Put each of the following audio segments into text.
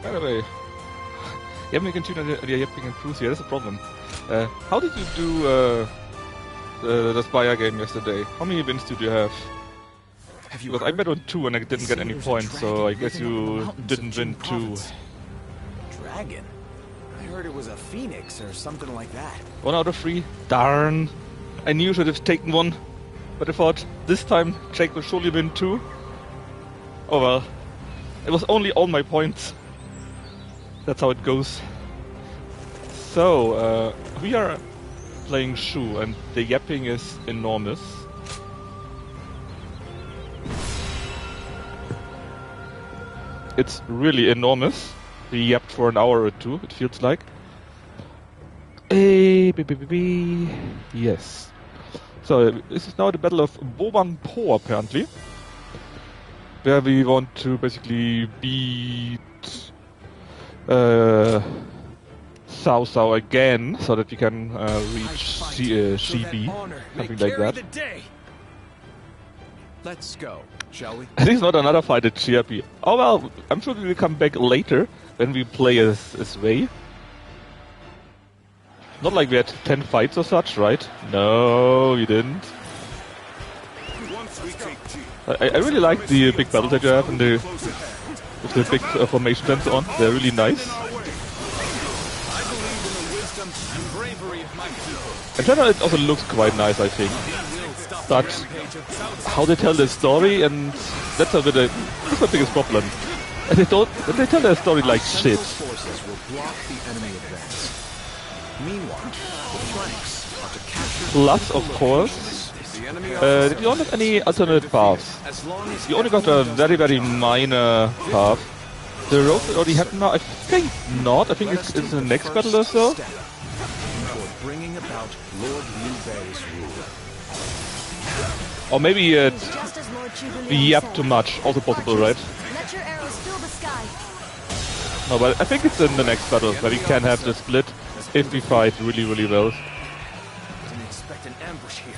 By the way, you haven't continued the yapping and cruise here. That's a problem. How did you do the Spire game yesterday? How many wins did you have? Because I bet on 2 and I didn't get any points, so I guess you didn't win 2. Dragon? I heard it was a phoenix or something like that. 1 out of 3? Darn! I knew you should have taken 1, but I thought this time Jake will surely win 2. Oh well. It was only all my points. That's how it goes. So, we are playing Shu, and the yapping is enormous. It's really enormous. We yapped for an hour or 2, it feels like. Yes. So, this is now the Battle of Boban Po, apparently. Where we want to basically beat Cao Cao again, so that we can reach CB, something like that. Let's go, shall we? At least not another fight at GRP. Oh well, I'm sure we will come back later when we play as Wei. Not like we had 10 fights or such, right? No, we didn't. I really like the big battles that you have and with the big formations and so on. They're really nice. In general, it also looks quite nice, I think. But how they tell the story, and that's a bit that's my biggest problem. And they tell their story like shit. Plus, of course, you don't have any alternate paths. You only got a very, very minor path. The road that already happened now, I think not. I think it's in the next battle or so. Or maybe we yapped too much. Also possible, right? No, but I think it's in the next battle where we can have the split if we fight really, really well. Didn't expect an ambush here.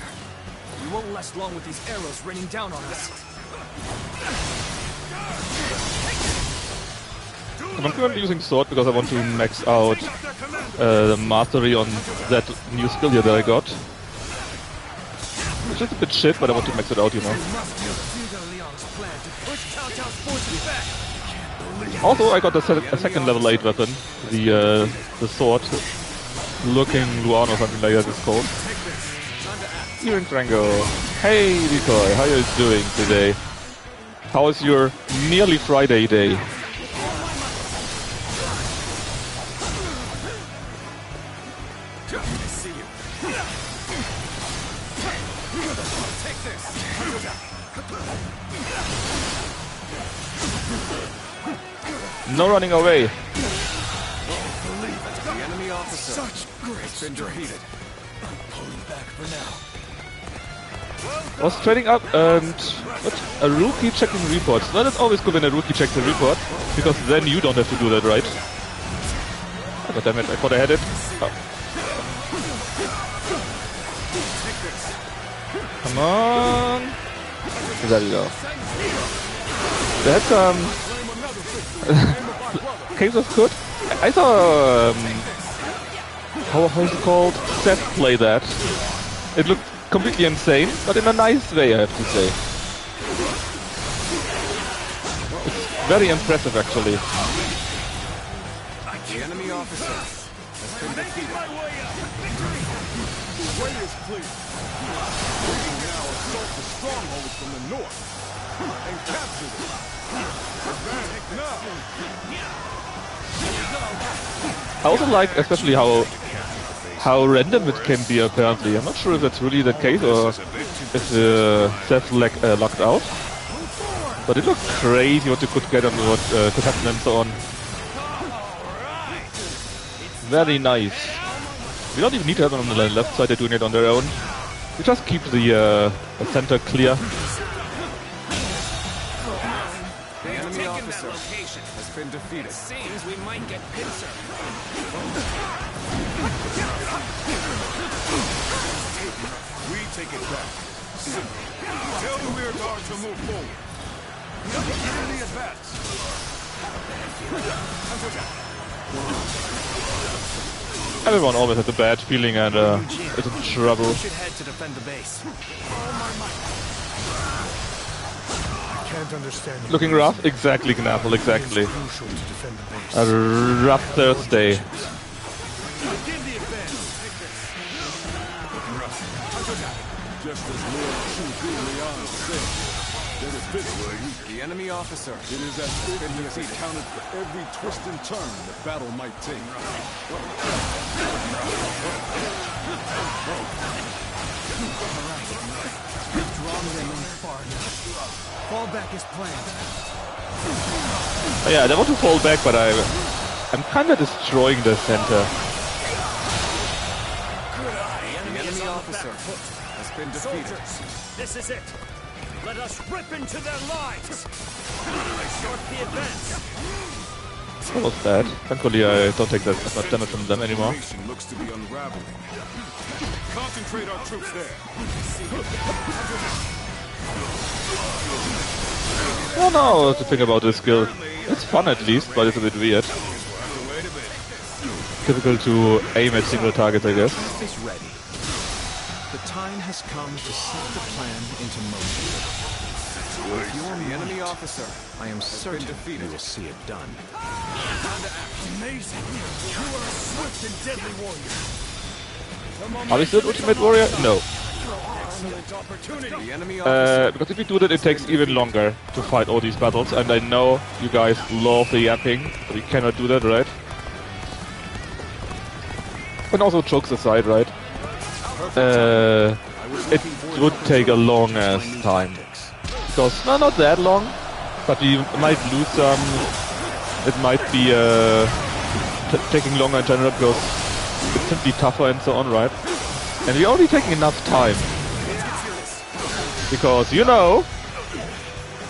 We won't last long with these arrows raining down on us. I'm currently using sword because I want to max out the mastery on that new skill here that I got. It's just a bit shit, but I want to max it out, you know. Also, I got a second level 8 weapon, the sword, looking Luan or something like that it's called. Hearing Frango. Hey Decoy, how are you doing today? How is your nearly Friday day? No running away. The enemy officer. Such great been defeated. I'm pulling back for now. I was trading up and a rookie checking reports. Well, it's always good when a rookie checks a report, because then you don't have to do that, right? Oh, God damn it, I thought I had it. Oh. Come on. There you go. They had some case of good. I saw how's it called? Seth play that. It looked completely insane, but in a nice way, I have to say. It's very impressive, actually. The enemy officer has been defeated. Way is clear. We can now assault the strongholds from the north and capture them. Advance now. I also like especially how random it can be, apparently. I'm not sure if that's really the case or if Seth locked out. But it looked crazy what you could get and what could happen and so on. Very nice. We don't even need to have them on the left side, they're doing it on their own. We just keep the center clear. The enemy officer has been defeated. Seems we might get pincer. We take it back. Tell the rear guard to move forward. Enemy advance. Everyone always has a bad feeling and is in trouble. We should head to defend the base. I can't understand you. Looking rough? Exactly, Gnapple, exactly. It's crucial to defend the base. A rough Thursday. Give the advance. Just as Lord Chu Leon said, that if this were The enemy officer. it is as if he has accounted for every twist and turn the battle might take. Drawn them in far enough. Fall back as planned. Oh, yeah, they want to fall back, but I'm kinda destroying the center. The enemy officer has been defeated. This is it. Let us rip into their lines. Short the advance. That was bad. Thankfully, I don't take that much damage from them anymore. Formation looks to be unraveling. Concentrate our troops there. Oh no, the thing about this skill. It's fun at least, but it's a bit weird. Difficult to aim at single targets, I guess. Is ready. The time has come to set the plan into motion. With your the enemy officer, I am certain you will see it done. Amazing. You are a swift and deadly warrior. Are we still Ultimate Warrior? No. Excellent opportunity. The enemy officer. Because if we do that, it takes even longer to fight all these battles, and I know you guys love the yapping, but we cannot do that, right? And also, jokes aside, right? It would take a long ass time. Because, no, not that long, but we might lose some. It might be taking longer in general because it's simply tougher and so on, right? And we're only taking enough time. Because, you know,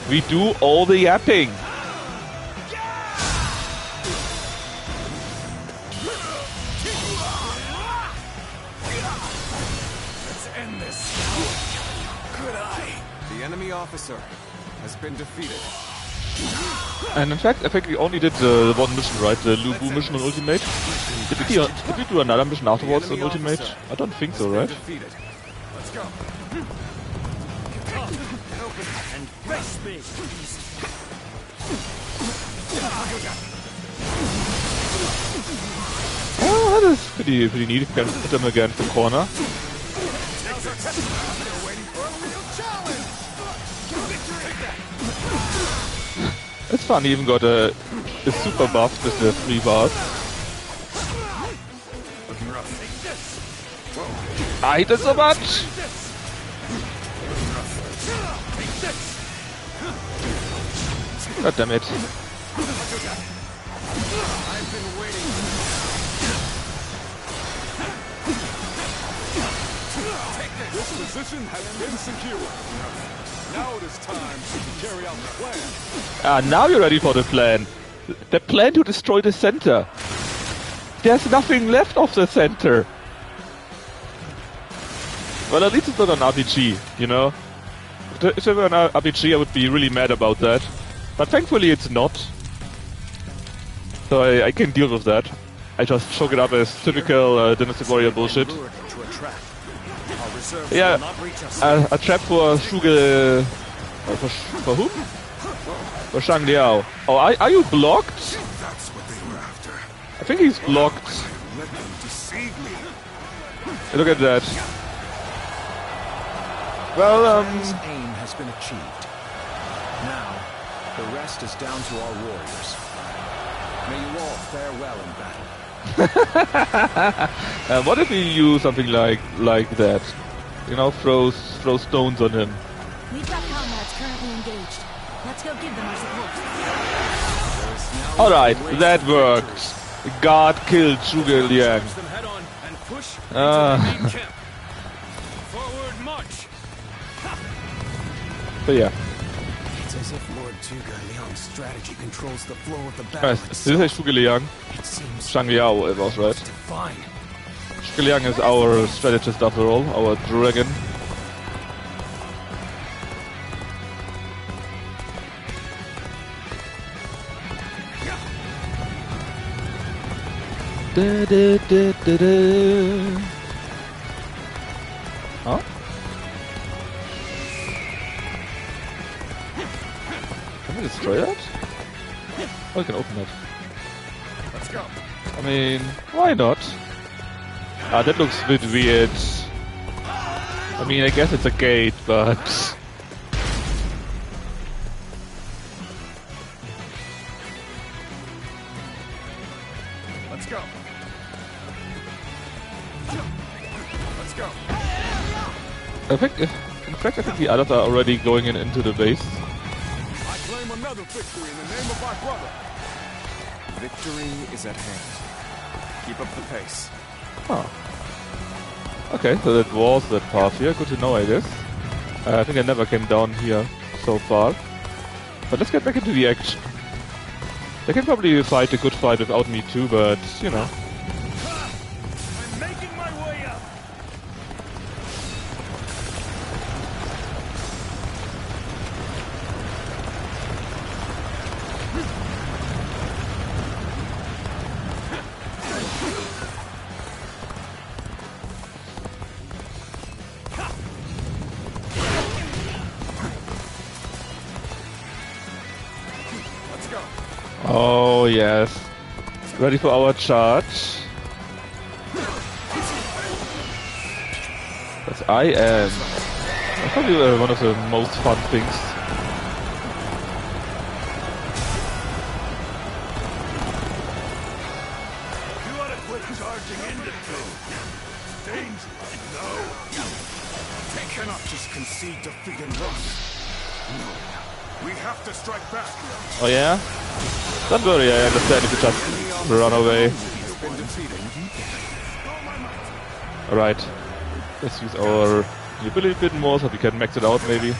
we do all the yapping. Let's end this. Good eye. The enemy officer has been defeated. And in fact, I think we only did the one mission, right? The Lubu mission on Ultimate. Did we do another mission afterwards on Ultimate? I don't think so, right? Defeated. Let's go. Come and face me. Oh, that is pretty neat. You can put them against the corner. Now's our test. They're waiting for a real challenge. Victory. It's fun. He even got a super buff with the 3 bars. I hate it so much. God damn it. I've been waiting. This position has been secured. Now it is time to carry out the plan. Ah, now you're ready for the plan. The plan to destroy the center. There's nothing left of the center. Well, at least it's not an RPG, you know? If it were an RPG, I would be really mad about that. But thankfully it's not. So I can deal with that. I just chalk it up as typical Dynasty Warrior bullshit. Lured into a trap. Our reserves Yeah, will not reach us. a trap for Shuge... for whom? For Shang Liao. Oh, are you blocked? That's what they were after. I think he's blocked. Let them deceive me. Look at that. Well, His aim has been achieved. Now, the rest is down to our warriors. May you all fare well in battle. what if we use something like that? You know, throw stones on him. We've got comrades currently engaged. Let's go give them our support. Alright, that worked. God killed Zhuge Liang. Push them head on and push into Ah. the main camp. Forward march. So yeah. It's as if Lord Zhuge Liang's strategy controls the flow of the battle. Nice. This is Zhuge Liang. It seems Shang Liao, it was right. divine. Zhuge Liang is our strategist after all, our dragon. Huh? Can we destroy that? Oh, we can open it. Let's go. I mean, why not? Ah, that looks a bit weird. I mean, I guess it's a gate, but... Let's go. Let's go. I think, in fact, I think the others are already going into the base. I claim another victory in the name of my brother. Victory is at hand. Keep up the pace. Oh. Okay, so that was that part here. Good to know, I guess. I think I never came down here so far. But let's get back into the action. They can probably fight a good fight without me too, but, you know. I'm making my way up. Let's go. Oh, yes. Ready for our charge. Yes, I am. That's probably one of the most fun things. You ought to quit charging into food. Dangerous, no. They cannot just concede defeat and run. No. We have to strike back. Oh yeah? Don't worry, I understand if you just run away. Alright. Let's use our ability a bit more so we can max it out maybe.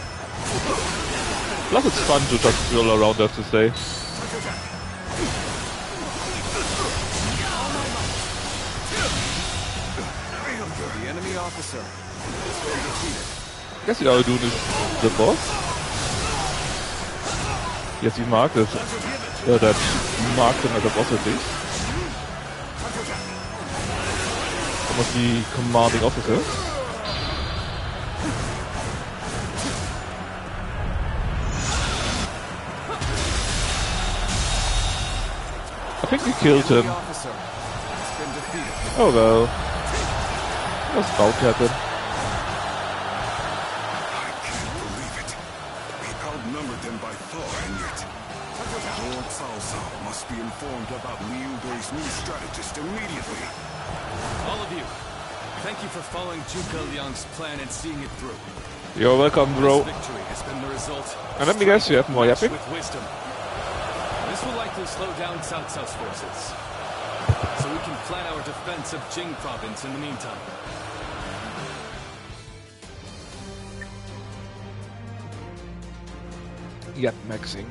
Plus it's fun to just roll around, I have to say. The enemy officer has been defeated. I guess the other dude is the boss. Yes, he marked it. That marked him as a boss at least. Almost the commanding officer. I think we killed him. The officer has been defeated. Oh well. That's about to happen. I can't believe it. We outnumbered them by far, and yet Lord Cao Cao must be informed about Liu Bei's new strategist immediately. All of you, thank you for following Zhuge Liang's plan and seeing it through. You're welcome, bro. This victory has been the result. And let me guess, you have more yapping? With wisdom. This will likely slow down Cao Cao's forces, so we can plan our defense of Jing province in the meantime. Yep, maxing.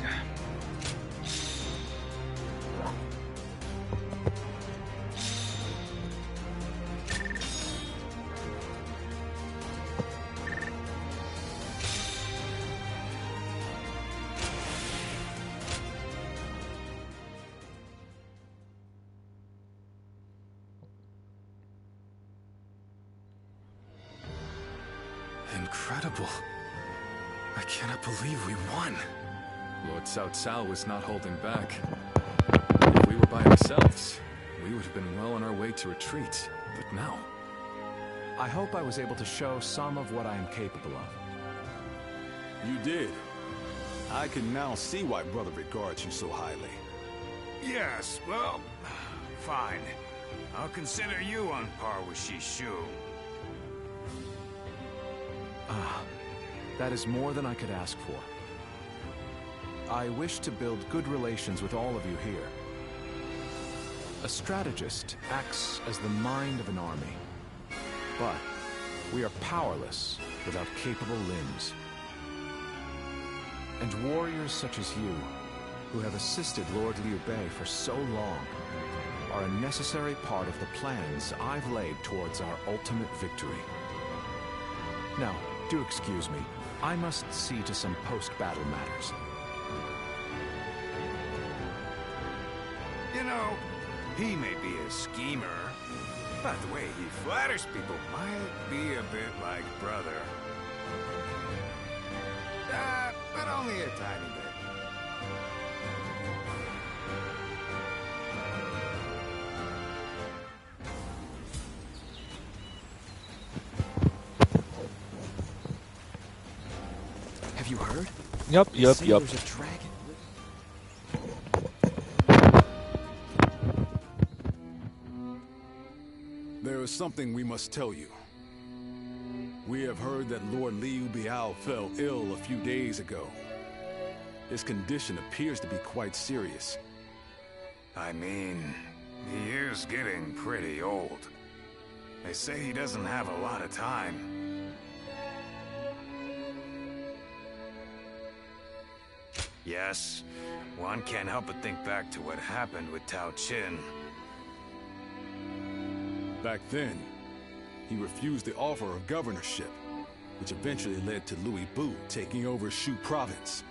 Incredible. I cannot believe we won. Lord Cao Cao was not holding back. If we were by ourselves, we would have been well on our way to retreat. But now, I hope I was able to show some of what I am capable of. You did. I can now see why Brother regards you so highly. Yes, well, fine. I'll consider you on par with Shishu. That is more than I could ask for. I wish to build good relations with all of you here. A strategist acts as the mind of an army. But we are powerless without capable limbs. And warriors such as you, who have assisted Lord Liu Bei for so long, are a necessary part of the plans I've laid towards our ultimate victory. Now, do excuse me. I must see to some post-battle matters. You know, He may be a schemer, but the way he flatters people might be a bit like brother. But only a tiny bit. Have you heard? Yep. There's a dragon. There is something we must tell you. We have heard that Lord Liu Biao fell ill a few days ago. His condition appears to be quite serious. I mean, he is getting pretty old. They say he doesn't have a lot of time. Yes, one can't help but think back to what happened with Tao Qin. Back then, he refused the offer of governorship, which eventually led to Louis Bu taking over Shu province.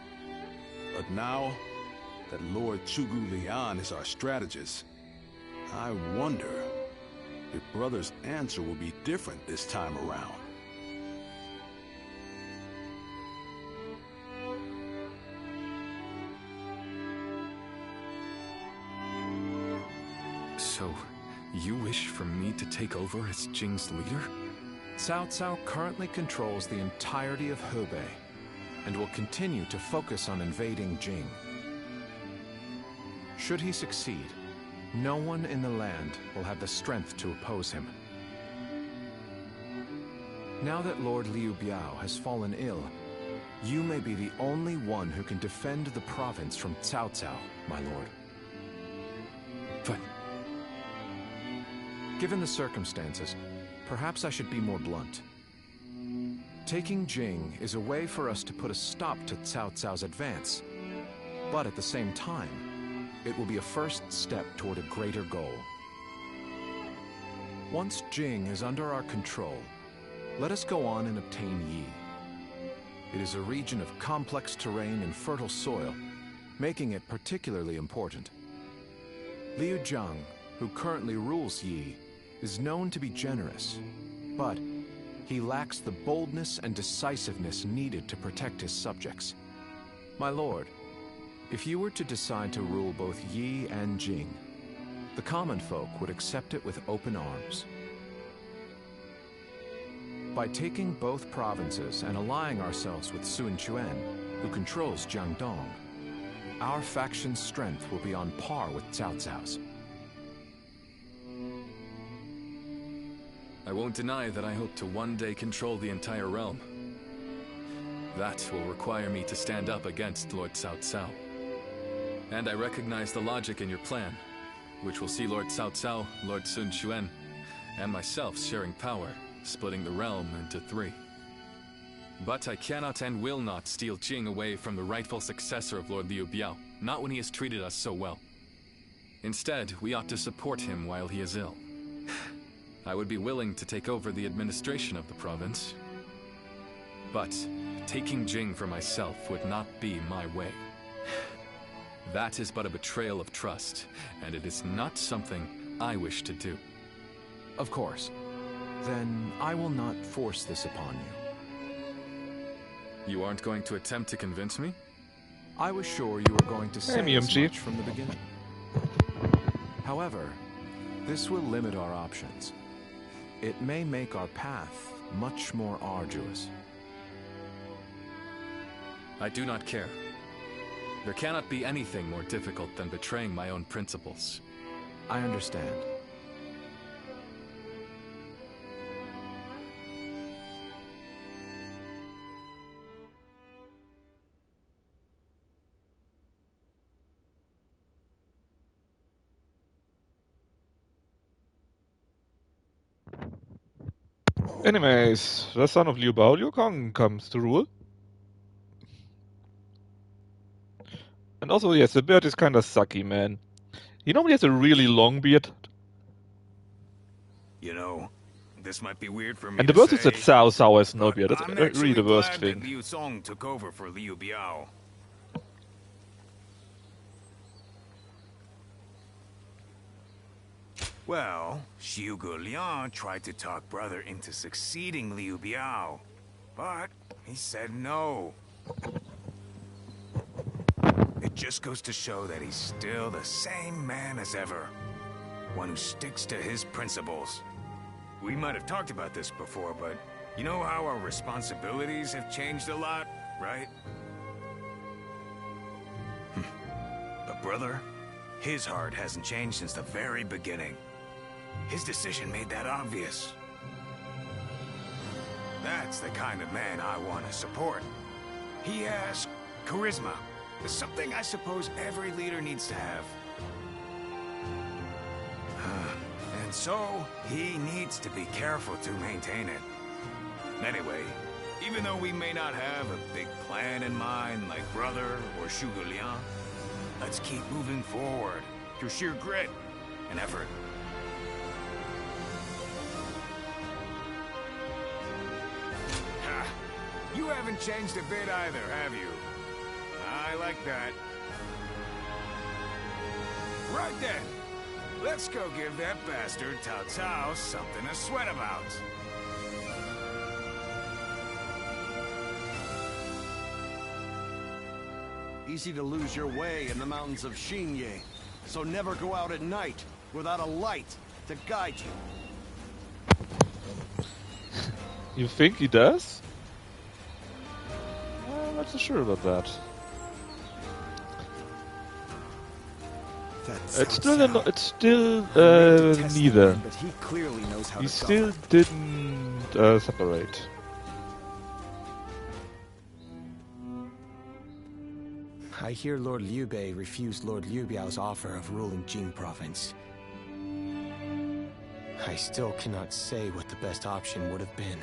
But now that Lord Chugu Lian is our strategist, I wonder if Brother's answer will be different this time around. So, you wish for me to take over as Jing's leader? Cao Cao currently controls the entirety of Hebei, and will continue to focus on invading Jing. Should he succeed, no one in the land will have the strength to oppose him. Now that Lord Liu Biao has fallen ill, you may be the only one who can defend the province from Cao Cao, my lord. But Given the circumstances, perhaps I should be more blunt. Taking Jing is a way for us to put a stop to Cao Cao's advance. But at the same time, it will be a first step toward a greater goal. Once Jing is under our control, let us go on and obtain Yi. It is a region of complex terrain and fertile soil, making it particularly important. Liu Jiang, who currently rules Yi, is known to be generous, but he lacks the boldness and decisiveness needed to protect his subjects. My lord, if you were to decide to rule both Yi and Jing, the common folk would accept it with open arms. By taking both provinces and allying ourselves with Sun Quan, who controls Jiangdong, our faction's strength will be on par with Cao Cao's. I won't deny that I hope to one day control the entire realm. That will require me to stand up against Lord Cao Cao. And I recognize the logic in your plan, which will see Lord Cao Cao, Lord Sun Quan, and myself sharing power, splitting the realm into 3. But I cannot and will not steal Jing away from the rightful successor of Lord Liu Biao, not when he has treated us so well. Instead, we ought to support him while he is ill. I would be willing to take over the administration of the province. But taking Jing for myself would not be my way. That is but a betrayal of trust, and it is not something I wish to do. Of course. Then I will not force this upon you. You aren't going to attempt to convince me? I was sure you were going to say as MMG. much from the beginning. However, this will limit our options. It may make our path much more arduous. I do not care. There cannot be anything more difficult than betraying my own principles. I understand. Anyways, the son of Liu Bao, Liu Kong, comes to rule. And also, yes, the beard is kinda sucky, man. He normally has a really long beard. You know, this might be weird for me And the to worst is that say, Cao Cao has no but beard. That's I'm really actually the worst glad that thing. Liu Song took over for Liu Biao. Well, Xiu Liang tried to talk brother into succeeding Liu Biao, but he said no. It just goes to show that he's still the same man as ever. One who sticks to his principles. We might have talked about this before, but you know how our responsibilities have changed a lot, right? But brother, his heart hasn't changed since the very beginning. His decision made that obvious. That's the kind of man I want to support. He has charisma. It's something I suppose every leader needs to have. And so, he needs to be careful to maintain it. Anyway, even though we may not have a big plan in mind like brother or Xiu Liang, let's keep moving forward through sheer grit and effort. Ha! You haven't changed a bit either, have you? I like that. Right then, let's go give that bastard Cao Cao something to sweat about. Easy to lose your way in the mountains of Xinye, so never go out at night without a light to guide you. You think he does? I'm not so sure about that. It's still neither. But he clearly knows how He to still govern. didn't separate. I hear Lord Liu Bei refused Lord Liu Biao's offer of ruling Jing province. I still cannot say what the best option would have been.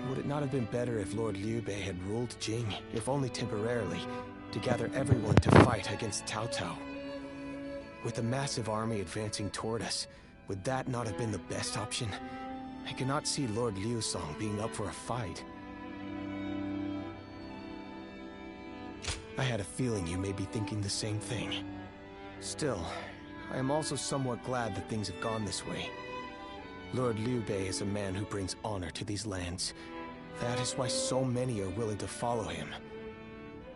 Would it not have been better if Lord Liu Bei had ruled Jing, if only temporarily, to gather everyone to fight against Cao Cao? With a massive army advancing toward us, would that not have been the best option? I cannot see Lord Liu Song being up for a fight. I had a feeling you may be thinking the same thing. Still, I am also somewhat glad that things have gone this way. Lord Liu Bei is a man who brings honor to these lands. That is why so many are willing to follow him.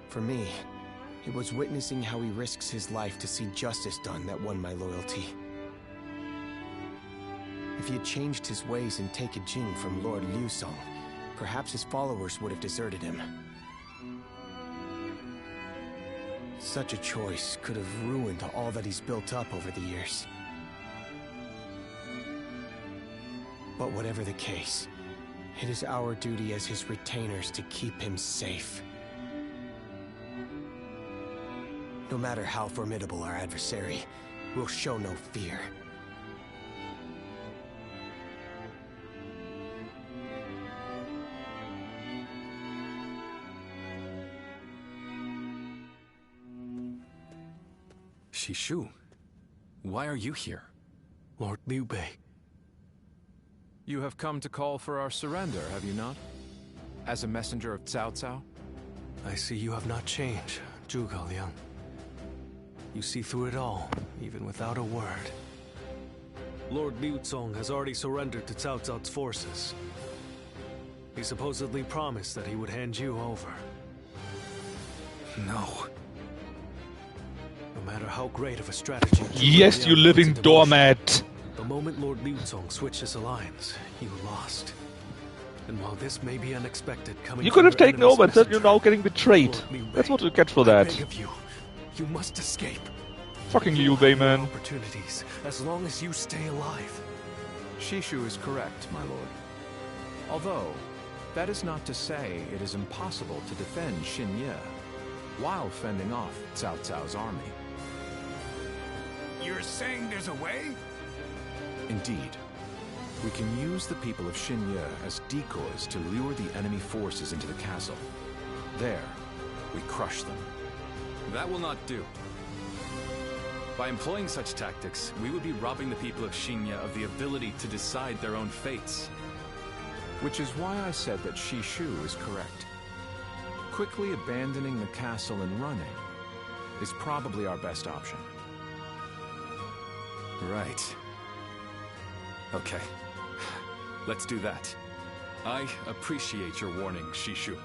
For me, it was witnessing how he risks his life to see justice done that won my loyalty. If he had changed his ways and taken Jing from Lord Liu Song, perhaps his followers would have deserted him. Such a choice could have ruined all that he's built up over the years. But whatever the case, it is our duty as his retainers to keep him safe. No matter how formidable our adversary, we'll show no fear. Shishu, why are you here? Lord Liu Bei. You have come to call for our surrender, have you not? As a messenger of Cao Cao? I see you have not changed, Zhuge Liang. You see through it all, even without a word. Lord Liu Zong has already surrendered to Cao Cao's forces. He supposedly promised that he would hand you over. No. No matter how great of a strategy... Yes, you living doormat! The moment Lord Liu Zong switched his alliance, you lost. And while this may be unexpected coming You could have from your taken over enemy's instead you're now messenger, getting betrayed. Lord Liu Bei, That's what you get for I that. beg of you, you must escape. Fucking Liu Bei, man. Opportunities, as long as you stay alive. Shishu is correct, my lord. Although, that is not to say it is impossible to defend Xinye while fending off Cao Cao's army. You're saying there's a way? Indeed. We can use the people of Xinye as decoys to lure the enemy forces into the castle. There, we crush them. That will not do. By employing such tactics, we would be robbing the people of Xinye of the ability to decide their own fates. Which is why I said that Shishu is correct. Quickly abandoning the castle and running is probably our best option. Right. Okay. Let's do that. I appreciate your warning, Shishu.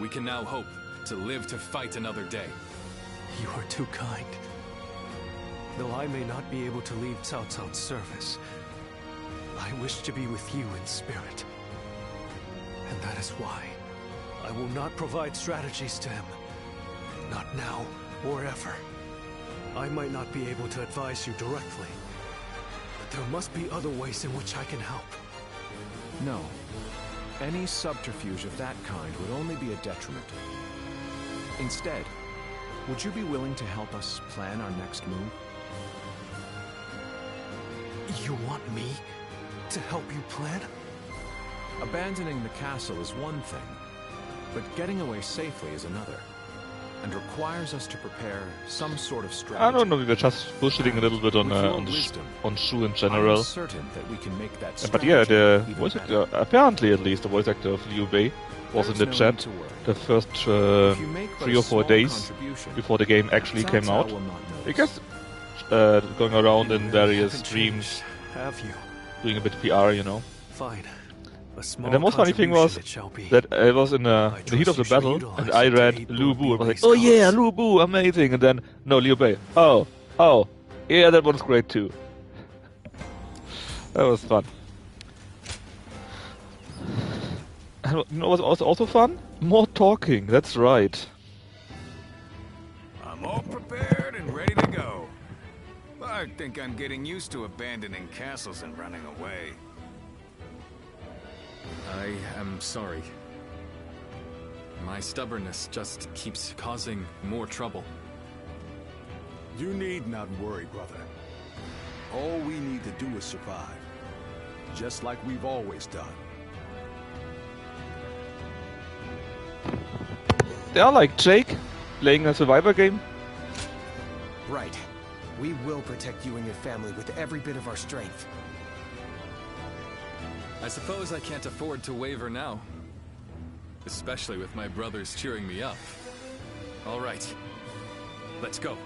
We can now hope to live to fight another day. You are too kind. Though I may not be able to leave Cao Cao's service, I wish to be with you in spirit. And that is why I will not provide strategies to him. Not now or ever. I might not be able to advise you directly, but there must be other ways in which I can help. No. Any subterfuge of that kind would only be a detriment. Instead, would you be willing to help us plan our next move? You want me to help you plan? Abandoning the castle is one thing, but getting away safely is another, and requires us to prepare some sort of strategy. I don't know, we were just bullshitting a little bit on Shu in general. I'm certain that we can make that But yeah, the even voice better. actor, apparently at least, the voice actor of Liu Bei was in the There's no need chat to worry. the first If you make but 3 a or 4 small days contribution, before the game actually Cao came Cao out. will not I notice. guess going around in various Haven't streams, changed, have you? doing a bit of PR, you know. Fine. A small And the most funny thing was contribution it shall be. that I was in the heat of the trust you shall battle, utilize and I it to read aid Lu Lord Bu. I was like, Liu Bei's oh yeah, cause. Lu Bu, amazing. And then, no, Liu Bei. Oh, yeah, that one's great too. That was fun. And you know what was also fun? More talking, that's right. I'm all prepared and ready to go. I think I'm getting used to abandoning castles and running away. I am sorry. My stubbornness just keeps causing more trouble. You need not worry, brother. All we need to do is survive. Just like we've always done. They are like Jake, playing a survivor game. Right. We will protect you and your family with every bit of our strength. I suppose I can't afford to waver now. Especially with my brothers cheering me up. All right. Let's go.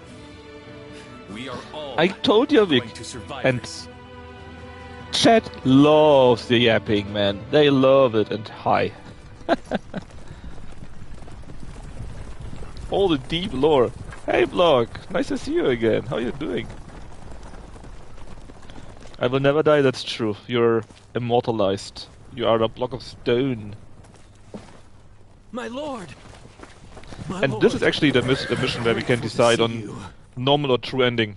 We are all I told you, Vic. going to survive And this. chat loves the yapping, man. They love it. And hi. All the deep lore. Hey, Block. Nice to see you again. How you doing? I will never die, that's true. You're immortalized. You are a block of stone. My lord! My And lord. this is actually the mission where we can decide on normal or true ending.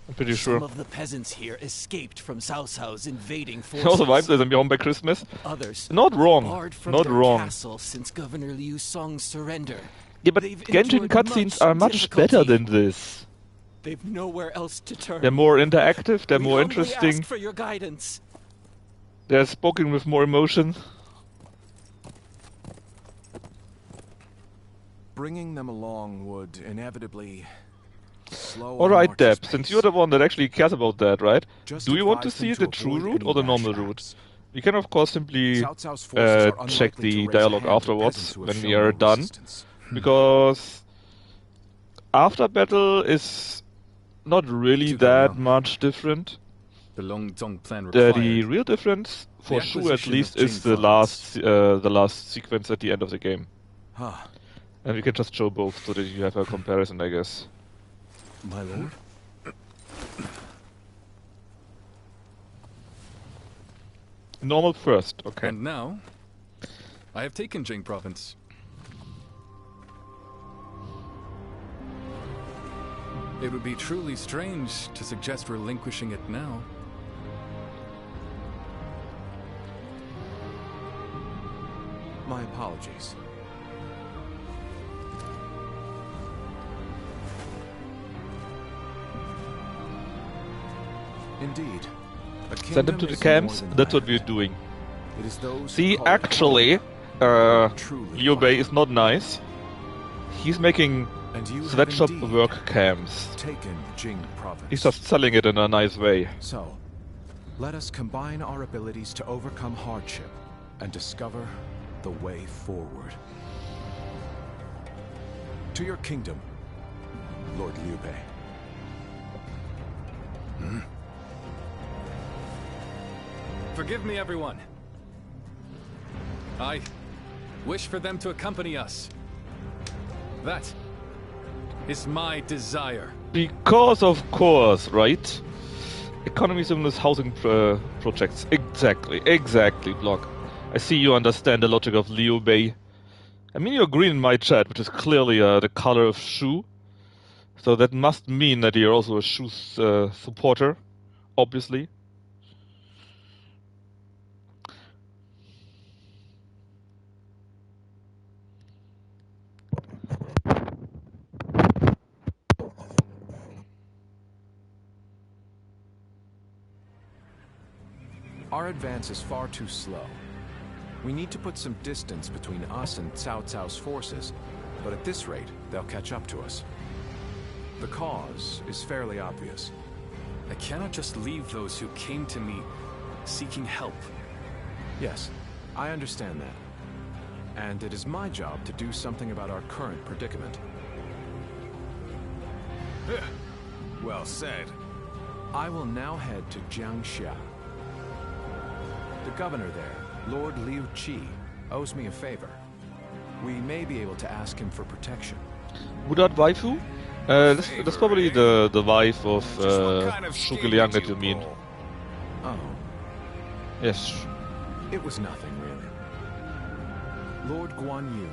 I'm pretty sure. Some of the peasants here escaped from Cao Cao's invading All forces. survived as a Beyond by Christmas. Others Not wrong. barred from Not their wrong. castle since Governor Liu Song's surrender. Yeah, but They've Genshin endured cutscenes much are much difficulty. better than this. They've nowhere else to turn. They're more interactive, they're We more humbly interesting, ask for your guidance. they're spoken with more emotion. Bringing them along would inevitably slow Alright, our Deb, march's since pace. you're the one that actually cares about that, right? Just Do you want to advise see them the true avoid route any or the rash normal route? acts. We can of course simply Cao Cao's forces are check unlikely to the raise a dialogue hand to afterwards peasants who have when we shown are no done. resistance. Because after battle is not really Zhuge that Liang. much different. The Longzong plan The required. real difference, for The sure at acquisition least, of is Jing the last sequence at the end of the game. Huh. And we can just show both so that you have a comparison, I guess. My lord? Normal first, okay. And now, I have taken Jing province. It would be truly strange to suggest relinquishing it now. My apologies. Indeed. a Send them to kingdom the is camps, more than that's what land. we're doing. It is those who See, call it actually, home who are truly Liu Bei vital. is not nice. He's making And you have sweatshop indeed work camps. taken Jing province. He's just selling it in a nice way. So, let us combine our abilities to overcome hardship and discover the way forward. To your kingdom, Lord Liu Bei. Forgive me, everyone. I wish for them to accompany us. That is my desire. Because of course, right? Economy stimulus housing projects. Exactly, Block. I see you understand the logic of Liu Bei. I mean, you're green in my chat, which is clearly the color of Shu. So that must mean that you're also a Shu supporter, obviously. Our advance is far too slow. We need to put some distance between us and Cao Cao's forces, but at this rate, they'll catch up to us. The cause is fairly obvious. I cannot just leave those who came to me seeking help. Yes, I understand that. And it is my job to do something about our current predicament. Well said. I will now head to Jiangxia. The governor there, Lord Liu Qi, owes me a favor. We may be able to ask him for protection. Without waifu? That's probably the wife of Zhuge Liang that you mean. Oh. Yes. It was nothing, really. Lord Guan Yu,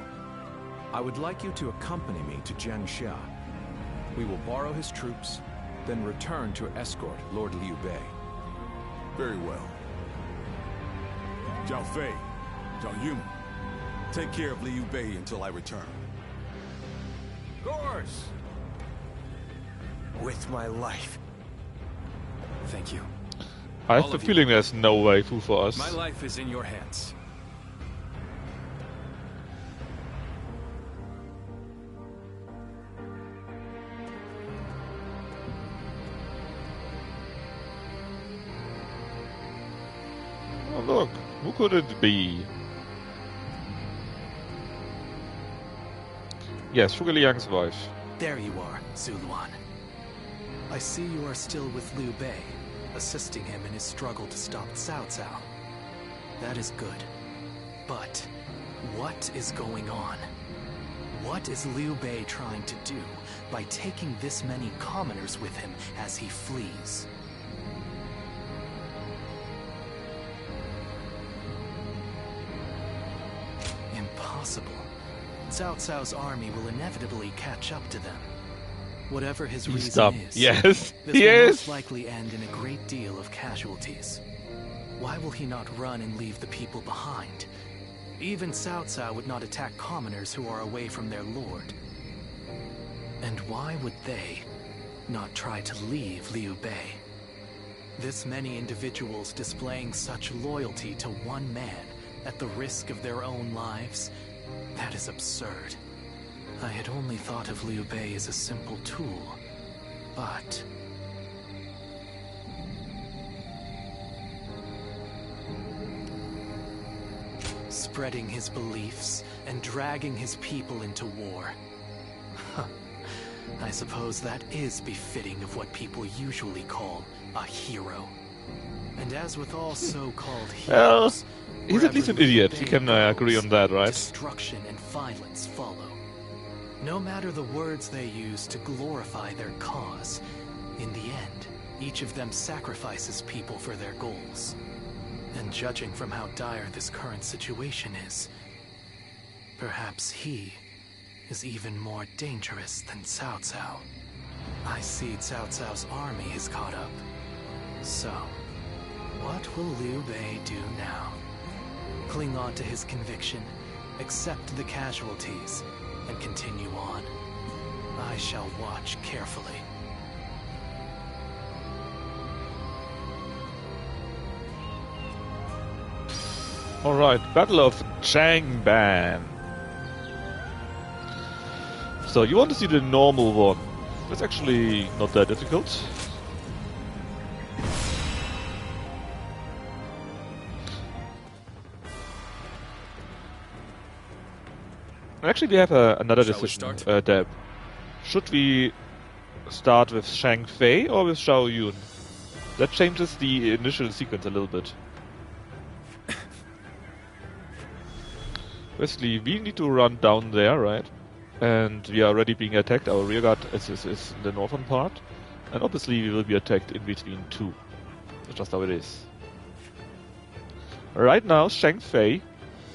I would like you to accompany me to Jiangxia. We will borrow his troops, then return to escort Lord Liu Bei. Very well. Zhao Fei, Zhao Yun, take care of Liu Bei until I return. Of course. With my life. Thank you. I have the feeling there's no waifu for us. My life is in your hands. Oh look, who could it be? Yes, Zhuge Liang's wife. There you are, Zuluan. I see you are still with Liu Bei, assisting him in his struggle to stop Cao Cao. That is good. But what is going on? What is Liu Bei trying to do by taking this many commoners with him as he flees? Impossible. Cao Cao's army will inevitably catch up to them. Whatever his reason is, yes, this will most likely end in a great deal of casualties. Why will he not run and leave the people behind? Even Cao Cao would not attack commoners who are away from their lord. And why would they not try to leave Liu Bei? This many individuals displaying such loyalty to one man at the risk of their own lives, that is absurd. I had only thought of Liu Bei as a simple tool, but... spreading his beliefs and dragging his people into war. I suppose that is befitting of what people usually call a hero. And as with all so-called heroes... he's at least an idiot, you can agree on that, right? Destruction and violence follow. No matter the words they use to glorify their cause, in the end, each of them sacrifices people for their goals. And judging from how dire this current situation is, perhaps he is even more dangerous than Cao Cao. I see Cao Cao's army has caught up. So, what will Liu Bei do now? Cling on to his conviction, accept the casualties, and continue on. I shall watch carefully. Alright, Battle of Changban. So, you want to see the normal one. That's actually not that difficult. Actually, we have another decision, Deb. Should we start with Shang Fei or with Zhao Yun? That changes the initial sequence a little bit. Basically, we need to run down there, right? And we are already being attacked. Our rearguard is in the northern part. And obviously we will be attacked in between two. That's just how it is. Right now, Shang Fei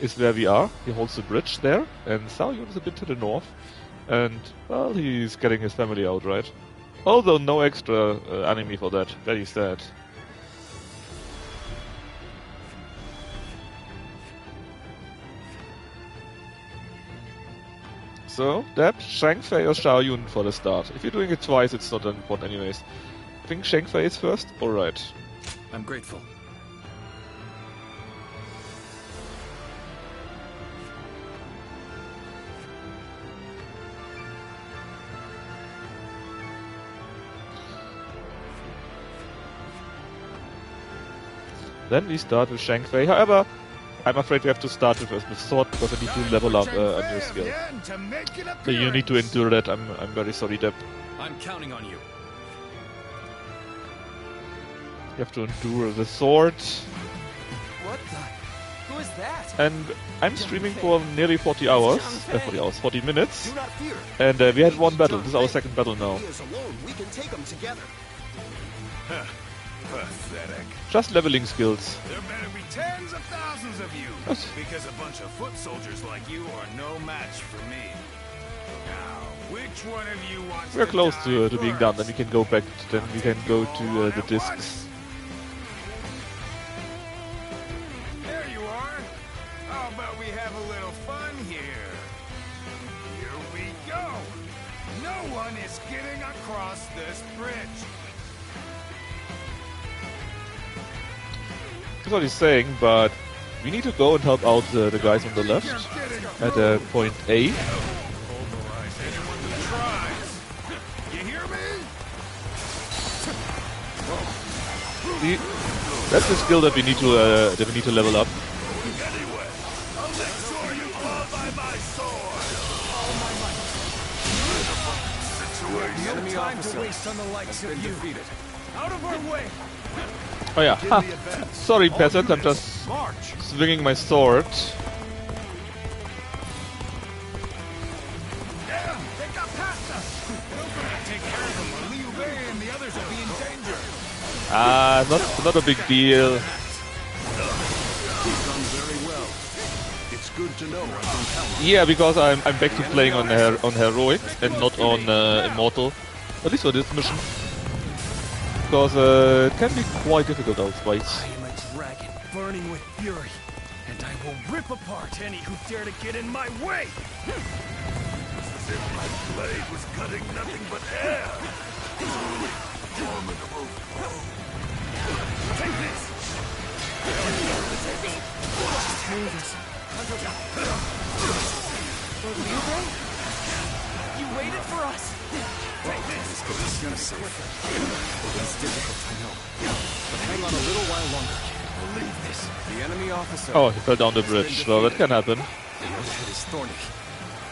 is where we are. He holds the bridge there. And Xiao Yun is a bit to the north. And, well, he's getting his family out, right? Although no extra enemy for that. Very sad. So, that's Shang Fei or Xiao Yun for the start. If you're doing it twice, it's not that important anyways. I think Shang Fei is first? Alright. I'm grateful. Then we start with Shang Fei. However, I'm afraid we have to start with the sword because I need to level up a new skill. So you need to endure that. I'm very sorry, Deb. I'm counting on you. You have to endure the sword. What the? Who is that? And I'm streaming for nearly 40 hours. 40 minutes. And we had one battle. This is our second battle now. Pathetic. Just leveling skills. There better be tens of thousands of you, because a bunch of foot soldiers like you are no match for me. Now, which one of you wants We're to close to die being done. Then we can go back. Then we can go to the discs. There you are. How about we have a little fun here? Here we go. No one is getting across this bridge. That's what he's saying, but we need to go and help out the guys on the left at point A. You hear me? That's the skill that we need to level up. Anyway, I'll make sure you fall by my sword. The enemy Time to officer waste on the likes has of been you. defeated. Out of our way! Oh yeah, ha. Sorry peasant, I'm just swinging my sword. Damn, they got past us. Don't forget to take care of them, or Liu Bei and the others will be in danger. Not a big deal. You've done very well. It's good to know I can count. Yeah, because I'm back to playing on heroic and not on immortal. At least for this mission. Because it can be quite difficult otherwise. I am a dragon burning with fury, and I will rip apart any who dare to get in my way! As if my blade was cutting nothing but air. Formidable foe. Take this. Just move this. Lord Liu Bei? You waited for us! Take this. It's gonna save. It's difficult, I know. But hang on a little while longer. Believe this. The enemy officer. Oh, he fell down the bridge. Well, that can happen. The head is thorny,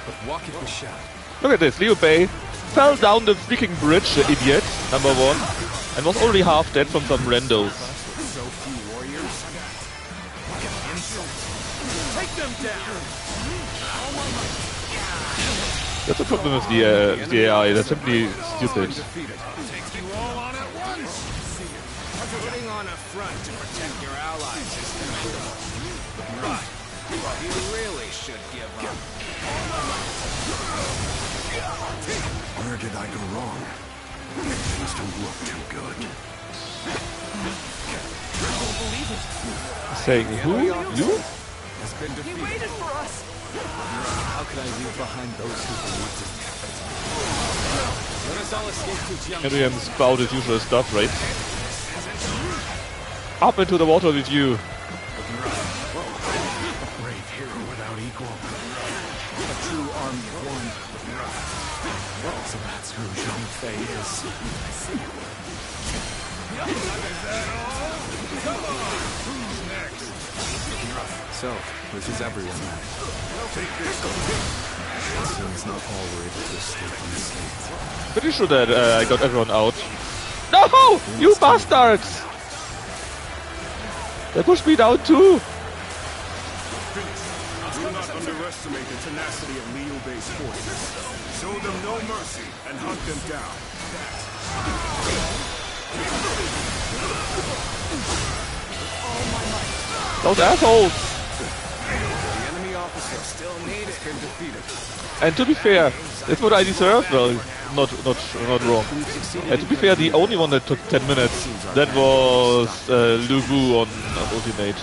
but walk it with shadow. Look at this, Liu Bei fell down the freaking bridge, the idiot, number one, and was already half dead from some randos. So few warriors. Take them down! That's the problem with the AI, they're simply stupid. Take you all on at once. Putting on a front to protect your allies is commendable. But you really should give up. Where did I go wrong? Things don't look too good. I won't believe it! Saying who? You? Has been He defeated. waited for us! How could I leave behind those who believed in me? Let us all escape to Jiang. Miriam spout his usual stuff, right? Up into the water with you. Brave hero without equal. A true armed one. So that's who Zhang Fei is. So, this is everyone now. Seems not all were able to escape unscathed. Pretty sure that I got everyone out. No! You bastards! They pushed me down too! Do not underestimate the tenacity of Liu Bei's forces. Show them no mercy and hunt them down. Those assholes! The enemy officer still needed him defeated. And to be fair, that's what I deserve. Well, not wrong. And to be fair, the only one that took 10 minutes, that was Lu Bu on Ultimate.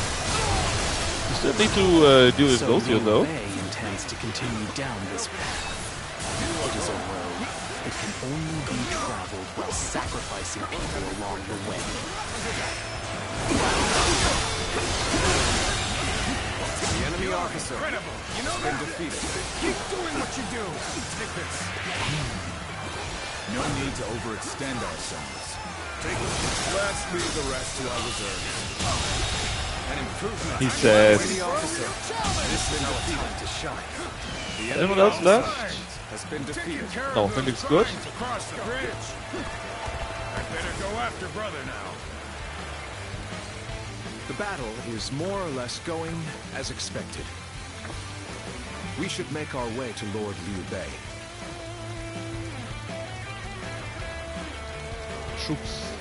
You still need to do it both here, though. Intends to continue down this path. It is a road that can only be traveled while sacrificing people along the way. The enemy officer has been defeated. Keep doing what you do. Take this. No need to overextend ourselves. Let's leave the rest to our reserve. An improvement. He says. The officer has been defeated to shine. The Anyone else left? has been defeated. No, I think it's good. Across the bridge. I better go after brother now. The battle is more or less going as expected. We should make our way to Lord Liu Bei. Troops.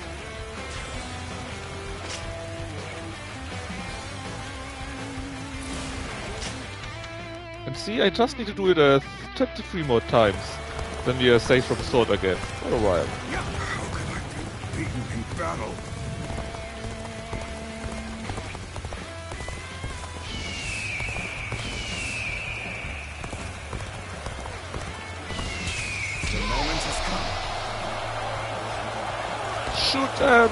And see, I just need to do it 23 more times. Then we are safe from the sword again. For a while. How could I be beaten in battle? The moment has come. Shoot them!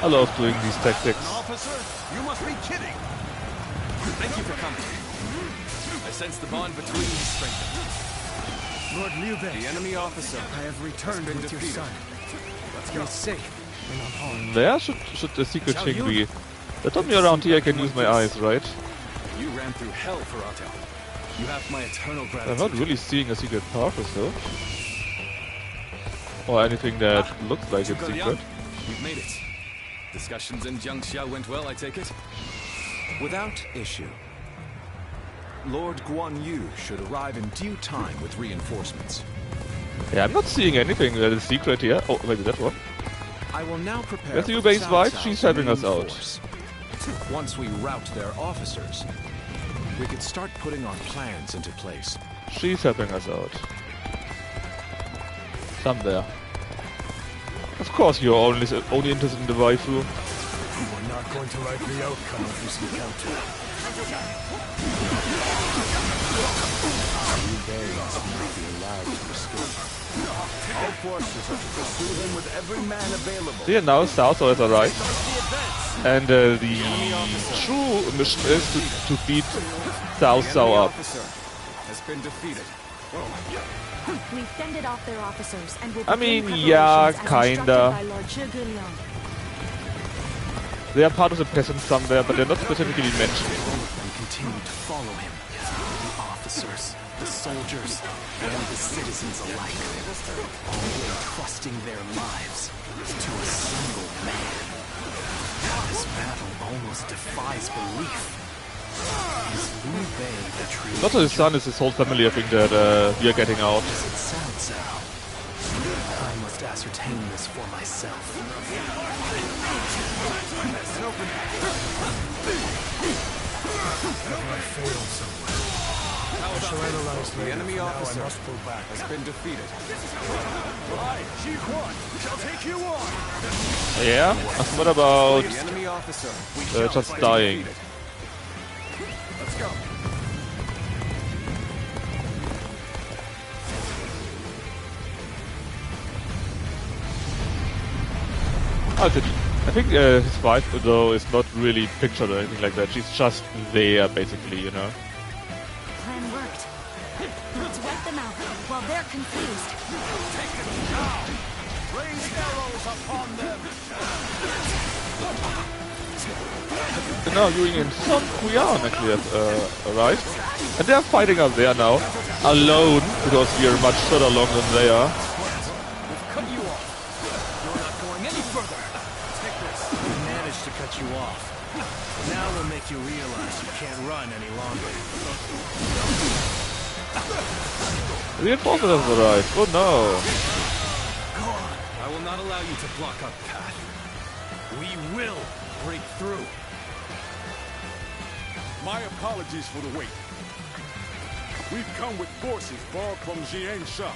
I love doing these tactics. Officer, you must be kidding. Thank you for coming. I sense the bond between you strengthened. Lord Liu Bei, The enemy officer I have returned has been with your defeated. son. Let's You're go. safe and unharmed. Where should the secret thing be? They told me around here I can use my eyes, right? You ran through hell for Otto. You have my eternal gratitude. I'm not really seeing a secret path, though. Or anything that looks like it's secret. We've made it. Discussions in Jiangxia went well, I take it? Without issue. Lord Guan Yu should arrive in due time with reinforcements. Yeah, I'm not seeing anything that is secret here. Oh, maybe that one. I will now prepare That's Liu for Bei's Cao wife, Cao's she's helping us main out. force. Once we rout their officers, we could start putting our plans into place. She's helping us out. Somewhere. Of course you're only interested in the waifu. You are not going to like the outcome of this encounter. Liu Bei must not be allowed to escape. All forces are to pursue him with every man available. See, now Cao Cao has arrived. And the true mission is to beat Cao Cao up. Officer has been defeated. We fended off their officers and will I begin mean, yeah, preparations as kinda. instructed by Lord Zhuge Liang. They are part of the peasants somewhere, but they're not specifically mentioned. We continue to follow him. The officers, the soldiers, and the citizens alike. All entrusting their lives to a single man. This battle almost defies belief. Is Liu Bei the true Not his son, it's his whole family, I think, that we are getting out. Is it Cao Cao? I must ascertain this for myself. Have I failed somewhere? I shall analyze The later. enemy For now, officer I must pull back. has been defeated. I, Ji Quan, shall take you on. Yeah? What about The enemy officer we just dying? defeated. Let's go. I think his wife, though, is not really pictured or anything like that. She's just there, basically, you know. Plan worked. Let's wipe them out while they're confused. Take it now! Raise arrows upon them! now Yuri and Son Kuyan actually have arrived. And they're fighting up there now. Alone, because we are much further along than they are. We've cut you off. You're not going any further. Take this. We managed to cut you off. Now we'll make you realize you can't run any longer. Reinforcement has arrived. Oh no. Go on. I will not allow you to block our path. We will break through. My apologies for the wait. We've come with forces borrowed from Jiansha.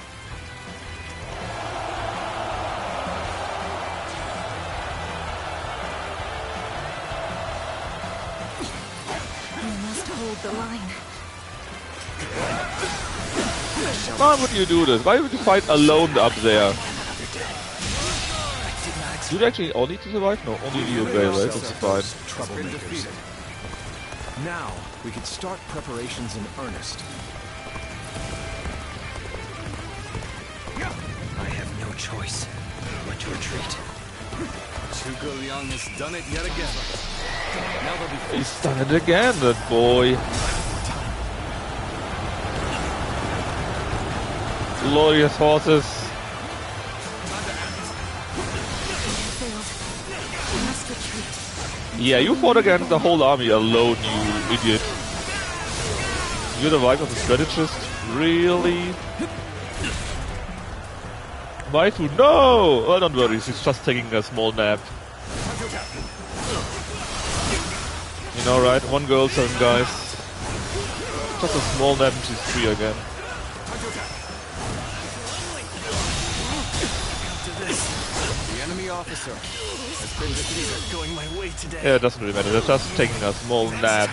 We must hold the line. Why would you do this? Why would you fight alone up there? Do they actually all need to survive? No, only Liu Bei, right? That's fine. Troublemakers. Now, we can start preparations in earnest. I have no choice but to retreat. Zhuge Liang has done it yet again. Now they'll be He's done it again, that boy. Glorious horses. Yeah, you fought against the whole army alone, you idiot. You're the wife of the strategist? Really? Waifu, no! Oh, don't worry, she's just taking a small nap. You know, right? One girl, 7 guys. Just a small nap and she's free again. The enemy officer has been defeated. going my way today. Yeah, it doesn't really matter, they're just taking a small nap.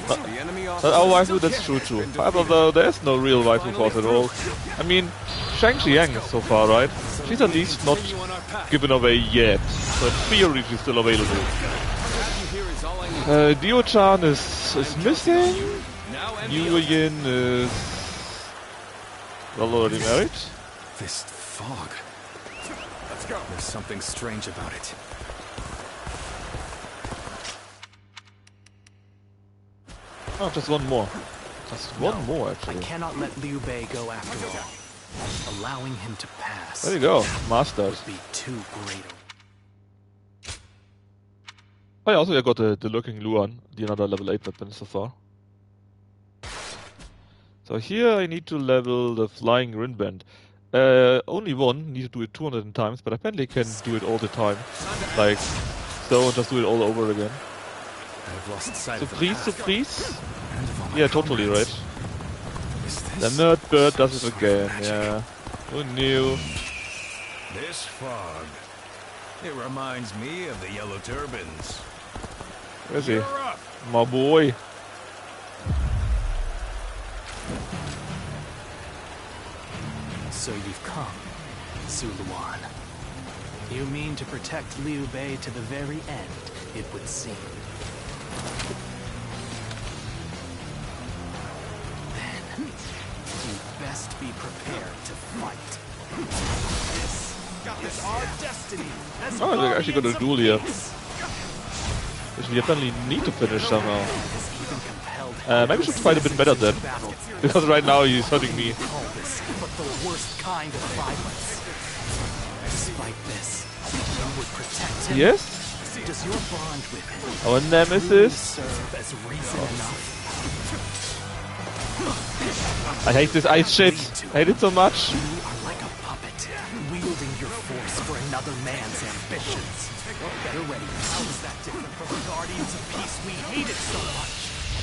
The enemy But our waifu, that's true too. However, though, there's no real waifu force at all. I mean, Shang Xiang so far, right? She's at least not given away yet. So in theory, she's still available. Dio-chan is missing. Yu Yin is... well, already married. This fog. Let's go. There's something strange about it. Oh, just one more. Just one more, I actually. cannot let Liu Bei go after all. Allowing him to pass There you go, mastered. would be too great. Oh yeah, also I got the Lurking Luan, the another level 8 weapon so far. So here I need to level the Flying Rinband. Only one, need to do it 200 times, but apparently I can do it all the time. Like, so, and just do it all over again. I've lost sight Surprise? Yeah, totally right. The nerd bird does it again, yeah. Who knew? This fog. It reminds me of the Yellow Turbans. Where is he? You're up. My boy. So you've come, Zuluan. You mean to protect Liu Bei to the very end, it would seem. Then, you'd best be prepared to fight. This is our destiny. As Oh, I actually got a duel here. Which we apparently need to finish somehow. Maybe we should fight a bit better then. Because right now he's hurting me. But the worst kind of violence. Despite this, you would protect him. Yes? Does your bond with him Our really nemesis. serve as reason enough? I hate this ice shit. I hate it so much. You are like a puppet, wielding your force for another man's ambitions. Better ready. How is that different from the Guardians of Peace we hated so much?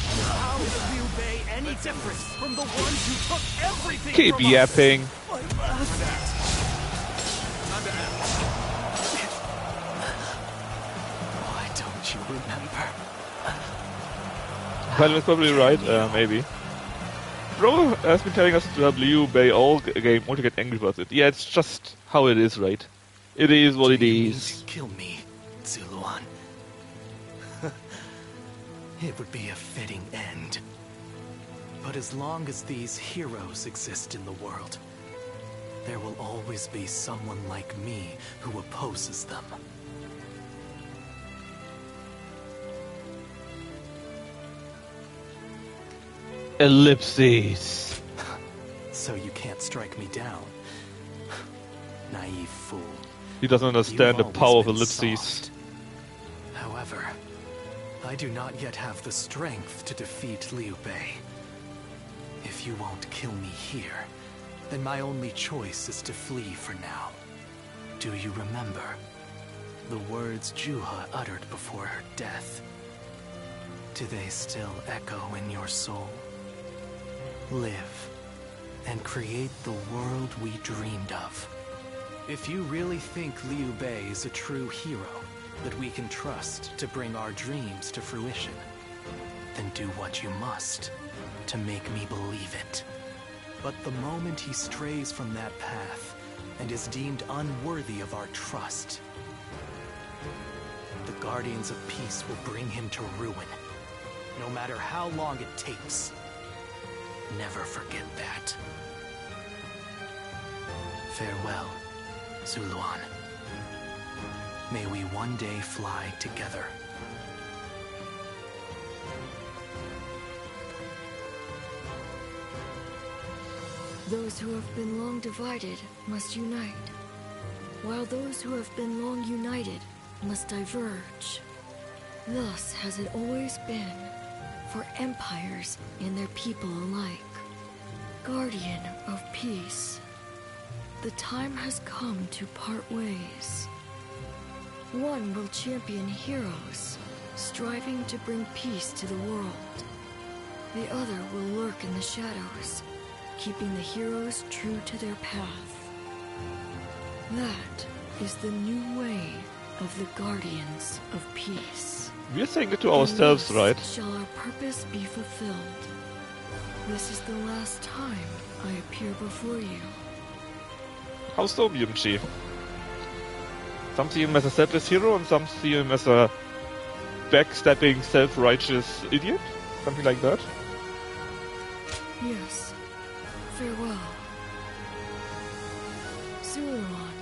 How is Liu Bei any different from the ones who took everything Keep from us? yapping. Why don't you remember? Well, it's probably right, maybe. Bro has been telling us to have Liu Bei all game, only to get angry about it. Yeah, it's just how it is, right? It is what it is. Kill me, Zuluan. It would be a fitting end. But as long as these heroes exist in the world, there will always be someone like me who opposes them. Ellipses. So you can't strike me down. Naive fool. He doesn't understand the You've power of always been ellipses. soft. However, I do not yet have the strength to defeat Liu Bei. If you won't kill me here, then my only choice is to flee for now. Do you remember the words Juha uttered before her death? Do they still echo in your soul? Live and create the world we dreamed of. If you really think Liu Bei is a true hero that we can trust to bring our dreams to fruition, then do what you must to make me believe it. But the moment he strays from that path and is deemed unworthy of our trust, the Guardians of Peace will bring him to ruin, no matter how long it takes. Never forget that. Farewell, Zuluan. May we one day fly together. Those who have been long divided must unite, while those who have been long united must diverge. Thus has it always been for empires and their people alike. Guardian of peace, the time has come to part ways. One will champion heroes, striving to bring peace to the world. The other will lurk in the shadows, keeping the heroes true to their path. That is the new way of the Guardians of Peace. We're saying it to ourselves, right? Shall our purpose be fulfilled? This is the last time I appear before you. How so, BMG? Some see him as a selfless hero and some see him as a backstabbing, self-righteous idiot? Something like that? Yes. Farewell. Zuluan,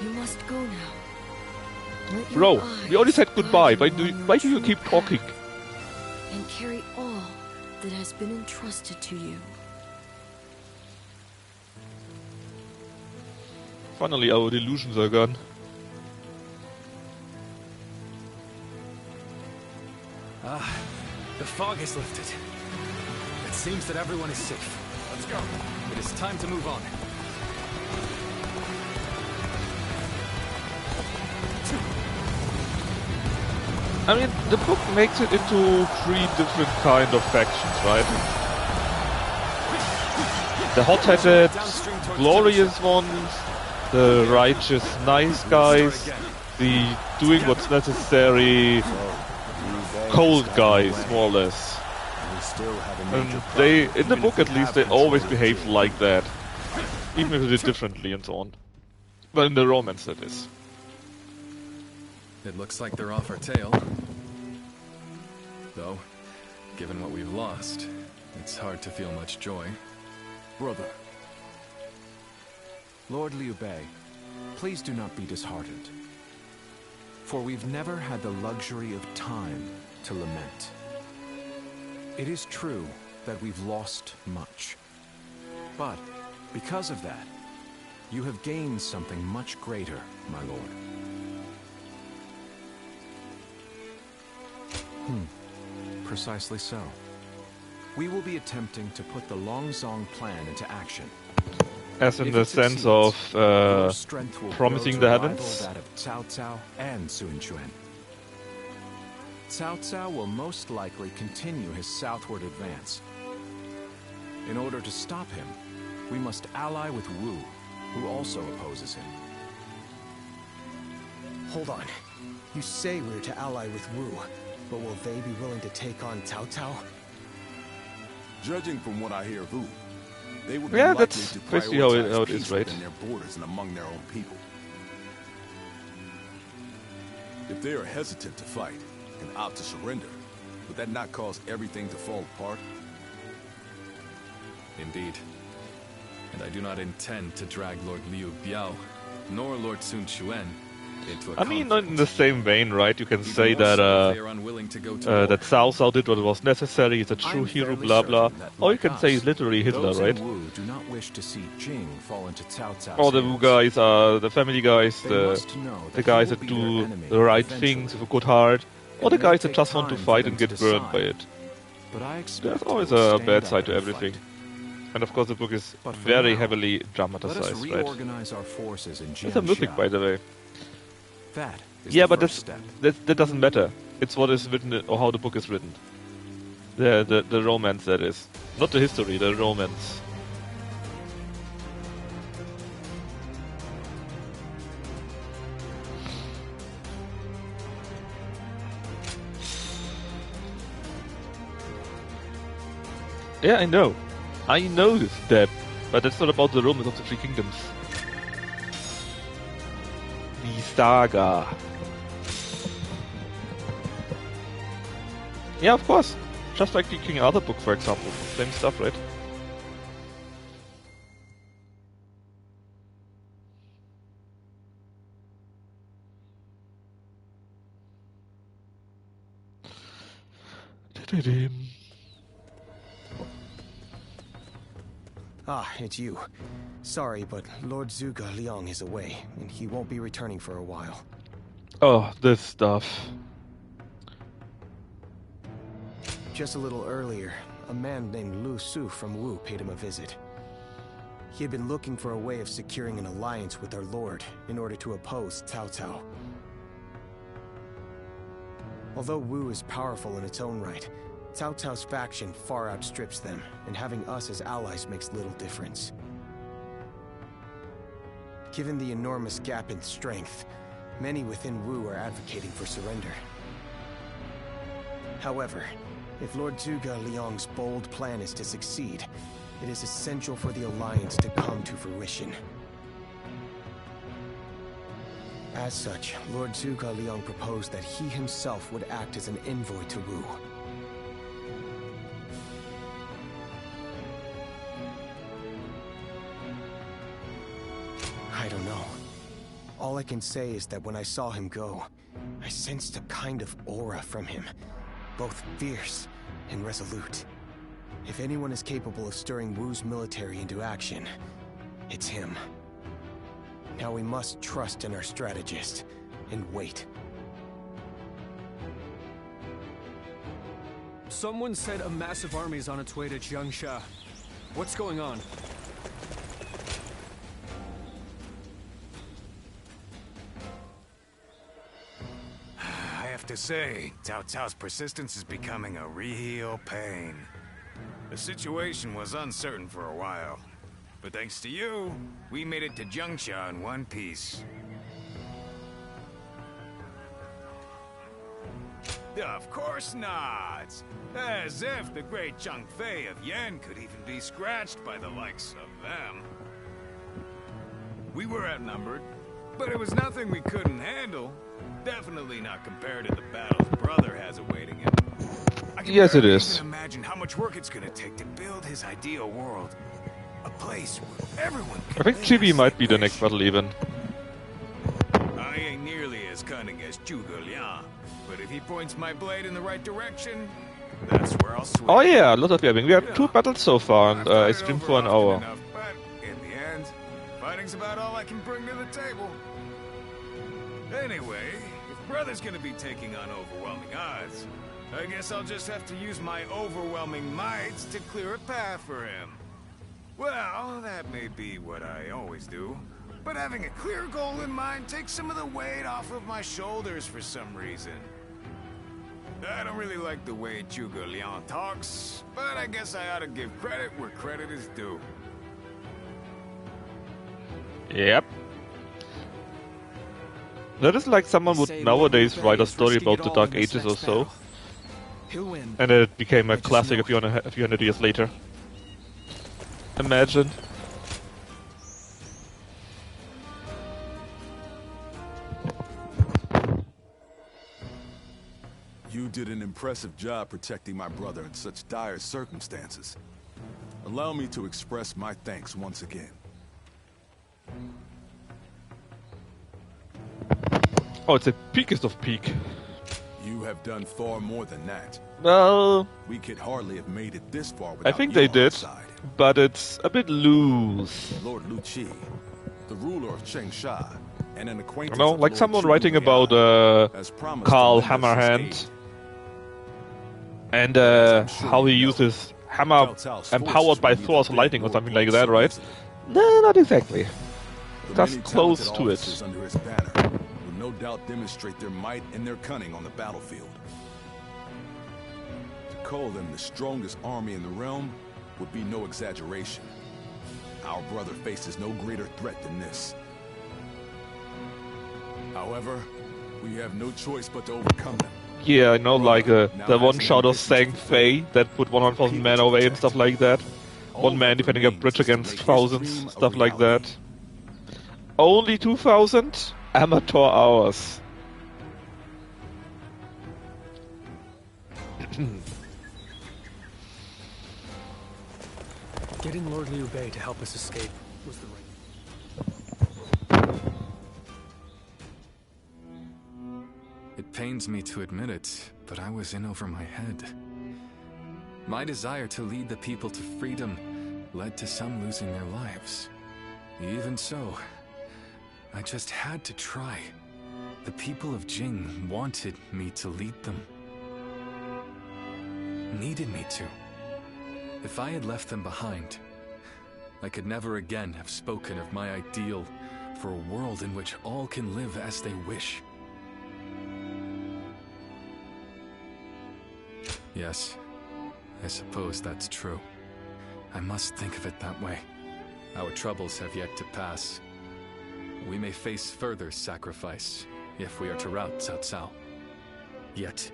you must go now. Let your Bro, eyes we already said goodbye. guide Why do you along keep your talking? path, and carry all that has been entrusted to you. Finally, our delusions are gone. The fog has lifted. It seems that everyone is safe. Let's go. It is time to move on. I mean, the book makes it into 3 different kind of factions, right? The hot-headed, glorious ones, the righteous, nice guys, the doing what's necessary, cold guys, more or less. And they, in the book at least, they always behave like that. Even if they did differently and so on. Well, in the romance that is. It looks like they're off our tail. Though, given what we've lost, it's hard to feel much joy. Brother. Lord Liu Bei, please do not be disheartened. For we've never had the luxury of time to lament. It is true that we've lost much. But, because of that, you have gained something much greater, my lord. Precisely so. We will be attempting to put the Longzong plan into action. As in If the it sense succeeds, of your strength will promising grow the to rival heavens? that of Cao Cao and Sun Quan. Cao Cao will most likely continue his southward advance. In order to stop him, we must ally with Wu, who also opposes him. Hold on. You say we're to ally with Wu, but will they be willing to take on Cao Cao? Judging from what I hear of Wu, they would be Yeah, likely that's to basically how prioritize it is, peace right? within their borders and among their own people. If they are hesitant to fight and opt to surrender, would that not cause everything to fall apart? Indeed. And I do not intend to drag Lord Liu Biao, nor Lord Sun Quan, into a I mean, conflict. in the same vein, right? You can Even say more that so if they are unwilling to go to war. that Cao Cao did what was necessary. He's a true I'm hero, fairly blah blah. certain that, Or you like can say he's us, literally Hitler, those in right? Wu do not wish to see Jing fall into Cao Cao's Or the Wu hands. guys are the family guys, They the must know the that guys he that will be their do enemy the right eventually. things with a good heart, or It the may guys that take just want to time for fight them and to get burned by decide. it. But I expect There's they always will a stand bad up side to and everything. fight. And of course the book is But for very now, heavily Let us dramatized, right? reorganize our forces in It's a mythic, by the way. That is Yeah, the but first step. that doesn't matter. It's what is written or how the book is written. The romance, that is. Not the history, the romance. Yeah, I know. I know this, Deb. But that's not about the romance of the Three Kingdoms. The saga. Yeah, of course. Just like the King Arthur book, for example. Same stuff, right? Ah, it's you. Sorry, but Lord Zhuge Liang is away, and he won't be returning for a while. Oh, this stuff. Just a little earlier, a man named Lu Su from Wu paid him a visit. He had been looking for a way of securing an alliance with our lord in order to oppose Cao Cao. Although Wu is powerful in its own right, Cao Cao's faction far outstrips them, and having us as allies makes little difference. Given the enormous gap in strength, many within Wu are advocating for surrender. However, if Lord Zhuge Liang's bold plan is to succeed, it is essential for the alliance to come to fruition. As such, Lord Zhuge Liang proposed that he himself would act as an envoy to Wu. I don't know. All I can say is that when I saw him go, I sensed a kind of aura from him, both fierce and resolute. If anyone is capable of stirring Wu's military into action, it's him. Now we must trust in our strategist and wait. Someone said a massive army is on its way to Jiangsha. What's going on? I have to say, Cao Cao's persistence is becoming a real pain. The situation was uncertain for a while, but thanks to you, we made it to Jiangsha in one piece. Of course not! As if the great Zhang Fei of Yan could even be scratched by the likes of them. We were outnumbered, but it was nothing we couldn't handle. Definitely not compared to the battles Brother has awaiting him. I can Yes, it barely is. even imagine how much work it's gonna take to build his ideal world. A place where everyone can I think live Chibi as might they be the wish. next battle even. I ain't nearly as cunning as Zhuge Liang, but if he points my blade in the right direction, that's where I'll swing. Oh yeah, lot of yapping. We had 2 battles so far, and I streamed for an hour. Enough, but in the end, fighting's about all I can bring to the table. Anyway, if Brother's gonna be taking on overwhelming odds, I guess I'll just have to use my overwhelming might to clear a path for him. Well, that may be what I always do, but having a clear goal in mind takes some of the weight off of my shoulders for some reason. I don't really like the way Zhuge Liang talks, but I guess I ought to give credit where credit is due. Yep. That is like someone would nowadays write a story about the Dark Ages or so, and it became a classic a few hundred years later. Imagine. You did an impressive job protecting my brother in such dire circumstances. Allow me to express my thanks once again. Oh, it's the peakest of peak. You have done far more than that. Well, we could hardly have made it this far without I think you they on did, our side. but it's a bit loose. Lord Lu Qi, the ruler of Chengsha, and an acquaintance You know, of like Lord someone Zhuge writing Liang, about has promised Karl to lend us his Hammerhand aid. and how he uses hammer empowered by Thor's lightning or something like that, right? No, not exactly. The Just many close talented to officers it. under his banner will no doubt demonstrate their might and their cunning on the battlefield. To call them the strongest army in the realm would be no exaggeration. Our brother faces no greater threat than this. However, we have no choice but to overcome them. Yeah, I know, like the one shot of Sang Fei that put 100,000 men away and stuff like that. One man defending a bridge against thousands, stuff like that. Only 2,000 amateur hours. Getting Lord Liu Bei to help us escape was the right. It pains me to admit it, but I was in over my head. My desire to lead the people to freedom led to some losing their lives. Even so, I just had to try. The people of Jing wanted me to lead them. Needed me to. If I had left them behind, I could never again have spoken of my ideal for a world in which all can live as they wish. Yes, I suppose that's true. I must think of it that way. Our troubles have yet to pass. We may face further sacrifice if we are to rout Cao Cao. Yet,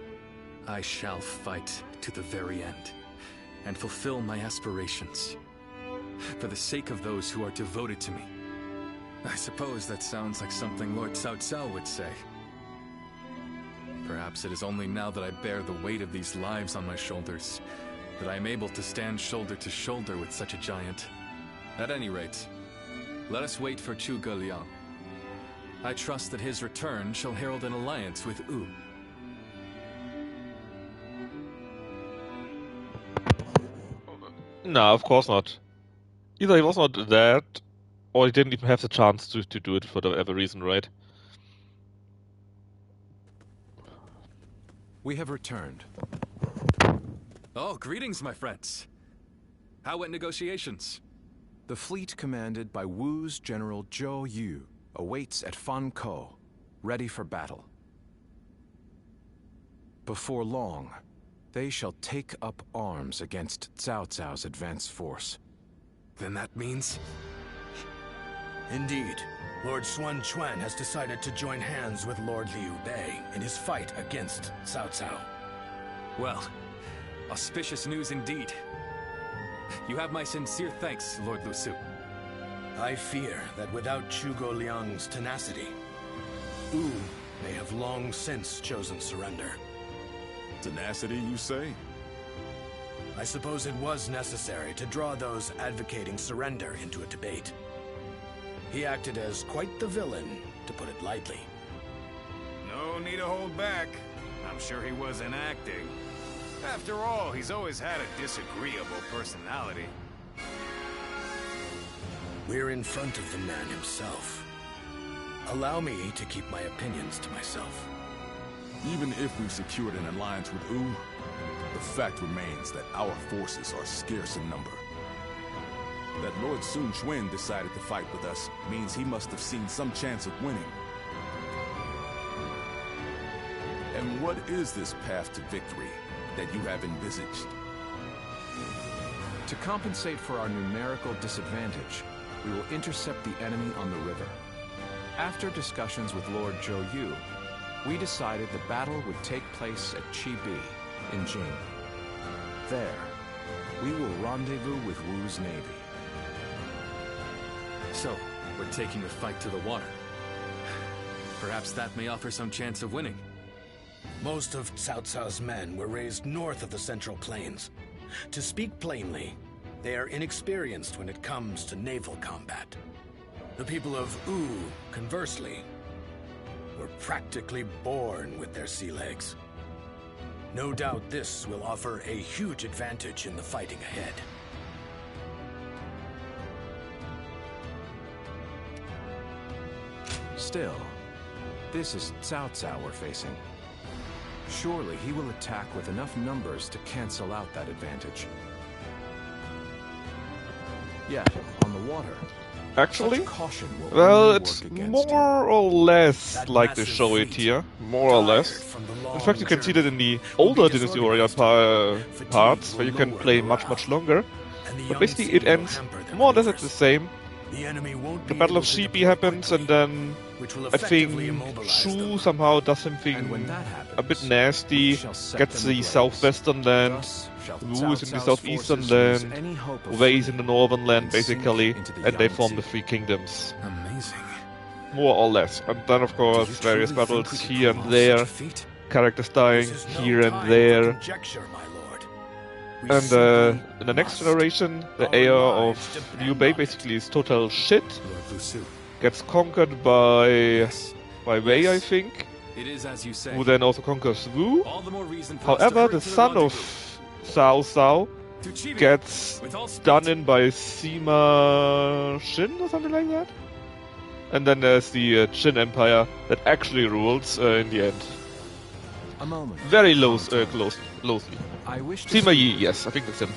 I shall fight to the very end and fulfill my aspirations for the sake of those who are devoted to me. I suppose that sounds like something Lord Cao Cao would say. Perhaps it is only now that I bear the weight of these lives on my shoulders that I am able to stand shoulder to shoulder with such a giant. At any rate, let us wait for Zhuge Liang. I trust that his return shall herald an alliance with Wu. No, of course not. Either he was not that, or he didn't even have the chance to do it for whatever reason, right? We have returned. Oh, greetings, my friends. How went negotiations? The fleet commanded by Wu's General Zhou Yu awaits at Fan Ko, ready for battle. Before long, they shall take up arms against Cao Cao's advance force. Then that means... Indeed. Lord Xuan Quan has decided to join hands with Lord Liu Bei in his fight against Cao Cao. Well, auspicious news indeed. You have my sincere thanks, Lord Lu Su. I fear that without Zhuge Liang's tenacity, Wu may have long since chosen surrender. Tenacity, you say? I suppose it was necessary to draw those advocating surrender into a debate. He acted as quite the villain, to put it lightly. No need to hold back. I'm sure he wasn't acting. After all, he's always had a disagreeable personality. We're in front of the man himself. Allow me to keep my opinions to myself. Even if we've secured an alliance with Wu, the fact remains that our forces are scarce in number. That Lord Sun Quan decided to fight with us means he must have seen some chance of winning. And what is this path to victory that you have envisaged? To compensate for our numerical disadvantage, we will intercept the enemy on the river. After discussions with Lord Zhou Yu, we decided the battle would take place at Chibi, in Jing. There, we will rendezvous with Wu's navy. So, we're taking the fight to the water. Perhaps that may offer some chance of winning. Most of Cao Cao's men were raised north of the Central Plains. To speak plainly, they are inexperienced when it comes to naval combat. The people of Wu, conversely, were practically born with their sea legs. No doubt this will offer a huge advantage in the fighting ahead. Still, this is Cao Cao we're facing. Surely he will attack with enough numbers to cancel out that advantage. Yet, on the water, Actually, such caution will well, only it's work against more or less like they show it here. More or less. In fact, you can see that in the older Dynasty Warrior parts, where you can play much longer. But basically, it ends more or less at the same. The Battle of Sheepy happens, and then I think Shu somehow does something a bit nasty, gets the southwestern land, Wu is in the southeastern land, Wei is in the northern land, basically, and they form the three kingdoms. Amazing. More or less. And then, of course, various battles here and there, characters dying here and there. And in the next generation, the heir of Liu Bei basically is total shit. Gets conquered by Wei, I think. It is as you say. Who then also conquers Wu. All the more reason for However, us to the son of Cao Cao Chibi, gets done in by Sima Xin or something like that. And then there's the Qin Empire that actually rules in the end. A moment. Very closely. I wish to Sima Yi, yes, I think that's him.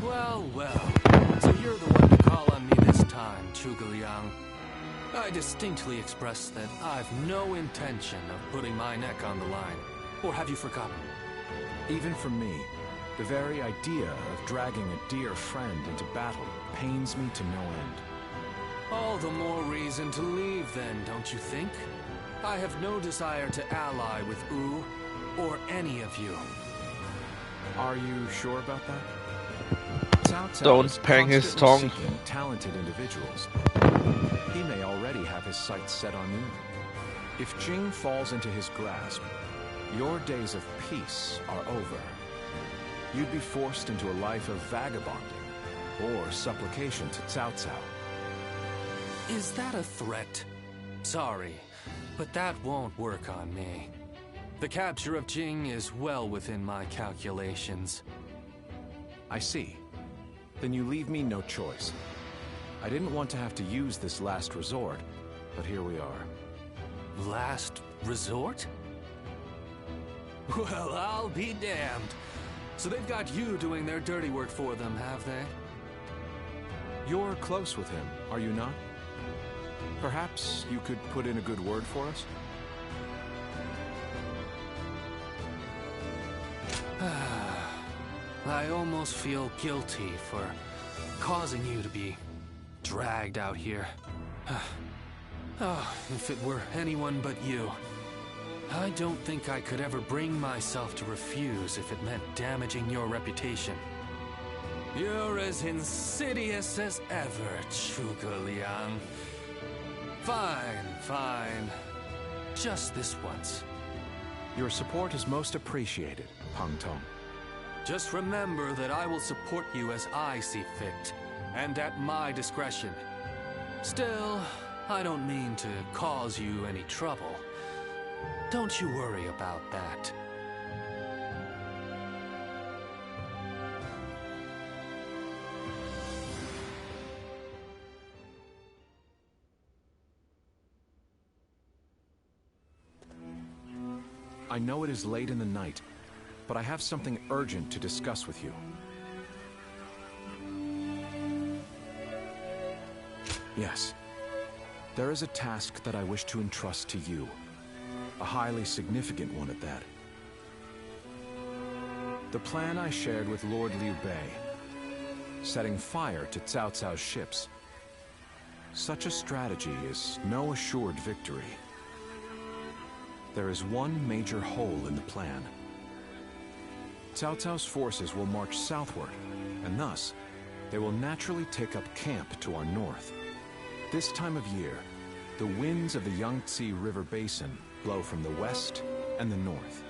Well, so you're the one to call on me this time, Zhuge Liang. I distinctly expressed that I've no intention of putting my neck on the line. Or have you forgotten? Even for me, the very idea of dragging a dear friend into battle pains me to no end. All the more reason to leave then, don't you think? I have no desire to ally with Wu, or any of you. Are you sure about that? Cao Cao Don't is pang his constantly tongue. seeking talented individuals. He may already have his sights set on you. If Jing falls into his grasp, your days of peace are over. You'd be forced into a life of vagabonding or supplication to Cao Cao. Is that a threat? Sorry, but that won't work on me. The capture of Jing is well within my calculations. I see. Then you leave me no choice. I didn't want to have to use this last resort, but here we are. Last resort? Well, I'll be damned. So they've got you doing their dirty work for them, have they? You're close with him, are you not? Perhaps you could put in a good word for us? I almost feel guilty for causing you to be dragged out here. Oh, if it were anyone but you. I don't think I could ever bring myself to refuse if it meant damaging your reputation. You're as insidious as ever, Zhuge Liang. Fine. Just this once. Your support is most appreciated, Pang Tong. Just remember that I will support you as I see fit, and at my discretion. Still, I don't mean to cause you any trouble. Don't you worry about that. I know it is late in the night, but I have something urgent to discuss with you. Yes. There is a task that I wish to entrust to you. A highly significant one at that. The plan I shared with Lord Liu Bei. Setting fire to Cao Cao's ships. Such a strategy is no assured victory. There is one major hole in the plan. Cao Cao's forces will march southward, and thus, they will naturally take up camp to our north. This time of year, the winds of the Yangtze River Basin blow from the west and the north.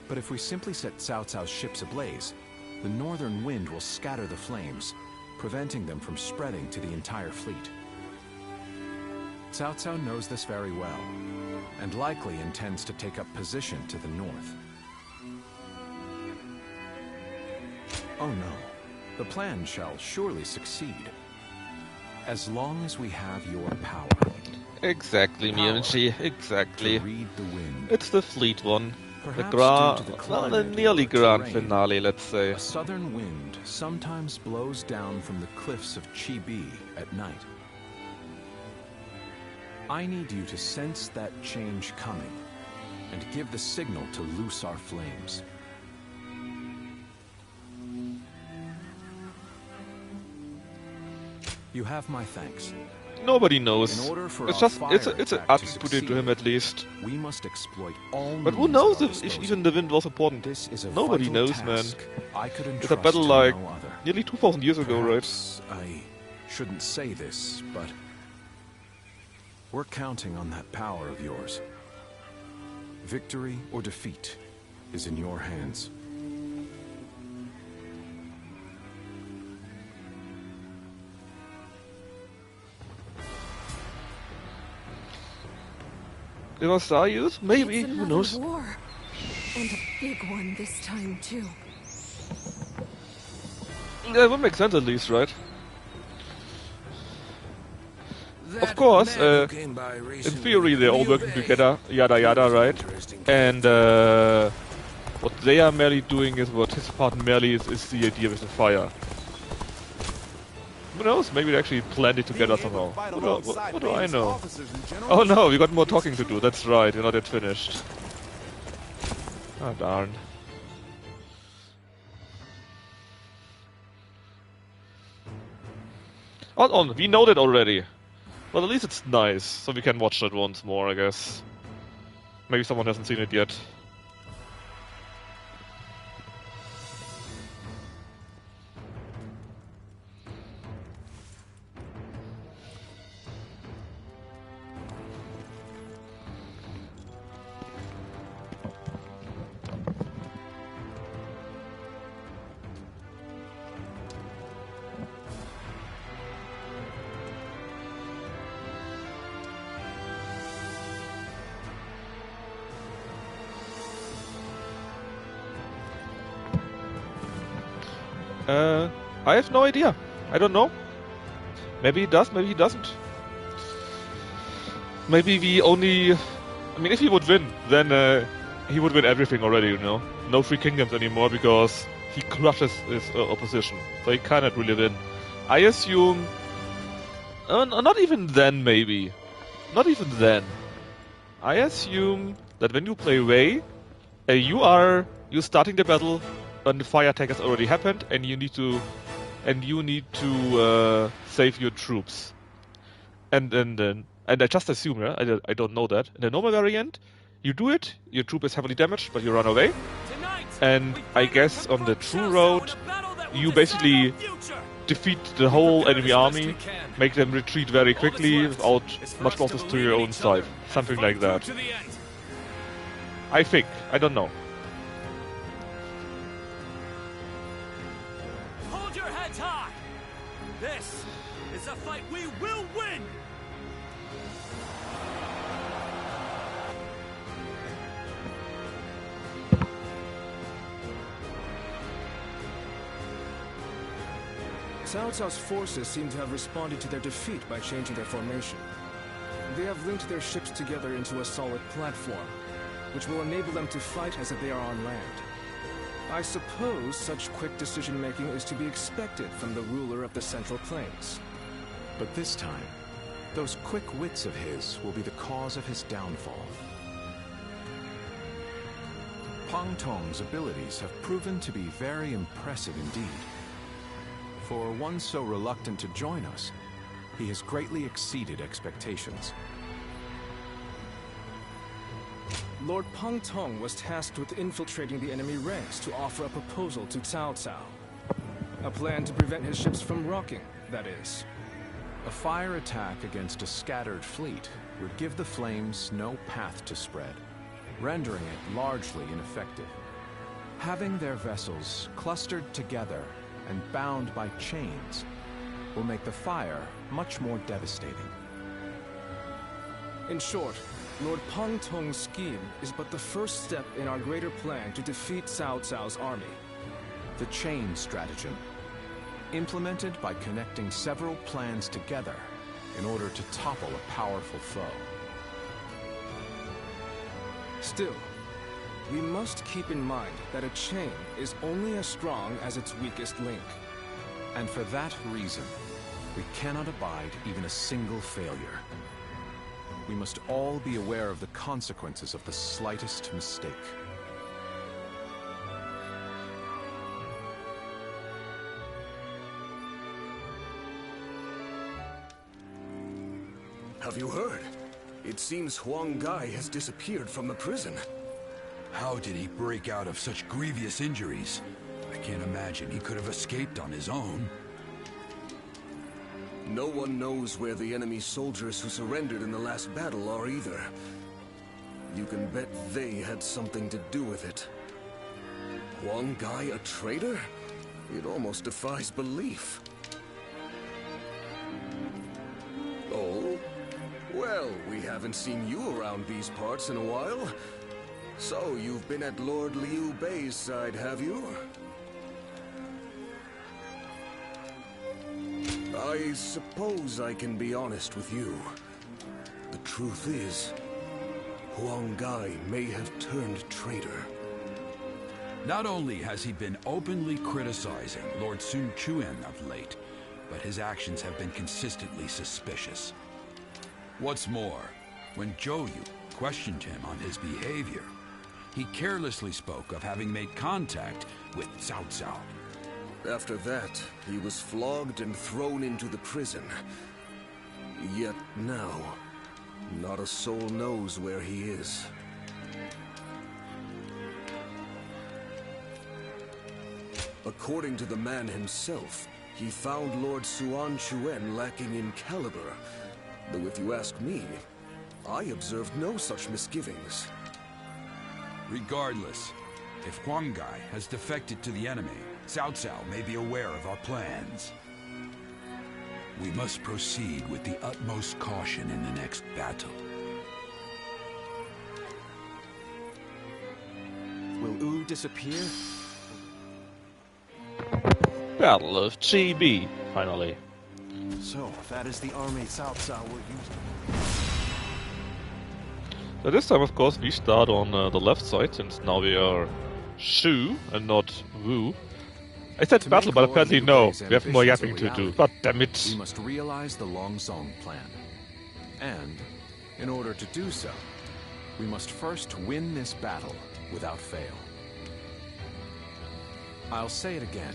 But if we simply set Cao Cao's ships ablaze, the northern wind will scatter the flames, preventing them from spreading to the entire fleet. Cao Cao knows this very well, and likely intends to take up position to the north. Oh no, the plan shall surely succeed. As long as we have your power. Exactly, Miranchi, exactly. To read the wind. It's the fleet one. Perhaps due to the well, the climate nearly or grand terrain, finale, let's say. A southern wind sometimes blows down from the cliffs of Chibi at night. I need you to sense that change coming and give the signal to loose our flames. You have my thanks. Nobody knows. In order for It's our just fire it's an attack attribute to to him succeed, at least. We must exploit all But who means knows at our if disposal. even the wind was important? This is a Nobody vital knows, man. task I could It's a entrust battle to like no other. nearly 2,000 years ago, right? Perhaps I shouldn't say this, but we're counting on that power of yours. Victory or defeat is in your hands. It was Darius? Maybe, It's who another knows? war. And a big one this time, too. Yeah, it would make sense at least, right? Of course, in theory they're all working together, yada yada, right? And what they are merely doing is what his part merely is the idea with the fire. Who knows? Maybe they actually planned it together somehow. What do I know? Oh no, we got more talking to do. That's right, we're not yet finished. Ah, darn. Oh, we know that already. Well, at least it's nice, so we can watch that once more, I guess. Maybe someone hasn't seen it yet. I have no idea. I don't know. Maybe he does, maybe he doesn't. Maybe we only... I mean, if he would win, then he would win everything already, you know? No free kingdoms anymore, because he crushes his opposition. So he cannot really win. I assume... not even then, maybe. Not even then. I assume that when you play Wei, you're starting the battle when the fire attack has already happened, and you need to save your troops. And I just assume, yeah? I don't know that. In the normal variant, you do it, your troop is heavily damaged, but you run away. And I guess on the true road, you basically defeat the whole enemy army, make them retreat very quickly without much losses to your own side. Something like that. I think. I don't know. Hold your heads high! This is a fight we will win! Cao Cao's forces seem to have responded to their defeat by changing their formation. They have linked their ships together into a solid platform, which will enable them to fight as if they are on land. I suppose such quick decision-making is to be expected from the ruler of the Central Plains. But this time, those quick wits of his will be the cause of his downfall. Pang Tong's abilities have proven to be very impressive indeed. For one so reluctant to join us, he has greatly exceeded expectations. Lord Pang Tong was tasked with infiltrating the enemy ranks to offer a proposal to Cao Cao. A plan to prevent his ships from rocking, that is. A fire attack against a scattered fleet would give the flames no path to spread, rendering it largely ineffective. Having their vessels clustered together and bound by chains will make the fire much more devastating. In short, Lord Peng Tong's scheme is but the first step in our greater plan to defeat Cao Cao's army. The chain stratagem, implemented by connecting several plans together in order to topple a powerful foe. Still, we must keep in mind that a chain is only as strong as its weakest link. And for that reason, we cannot abide even a single failure. We must all be aware of the consequences of the slightest mistake. Have you heard? It seems Huang Gai has disappeared from the prison. How did he break out of such grievous injuries? I can't imagine he could have escaped on his own. No one knows where the enemy soldiers who surrendered in the last battle are either. You can bet they had something to do with it. Huang Gai a traitor? It almost defies belief. Oh? Well, we haven't seen you around these parts in a while. So, you've been at Lord Liu Bei's side, have you? I suppose I can be honest with you. The truth is, Huang Gai may have turned traitor. Not only has he been openly criticizing Lord Sun Quan of late, but his actions have been consistently suspicious. What's more, when Zhou Yu questioned him on his behavior, he carelessly spoke of having made contact with Cao Cao. After that, he was flogged and thrown into the prison. Yet now, not a soul knows where he is. According to the man himself, he found Lord Suan Chuen lacking in caliber. Though if you ask me, I observed no such misgivings. Regardless, if Huang Gai has defected to the enemy, Cao Cao may be aware of our plans. We must proceed with the utmost caution in the next battle. Will Wu disappear? Battle of GB, finally. So, that is the army Cao Cao will use. So this time, of course, we start on the left side, since now we are Shu and not Wu. I said battle, but apparently no. We have more yapping to do. God damn it. We must realize the Longzong plan. And, in order to do so, we must first win this battle without fail. I'll say it again.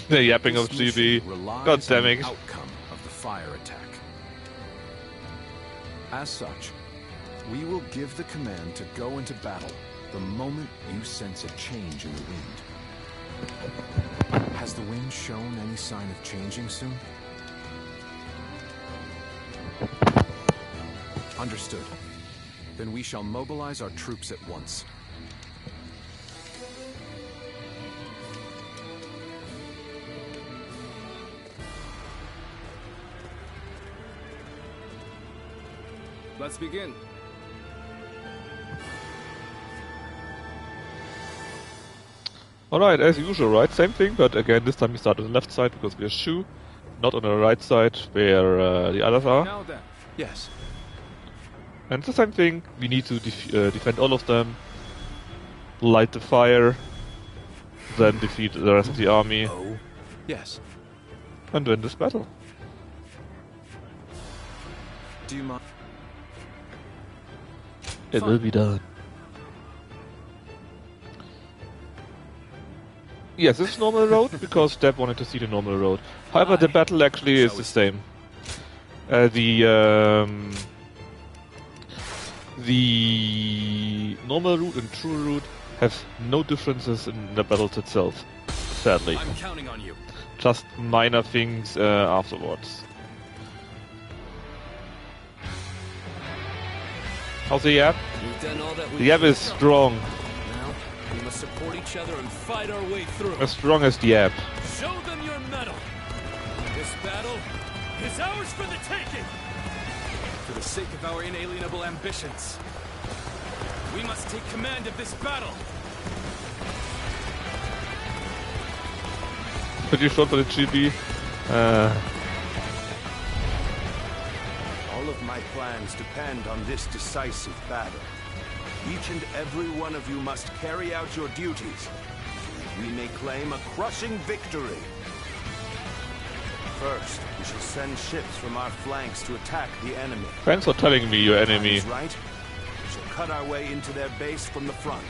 The yapping of GB. God damn it. The outcome of the fire attack. As such, we will give the command to go into battle the moment you sense a change in the wind. Has the wind shown any sign of changing soon? Understood. Then we shall mobilize our troops at once. Let's begin. Alright, as usual, right? Same thing, but again, this time we start on the left side because we are Shu, not on the right side where the others are. Now then. Yes. And it's the same thing, we need to defend all of them, light the fire, then defeat the rest of the army. Oh. Yes. And win this battle. Do you mind? It will be done. Yes, this is normal road because Deb wanted to see the normal road. However, the battle actually is the same. The normal route and true route have no differences in the battles itself, sadly. I'm counting on you. Just minor things afterwards. How's the yap? The yap is strong. Now, we must support each other and fight our way through. As strong as the yap. Show them your mettle. This battle is ours for the taking. For the sake of our inalienable ambitions, we must take command of this battle. Pretty short for the GB. All of my plans depend on this decisive battle. Each and every one of you must carry out your duties. We may claim a crushing victory. First, we shall send ships from our flanks to attack the enemy. Thanks for telling me your enemy. Right? We shall cut our way into their base from the front.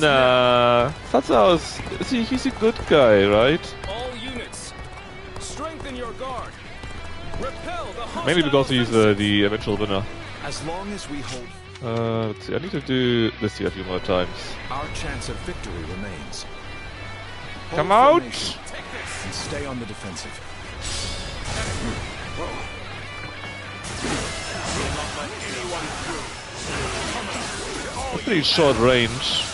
Nah, he's a good guy, right? All units, strengthen your guard. Repel the hostile. Mainly because he's the eventual winner. As long as we hold, Let's see, I need to do this here a few more times. our chance of victory remains. Come Hold out! formation and stay on the defensive. Pretty short range.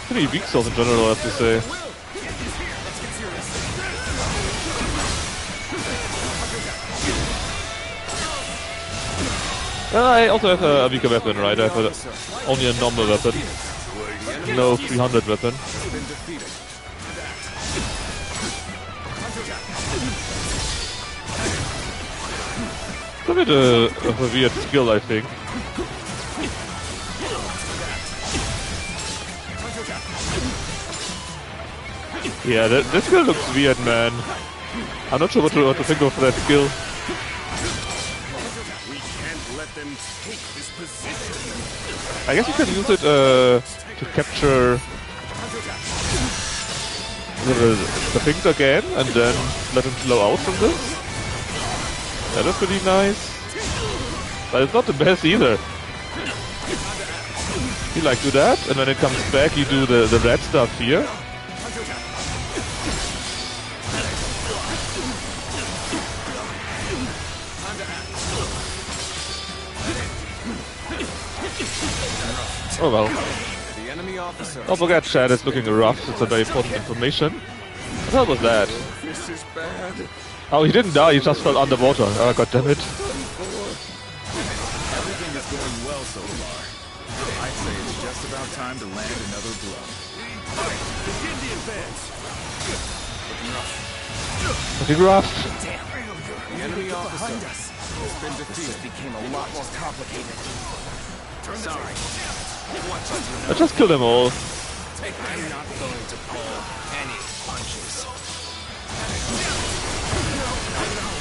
Pretty weak sauce in general, I have to say. I also have a weaker weapon, right? I have only a normal weapon. No 300 weapon. A bit of a weird skill, I think. Yeah, that skill looks weird, man. I'm not sure what to think of that skill. We can't let them take this position. I guess you can use it to capture the things again and then let them flow out from this. That is pretty nice. But it's not the best either. You like do that, and when it comes back you do the red stuff here. Oh well. Don't forget, chat is looking rough. It's a very important information. What the hell was that? This is bad. Oh, he didn't die, he just fell underwater. Oh, god damn it. Everything is going well so far. I'd say it's just about time to land another blow. Begin the advance. Looking rough. The enemy officer has been defeated. Became a lot more complicated. Sorry. I just killed them all. I'm not going to pull any punches.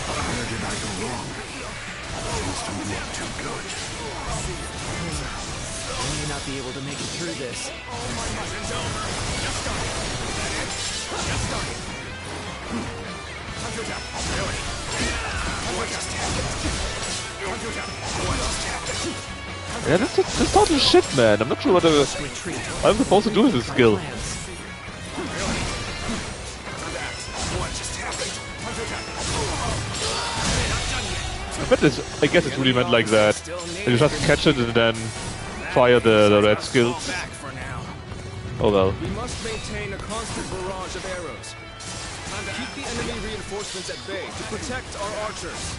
Where did I go wrong? Seems to look too good. I may not be able to make it through this. Yeah, that's total shit, man. I'm not sure what I'm supposed to do with this skill. I guess it's really meant like that. You just catch it and then fire the red skills. Oh well. We must maintain a constant barrage of arrows. Keep the enemy reinforcements at bay to protect our archers.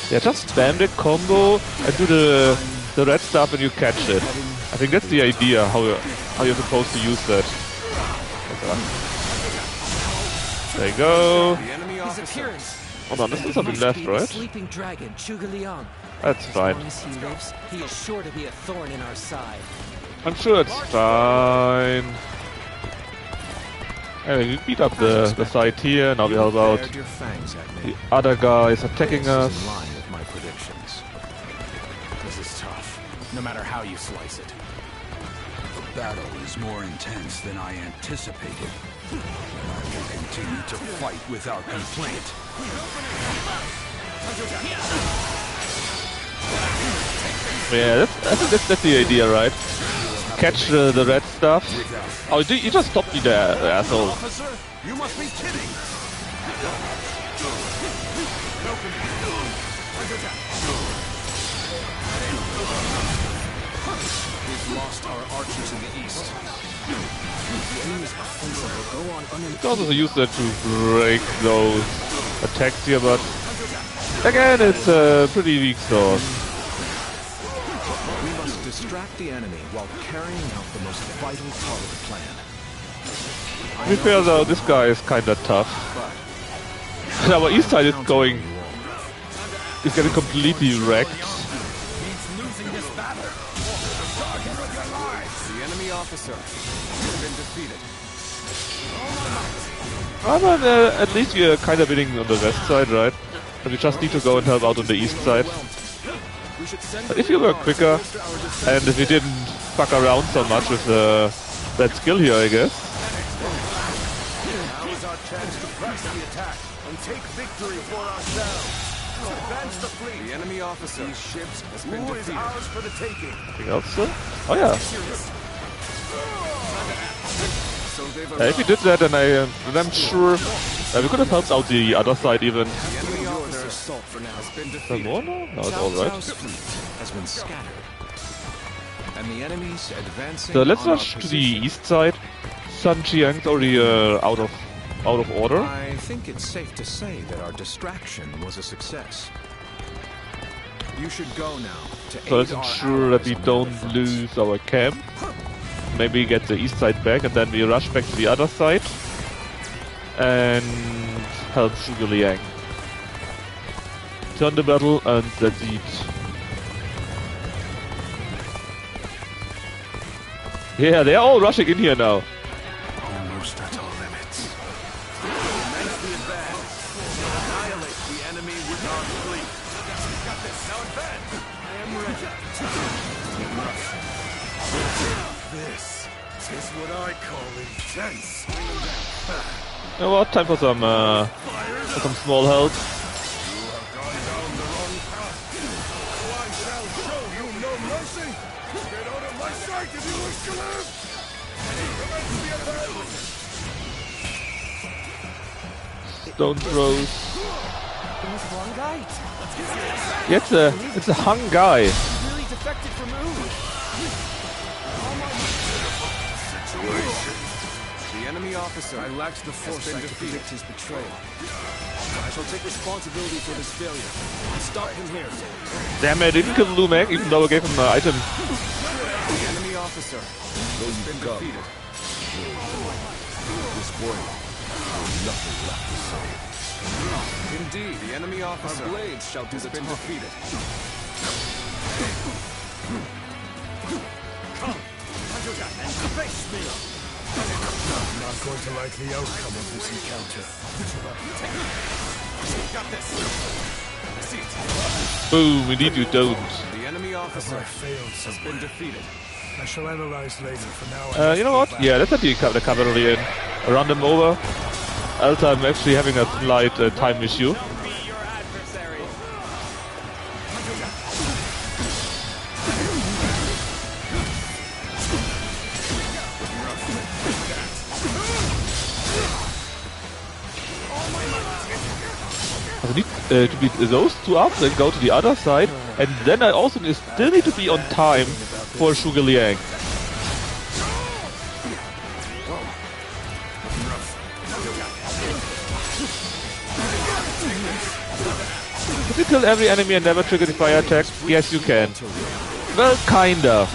Yeah, just spam the combo and do the red stuff and you catch it. I think that's the idea, how you're supposed to use that. There you go. Hold on, there's still something left, right? Sleeping dragon, Zhuge Liang. That's fine. As long as he lives, he is sure to be a thorn in our side. I'm sure it's fine. Anyway, we beat up the side here, now we help out the other guys attacking us. In line with my predictions. This is tough, no matter how you slice it. The battle is more intense than I anticipated. I will continue to fight without complaint. Yeah, I think that's the idea, right? Catch the red stuff. Oh, you just stopped me there, asshole. Officer, you must be kidding. We've lost our archers in the east. You can also use that to break those attacks here, but again, it's a pretty weak sword. We must distract the enemy while carrying out the most vital part of the plan. To be fair though, this guy is kinda tough. Our east side is getting completely wrecked. The enemy officer has been defeated. But at least we are kinda winning on the west side, right? But we just need to go and help out on the east side. But if you were quicker, and if we didn't fuck around so much with that skill here, I guess. Now is our chance to press the attack and take victory for ourselves. Advance the fleet. The enemy officer These ships has been is defeated. ours for the taking. Anything else, sir? Oh yeah. So they've If we did that, then I'm sure we could have helped out the other side even. The enemy officer assault for now has been Is there defeated. more now? No, it's Cao alright. Cao's fleet has been scattered. And the enemies advancing So let's on our rush to the position. east side. Sun Chiang's already out of order. I think it's safe to say that our distraction was a success. You should go now to So let's aid our ensure that allies we on the don't other lose our camp. Maybe get the east side back and then we rush back to the other side. And help Zhuge Liang. Turn the battle and that's it. Yeah, they're all rushing in here now. Almost at our limits. Immensely advance. Annihilate the enemy with our fleet. Got this. Now advance. I am ready. This is what I call intense. You know what? Time for some small help. You have gone down the wrong path. I shall show you no mercy. Get out of my sight if you wish to live. Commence the attack. Stone throws. There's one guy. Yeah, it's a hung guy. Really defected from Ooh. The enemy officer I lacked the foresight to predict his betrayal. I shall take responsibility for this failure. Stop him here. Damn it, didn't kill Lu Meng even though I gave him an item. The enemy officer has been defeated. This warrior has nothing left to say. Indeed, the enemy officer blades shall do the been defeated. Face me. I'm not going to like the outcome of this encounter. Got this. See it. Boom, indeed you don't. The enemy officer failed has been defeated. I shall analyze later. For now, You know what? Yeah, let's have the cavalry in. Run them over. Else I'm actually having a slight time issue. I need to beat those two up, then go to the other side, and then I also still need to be on time for Zhuge Liang. Can you kill every enemy and never trigger the fire attack? Yes, you can. Well, kinda.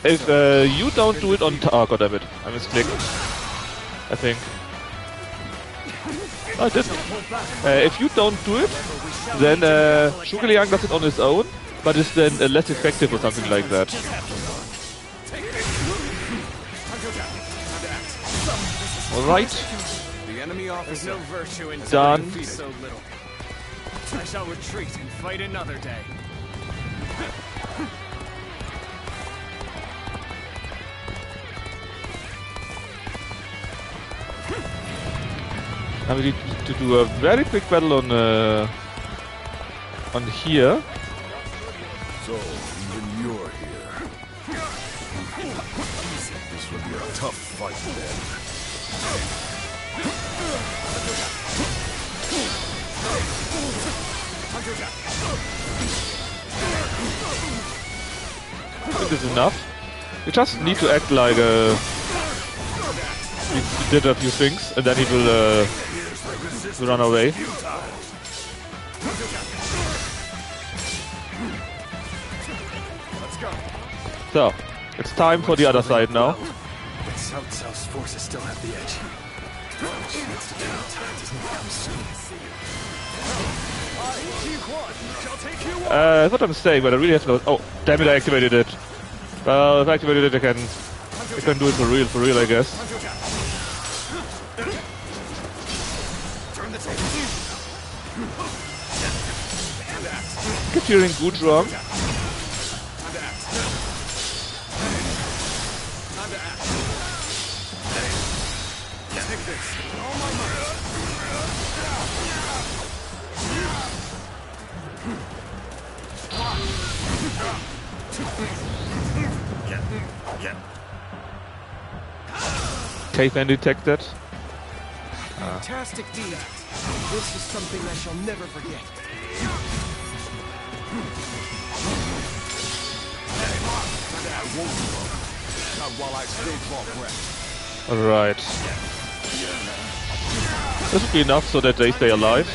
If you don't do it on time. Oh, goddammit. I misclicked. I think. Oh, I didn't. If you don't do it, then Zhuge Liang does it on his own, but is then less effective or something like that. Alright. The enemy officer no virtue in done. so little. I shall retreat and fight another day. Now we need to do a very quick battle on here. So, even you're here. This will be a tough fight then. I think this is enough. You just need to act like he did a few things, and then he will run away. So, it's time for the other side now. But Cao Cao's forces still have the edge. Chance to kill time doesn't come soon. That's what I'm saying, but I really have to. Oh, damn it! I activated it. Well, if I activated it, I can do it for real, I guess. Keep hearing good wrong. Caveman detected. Fantastic deed. This is something I shall never forget. Alright. This would be enough so that they stay alive.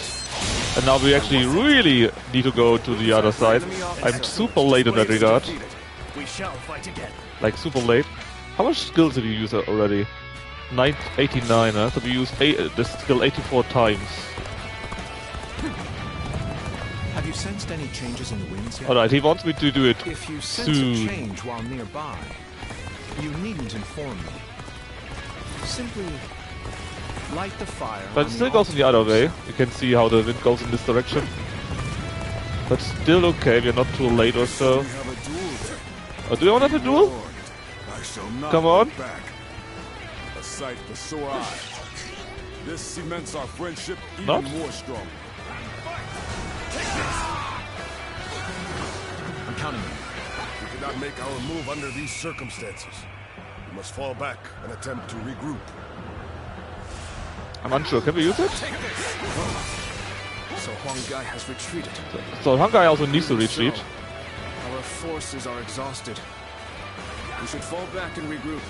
And now we actually really need to go to the other side. I'm super late in that regard. We shall fight again. Like super late. How much skills did you use already? 89, huh? So we used this skill 84 times. Have you sensed any changes in the winds yet? Alright, he wants me to do it If you sense soon. a change while nearby, you needn't inform me. Simply light the fire. But it still goes in the other way. You can see how the wind goes in this direction. But still okay, we're not too late or so. Oh, do you want to have a duel? Come on. A sight for sore eyes. This cements our friendship even Not? more strong. I'm counting on you. We cannot make our move under these circumstances. We must fall back and attempt to regroup. I'm unsure. Can we use it? So Huang Gai has retreated. So Hangai also needs to retreat. Our forces are exhausted. We should fall back and regroup.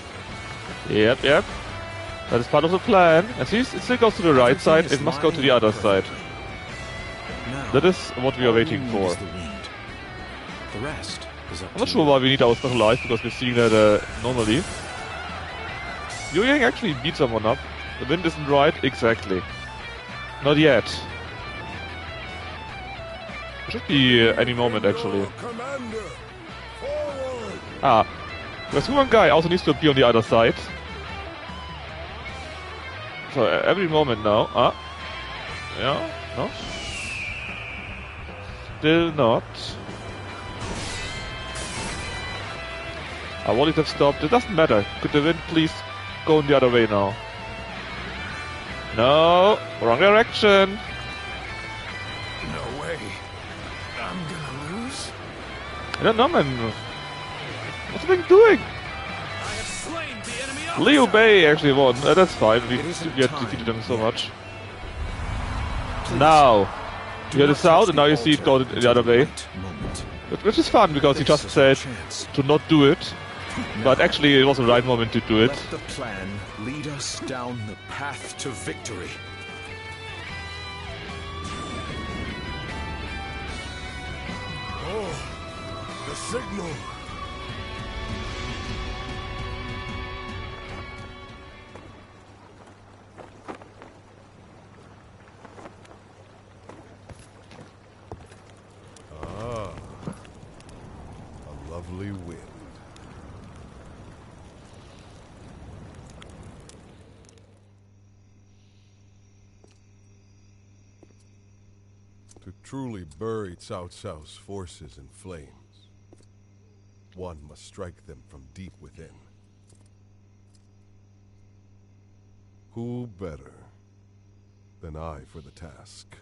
Yep. That is part of the plan. And see, it still goes to the right side. It must go to the other side. That is what we are waiting for. The rest is up I'm not sure why we need our special life, because we're seeing that normally. Yu Yang actually beat someone up. The wind isn't right. Exactly. Not yet. Should be any moment actually. There's one guy also needs to appear on the other side. So every moment now. Yeah, no. Still not. What if have stopped? It doesn't matter. Could the wind please go in the other way now? No, wrong direction. No way. I'm gonna lose. I don't know, man. What's the thing doing? Liu Bei actually won. That's fine. We had defeated him so much. Now, you hear the sound, and now you see it go the other way. Which is fun, because he just said to not do it. But actually, it was the right moment to do it. Let the plan lead us down the path to victory. Oh, the signal. Ah, a lovely wind. To truly bury Cao Cao's forces in flames, one must strike them from deep within. Who better than I for the task?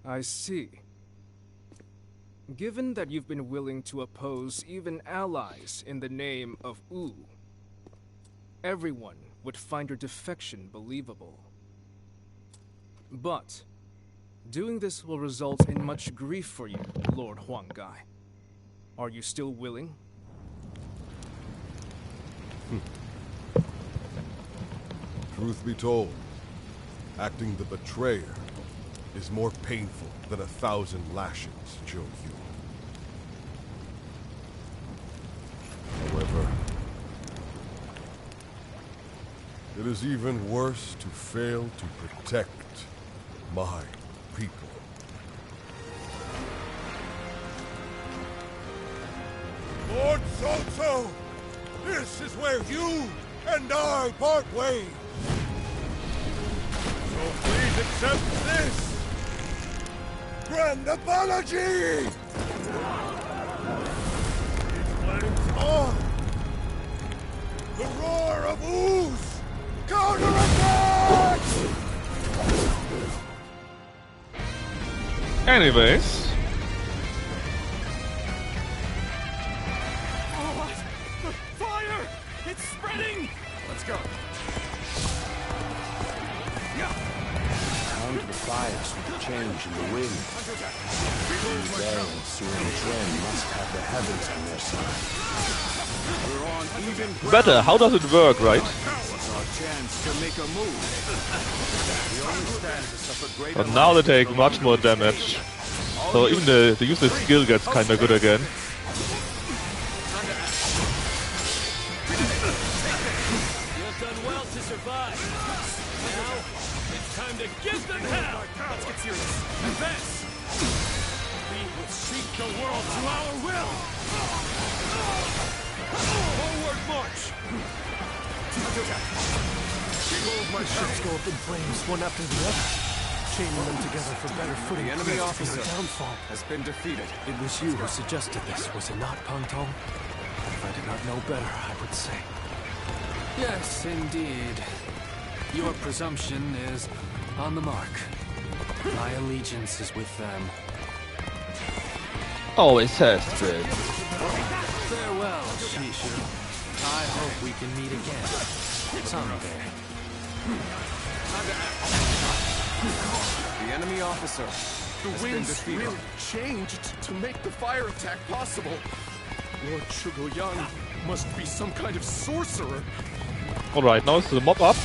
I see. Given that you've been willing to oppose even allies in the name of Wu, everyone would find your defection believable. But Doing this will result in much grief for you, Lord Huanggai. Are you still willing? Truth be told, acting the betrayer is more painful than 1,000 lashings, Joe Yu. However, it is even worse to fail to protect my people. Lord Soto, this is where you and I part ways. So please accept this grand apology! These flames on! The roar of ooze! Counterattack! Anyways. Oh, what? Fire! It's spreading! Let's go. Down to the fires with the change in the wind. Liu Bei and Sun Quan must have the heavens on their side. We're on even ground. Better, how does it work, right? It's our chance to make a move. We only stand to suffer greater But now they take much more damage. So even the useless skill gets kinda good again. You've done well to survive. Now, it's time to give them hell! Let's get serious. Advance! We will seek the world to our will! Forward march! Behold my ships go up in flames, one after the other. Chaining them together for better footing. The enemy to officer their downfall. has been defeated. It was you who suggested this, was it not, Pang Tong? If I did not know better, I would say. Yes, indeed. Your presumption is on the mark. My allegiance is with them. Always has been. Farewell, Shishu. I hope we can meet again. Someday. The enemy officer The has been winds defeated. really changed to make the fire attack possible. Lord Shugo-yang must be some kind of sorcerer. Alright, now it's the mob up.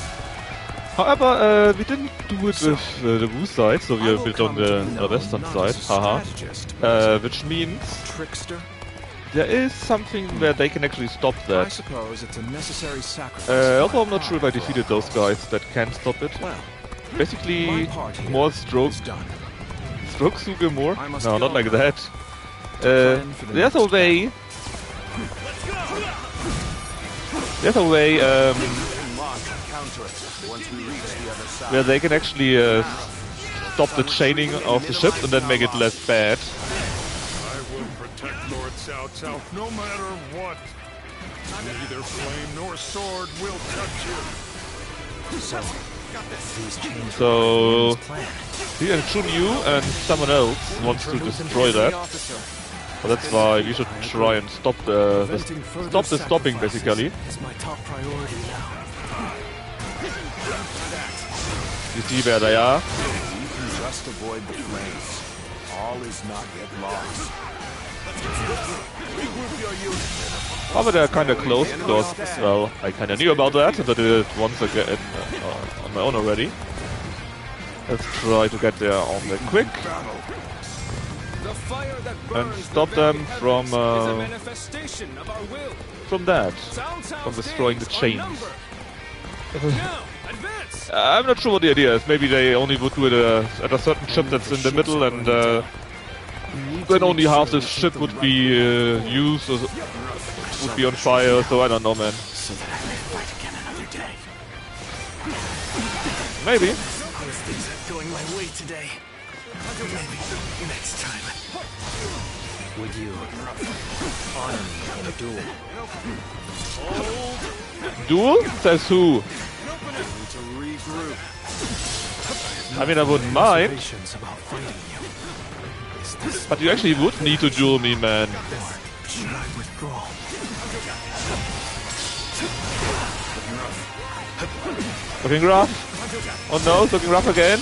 However, we didn't do it with the Wu side, so we are built on the western side, haha. Which means Trickster? there is something where they can actually stop I that. suppose it's a necessary sacrifice. Although I'm not sure if I defeated those guys that can stop it. Basically, more strokes. Stroke Suge more? No, not like that. There's a way. There's a way where they can actually stop the chaining of the ships and then make it less bad. I will protect Lord Cao Cao no matter what. Neither flame nor sword will touch you. So, he and Chun Yu and someone else wants to destroy that. So that's why we should try and stop the stopping basically. Is my top priority now. You see where they are. You can just avoid the flames. All is not yet lost. However, they're kind of close because, well, I kind of knew about that and I did it once again on my own already. Let's try to get there on the quick and stop them from that, from destroying the chains. I'm not sure what the idea is. Maybe they only would do it at a certain ship that's in the middle, and then only half the ship would be used, or would be on fire. So I don't know, man. So that I may fight again another day. Maybe. Things are going my way today. Maybe next time. Would you honor me in a duel? Duel? Says who? To regroup. I mean, I wouldn't mind. About fighting you. But you actually would need to duel me, man. Or should I withdraw? Looking rough. Oh no, it's looking rough again.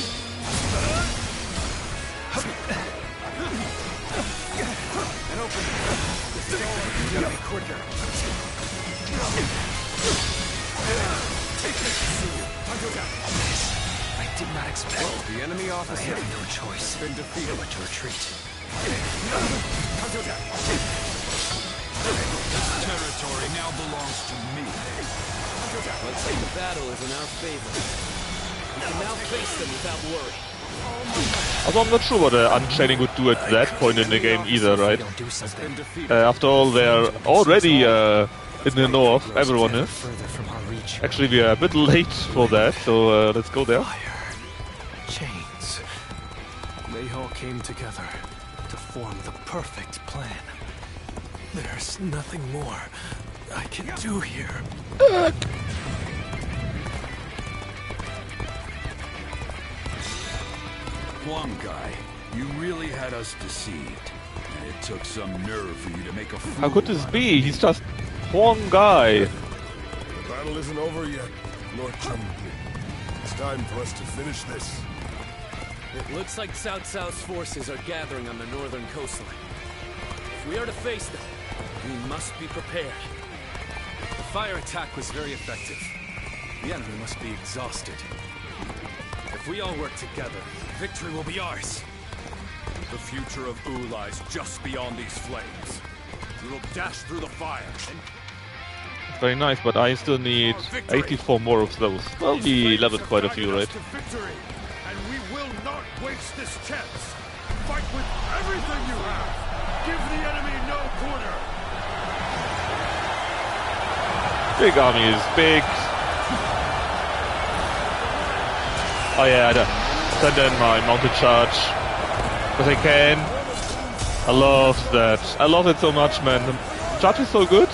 gotta be quicker. I did not expect. The enemy officer. I have no choice. Been defeated. But to retreat. This territory now belongs to me. Looks like the battle is in our favor. We can now face them without worry. Although I'm not sure what Unchaining would do at that point in the game either, right? After all, they're already in the north, everyone is. Actually, we are a bit late for that, so let's go there. Chains. They all came together to form the perfect plan. There's nothing more I can do here. Huang Gai, you really had us deceived. And it took some nerve for you to make a fool. How could this be? He's just one guy. The battle isn't over yet, Lord Chum. It's time for us to finish this. It looks like Cao Cao's forces are gathering on the northern coastline. If we are to face them, we must be prepared. The fire attack was very effective. The enemy must be exhausted. If we all work together, victory will be ours. The future of Wu lies just beyond these flames. We will dash through the fire and... Very nice, but I still need 84 more of those. Well, we leveled quite a few, right? Victory, and we will not waste this chance. Fight with everything you have. Give the enemy no quarter. Big army is big. Oh yeah, send in my mounted charge. Because I can. I love that. I love it so much, man. The charge is so good.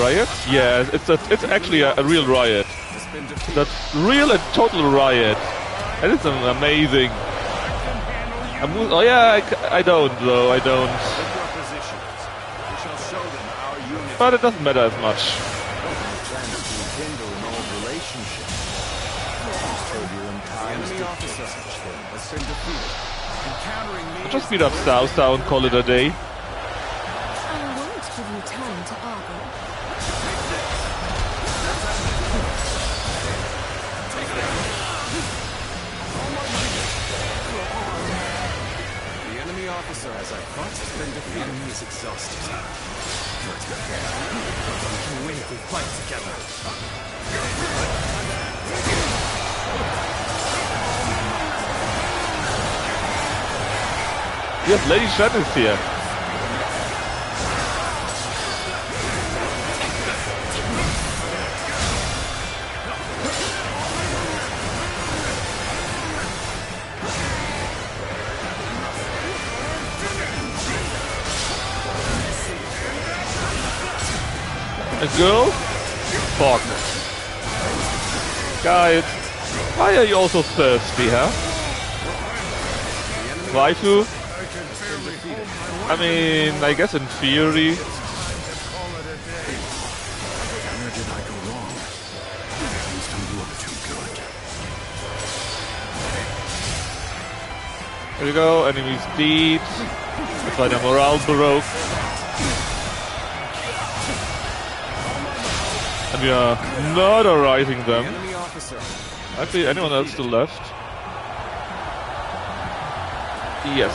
Riot? Yeah, it's actually a real riot. That's real and total riot. And it's amazing. Oh yeah, I don't though, I don't. But it doesn't matter as much. I'll just beat up Cao and call it a day. I won't give you time to argue. The enemy officer, as I thought, has been defeated. The enemy is exhausted. We can win if we fight together. Yes, Lady Shen is here. A girl? Fuck. Guys, why are you also thirsty, huh? Waifu? I mean, I guess in theory. Where did I go wrong? Things don't look too good. Here we go, enemies deed. That's why the morale broke. And we are not arising them. Actually, anyone else still left? Yes.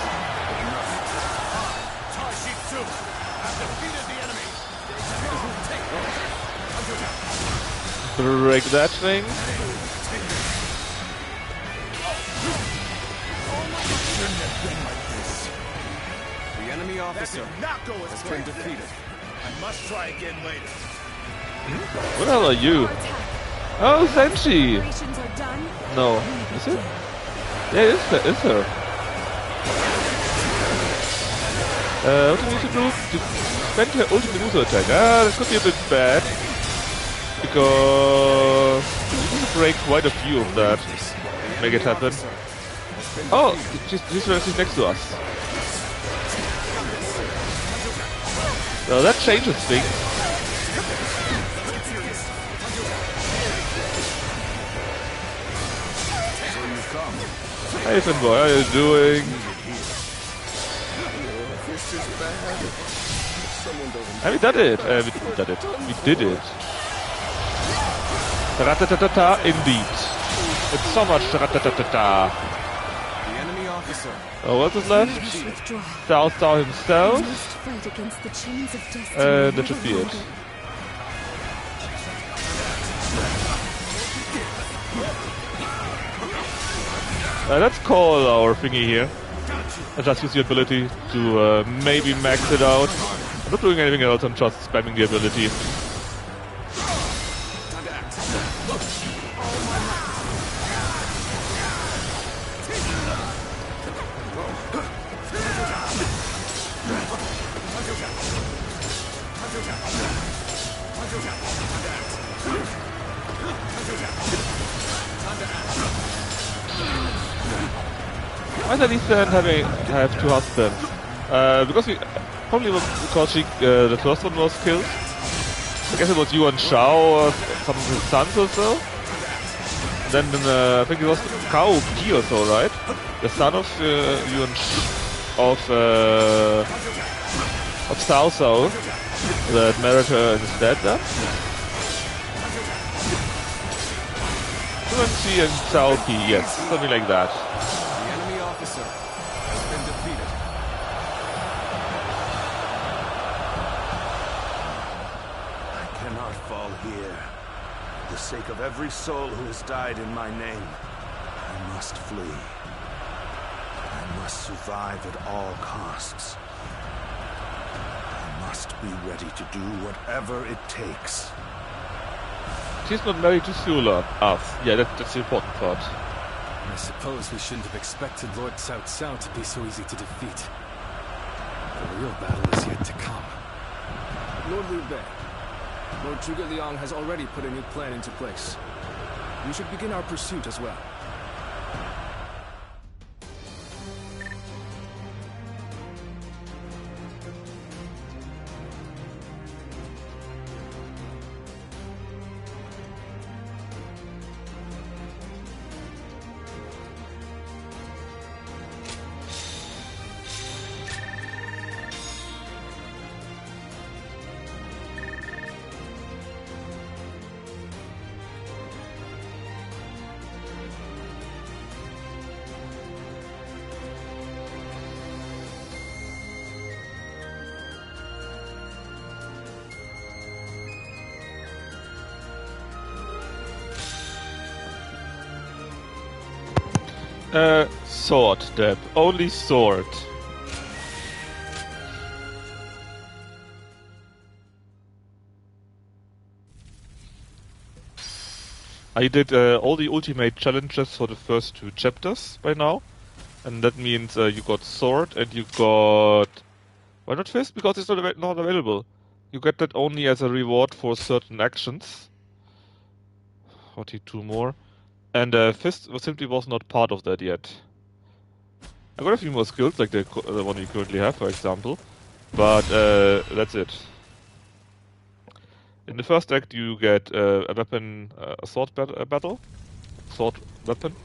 Break that thing. The enemy officer has been defeated. I must try again later. What the hell are you? Oh, Senshi! Preparations are done. No. Is it? Yeah, it's her. What do we need to do? Defend her ultimate user attack. Ah, that could be a bit bad. Because we need to break quite a few of that. Make it happen. Oh, she's next to us. So that changes things. Hey Finboy, how are you doing? This is bad. Someone doesn't. Hey, we did it. We did it. Ra-ta-ta-ta-ta, indeed. It's so much ra-ta-ta-ta-ta. The enemy officer. Oh, what is left? Cao Cao himself. That should be it. Let's call our thingy here. And just use the ability to maybe max it out. I'm not doing anything else, I'm just spamming the ability. Why does Ethan have two husbands? Because the first one was killed. I guess it was Yuan Shao or some of his sons or so. Then I think it was Cao Pi or so, right? The son of Yuan of Cao Cao that married her instead. Yuan Shi and Cao Pi, yes, something like that. For the sake of every soul who has died in my name, I must flee. I must survive at all costs. I must be ready to do whatever it takes. She's not married to Sula. Yeah, that's the important part. I suppose we shouldn't have expected Lord Cao Cao to be so easy to defeat. The real battle is yet to come. Lord Liu Bei, Lord Zhuge Liang has already put a new plan into place. We should begin our pursuit as well. Sword, Deb. Only sword. I did all the ultimate challenges for the first two chapters by now. And that means you got sword and you got... Why not fist? Because it's not available. You get that only as a reward for certain actions. 42 more. And fist simply was not part of that yet. I got a few more skills, like the one you currently have, for example. But that's it. In the first act you get a weapon, a sword battle. Sword weapon.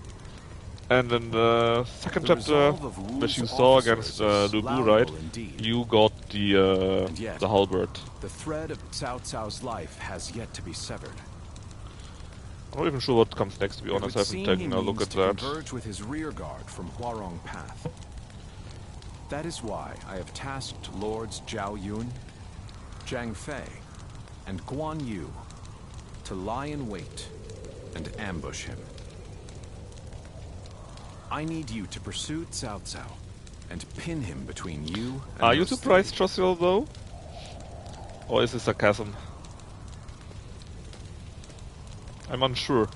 And in the second chapter, which you saw against Lu Bu, right? You got the halberd. The thread of Cao Cao's life has yet to be severed. I'm not even sure what comes next, to be honest. I haven't taken a look at that. Converge with his rear guard from Huarong Path. That is why I have tasked Lords Zhao Yun, Zhang Fei, and Guan Yu to lie in wait and ambush him. I need you to pursue Cao Cao and pin him between you and... Are you surprised, Joshua, though? Or is it sarcasm? I'm unsure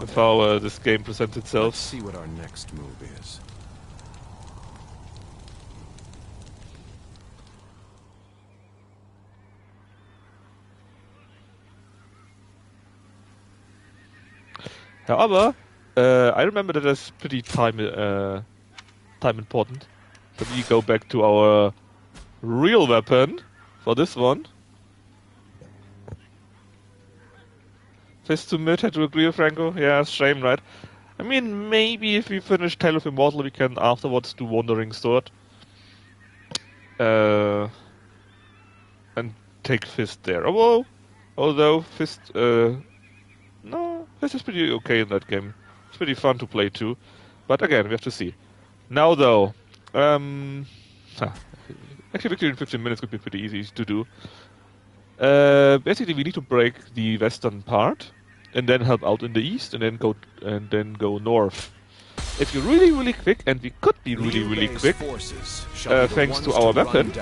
of how this game presents itself. Let's see what our next move is. Ja, aber I remember that it's pretty time important that we go back to our real weapon for this one. Fist to mid, had to agree with Franco. Yeah, shame, right? I mean, maybe if we finish Tale of Immortal, we can afterwards do Wandering Sword. And take Fist there. Although Fist... no, Fist is pretty okay in that game. It's pretty fun to play too. But again, we have to see. Now though... actually, victory in 15 minutes could be pretty easy to do. Basically, we need to break the western part, and then help out in the east, and then go north. If you're really, really quick, and we could be really, really quick, thanks to our weapon,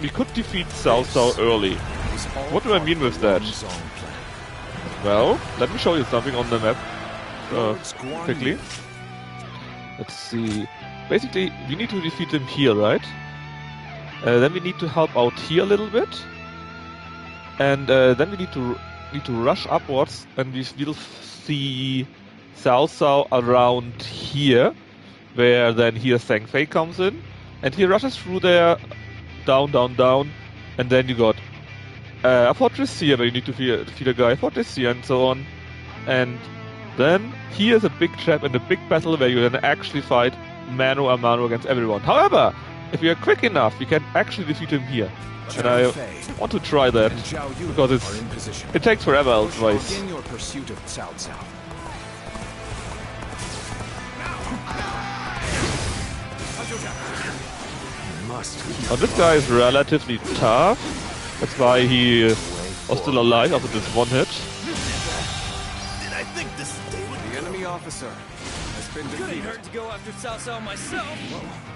we could defeat Cao Cao early. What do I mean with that? Well, let me show you something on the map quickly. Let's see. Basically, we need to defeat him here, right? Then we need to help out here a little bit, and then we need to rush upwards, and we will see Cao Cao around here, where then here Zhang Fei comes in, and he rushes through there, down, and then you got a fortress here where you need to defeat a guy, a fortress here, and so on. And then here's a big trap and a big battle where you then actually fight mano a mano against everyone. However, if we are quick enough, we can actually defeat him here. And I want to try that, because it takes forever otherwise. Begin your pursuit of Cao Cao. Now this guy is relatively tough. That's why he was still alive after this one hit. Did I think this day would The enemy officer has been defeated. Couldn't hurt to go after Cao Cao myself.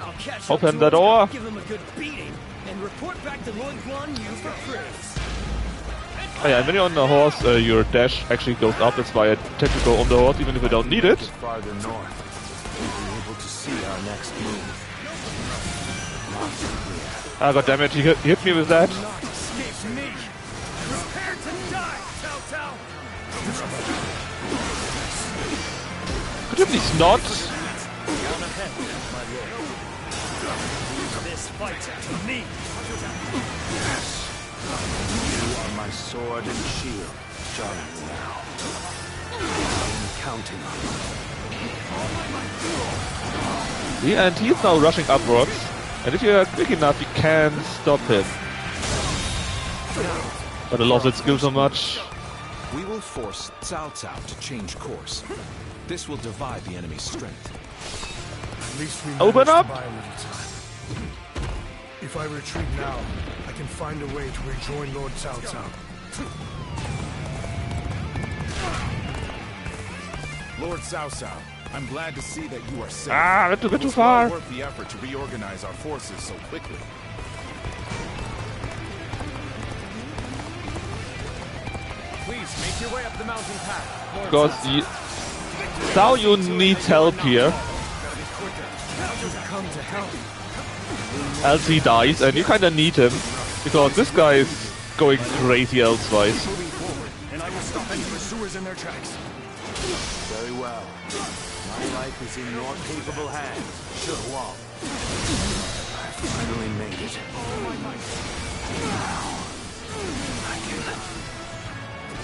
I'll catch Open up to that him, door. give him a good beating, and report back to Lord Guan Yu for praise. Oh yeah, and when you're on the horse, your dash actually goes up. That's why I tend to go on the horse even if I don't need it. Farther north, we'll be able to see our next move. Ah, goddammit, he hit me with that. Escape me. Prepare to die, Cao Cao. Could you please not? Down ahead, my lord. This fight to me. You are my sword and shield, Johnny now. I'm counting on you. Yeah, and he's now rushing upwards. And if you are quick enough, you can stop him. But I lost its skill so much. We will force Cao Cao to change course. This will divide the enemy's strength. At least we Open managed up! to buy a little time. If I retreat now, I can find a way to rejoin Lord Cao Cao. Lord Cao Cao, I'm glad to see that you are safe. Ah, went a bit It was too far. well worth the effort to reorganize our forces so quickly. Please make your way up the mountain path, Lord Because Cao Yu needs help here. Come to help. Else he dies, and you kinda need him. Because this guy is going crazy elsewise. Moving forward, and I will stop any pursuers in their tracks. Very well. My life is in your capable hands, Shi Huang. I finally made it.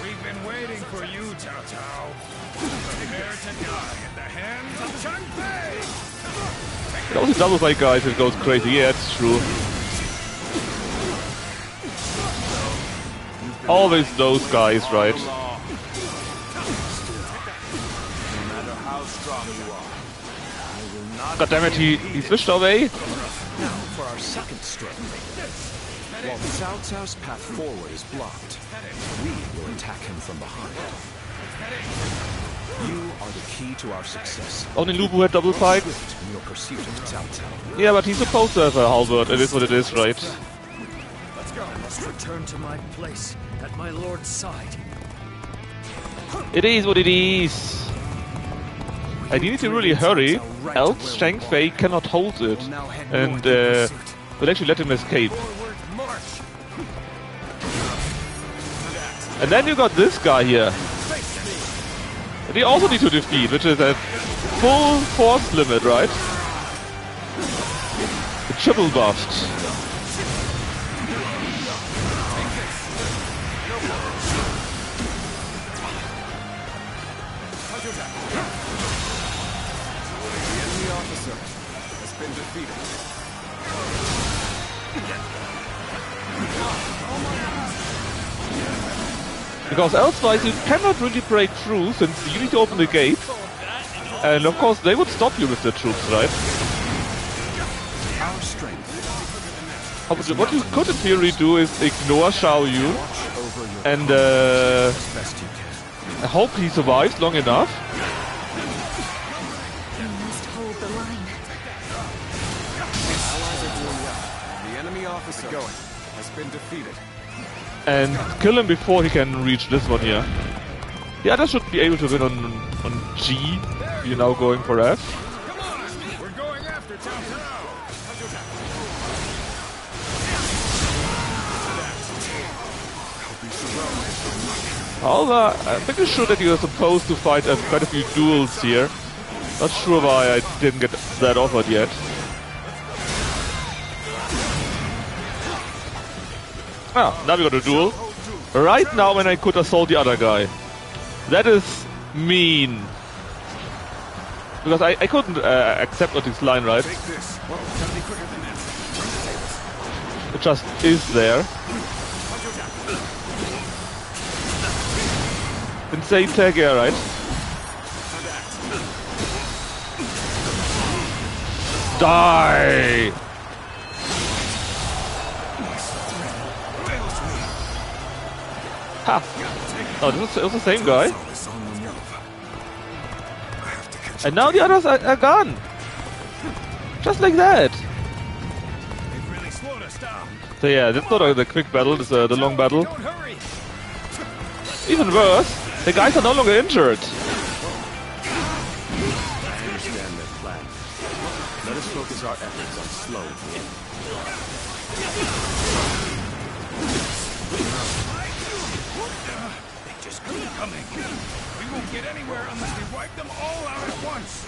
We've been waiting for you, Cao Cao. Prepare to die in the hands of Zhang Fei. Those double fight guys, it goes crazy. Yeah, it's true. Always those guys, right? No matter how strong you are, I will not. God damn it, he switched away. Now for our second stroke. While Cao Cao's path forward is blocked, we will attack him from behind. You are the key to our success. Only Lubu had double fight. Swift in your pursuit of Cao Cao. Yeah, but he's supposed to have a halberd. It is what it is, right? Let's go. I must return to my place at my lord's side. It is what it is. I need to really hurry, else Zhang Fei cannot hold it. And will actually let him escape. Forward march. And then you got this guy here. And you also need to defeat, which is at full force limit, right? The triple buffed. Because elsewise you cannot really break through, since you need to open the gate. And of course they would stop you with their troops, right? Our strength. What you could in theory do is ignore Xiao Yu and I hope he survives long enough. You must hold the line. The enemy officer has been defeated. And kill him before he can reach this one here. The others should be able to win on G. You're now going for F. We're going after Cao I'm pretty sure that you're supposed to fight quite a few duels here. Not sure why I didn't get that offered yet. Ah, now we got a duel. Right now when I could assault the other guy. That is mean. Because I couldn't accept what his line, right? It just is there. Insane tag air, right? Die! Ha! Oh, it was the same guy. And now the others are gone. Just like that. So yeah, that's not the quick battle, it's the long battle. Even worse, the guys are no longer injured. I understand their plan. Let us focus our efforts on slowing him. They just keep coming. We won't get anywhere unless we wipe them all out at once.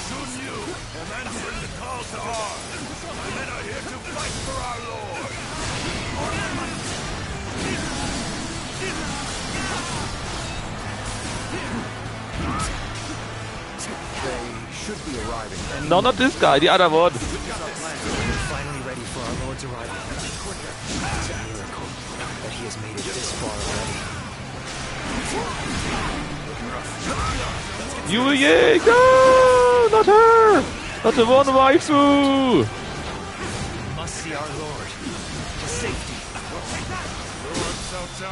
Soon you have answered the call to arms. My men are here to fight for our lord. They should be arriving. No, not this guy, the other one. We're finally ready for our Lord's arrival. It's a miracle that he has made it this far already. Yu Ying! No! Not her! Not the one waifu! We must see our Lord. To safety.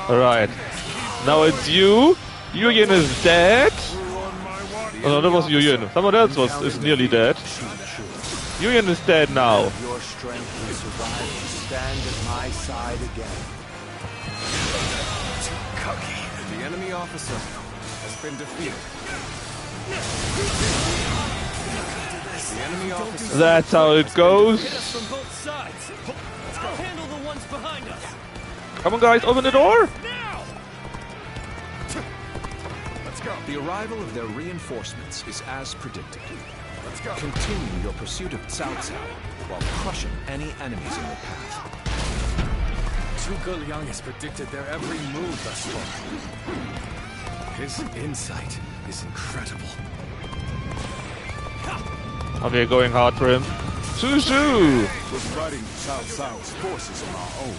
Alright. Now it's you. Yu Yin is dead. Oh no, that was Yu Yin. Someone else is nearly dead. Yu Yin is dead now. Your strength will survive and stand at my side again. The enemy officer has been defeated. The enemy officer. That's how it goes. From both sides. I'll handle the ones behind us. Come on guys, open the door! The arrival of their reinforcements is as predicted. Let's go. Continue your pursuit of Cao Cao while crushing any enemies in your path. Zhuge Liang has predicted their every move thus far. His insight is incredible. Oh, we're going hard for him. Shoo shoo! We're fighting Cao Cao's forces on our own.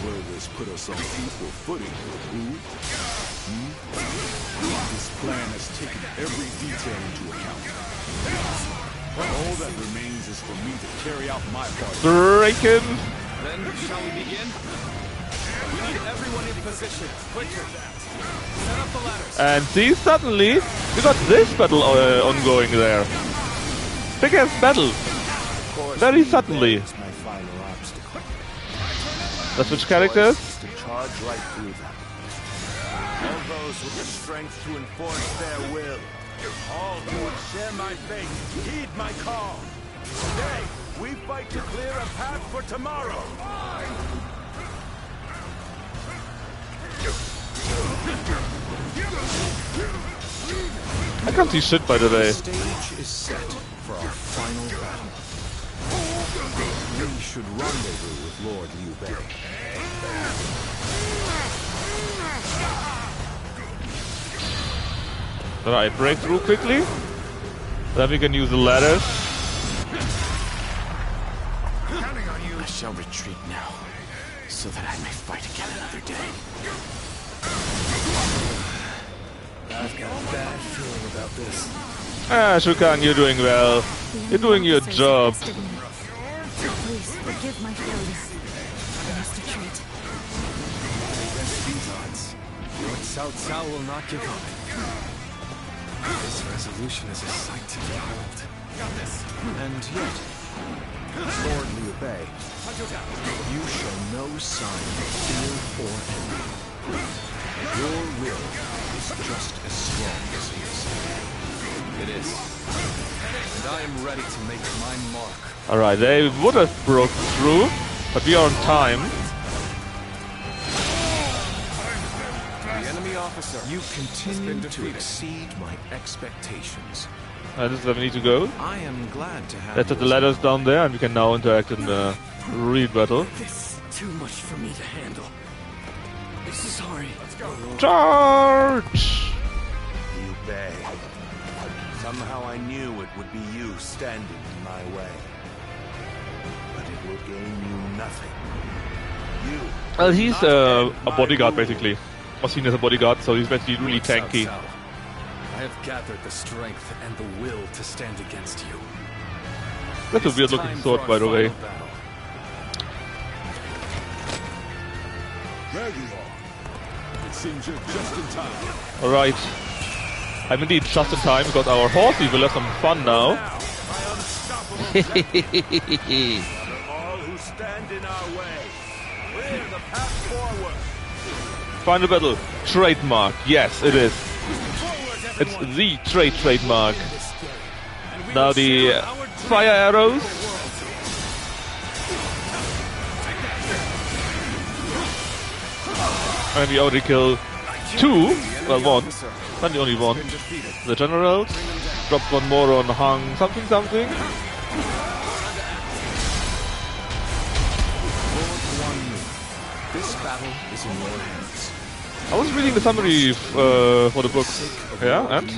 Will this put us on equal footing, Wu? This plan has taken every detail into account. All that remains is for me to carry out my part. Break him! Then, shall we begin? We need everyone in position. Quicker. Set up the ladders. And see, suddenly, we got this battle ongoing there. Big ass battle. Very suddenly. My final obstacle. Let's switch characters. To charge right through them. All those with the strength to enforce their will. All who would share my fate, heed my call. Today, we fight to clear a path for tomorrow. I can't see shit, by the way. The stage is set for our final battle. We should rendezvous with Lord Liu Bei. Alright, break through quickly. Then we can use the ladders. I shall retreat now, so that I may fight again another day. I've got a bad feeling about this. Ah, Shukan, you're doing well. You're doing your job. Please forgive my failure. I must retreat. Against these odds, Lord Cao Cao will not give up. His resolution is a sight to behold. And yet, Lord Liu Bei, you show no sign of fear or envy. Your will is just as strong as his. It is. And I am ready to make my mark. Alright, they would have broke through, but we are on time. The enemy officer, you continue to exceed my expectations. And this is where we need to go. I am glad to have Let's set the ladders down there, and we can now interact in the real battle. This is too much for me to handle. Sorry. Let's go. Charge! Liu Bei. Somehow I knew it would be you standing in my way. But it will gain you nothing. You. Well, he's a bodyguard basically. Or seen as a bodyguard, so he's basically really tanky. I have gathered the strength and the will to stand against you. That's a weird looking sword, by the way. There you are. It seems you're just in time. Alright. I'm indeed just in time because our horsey will have some fun now. All who stand in our way. Clear the path forward. Final battle. Trademark. Yes, it is. It's the trademark. Now the fire arrows. And we already killed two. Well, one. Not the only one. The generals. Dropped one more on Hang something. This battle is in your hands. I was reading the summary for the book. Yeah, and?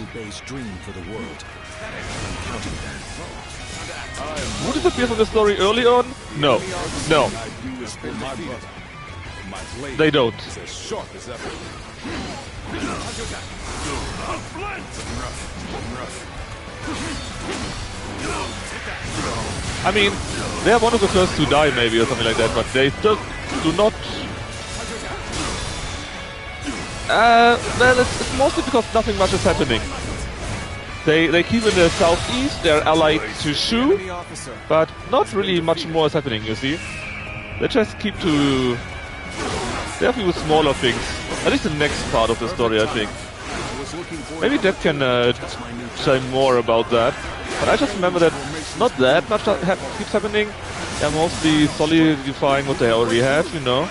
Who disappears from the story early on? No. No. They don't. I mean, they are one of the first to die maybe or something like that, but they just do not... well, it's mostly because nothing much is happening. They keep in the southeast, they're allied to Shu, but not really much more is happening, you see. They just keep to... They have to do smaller things. At least the next part of the story, I think. Maybe Deb can say more about that. But I just remember that not that much keeps happening. They're mostly solidifying what they already have, you know.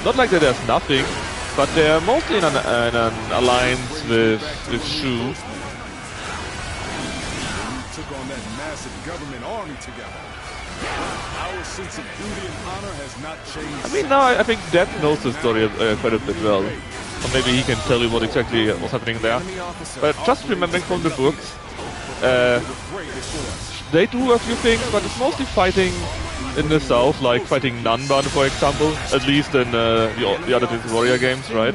Not like that there's nothing, but they're mostly in an alliance with Shu. We took on that massive government army together. Our sense of duty and honor has not changed. I mean, now I think Deb knows the story quite a bit well. Or maybe he can tell you what exactly was happening there. But just remembering from the books, they do a few things, but it's mostly fighting in the south, like fighting Nanban, for example, at least in the other Dynasty Warrior games, right?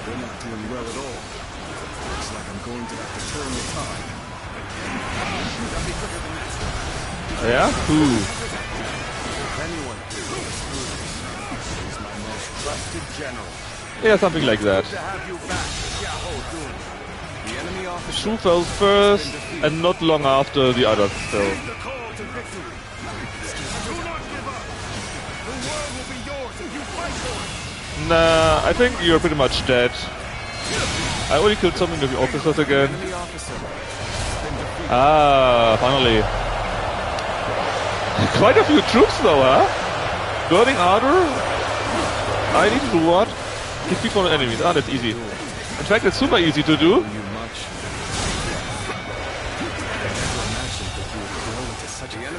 They're not doing well at all. Looks like I'm going to have to turn the tide. Yeah? Who? Anyone he's my most trusted general. Yeah, something like that. To have you back. The enemy officer. Shu fell first, and not long after the others fell. Nah, I think you're pretty much dead. I already killed some of the officers again. Ah, finally. Quite a few troops though, huh? Burning Ardor? I need to do what? Kick people on enemies. Ah, that's easy. In fact, it's super easy to do.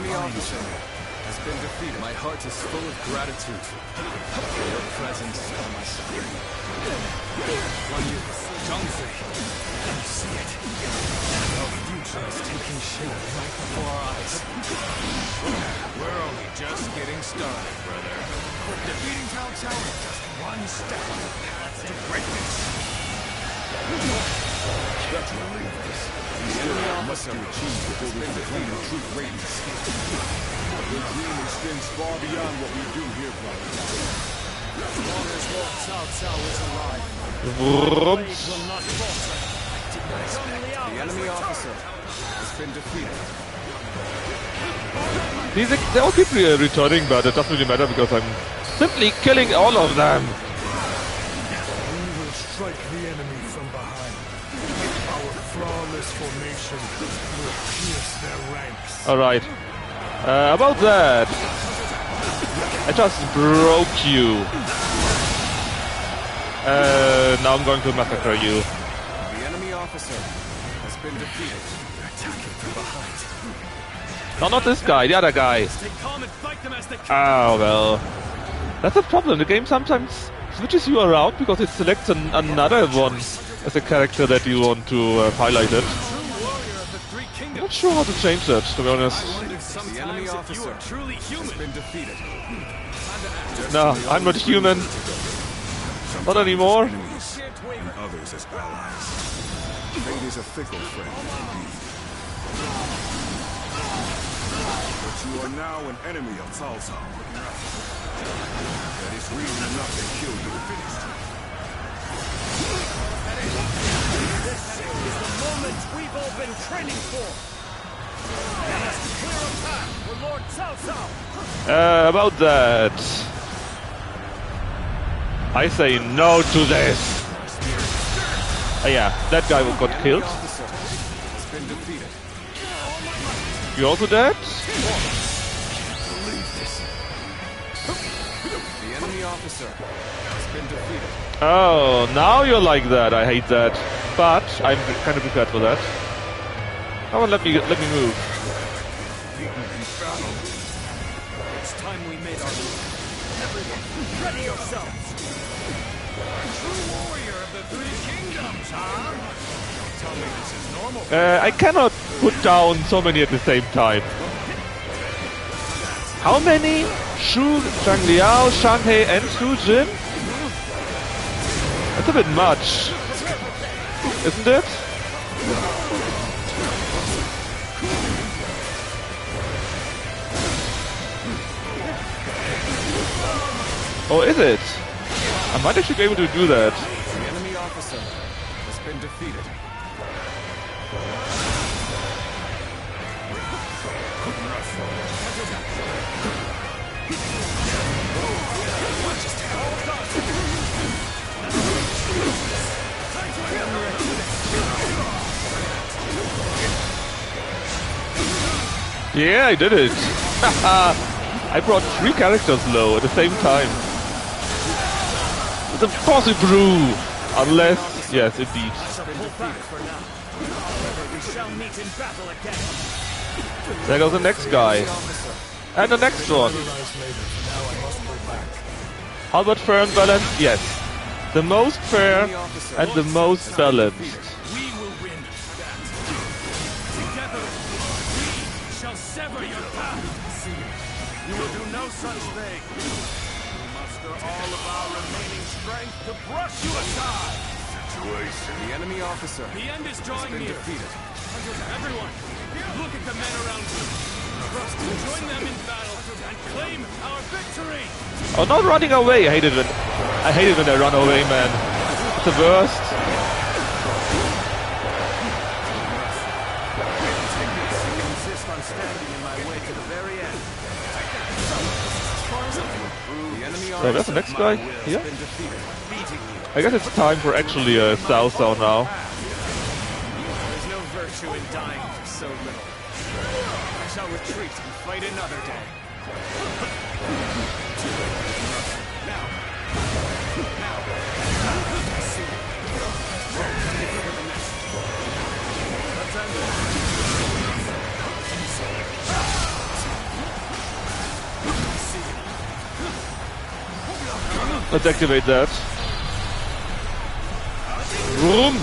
enemy officer has been defeated. My heart is full of gratitude for your presence on my side. Guan Yu, Zhongzi, can you see it? Our future is taking shape right before our eyes. We're only just getting started, brother. Defeating Cao Cao is just one step on the path to greatness. Let's relieve this. The enemy must be achieved before we can claim the true greatness. The dream extends far beyond what we do here, brother. As long as Lord Cao Cao is alive, Vroom. blade will not falter. The enemy officer has been defeated. They all keep returning, but it doesn't really matter because I'm simply killing all of them. We will strike the enemy from behind. Our flawless formation will pierce their ranks. Alright. About that. I just broke you. Now I'm going to massacre you. The enemy officer has been defeated. They're attacking from behind. No, not this guy, the other guy. Stay calm and fight them as they come. Oh, well. That's a problem. The game sometimes switches you around because it selects another one as a character that you want to highlight it. I'm not sure how to change that, to be honest. The enemy officer truly human. has been defeated. No, I'm not human. Not anymore. Enemies and others as allies. Fate is a fickle friend, indeed. But you are now an enemy of Cao Cao. That is reason enough to kill you. This is the moment we've all been training for. Let us clear a path for Lord Cao Cao. About that. I say no to this. Yeah, that guy got killed. Officer has been defeated. You also dead? The enemy officer has been defeated. Oh, now you're like that. I hate that. But I'm kind of prepared for that. Come on, let me move. It's time we made our move. Everyone, ready yourselves. True warrior of the Three Kingdoms, huh? Tell me this is normal. I cannot put down so many at the same time. How many? Shu, Zhang Liao, Shang He, and Su Jin? That's a bit much. Isn't it? Oh, is it? I might actually be able to do that. The enemy officer has been defeated. Yeah, I did it. I brought 3 characters low at the same time. It's impossible! Unless... yes, indeed. There goes the next guy. And the next one. How about fair and balanced? Yes. The most fair and the most balanced. We will win that. Together, we shall sever your path. You will do no such thing. We muster all of our remaining strength to brush you aside. The enemy officer The end is has drawing been near. defeated. Everyone, look at the men around you. Join them in battle and claim our victory. Oh, not running away! I hate it when they run away, man. It's the worst. Insist on standing in my way to the very end. The enemy So that's the next guy here. been defeated. I guess it's time for actually a Cao Cao now. There's no virtue in dying for so little. I shall retreat and fight another day. Let's activate that. Rooms.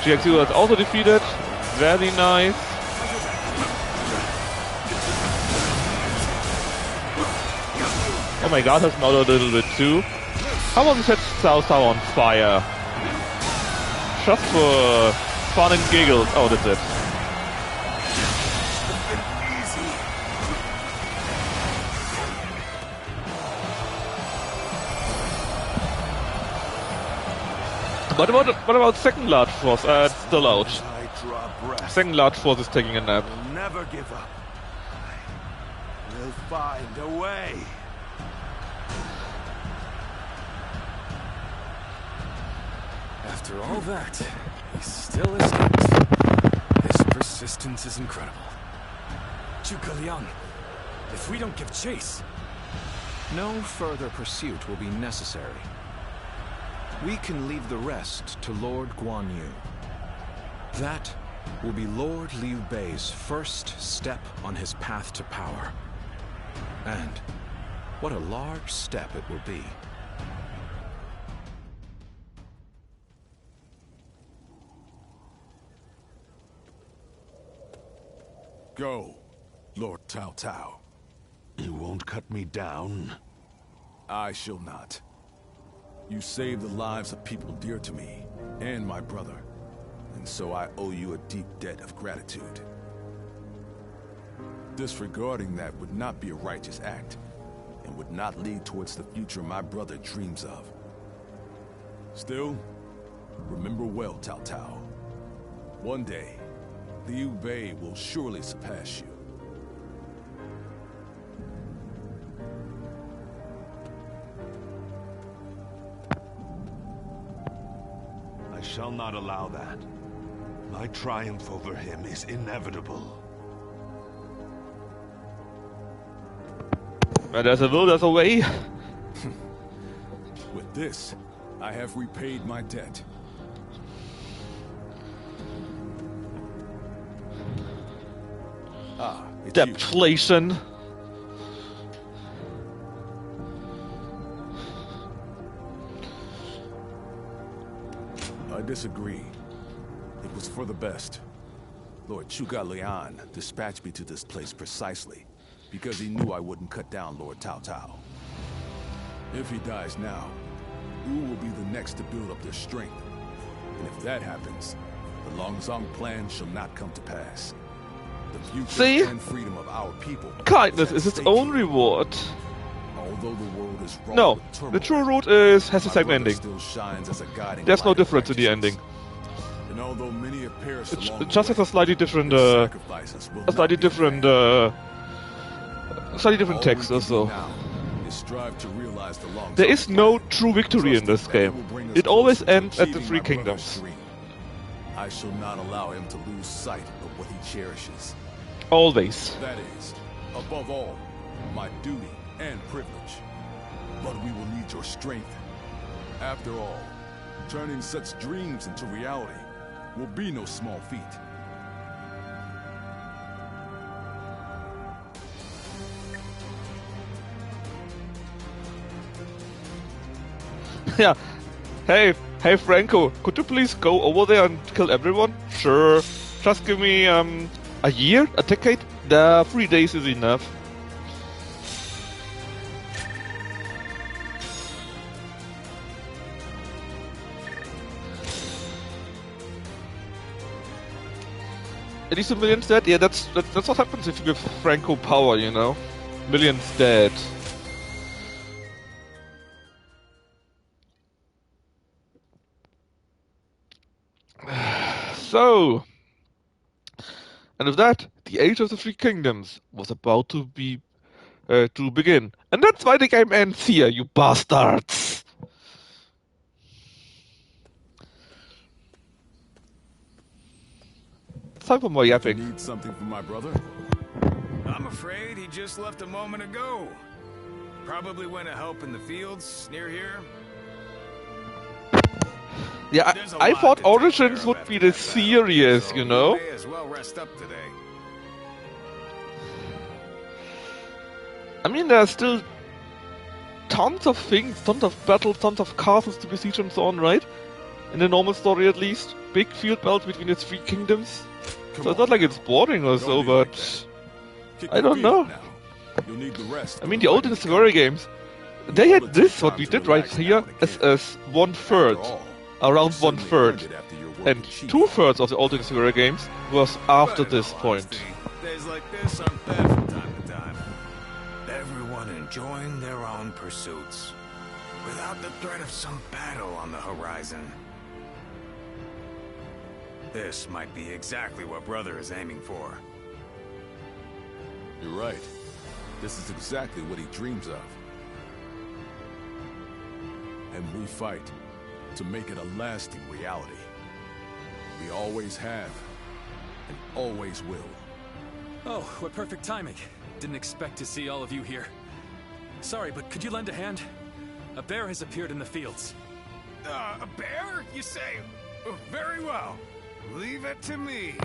GX0 is also defeated. Very nice. Oh my god, that's not a little bit too. How about we set Cao Cao on fire? Just for fun and giggles. Oh, that's it. What about second large force? It's still out. Second large force is taking a nap. We'll never give up. We'll find a way. After all that, he still escapes. His persistence is incredible. Zhuge Liang, if we don't give chase... No further pursuit will be necessary. We can leave the rest to Lord Guan Yu. That will be Lord Liu Bei's first step on his path to power. And what a large step it will be. Go, Lord Cao Cao. You won't cut me down? I shall not. You saved the lives of people dear to me, and my brother, and so I owe you a deep debt of gratitude. Disregarding that would not be a righteous act, and would not lead towards the future my brother dreams of. Still, remember well, Cao Cao. One day, Liu Bei will surely surpass you. I shall not allow that. My triumph over him is inevitable. Where there's a will, there's a way. With this, I have repaid my debt. Ah, it's you. Depletion. I disagree. It was for the best. Lord Zhuge Liang dispatched me to this place precisely because he knew I wouldn't cut down Lord Cao Cao. If he dies now, Wu will be the next to build up their strength. And if that happens, the Longzong plan shall not come to pass. The future and freedom of our people. Kindness is its own reward. Although the world is wrong No, with turmoil, the true route has the same ending. still shines as a guiding There's no light of difference in the ending. And although many have perished along It just has a slightly different, slightly different text also. There is no true victory in this game. It always ends at the Three Kingdoms. I shall not allow him to lose sight of what he cherishes. Always. That is, above all, my duty and privilege. But we will need your strength. After all, turning such dreams into reality will be no small feat. Yeah. Hey Franco, could you please go over there and kill everyone? Sure. Just give me a year, a decade. 3 days is enough. At least a million's dead? Yeah, that's what happens if you give Franco power, you know? Millions dead. So, and with that, the Age of the Three Kingdoms was about to begin. And that's why the game ends here, you bastards! It's time for more yapping. Need something from my brother? I'm afraid he just left a moment ago. Probably went to help in the fields near here. Yeah, I thought Origins would be this serious, you know? May as well rest up today. I mean, there's still tons of things, tons of battles, tons of castles to besiege and so on, right? In the normal story at least. Big field battles between the three kingdoms. So it's not like it's boring or so, but... I don't know. I mean, the old Dynasty Warriors games, they had this, what we did right here, as 1/3. Around 1/3. And 2/3 of the old Dynasty Warriors games was after this point. Days like this aren't bad from time to time. Everyone enjoying their own pursuits, without the threat of some battle on the horizon. This might be exactly what Brother is aiming for. You're right. This is exactly what he dreams of. And we fight to make it a lasting reality. We always have, and always will. Oh, what perfect timing. Didn't expect to see all of you here. Sorry, but could you lend a hand? A bear has appeared in the fields. A bear, you say? Very well. Leave it to me.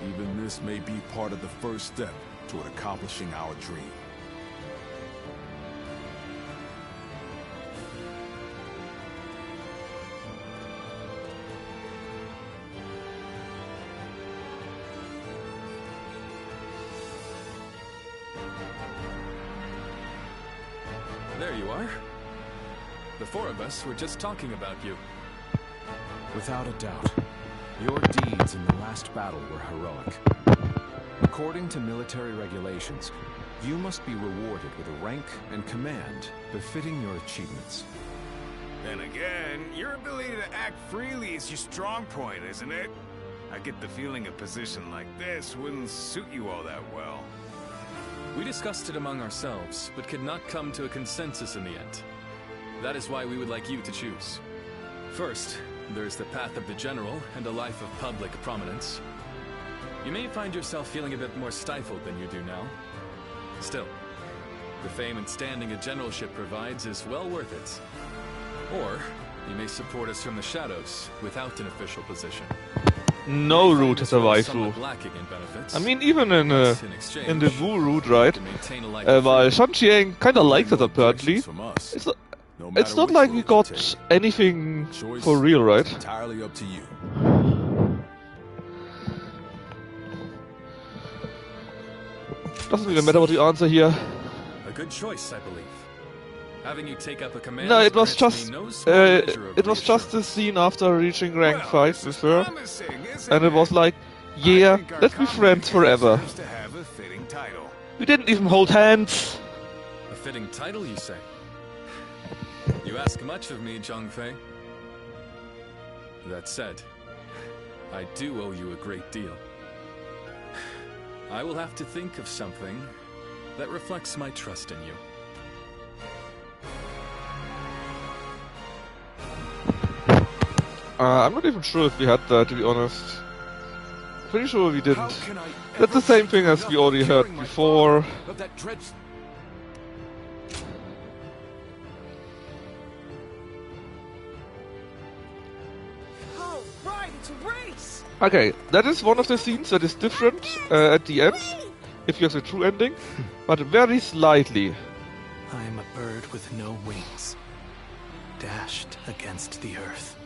Even this may be part of the first step toward accomplishing our dream. There you are. The four of us were just talking about you. Without a doubt, your deeds in the last battle were heroic. According to military regulations, you must be rewarded with a rank and command befitting your achievements. Then again, your ability to act freely is your strong point, isn't it? I get the feeling a position like this wouldn't suit you all that well. We discussed it among ourselves, but could not come to a consensus in the end. That is why we would like you to choose. First, there's the path of the general and a life of public prominence. You may find yourself feeling a bit more stifled than you do now. Still, the fame and standing a generalship provides is well worth it. Or, you may support us from the shadows without an official position. No route has a waifu. I mean, even in the Wu route, right? While Shanxiang kinda likes it apparently. It's not like we got anything for real, right? Entirely up to you. Doesn't even matter what the answer here. A good choice, I believe. Having you take up a command. No, it was just the scene after reaching rank 5 with her, and it was like, yeah, let's be friends forever. We didn't even hold hands. A fitting title, you say? You ask much of me, Zhangfei. That said, I do owe you a great deal. I will have to think of something that reflects my trust in you. I'm not even sure if we had that, to be honest. Pretty sure we didn't. That's the same thing as we already heard before. Okay, that is one of the scenes that is different at the end, if you have the true ending, but very slightly. I am a bird with no wings, dashed against the earth.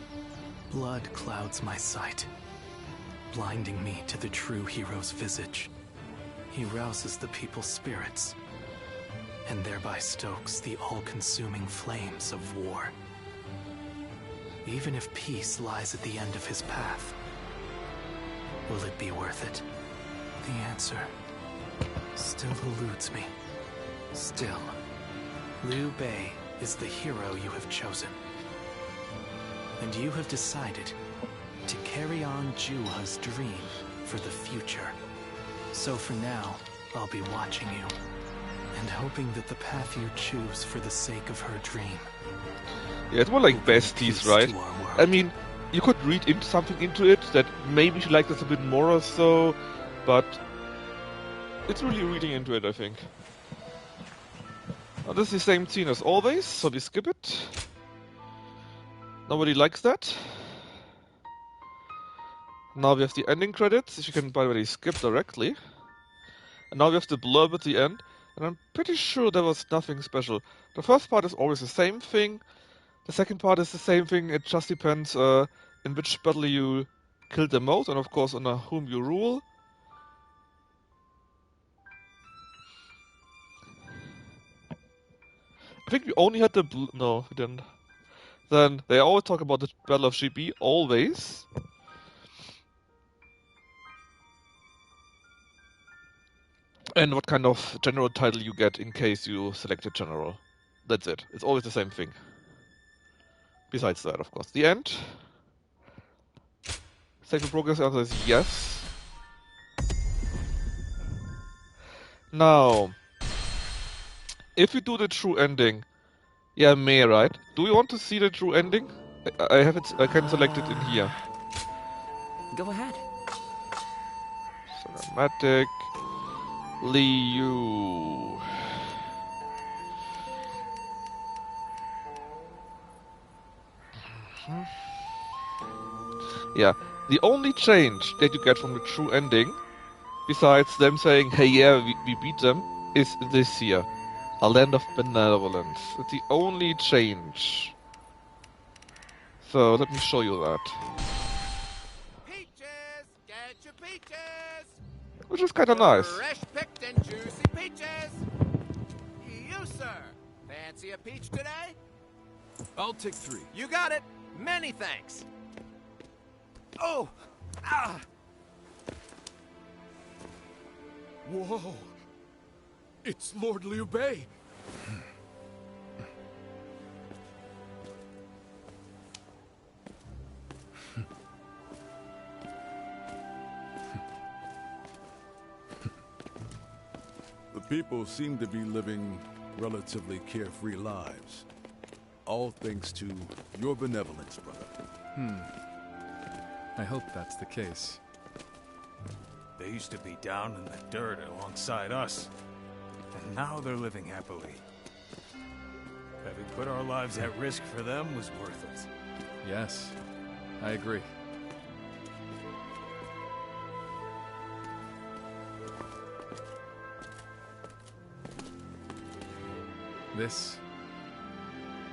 Blood clouds my sight, blinding me to the true hero's visage. He rouses the people's spirits, and thereby stokes the all-consuming flames of war. Even if peace lies at the end of his path, will it be worth it? The answer still eludes me. Still, Liu Bei is the hero you have chosen. And you have decided to carry on Juha's dream for the future. So for now, I'll be watching you, and hoping that the path you choose for the sake of her dream. Yeah, it's more like besties, right? I mean, you could read something into it that maybe she liked us a bit more or so, but it's really reading into it, I think. Now, this is the same scene as always, so we skip it. Nobody likes that. Now we have the ending credits, which you can by the way skip directly. And now we have the blurb at the end, and I'm pretty sure there was nothing special. The first part is always the same thing, the second part is the same thing, it just depends in which battle you killed the most, and of course on whom you rule. I think we only had the no, we didn't. Then they always talk about the Battle of GB, always. And what kind of general title you get in case you select a general. That's it. It's always the same thing. Besides that, of course. The end. Save the progress answer is yes. Now, if you do the true ending, yeah, may, right? Do you want to see the true ending? I have it. I can select it in here. Go ahead. Cinematic. Liu. Yeah, the only change that you get from the true ending, besides them saying, hey yeah, we beat them, is this here. A land of benevolence. It's the only change. So let me show you that. Peaches! Get your peaches! Which is kinda nice. Fresh picked and juicy peaches! You, sir! Fancy a peach today? I'll take 3. You got it! Many thanks! Oh! Ah! Whoa! It's Lord Liu Bei! The people seem to be living relatively carefree lives. All thanks to your benevolence, brother. I hope that's the case. They used to be down in the dirt alongside us, and now they're living happily. Having put our lives at risk for them was worth it. Yes, I agree. This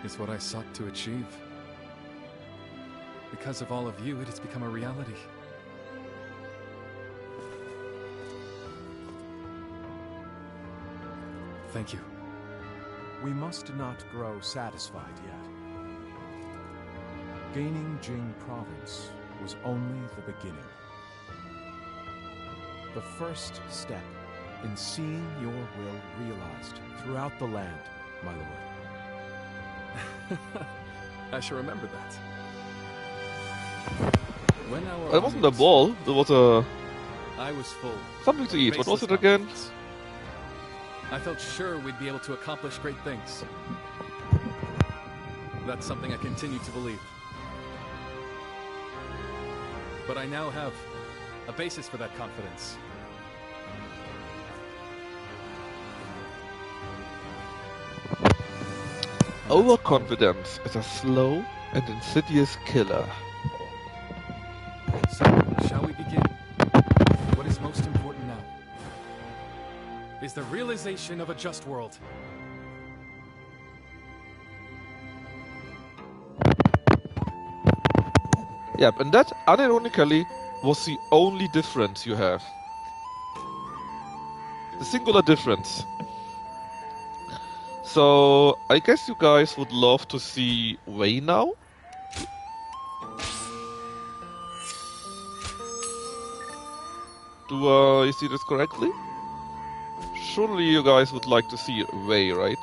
is what I sought to achieve. Because of all of you, it has become a reality. Thank you. We must not grow satisfied yet. Gaining Jing Province was only the beginning. The first step in seeing your will realized throughout the land, my lord. I shall remember that. When our It wasn't a ball, it was a... I was full. Something to eat. What was it again? I felt sure we'd be able to accomplish great things. That's something I continue to believe. But I now have a basis for that confidence. Overconfidence is a slow and insidious killer. So, shall we begin? What is most important now is the realization of a just world. Yep, and that, unironically, was the only difference you have. The singular difference. So, I guess you guys would love to see Wei now? Do I see this correctly? Surely you guys would like to see Wei, right?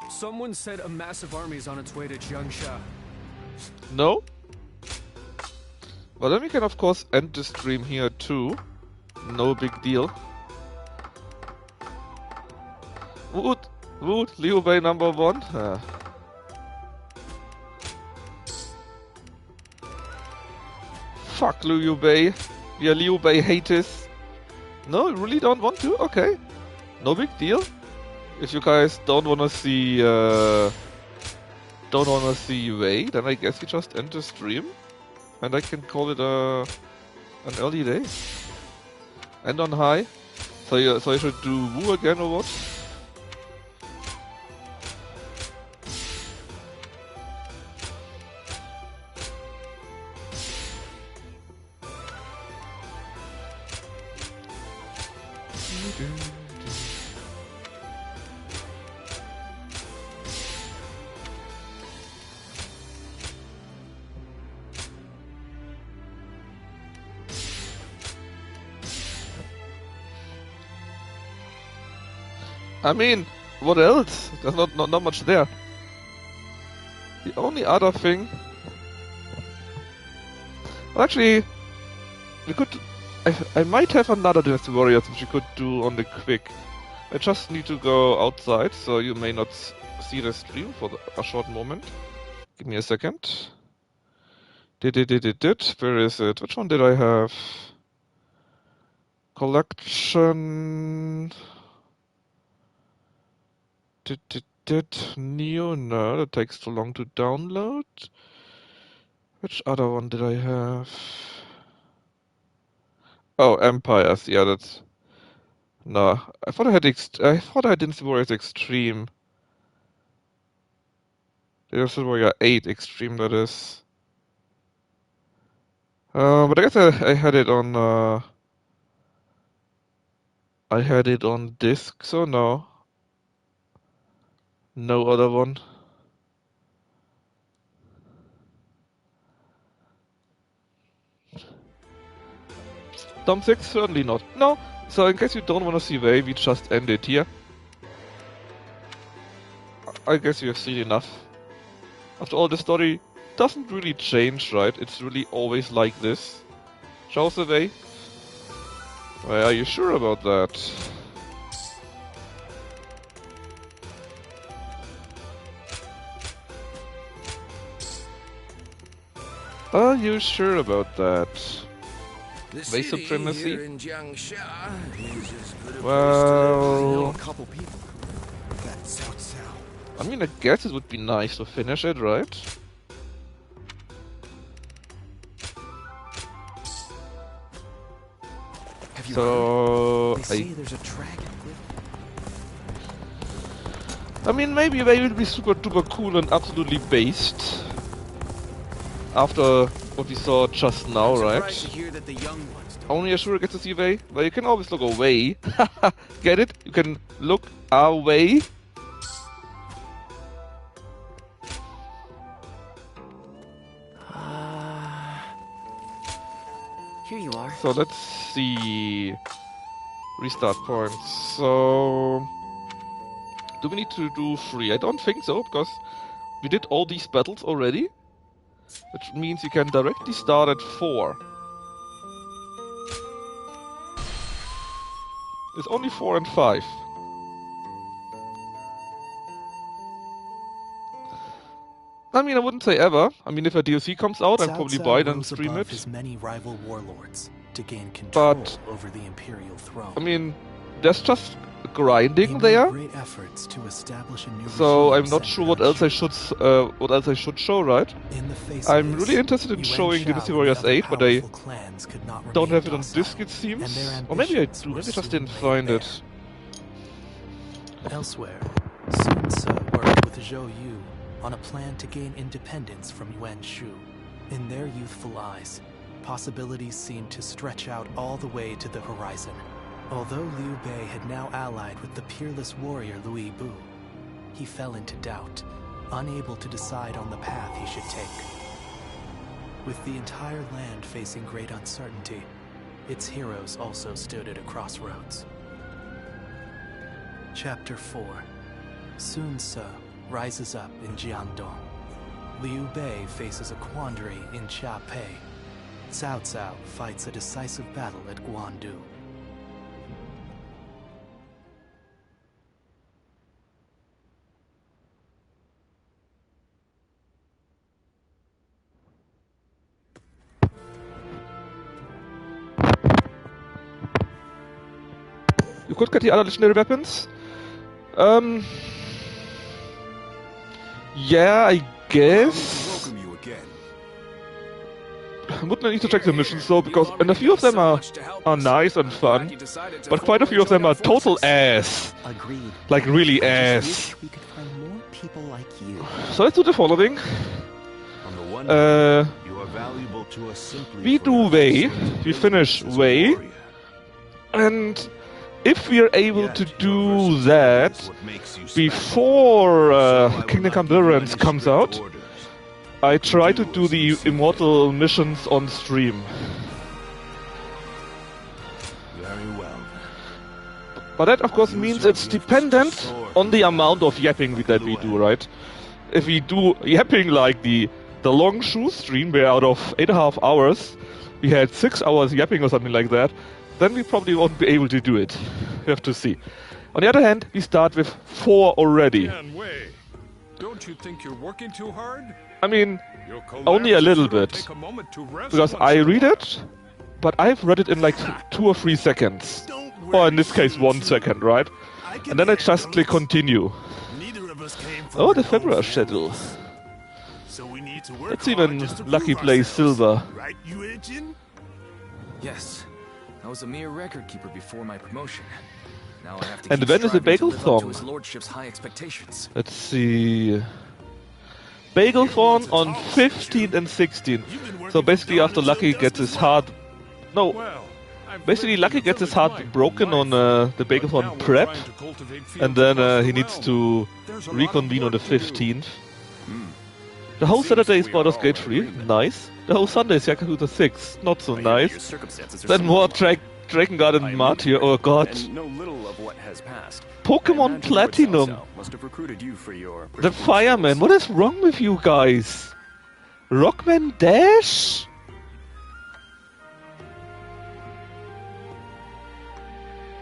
Someone said a massive army is on its way to Jiangsha. No? Well, then we can of course end the stream here too. No big deal. Woot, Liu Bei number 1. Fuck Liu Bei. We are Liu Bei haters. No, you really don't want to? Okay. No big deal. If you guys don't want to see don't wanna see Wei, then I guess we just end the stream. And I can call it an early day. And on high. So I should do Wu again or what? I mean, what else? There's not much there. The only other thing... Well, actually, we could... I might have another Dynasty Warriors which we could do on the quick. I just need to go outside, so you may not see the stream for a short moment. Give me a second. Where is it? Which one did I have? Collection... Neo? No, that takes too long to download. Which other one did I have? Oh, Empires. Yeah, that's... No, I thought I had I thought I had Dynasty Warriors Extreme. Dynasty Warrior 8 Extreme, that is. But I guess I had it on... I had it on disc, so no. No other one. Dom 6? Certainly not. No. So in case you don't want to see Wei, we just end it here. I guess you have seen enough. After all, the story doesn't really change, right? It's really always like this. Shows the Wei. Well, are you sure about that? Are you sure about that? Wei supremacy? Well... I mean, I guess it would be nice to finish it, right? So... I mean, maybe Wei will be super duper cool and absolutely based. After what we saw just now, right? Only Ashura gets to see Wei? Well, you can always look away. Get it? You can look away. Here you are. So let's see. Restart points. So... Do we need to do 3? I don't think so, because we did all these battles already. Which means you can directly start at 4. It's only 4 and 5. I mean, I wouldn't say ever. I mean, if a DLC comes out, I'll probably buy it and stream it. His many rival warlords to gain control over the Imperial throne. I mean, there's just grinding there. So I'm not sure what else I should show, right? I'm really interested in showing Dynasty Warriors 8, but I don't have it on disc, it seems. Or maybe I do. Maybe I just didn't find it. Elsewhere, Sun Ce worked with Zhou Yu on a plan to gain independence from Yuan Shu. In their youthful eyes, possibilities seemed to stretch out all the way to the horizon. Although Liu Bei had now allied with the peerless warrior Louis Bu, he fell into doubt, unable to decide on the path he should take. With the entire land facing great uncertainty, its heroes also stood at a crossroads. Chapter 4. Sun Ce rises up in Jiandong. Liu Bei faces a quandary in Chia-Pei. Cao Cao fights a decisive battle at Guandu. You could get the other legendary weapons. Yeah, I guess wouldn't need to check the missions though, because and a few of them are nice and fun, but quite a few of them are total ass. Agreed. Like really I ass. just wish we could find more people like you. So let's do the following. On the one hand, you are valuable to us simply We do Wei, we finish Wei, and if we are able to do that before Kingdom Come Deliverance comes out, I try to do the Immortal missions on stream. Very well. But that of course means it's dependent on the amount of yapping that we do, right? If we do yapping like the long shoe stream, where out of 8.5 hours we had 6 hours yapping or something like that, then we probably won't be able to do it. We have to see. On the other hand, we start with 4 already. Don't you think you're working too hard? I mean, only a little bit. Because I read it, but I've read it in like 2 or 3 seconds. Or in this case 1 second, right? And then I just click continue. Oh, the February schedule. Let's even Lucky play silver. Right, you engine? Yes. I was a mere record keeper before my promotion. Now I have to And keep when is the striving to bagel live up to thong? his lordship's high expectations. Let's see. Bagel-thon on 15th and 16th. So basically after Lucky gets his heart... No. Basically Lucky gets his heart broken on the Bagel-thon prep. And then he needs to reconvene on the 15th. The whole Saturday is Baldur's Gate 3. Nice. The whole Sunday is Yakuza 6. Not so nice. Then more Dragon Guard and Martyr. Oh god. Pokemon Platinum. The Fireman. What is wrong with you guys? Rockman Dash?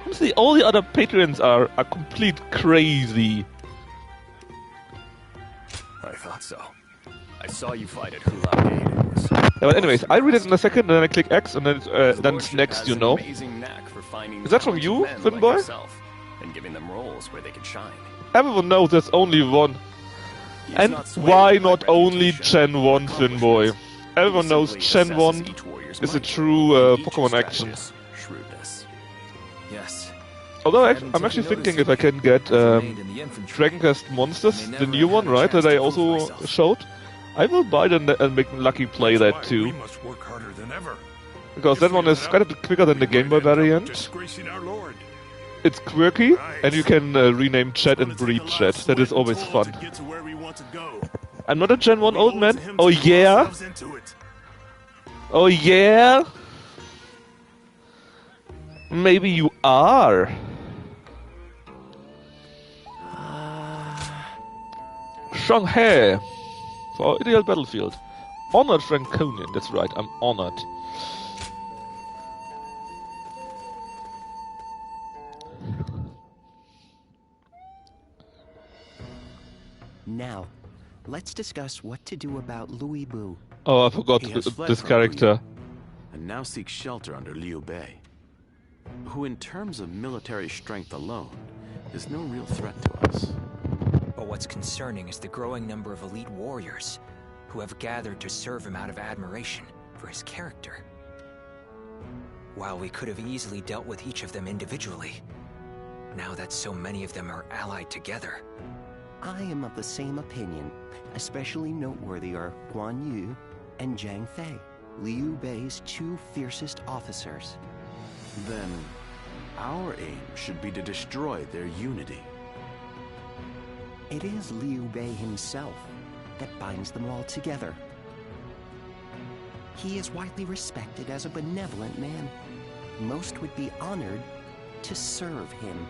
Honestly, all the other patrons are complete crazy. I thought so. I saw you fight at Hula Gate. Yeah, but anyways, I read it in a second, and then I click X, and then it's next, you know. Is that from you, Finboy? And giving them roles where they can shine. Everyone knows there's only one. And why not only Gen 1, Finboy? Everyone knows Gen 1 is a true Pokemon action. Yes. Although I'm actually thinking if I can get Dragon Quest Monsters, the new one, right, that I also showed. I will buy that and make Lucky play that too. Because that one is quite a bit quicker than the Game Boy variant. It's quirky, and you can rename chat and breed chat. That is always fun. I'm not a Gen 1 old man. Oh yeah? Oh yeah? Maybe you are. Shanghai. For our ideal battlefield. Honored Franconian, that's right, I'm honored. Now, let's discuss what to do about Louis Bu. Oh, I forgot this character. And now seeks shelter under Liu Bei, who in terms of military strength alone is no real threat to us. But what's concerning is the growing number of elite warriors who have gathered to serve him out of admiration for his character. While we could have easily dealt with each of them individually, now that so many of them are allied together. I am of the same opinion. Especially noteworthy are Guan Yu and Zhang Fei, Liu Bei's 2 fiercest officers. Then, our aim should be to destroy their unity. It is Liu Bei himself that binds them all together. He is widely respected as a benevolent man. Most would be honored to serve him.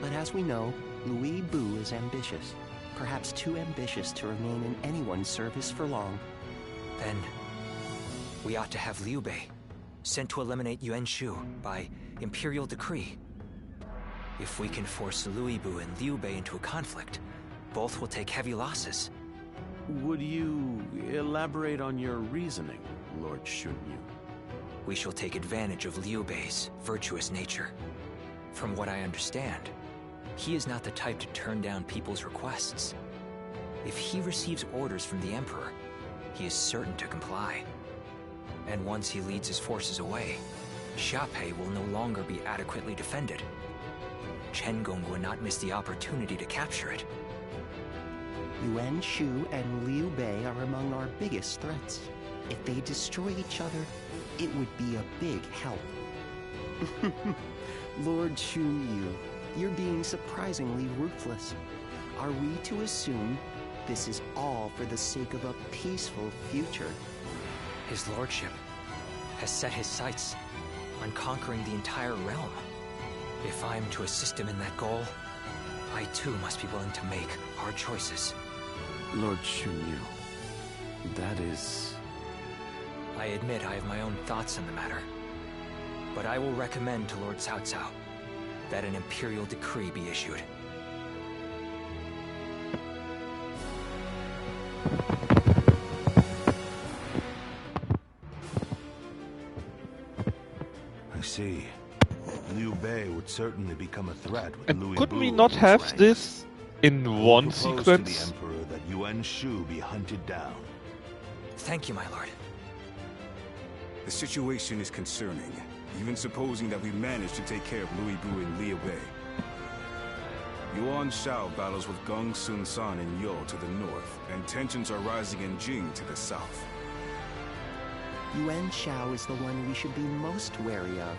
But as we know, Louis Bu is ambitious. Perhaps too ambitious to remain in anyone's service for long. Then, we ought to have Liu Bei sent to eliminate Yuan Shu by imperial decree. If we can force Louis Bu and Liu Bei into a conflict, both will take heavy losses. Would you elaborate on your reasoning, Lord Shunyu? We shall take advantage of Liu Bei's virtuous nature. From what I understand, he is not the type to turn down people's requests. If he receives orders from the Emperor, he is certain to comply. And once he leads his forces away, Xiape will no longer be adequately defended. Chen Gong would not miss the opportunity to capture it. Yuan Shu and Liu Bei are among our biggest threats. If they destroy each other, it would be a big help. Lord Chu Yu, you're being surprisingly ruthless. Are we to assume this is all for the sake of a peaceful future? His lordship has set his sights on conquering the entire realm. If I'm to assist him in that goal, I too must be willing to make hard choices. Lord Shunyu, that is... I admit I have my own thoughts on the matter, but I will recommend to Lord Cao Cao that an imperial decree be issued. I see. Liu Bei would certainly become a threat with Louis Could we Wu not in have ranks. this in one Propose to sequence? the Emperor that Yuan Shu be hunted down. Thank you, my lord. The situation is concerning, even supposing that we manage to take care of Louis Bu and Liu Bei. Yuan Shao battles with Gong Sun San in Yo to the north, and tensions are rising in Jing to the south. Yuan Shao is the one we should be most wary of.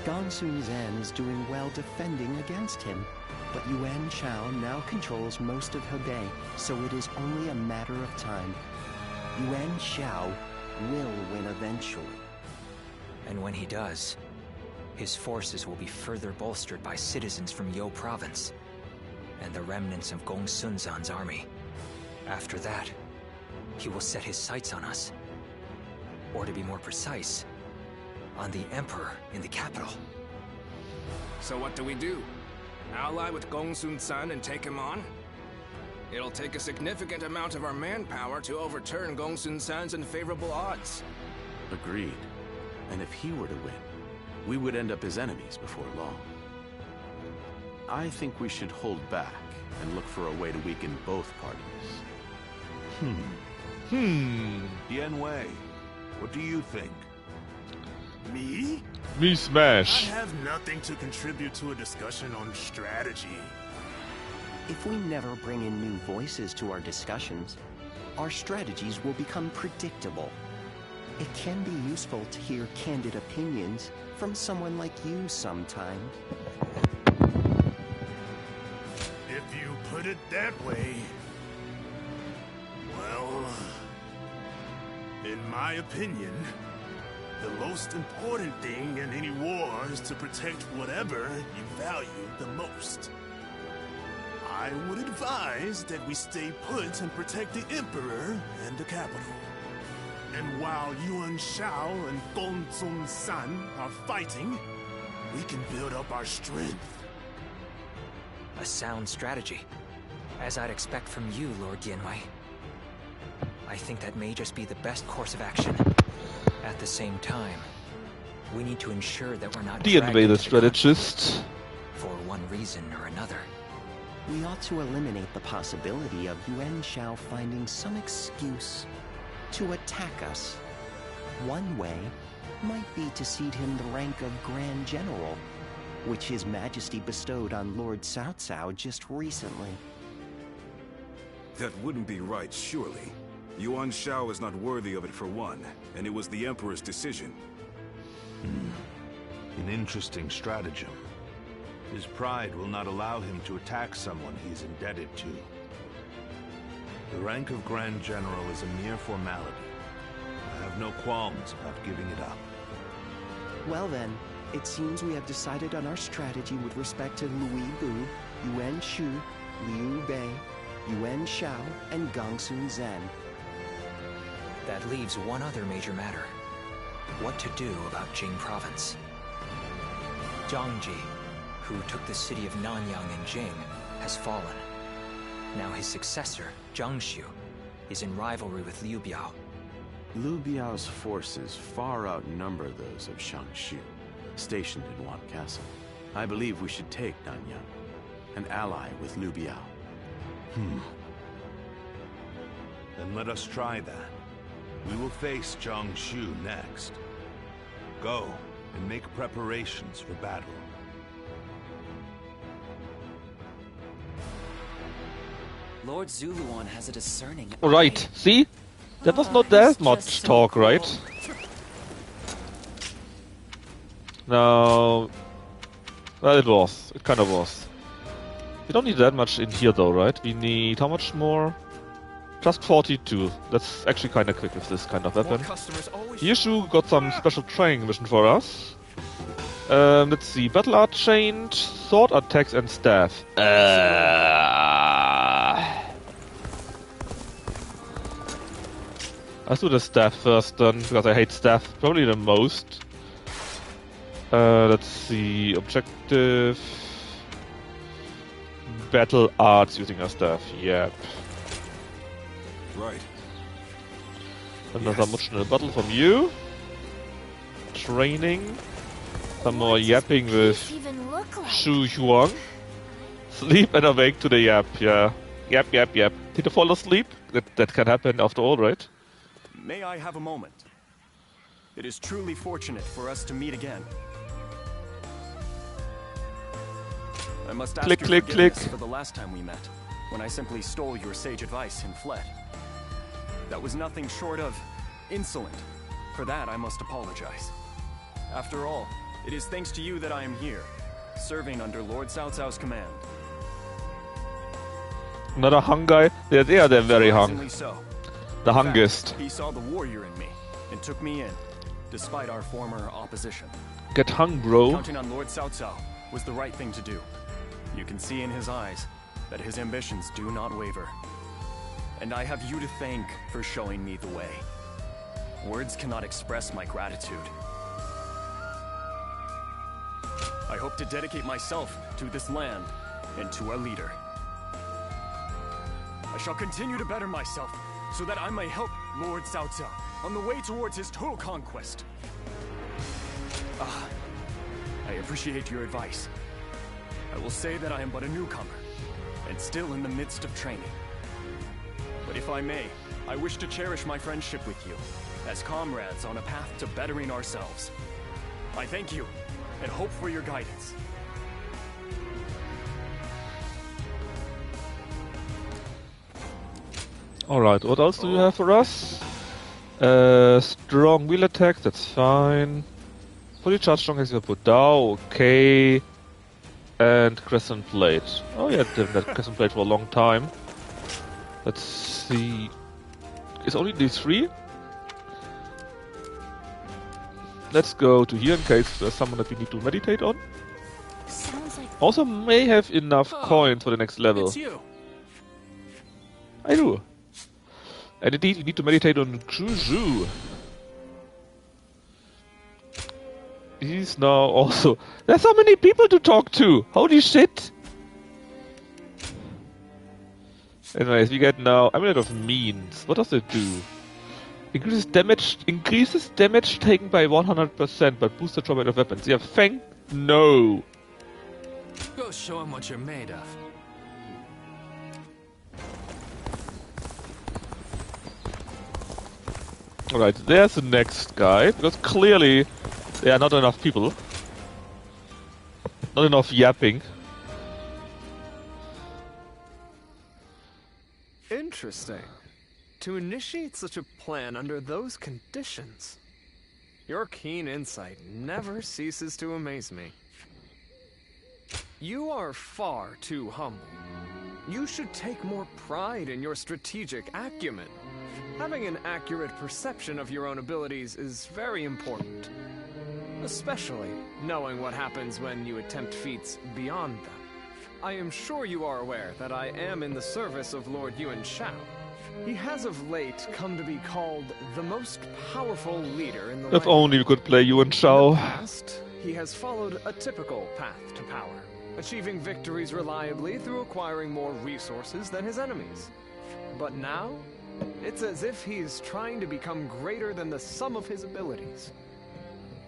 Gongsun Zan is doing well defending against him, but Yuan Shao now controls most of Hebei, so it is only a matter of time. Yuan Shao will win eventually. And when he does, his forces will be further bolstered by citizens from Yo province and the remnants of Gong Sun Zan's army. After that, he will set his sights on us. Or to be more precise, on the Emperor in the capital. So what do? Ally with Gong Sun San and take him on? It'll take a significant amount of our manpower to overturn Gong Sun San's unfavorable odds. Agreed. And if he were to win, we would end up as enemies before long. I think we should hold back and look for a way to weaken both parties. Yan Wei, what do you think? Me? Me smash. I have nothing to contribute to a discussion on strategy. If we never bring in new voices to our discussions, our strategies will become predictable. It can be useful to hear candid opinions from someone like you sometime. If you put it that way... Well... In my opinion, the most important thing in any war is to protect whatever you value the most. I would advise that we stay put and protect the Emperor and the capital. And while Yuan Shao and Gong Sun San are fighting, we can build up our strength. A sound strategy, as I'd expect from you, Lord Yanwei. I think that may just be the best course of action. At the same time, we need to ensure that we're not Yanwei the strategist. For one reason or another. We ought to eliminate the possibility of Yuan Shao finding some excuse to attack us. One way might be to cede him the rank of Grand General, which His Majesty bestowed on Lord Cao Cao just recently. That wouldn't be right, surely. Yuan Shao is not worthy of it for one, and it was the Emperor's decision. An interesting stratagem. His pride will not allow him to attack someone he is indebted to. The rank of Grand General is a mere formality. I have no qualms about giving it up. Well then, it seems we have decided on our strategy with respect to Louis Bu, Yuan Shu, Liu Bei, Yuan Shao, and Gongsun Zan. That leaves one other major matter. What to do about Jing province. Zhang Ji, who took the city of Nanyang in Jing, has fallen. Now his successor, Zhang Xiu, is in rivalry with Liu Biao. Liu Biao's forces far outnumber those of Shang Xu, stationed in Wan Castle. I believe we should take Nanyang, an ally with Liu Biao. Then let us try that. We will face Jiangshu next. Go and make preparations for battle. Lord Zuluan has a discerning eye. Right, see? That was not that much talk, right? No. Well, it was. It kind of was. We don't need that much in here though, right? We need how much more? Just 42. That's actually kind of quick with this kind of weapon. Yishu got some special training mission for us. Let's see. Battle art change, sword attacks and staff. Let's do the staff first then, because I hate staff probably the most. Let's see. Objective. Battle arts using a staff. Yep. Right. Another emotional battle from you. Training. Some more yapping with Shu Huang. Sleep and awake to the yap, yeah. Yap. Did you fall asleep? That can happen after all, right? May I have a moment? It is truly fortunate for us to meet again. I must ask your forgiveness for the last time we met, when I simply stole your sage advice and fled. That was nothing short of insolent. For that, I must apologize. After all, it is thanks to you that I am here, serving under Lord Cao Cao's command. Another hung guy? Yeah, they're very hung. So. The hungest. He saw the warrior in me and took me in, despite our former opposition. Get hung, bro. Counting on Lord Cao Cao was the right thing to do. You can see in his eyes that his ambitions do not waver. And I have you to thank for showing me the way. Words cannot express my gratitude. I hope to dedicate myself to this land and to a leader. I shall continue to better myself so that I may help Lord Cao Cao on the way towards his total conquest. I appreciate your advice. I will say that I am but a newcomer, and still in the midst of training. But if I may, I wish to cherish my friendship with you, as comrades on a path to bettering ourselves. I thank you, and hope for your guidance. Alright, what else do you have for us? Strong wheel attack, that's fine. Fully charged strong attack put down, okay. And crescent plate. Oh yeah, that crescent plate for a long time. Let's see. It's only these three? Let's go to here in case there's someone that we need to meditate on. Also may have enough coins for the next level. It's you. I do. And indeed, you need to meditate on Zhu. He's now also... There's so many people to talk to! Holy shit! Anyways, we get now Amulet of Means. What does it do? Increases damage taken by 100%, but boosts the drawback of weapons. Yeah, Feng? No! Go show him what you're made of. Alright, there's the next guy, because clearly there are not enough people. Not enough yapping. Interesting. To initiate such a plan under those conditions. Your keen insight never ceases to amaze me. You are far too humble. You should take more pride in your strategic acumen. Having an accurate perception of your own abilities is very important. Especially knowing what happens when you attempt feats beyond them. I am sure you are aware that I am in the service of Lord Yuan Shao. He has of late come to be called the most powerful leader in the land. If only we could play Yuan Shao. In the past, he has followed a typical path to power, achieving victories reliably through acquiring more resources than his enemies. But now, it's as if he's trying to become greater than the sum of his abilities.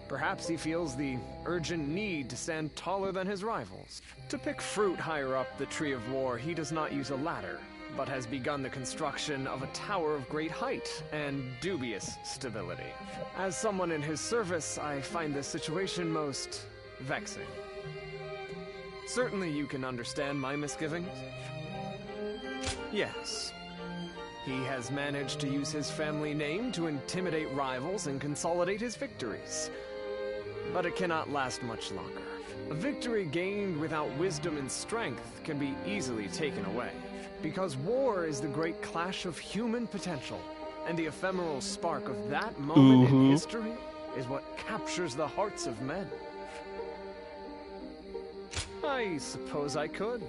Perhaps he feels the urgent need to stand taller than his rivals. To pick fruit higher up the Tree of War, he does not use a ladder, but has begun the construction of a tower of great height and dubious stability. As someone in his service, I find this situation most vexing. Certainly you can understand my misgivings. Yes. He has managed to use his family name to intimidate rivals and consolidate his victories. But it cannot last much longer. A victory gained without wisdom and strength can be easily taken away. Because war is the great clash of human potential, and the ephemeral spark of that moment in history is what captures the hearts of men. I suppose I could.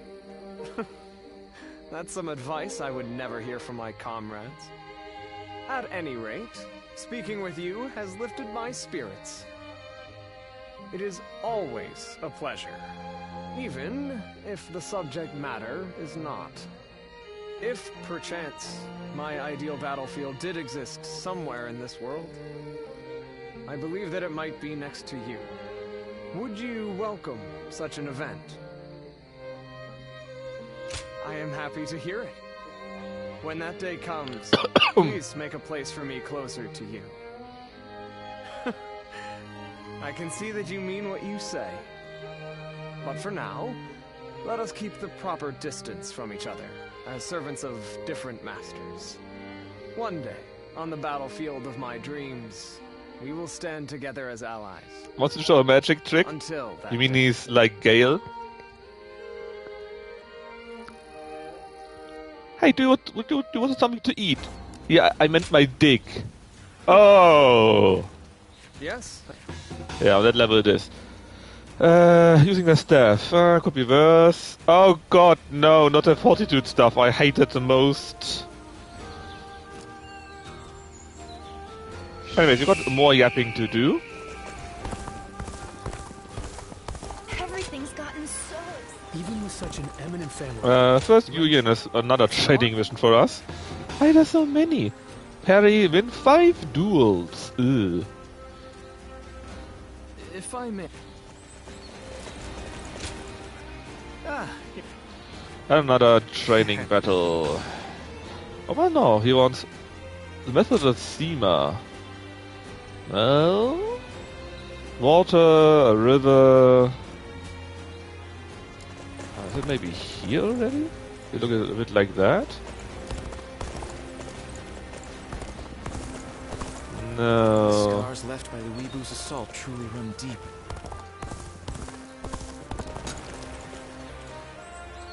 That's some advice I would never hear from my comrades. At any rate, speaking with you has lifted my spirits. It is always a pleasure, even if the subject matter is not. If, perchance, my ideal battlefield did exist somewhere in this world, I believe that it might be next to you. Would you welcome such an event? I am happy to hear it. When that day comes, please make a place for me closer to you. I can see that you mean what you say. But for now, let us keep the proper distance from each other, as servants of different masters. One day, on the battlefield of my dreams, we will stand together as allies. Wants to show a magic trick? Until that You mean day. he's like Gale? Hey, do you want something to eat? Yeah, I meant my dick. Oh! Yes? Yeah, on that level it is. Using the staff. Could be worse. Oh god, no, not the fortitude stuff. I hate it the most. Anyways, you got more yapping to do. Everything's gotten so... Even with such an eminent family... First Union is another trading mission for us. Why there's so many? Parry, win 5 duels. Ugh. If I may... Another training battle. Oh well, no, he wants the method of Sema. Well, water, a river. Is it maybe here already? You look at it a bit like that. No. The scars left by the Weebu's assault truly run deep.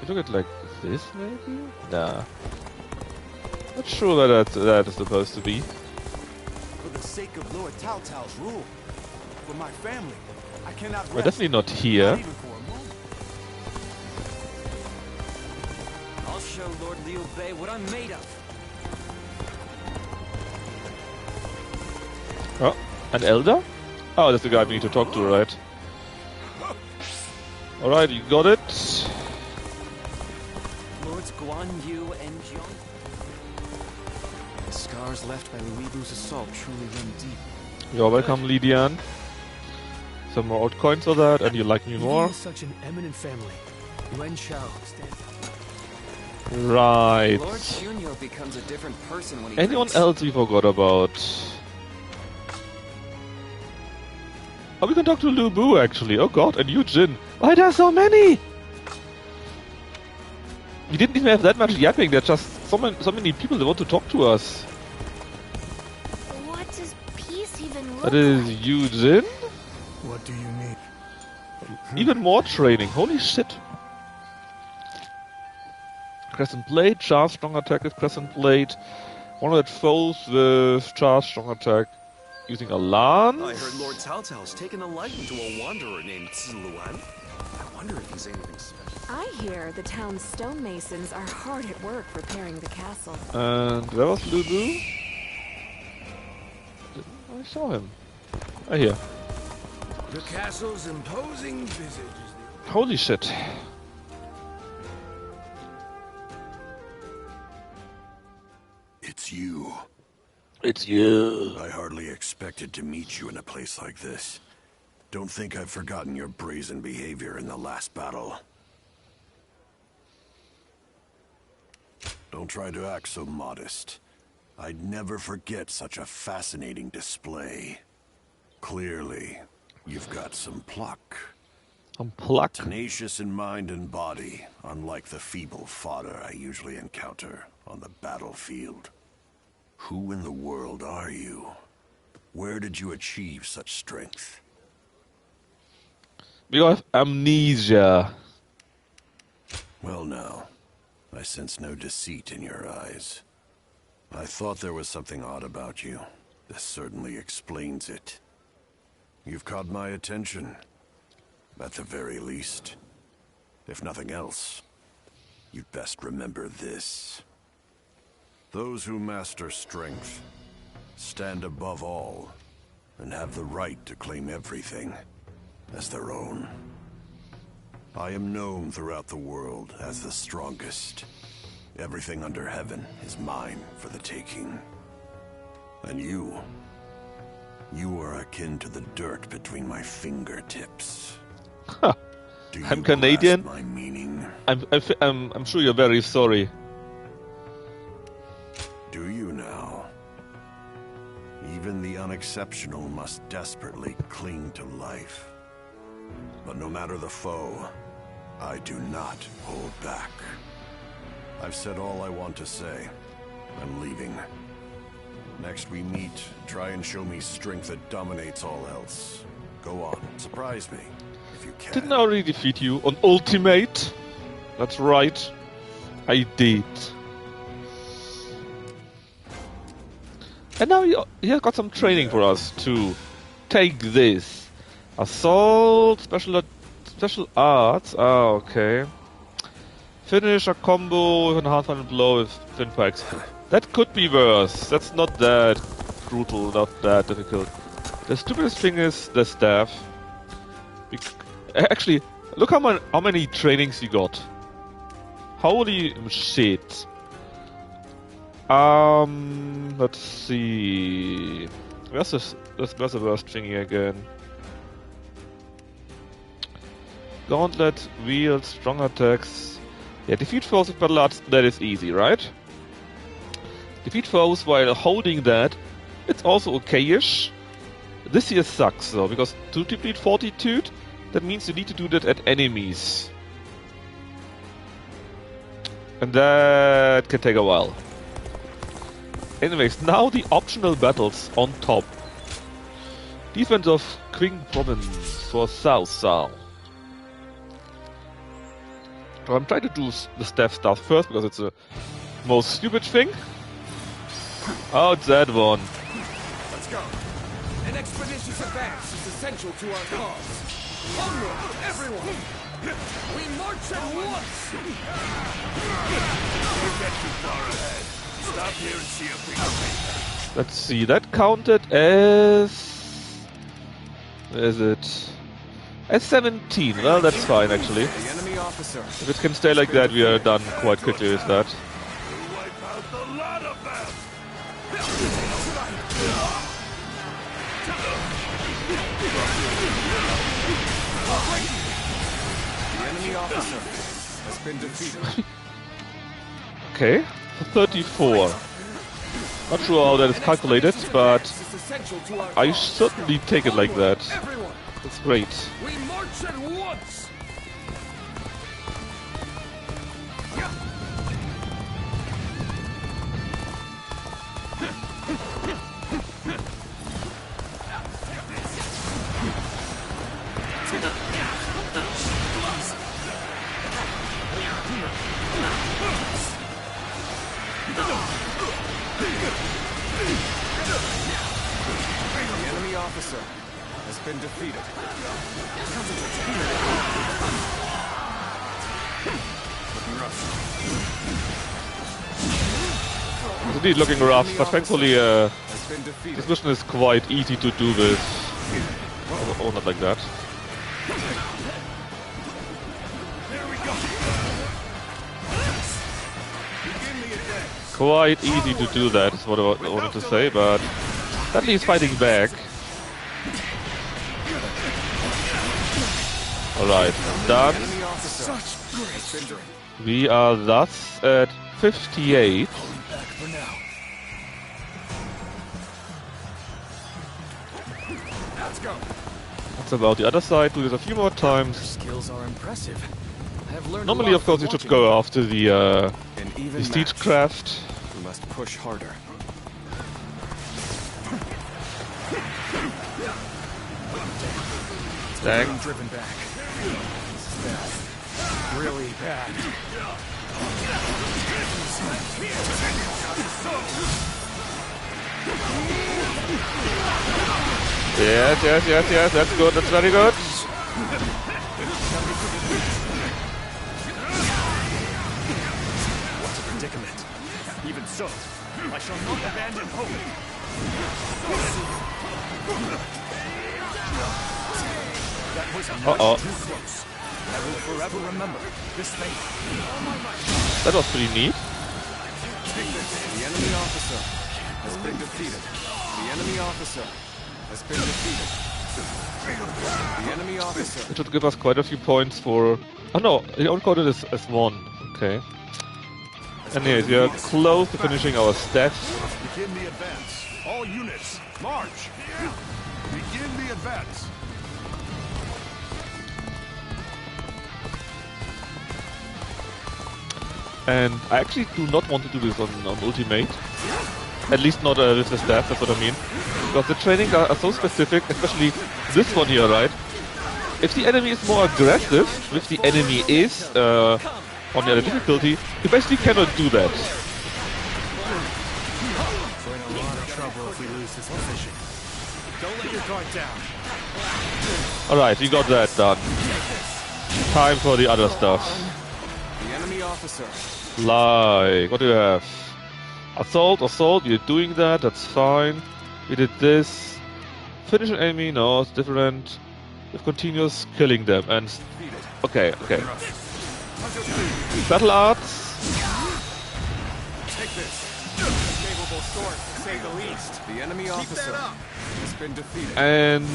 You look at like this, maybe? Nah. Not sure where that is supposed to be. For the sake of Lord Tao Tao's rule, for my family, I cannot We're rest. definitely not here. Not even for a moment. I'll show Lord Liu Bei what I'm made of. Oh, an elder? Oh, that's the guy we need to talk to, right? Alright, you got it. Lords Guan Yu and Jiang. The scars left by the Weebu's assault truly run deep. You're welcome, Lydian. Some more old coins for that, and you like me Even more? with such an eminent family, Yuan Shao stands... Right. Lord Junyo becomes a different person when he Anyone drinks. else we forgot about? Oh, we can talk to Lu Bu actually. Oh god, and Yu Jin. Why there are so many? We didn't even have that much yapping. There's just so many people that want to talk to us. What does peace even look That is like? Yu Jin. What do you mean? Even more training. Holy shit. Crescent Blade, charge, strong attack with Crescent Blade. 100 foes with charge, strong attack. Using a lance. I heard Lord Cao Cao's taken a liking to a wanderer named Ziluan. I wonder if he's anything special. I hear the town's stonemasons are hard at work repairing the castle. And where was Lu Bu? I saw him. Right here. The castle's imposing visage is Holy shit. It's you. It's you. I hardly expected to meet you in a place like this. Don't think I've forgotten your brazen behavior in the last battle. Don't try to act so modest. I'd never forget such a fascinating display. Clearly, you've got some pluck. Some pluck? Tenacious in mind and body, unlike the feeble fodder I usually encounter on the battlefield. Who in the world are you? Where did you achieve such strength? You have amnesia. Well now, I sense no deceit in your eyes. I thought there was something odd about you. This certainly explains it. You've caught my attention, at the very least. If nothing else, you'd best remember this. Those who master strength stand above all and have the right to claim everything as their own. I am known throughout the world as the strongest. Everything under heaven is mine for the taking. And you are akin to the dirt between my fingertips. Huh. I'm Canadian. My meaning? I'm sure you're very sorry. Do you now? Even the unexceptional must desperately cling to life. But no matter the foe, I do not hold back. I've said all I want to say. I'm leaving. Next we meet, try and show me strength that dominates all else. Go on, surprise me, if you can. Didn't I already defeat you on Ultimate? That's right. I did. And now you got some training for us too. Take this. Assault, special arts. Ah, okay. Finish a combo with enhanced final blow with twin packs. That could be worse. That's not that brutal, not that difficult. The stupidest thing is the staff. Actually, look how many trainings you got. Holy shit. Let's see. Where's the worst thingy again? Gauntlet, wield, strong attacks. Yeah, defeat foes with battle arts, that is easy, right? Defeat foes while holding that, it's also okay-ish. This here sucks though, because to deplete fortitude, that means you need to do that at enemies. And that can take a while. Anyways, now the optional battles on top. Defense of Qing Province for Cao Cao. So I'm trying to do the staff stuff first because it's the most stupid thing. Oh, it's that one. Let's go. An expeditious advance is essential to our cause. Onward, everyone! We march at once! Don't get too far ahead. Stop here and see a big. Let's see, that counted as... Where is it? As 17. Well, that's fine actually. The enemy officer. If it can stay like that, we are done quite quickly with that. We'll wipe out the lot of them. The enemy officer has been defeated. Okay, 34. Not sure how that is calculated, but I certainly take it like that. That's great. We march at once. The enemy officer has been defeated. It's indeed looking rough, but thankfully this mission is quite easy to do with. Oh, not like that. Quite easy to do that, is what I wanted to say, but that leaves fighting back. Alright, done. We are thus at 58. That's about the other side. Do this a few more times. Skills are impressive. I have learned Normally, of course, you should go after the Stagecraft. We must push harder. Dang. Being driven back. This is bad. Really bad. Yes, that's good, that's very good. What's a predicament? Even so, I shall not abandon hope. That was much too close. I will forever remember this thing. That was pretty neat. The enemy officer has been defeated. The enemy officer has been defeated. The enemy officer. It should give us quite a few points for... Oh no, he only coded it as 1. Okay. Anyways, we are close to finishing our stats. Begin the advance. All units, march! Begin the advance. And I actually do not want to do this on Ultimate. At least not with the staff, that's what I mean. Because the trainings are so specific, especially this one here, right? If the enemy is more aggressive, if the enemy is on the other difficulty, you basically cannot do that. We're in a lot of trouble if we lose this position. Don't let your guard down. Alright, we got that done. Time for the other stuff. The enemy officer. Like, what do you have? Assault, you're doing that, that's fine. We did this. Finish an enemy, no, it's different. With continuous killing them, and... Okay. Battle arts. Take this. Capable sword, to say the least. The enemy officer has been defeated. And...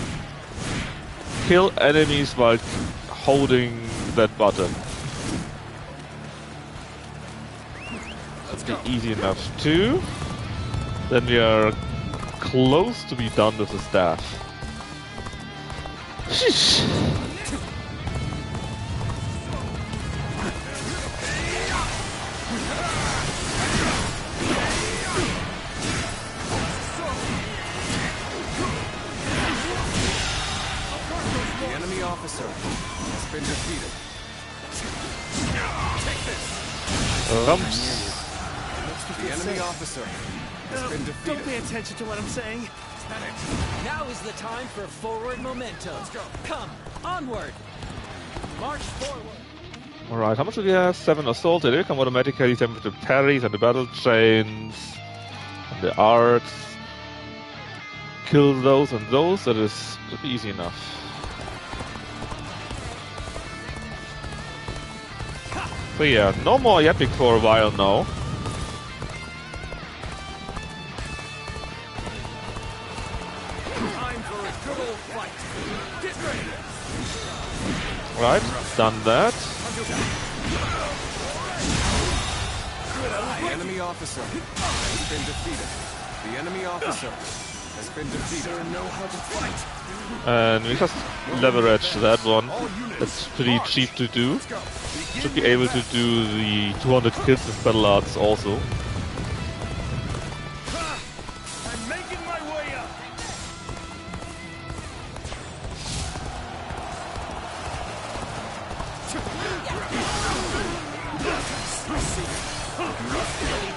kill enemies while holding that button. That's easy enough too. Then we are close to be done with the staff. Sheesh. The enemy officer has been defeated. Take this. Lumps. The enemy officer has been defeated. Don't pay attention to what I'm saying. Now is the time for forward momentum. Let's go. Come, onward. March forward. Alright, how much do we have? 7 assault. They come automatically. 7 with the parries and the battle chains. And the arts. Kill those and those. That is should be easy enough. So yeah, no more yapping for a while now. Right, done that. The enemy officer has been defeated. The enemy officer has been defeated. Know how to fight. And we just leverage that one. That's pretty cheap to do. Should be able to do the 200 kills with battle arts also.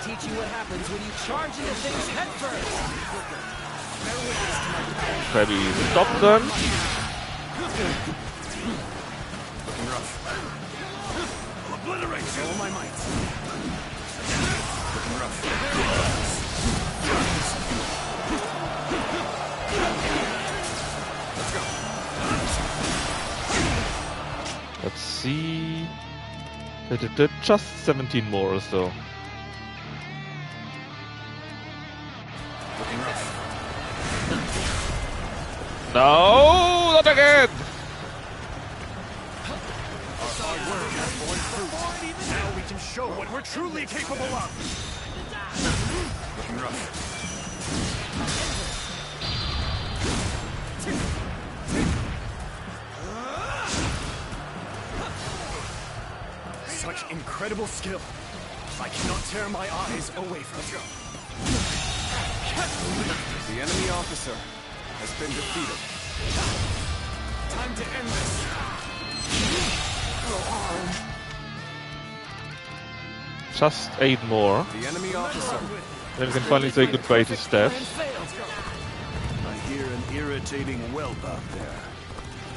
Teach you what happens when you charge into things headfirst. Maybe stop them. Looking rough. I'll obliterate you. All my might. Looking rough. Let's go. Let's see. Just 17 more or so. No, not again! show what we're truly capable of. Looking rough. Such incredible skill. I cannot tear my eyes away from you. The enemy officer has been defeated. Time to end this. Go on. Just 8 more. The enemy officer. Then we can finally say goodbye to Steph. I hear an irritating whelp out there.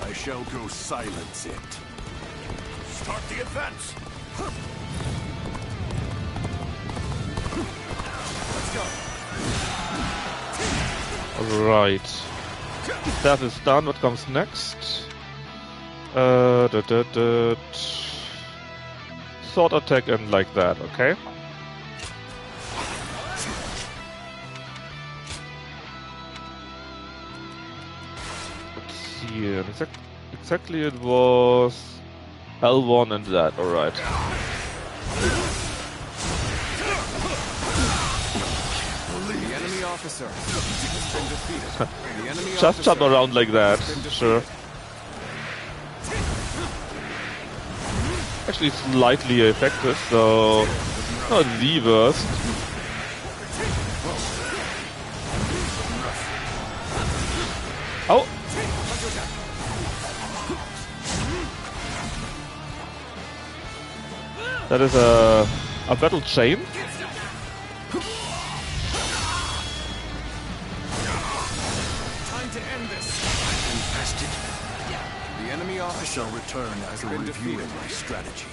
I shall go silence it. Start the advance. Let's go. Alright. That is done. What comes next? Sword attack and like that, okay? Let's see. Exactly it was L1 and that, alright. The enemy officer has been defeated. The enemy Just jump officer around like that, sure. Actually slightly effective, so not the worst. Oh! That is a battle chain. Time to end this. Infested. The enemy I officer shall return after been reviewing defeated. my strategy.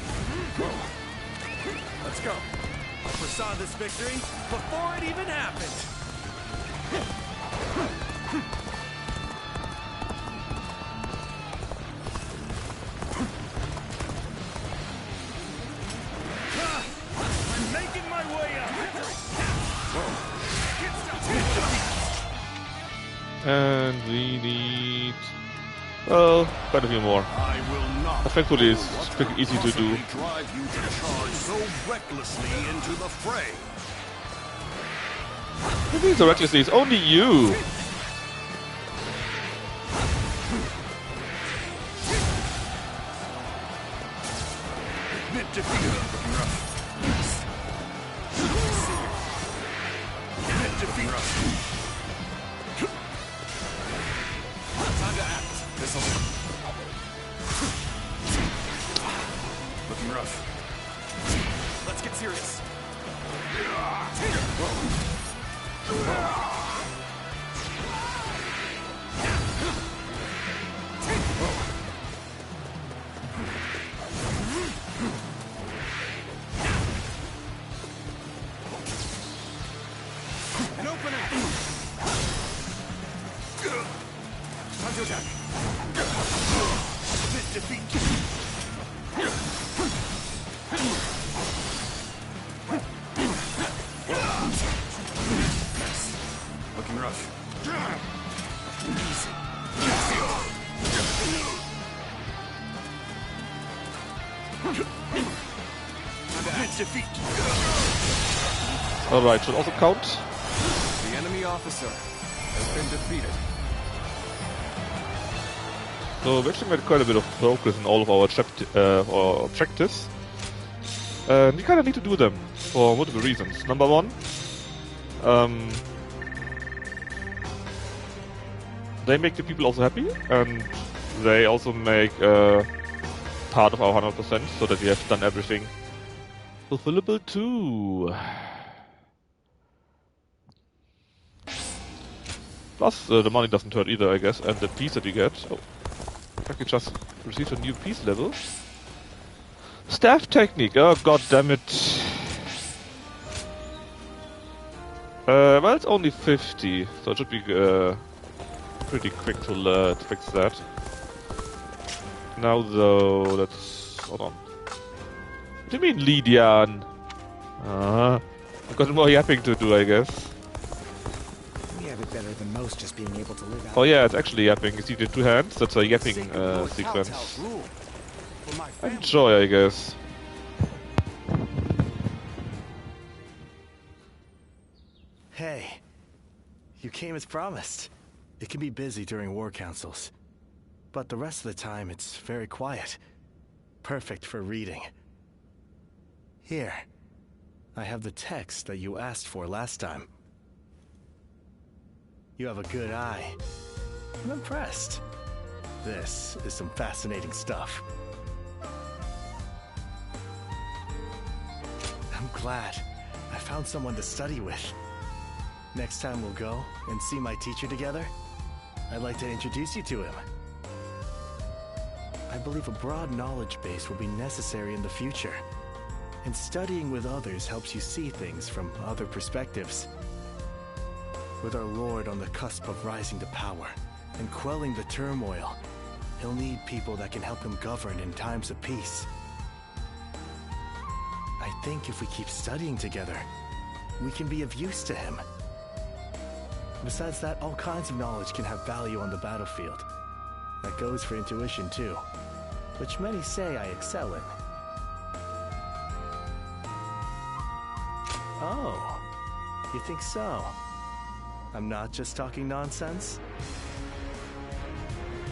Let's go. I foresaw this victory before it even happened. I'm making my way up. And we need... well, quite a few more. I will not. Thankfully it's pretty easy to do. Drive you to charge so recklessly into the fray. What means so recklessly? It's only you! Bit defeated. Bit defeated. Time to act. This'll do. Looking rough. Let's get serious. An opening. Time to attack. Bit defeat. Looking rough. Defeat. Alright, should also count. The enemy officer has been defeated. So we actually made quite a bit of progress in all of our objectives. And we kind of need to do them for multiple reasons. Number one, they make the people also happy, and they also make part of our 100% so that we have done everything fulfillable too. Plus, the money doesn't hurt either, I guess, and the piece that we get. Oh, I can just receive a new piece level. Staff technique. Oh, god damn it. Well, it's only 50, so it should be pretty quick to fix that. Now, though, let's hold on. What do you mean, Lydian? I've got more yapping to do, I guess. We have it better than most, just being able to live out. Oh yeah, it's actually yapping. You see the two hands? That's a yapping sequence. Enjoy, I guess. Hey, you came as promised. It can be busy during war councils, but the rest of the time it's very quiet. Perfect for reading. Here, I have the text that you asked for last time. You have a good eye. I'm impressed. This is some fascinating stuff. I'm glad I found someone to study with. Next time we'll go and see my teacher together, I'd like to introduce you to him. I believe a broad knowledge base will be necessary in the future, and studying with others helps you see things from other perspectives. With our Lord on the cusp of rising to power and quelling the turmoil, he'll need people that can help him govern in times of peace. I think if we keep studying together, we can be of use to him. Besides that, all kinds of knowledge can have value on the battlefield. That goes for intuition too, which many say I excel in. Oh, you think so? I'm not just talking nonsense?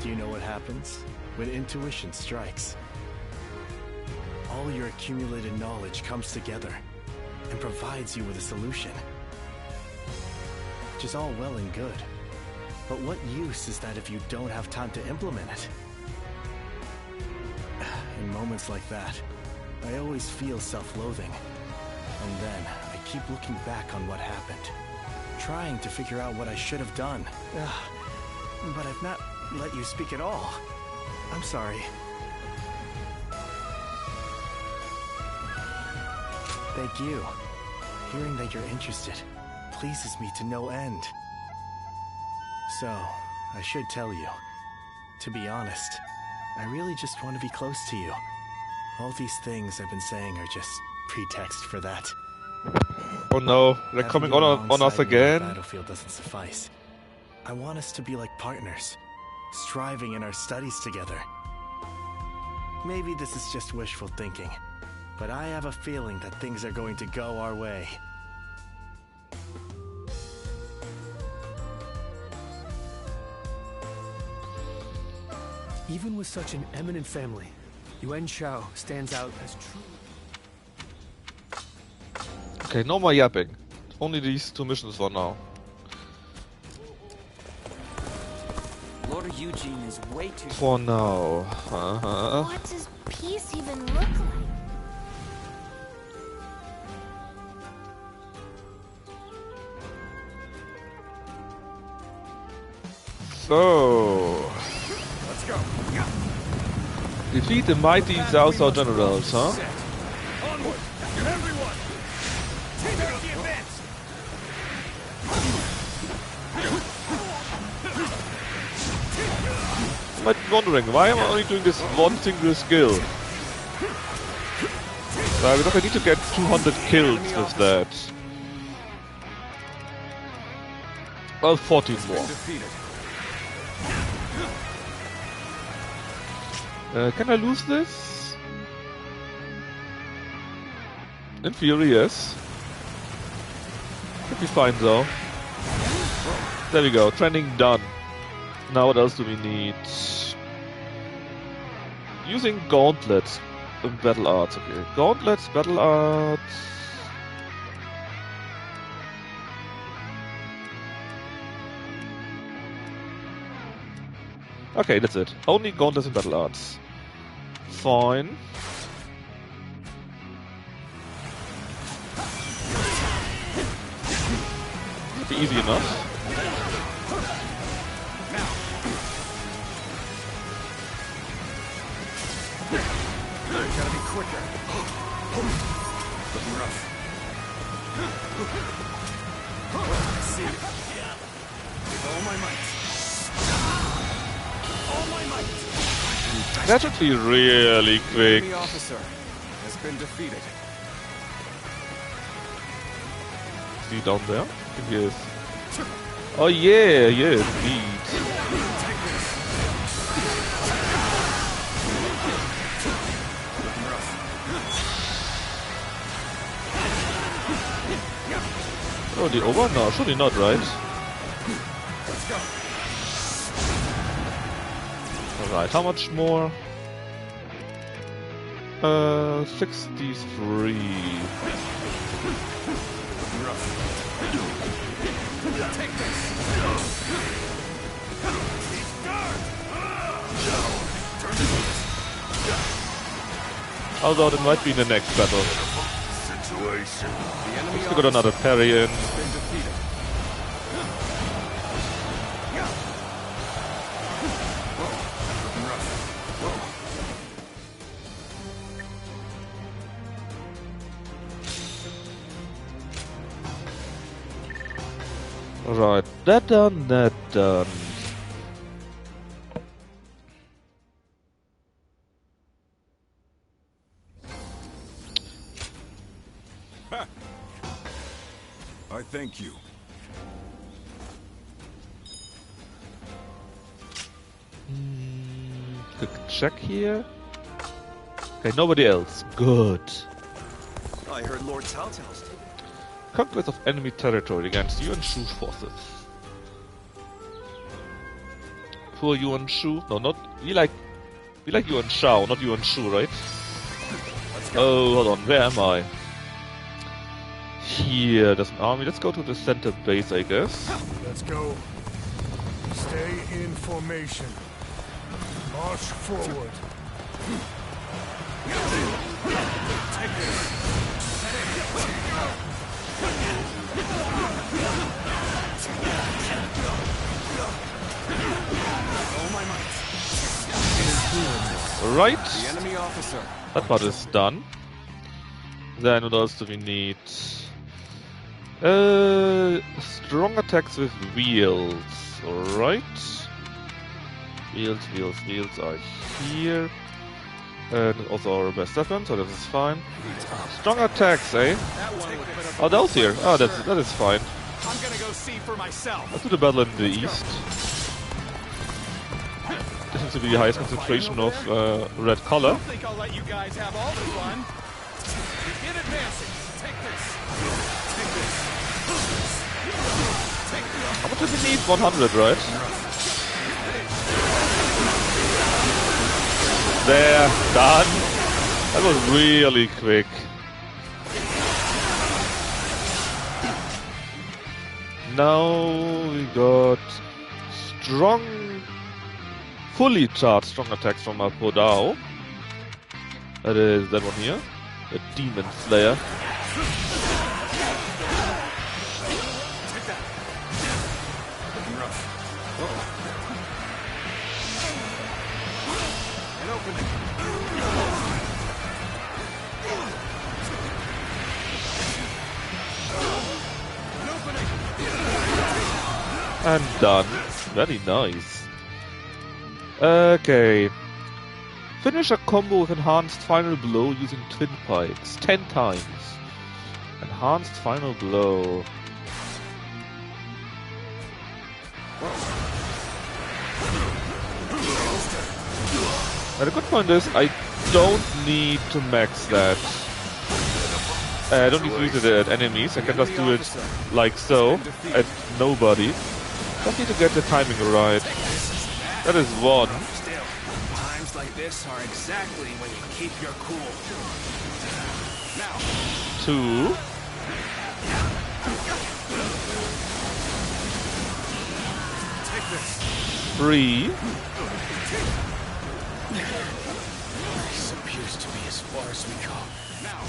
Do you know what happens when intuition strikes? All your accumulated knowledge comes together and provides you with a solution. Which is all well and good. But what use is that if you don't have time to implement it? In moments like that, I always feel self-loathing. And then I keep looking back on what happened, trying to figure out what I should have done. But I've not let you speak at all. I'm sorry. Thank you. Hearing that you're interested pleases me to no end. So, I should tell you, to be honest, I really just want to be close to you. All these things I've been saying are just pretext for that. Oh no, they're coming on us again. The battlefield doesn't suffice. I want us to be like partners, striving in our studies together. Maybe this is just wishful thinking, but I have a feeling that things are going to go our way. Even with such an eminent family, Yuan Shao stands out as true. Okay, no more yapping. Only these two missions for now. Lord Eugene is way too... For now. What does peace even look like? So... Let's go. Defeat the mighty Cao Cao generals, huh? Onward, everyone! Take out the advance! You might be wondering, why am I only doing this one single skill? Because I need to get 200 kills with that. Well, 14 more. Can I lose this? In theory, yes. Should be fine though. There we go, training done. Now what else do we need? Using gauntlets in battle arts, okay. Gauntlets, battle arts. Okay, that's it. Only gauntlets and battle arts. Fine. Should be easy enough. Gotta be quicker. Looking rough. I see you. With all my might. All my might. That should be really quick. The officer has been defeated. Is he down there? I think he is. Oh yeah, yeah, indeed. Already over? No, surely not, right? Let's go. Alright, how much more? 63. Take this. Although it might be in the next battle. Situation. Let's got another parry in. Right, that done, that done. I thank you. Quick check here. Okay, nobody else. Good. I heard Lord Cao Cao's taken. Conquest of enemy territory against Yuan Shu forces. Who are Yuan Shu? No, not we like Yuan Shao, not Yuan Shu, right? Oh, hold on, where am I? Here, there's an army. Let's go to the center base, I guess. Let's go. Stay in formation. March forward. Take this. Right. The enemy officer. That part is done. Then what else do we need? Strong attacks with wheels. Alright. Wheels are here. And also our best weapon, so that is fine. Strong attacks, eh? Oh, those here. Oh, that is fine. I'm gonna go see for myself. Let's do the battle in the east. This seems to be the highest concentration of red color. I think I'll let you guys have all the fun. Begin advancing. Take this. Take this. Take this. How much do we need? 100, right? There, done. That was really quick. Now we got strong, fully charged strong attacks from our Podao. That is that one here, the Demon Slayer. And done. Very nice. Okay. Finish a combo with enhanced final blow using twin pikes 10 times. Enhanced final blow. And the good point is, I don't need to max that. I don't need to use it at enemies, I can just do it like so, at nobody. Just need to get the timing right. That is one. Times like this are exactly when you keep your cool. Now. 2. Take this. 3. This appears to be as far as we go. Now.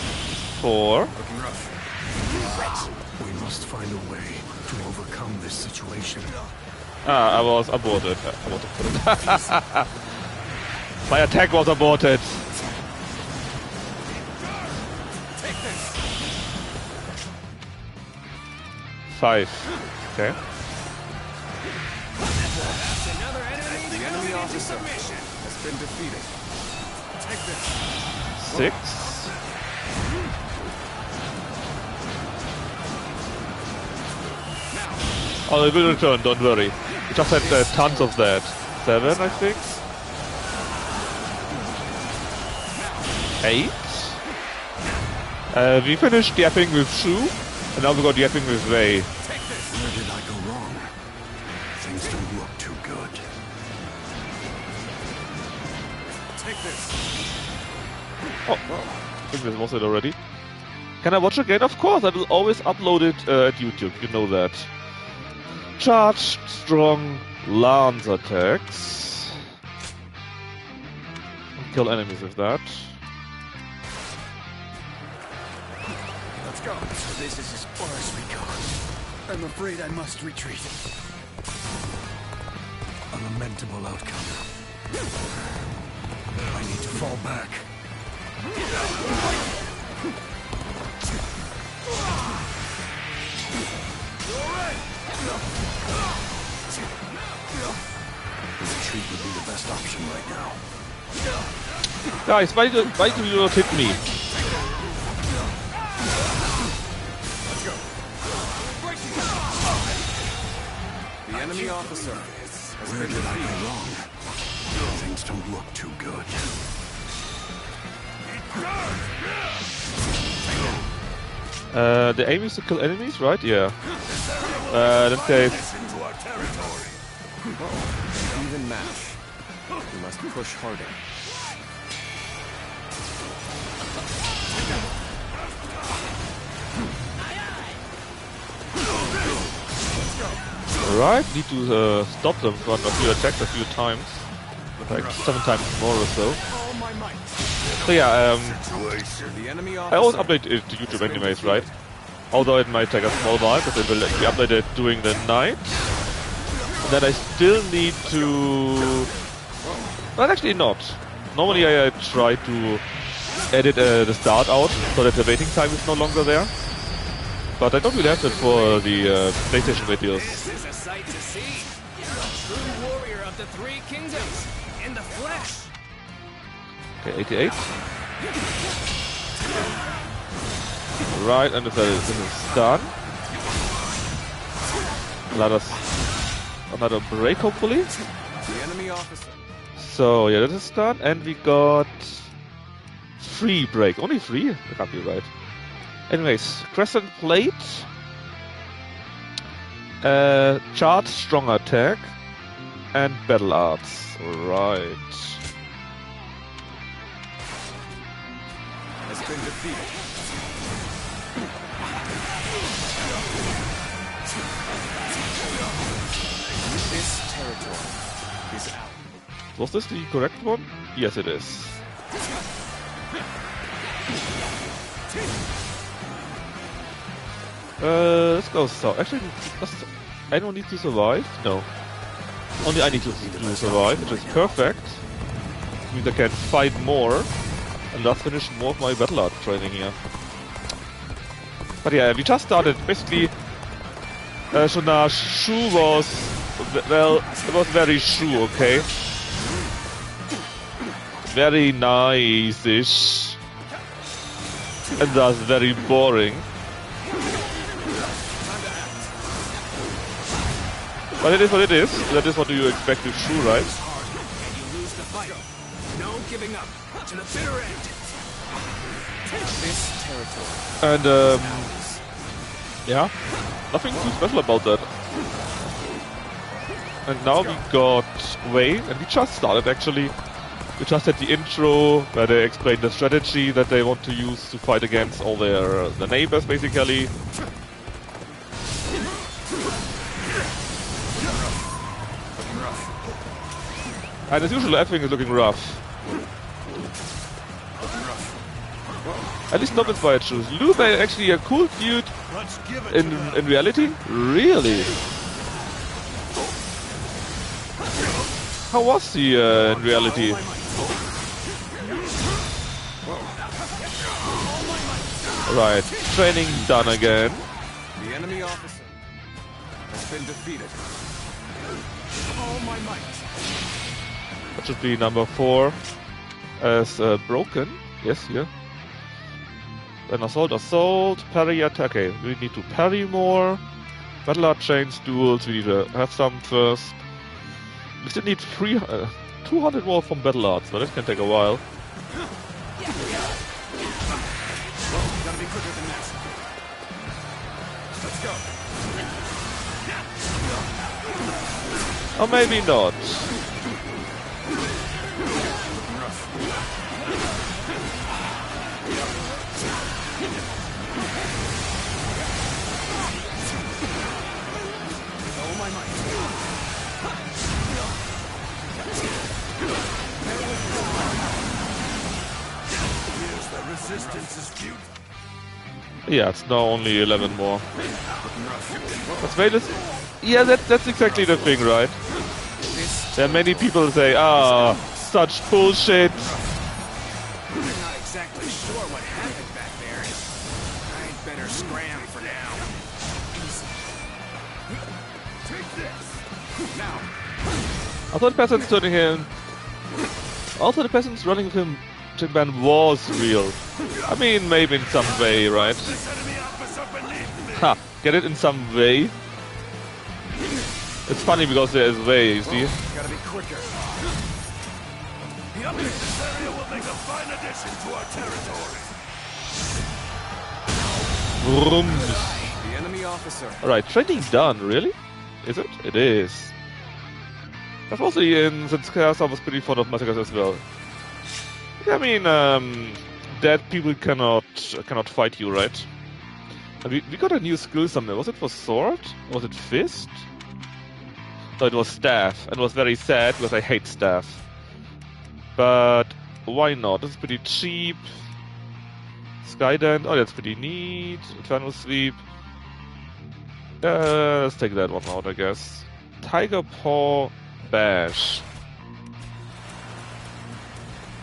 4. We must find a way to overcome this situation. Ah, I was aborted. My attack was aborted. Take this. 5. Okay. That's another enemy. The enemy officer has been defeated. Take this. 6. Oh, it will return, don't worry. We just had tons of that. 7, I think. 8. We finished yapping with Shu. And now we got yapping this way. Where did I go wrong? Things don't look too good. Take this. Oh, I think this was it already. Can I watch again? Of course, I will always upload it at YouTube, you know that. Charged, strong, lance attacks. Kill enemies with that. Let's go. So this is as far as we go. I'm afraid I must retreat. A lamentable outcome. I need to fall back. Retreat would be the best option right now. Guys, why do you not hit me? The enemy officer. Where did I go wrong? Things don't look too good. The aim is to kill enemies, right? Yeah. In that case. Even match. We must push harder. Right, need to stop them from a few attacks a few times. Like 7 times more or so. So yeah, I always update it to YouTube anyways, right? Although it might take a small while, but it will be updated during the night. Then I still need to... Well, actually not. Normally I try to edit the start out, so that the waiting time is no longer there. But I don't really have that for the PlayStation videos. This is a sight to see. A true warrior of the three kingdoms, in the flesh. Okay, 88. Right, and this is done. Another break, hopefully. The enemy officer. So yeah, that is done, and we got 3 break. Only 3? That can't be right. Anyways, Crescent Plate, Charge Strong Attack, and Battle Arts. Right. Has been defeated. This territory is out. Was this the correct one? Yes, it is. Let's go south. Actually, I don't need to survive. No. Only I need to survive, which is perfect. Which means I can fight more and thus finish more of my battle art training here. But yeah, we just started. Basically, Shona Shu was... Well, it was very Shu, okay? Very nice-ish. And thus very boring. But it is what it is. That is what you expect with Shu, right? And you lose the fight. No giving up. To the bitter end. This territory. And yeah, nothing too special about that. And now we got Wei, and we just started actually. We just had the intro where they explained the strategy that they want to use to fight against all their neighbors, basically. And as usual, everything is looking rough. At least not inspired shoes. Liu Bei actually a cool dude in reality? Really? How was he in reality? Right, training done again. The enemy officer has been defeated. All my might. That should be number 4 as broken. Yes, here. Then assault, parry, attack. Okay, we need to parry more. Battle art chains, duels, we need to have some first. We still need 200 more from battle arts, but that can take a while. Or maybe not. Resistance is cute. Yeah, it's now only 11 more. But wait, yeah, that's exactly the thing, right? There are many people who say, ah, such bullshit. I'm not exactly sure what happened back there. I'd better scram for now. Take this. Now. I thought the peasants turning him. Also, the peasants running with him ban was real. I mean, maybe in some way, right? Ha! Get it in some way? It's funny because there is way, you see? Gotta be quicker. The update this area will make a fine addition to our territory. Vrooms. The enemy officer. Alright, training done, really? Is it? It is. That's mostly in since Chaos I was pretty fond of massacres as well. I mean, dead people cannot fight you, right? And we got a new skill somewhere. Was it for sword? Or was it fist? No, it was staff. And it was very sad because I hate staff. But why not? This is pretty cheap. Skydent. Oh, that's pretty neat. Infernal Sweep. Let's take that one out, I guess. Tiger Paw Bash.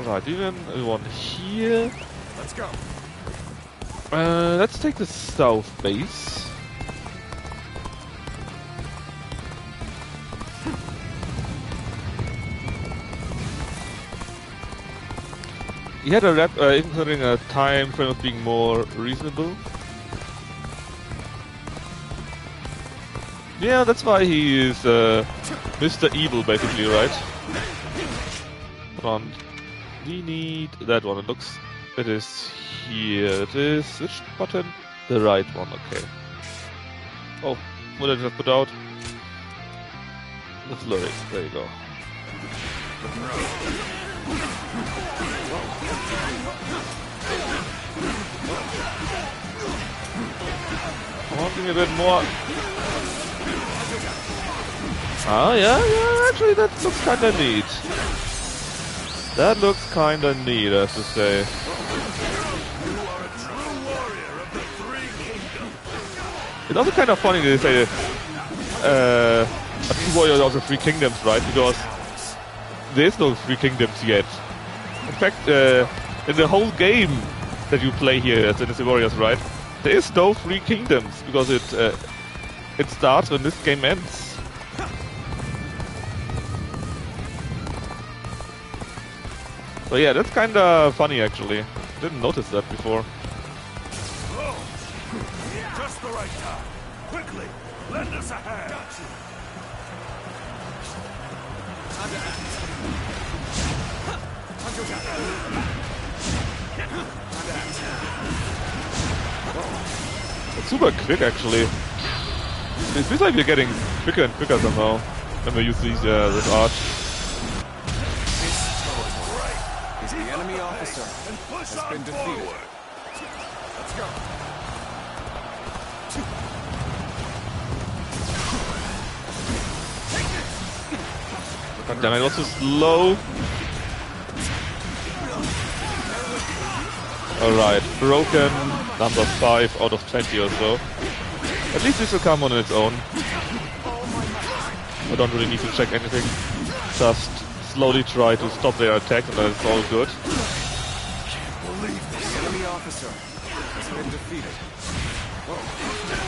Right, even one here. Let's go. Let's take the south base. He had a rep, including a time frame of being more reasonable. Yeah, that's why he is Mr. Evil, basically, right? Hold on. We need that one. It is here. It is which button? The right one. Okay. Oh, what did I just put out? The flurry. There you go. Come on, give me a bit more. Ah, yeah. Actually, that looks kinda neat. That looks kinda neat, I have to say. It's also kind of funny they say a true warrior of the three kingdoms, right? Because there is no three kingdoms yet. In fact, in the whole game that you play here as Dynasty Warriors, right? There is no three kingdoms because it starts when this game ends. So yeah, that's kinda funny actually. Didn't notice that before. Oh, just the right time. Quickly, lend us a hand. It's super quick actually. It feels like we're getting quicker and quicker somehow when we use these this art. The enemy officer has been defeated. Let's go. God damn it, was too slow. Alright, broken number 5 out of 20 or so. At least this will come on its own. I don't really need to check anything. Just slowly try to stop their attack and then it's all good. The enemy officer has been defeated.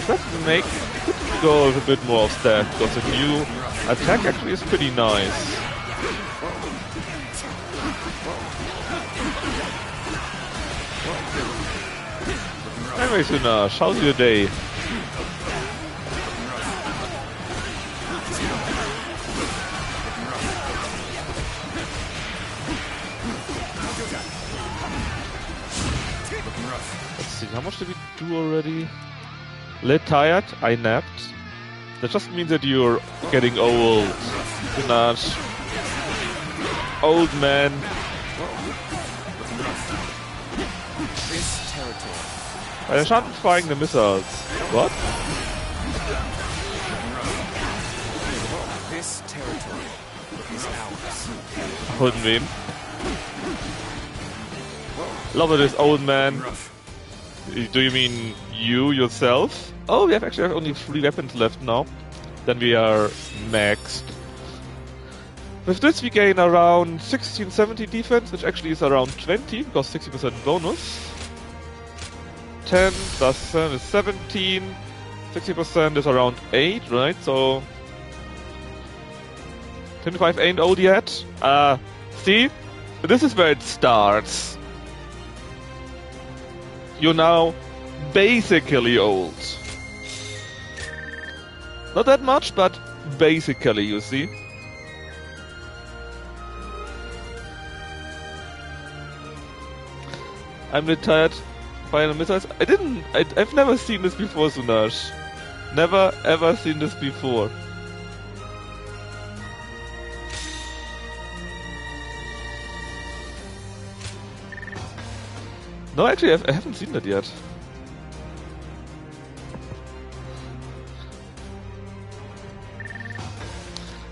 Let's make go with a bit more of that, because the new attack actually is pretty nice. Anyway, Sunash, how's your day? Let's see, how much did we do already? Lit tired, I napped. That just means that you're getting old. Sunaj. Old man. This territory. I shan't firing the missiles. What? This territory is ours. Holding wem? Love it, this old man. Do you mean you yourself? Oh, we actually have only 3 weapons left now. Then we are maxed. With this we gain around 16-70 defense, which actually is around 20, because 60% bonus. 10 plus 7 is 17. 60% is around 8, right? So 25 ain't old yet. See? This is where it starts. You're now basically old. Not that much, but basically, you see. I'm retired. Final missiles. I've never seen this before, Sunaj. Never ever seen this before. No, actually, I haven't seen that yet.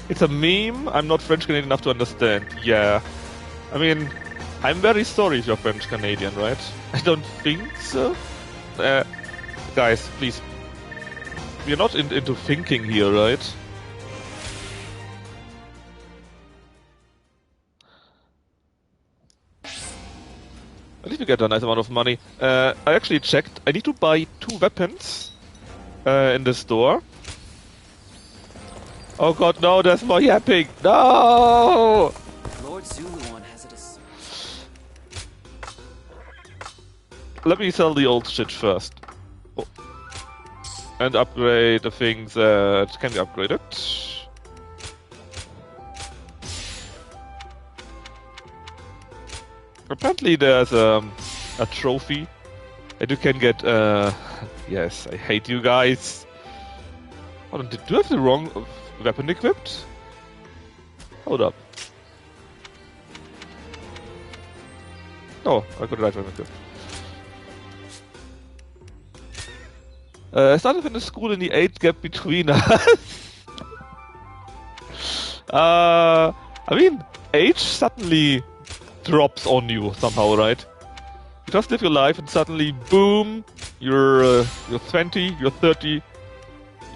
It's a meme. I'm not French Canadian enough to understand. Yeah. I mean, I'm very sorry if you're French Canadian, right? I don't think so. Guys, please. We're not into thinking here, right? At least we get a nice amount of money. I actually checked. I need to buy 2 weapons in the store. Oh god, no, there's more yapping! No! Lord Zuluan has it as... Let me sell the old shit first. Oh. And upgrade the things that can be upgraded. Apparently there's a trophy that you can get. Yes, I hate you guys. Hold on, do I have the wrong weapon equipped? Hold up. Oh, I got the right weapon equipped. I started in the school in the age gap between us. I mean, age suddenly drops on you somehow, right? You just live your life and suddenly, boom, you're 20, you're 30,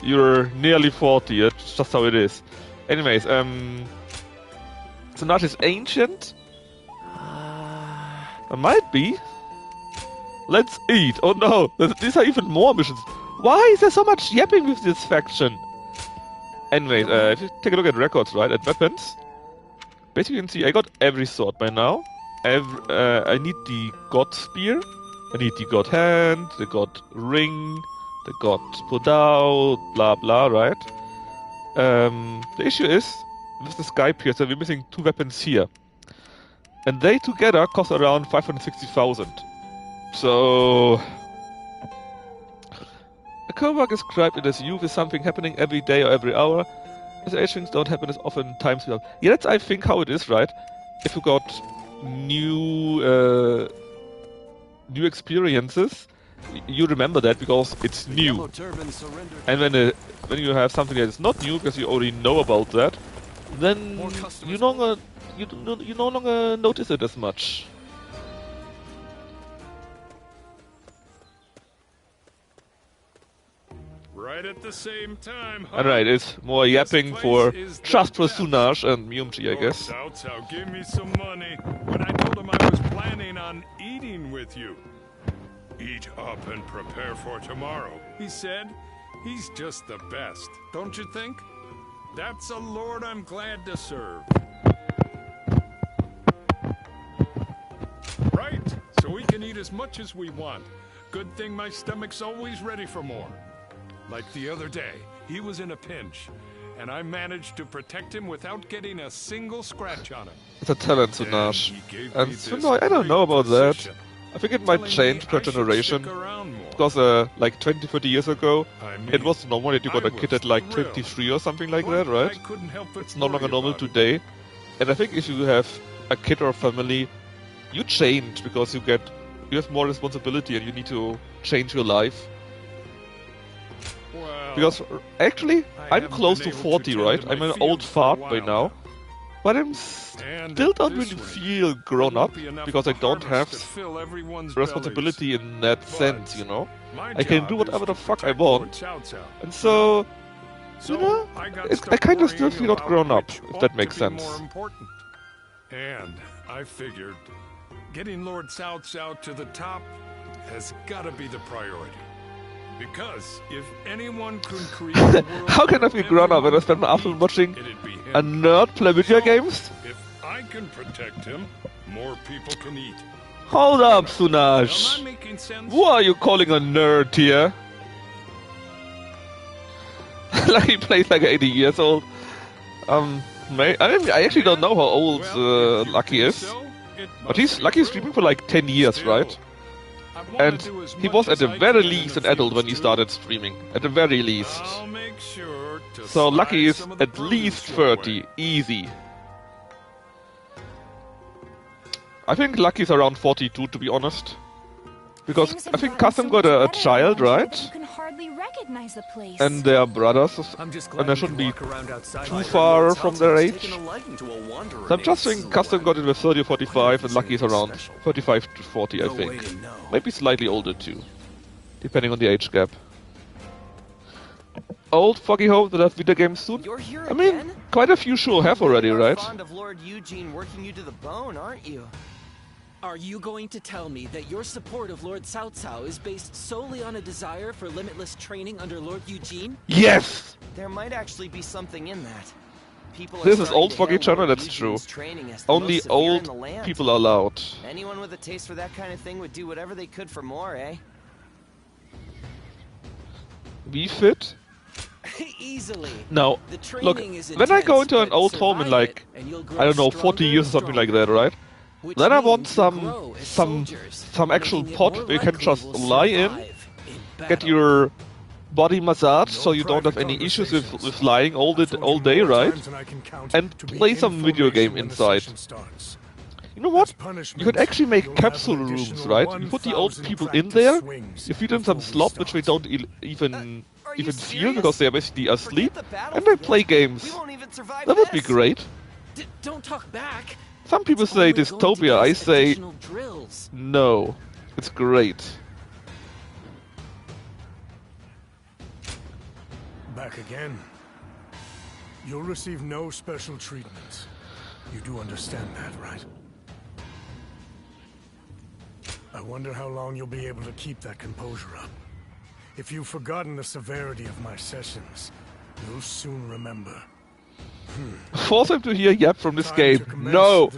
you're nearly 40. That's just how it is. Anyways, Sunaj is ancient. It might be. Let's eat. Oh no, these are even more missions. Why is there so much yapping with this faction? Anyways, if you take a look at records, right, at weapons, basically you can see I got every sword by now. I need the God Spear, I need the God Hand, the God Ring, the God Podao, blah blah, right? The issue is, with the Sky Piercer, we're missing 2 weapons here. And they together cost around 560,000. So... A co-work described it as youth is something happening every day or every hour. As age things don't happen as often times without. Yeah, that's I think how it is, right? If you got new experiences, you remember that because it's new. And when you have something that is not new because you already know about that, then you no longer notice it as much. Right at the same time, huh? Alright, it's more yapping for just for Sunaj and Myumchi, I guess. Cao Cao gave me some money when I told him I was planning on eating with you. Eat up and prepare for tomorrow, he said. He's just the best, don't you think? That's a lord I'm glad to serve. Right, so we can eat as much as we want. Good thing my stomach's always ready for more. Like the other day, he was in a pinch, and I managed to protect him without getting a single scratch on him. It's a talent, Sunaj. And Sunaj, I don't know about that. I think it might change per generation. Because like 20-30 years ago, it was normal that you got a kid at like 23 or something like that, right? It's no longer normal today. And I think if you have a kid or a family, you change because you have more responsibility and you need to change your life. Because actually, I'm close to 40, right? I'm an old fart by now. But I'm still don't really feel grown up because I don't have responsibility in that sense, you know? I can do whatever the fuck I want. And so, you know, I kind of still feel not grown up, if that makes sense. And I figured getting Lord Cao Cao to the top has got to be the priority. Because if anyone could create a world how can I be grown up when I spend my afternoon watching a nerd play video games? If I can protect him, more people can eat. Hold up, Sunaj. Who are you calling a nerd here? Like he plays like 80 years old. I actually don't know how old Lucky is. But Lucky's streaming for like 10 years, right? And he was at the very least an adult when he started streaming. At the very least. So Lucky is at least 30. Easy. I think Lucky's around 42, to be honest. Because I think Custom got a child, right? You can hardly recognize the place. And they are brothers, and they shouldn't be too far from their age. So I'm just saying Custom got it with 30 or 45, and Lucky's around 35 to 40, I think. Maybe slightly older too, depending on the age gap. Old Foggy Hope that have video games soon? I mean, quite a few sure have already, right? Fond of Lord Eugene working you to the bone, aren't you? Are you going to tell me that your support of Lord Cao Cao is based solely on a desire for limitless training under Lord Eugene? Yes! There might actually be something in that. This is old Foggy channel, that's true. Only old people are allowed. Anyone with a taste for that kind of thing would do whatever they could for more, eh? We fit? Easily. Now, look, when I go into an old home in like, I don't know, 40 years or something like that, right? Then I want some actual pod where you can just lie in, get your body massage so you don't have any issues with lying all day, right? And play some video game inside. You know what? You could actually make capsule rooms, right? You put the old people in there, you feed them some slop which they don't even feel because they're basically asleep, and they play games. That would be great. Don't talk back. Some people say dystopia, I say no. It's great. Back again. You'll receive no special treatment. You do understand that, right? I wonder how long you'll be able to keep that composure up. If you've forgotten the severity of my sessions, you'll soon remember. Force him to hear yap from this game. No!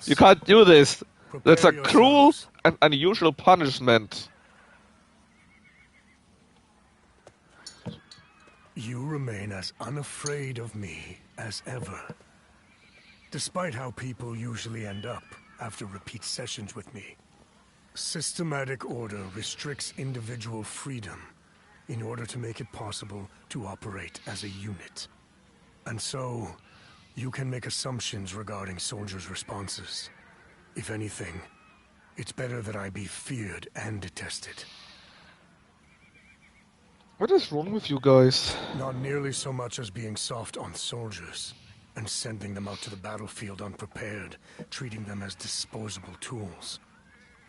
You can't do this! That's a cruel and unusual punishment. You remain as unafraid of me as ever. Despite how people usually end up after repeat sessions with me. Systematic order restricts individual freedom in order to make it possible to operate as a unit. And so, you can make assumptions regarding soldiers' responses. If anything, it's better that I be feared and detested. What is wrong with you guys? Not nearly so much as being soft on soldiers and sending them out to the battlefield unprepared, treating them as disposable tools.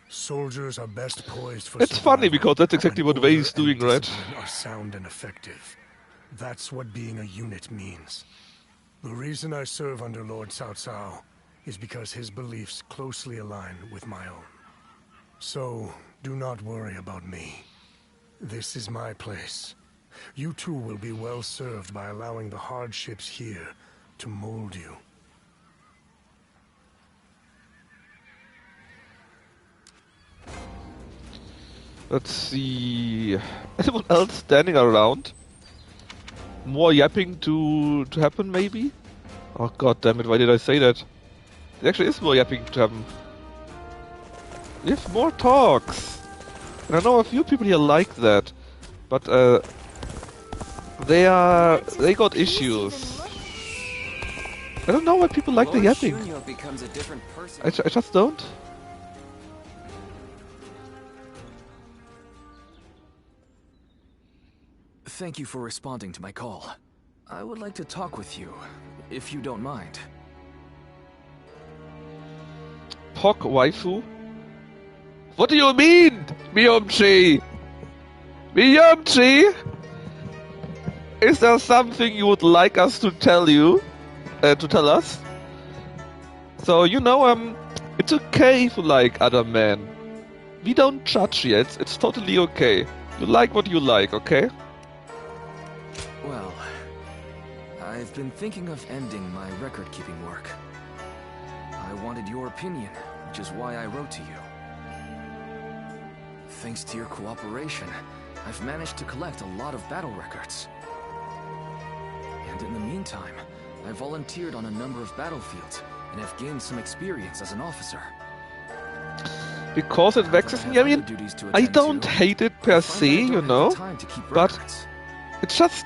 Soldiers are best poised for It's funny because that's exactly what Wei is doing, right? Are sound and effective. That's what being a unit means. The reason I serve under Lord Cao Cao is because his beliefs closely align with my own. So, do not worry about me. This is my place. You too will be well served by allowing the hardships here to mold you. Let's see... Anyone else standing around? More yapping to happen, maybe? Oh god damn it, why did I say that? There actually is more yapping to happen. We have more talks. And I know a few people here like that, but they got issues. I don't know why people like the yapping. I just don't. Thank you for responding to my call. I would like to talk with you, if you don't mind. Pok waifu? What do you mean, Miyomchi? Miyomchi? Is there something you would like us to tell you? To tell us? So, you know, it's okay if you like other men. We don't judge here, it's totally okay. You like what you like, okay? Well, I've been thinking of ending my record-keeping work. I wanted your opinion, which is why I wrote to you. Thanks to your cooperation, I've managed to collect a lot of battle records. And in the meantime, I volunteered on a number of battlefields and have gained some experience as an officer. Because it vexes me, I mean, I don't hate it per se, you know, but it's just...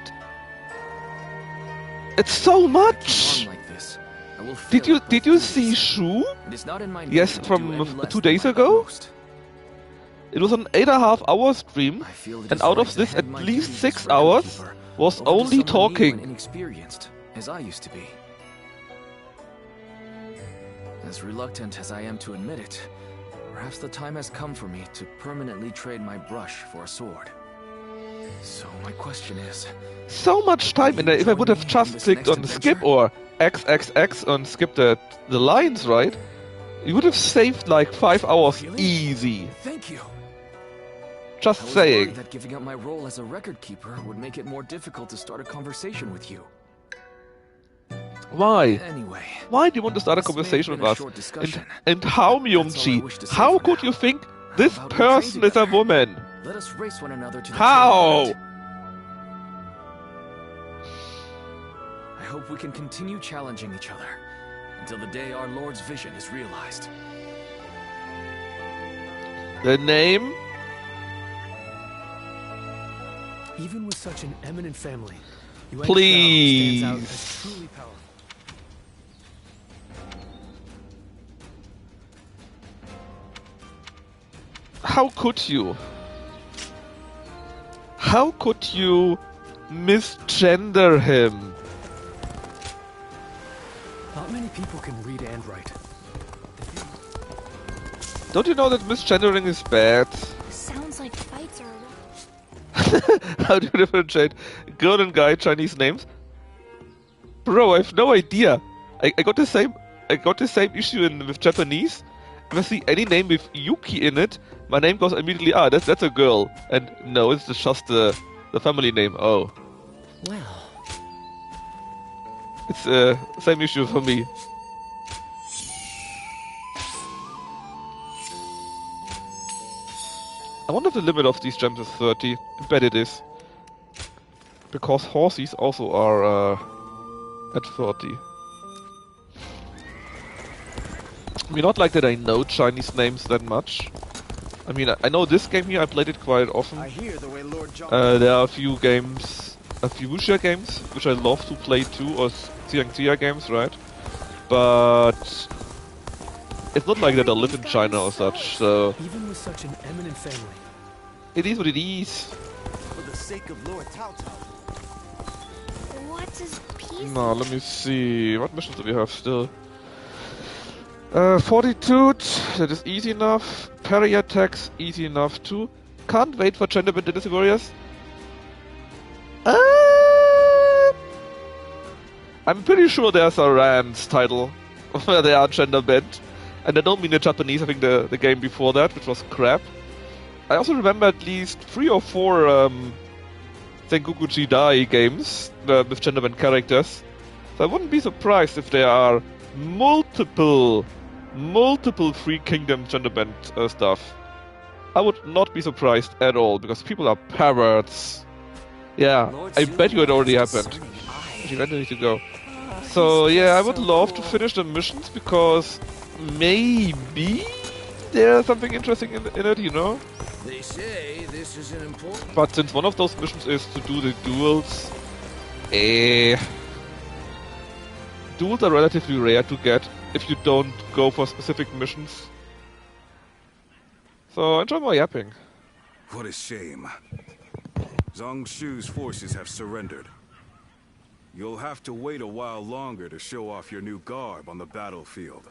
It's so much! Did you see Shu? Yes, from 2 days ago? It was an 8.5 hour stream, and out of this at least 6 hours was only talking. Inexperienced, as I used to be. As reluctant as I am to admit it, perhaps the time has come for me to permanently trade my brush for a sword. So my question is... So much time in there. If I would have just clicked on skip or XXX and skipped the lines, right? You would have saved like 5 hours easy. Thank you. Just I was saying. worried that giving up my role as a record keeper would make it more difficult to start a conversation with you. Why? Anyway, why do you want to start a conversation with us? And how, Myung-chi? How could you think this person is a woman? Let us race one another to the how? train. I hope we can continue challenging each other until the day our Lord's vision is realized. The name? Even with such an eminent family, Yuan Please. stands out as truly powerful. How could you? How could you misgender him? Not many people can read and write. Don't you know that misgendering is bad? Sounds like fights are... How do you differentiate girl and guy Chinese names? Bro, I have no idea. I got the same issue with Japanese. If I see any name with Yuki in it, my name goes immediately, that's a girl. And no, it's just the family name. Oh. Well. It's same issue for me. I wonder if the limit of these gems is 30. I bet it is. Because horses also are at 30. I mean, not like that I know Chinese names that much. I mean, I know this game here, I played it quite often. There are a few games, a few wuxia games, which I love to play too, or Xiangxia games, right? But it's not like that I live in China or such, so... Even with such an eminent family. It is what it is. For the sake of Lord Cao Cao. What's his piece? No, let me see. What missions do we have still? Fortitude, that is easy enough. Parry attacks, easy enough too. Can't wait for gender bent Dynasty Warriors. I'm pretty sure there's a Rand's title where they are gender bent. And I don't mean the Japanese, I think the game before that, which was crap. I also remember at least 3 or 4 Sengoku Jidai games with gender bent characters. So I wouldn't be surprised if there are multiple Free Kingdom gender bent stuff. I would not be surprised at all, because people are perverts. Yeah, I bet you it already happened. Actually, where do I need to go? So yeah, I would love to finish the missions, because maybe there's something interesting in it, you know? They say this is an important... But since one of those missions is to do the duels, duels are relatively rare to get if you don't go for specific missions. So enjoy my yapping. What a shame. Zhang Shu's forces have surrendered. You'll have to wait a while longer to show off your new garb on the battlefield.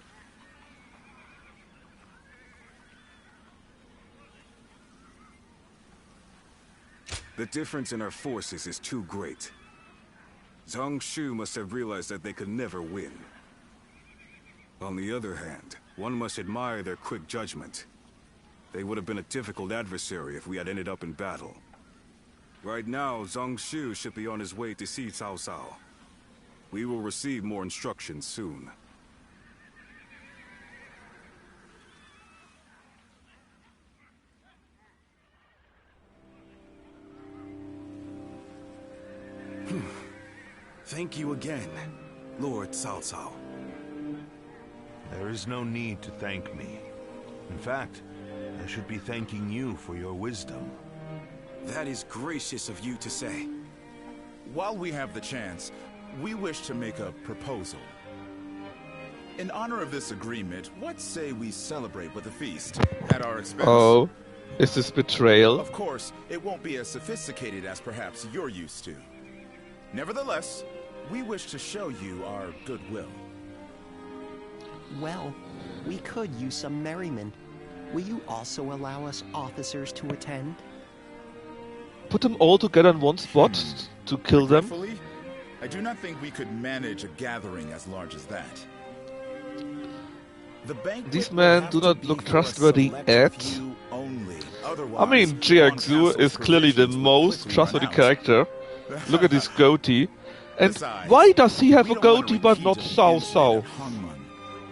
The difference in our forces is too great. Zhang Shu must have realized that they could never win. On the other hand, one must admire their quick judgment. They would have been a difficult adversary if we had ended up in battle. Right now, Zhang Shu should be on his way to see Cao Cao. We will receive more instructions soon. Thank you again, Lord Cao Cao. There is no need to thank me. In fact, I should be thanking you for your wisdom. That is gracious of you to say. While we have the chance, we wish to make a proposal. In honor of this agreement, what say we celebrate with a feast at our expense? Oh, is this betrayal? Of course, it won't be as sophisticated as perhaps you're used to. Nevertheless, we wish to show you our goodwill. Well, we could use some merriment. Will you also allow us officers to attend? Put them all together in one spot to kill them? Regretfully, I do not think we could manage a gathering as large as that. The banquet These men do not look trustworthy at. I mean, Jiangsu is clearly the most trustworthy character. Look at his goatee. And why does he have a goatee but not Cao Cao?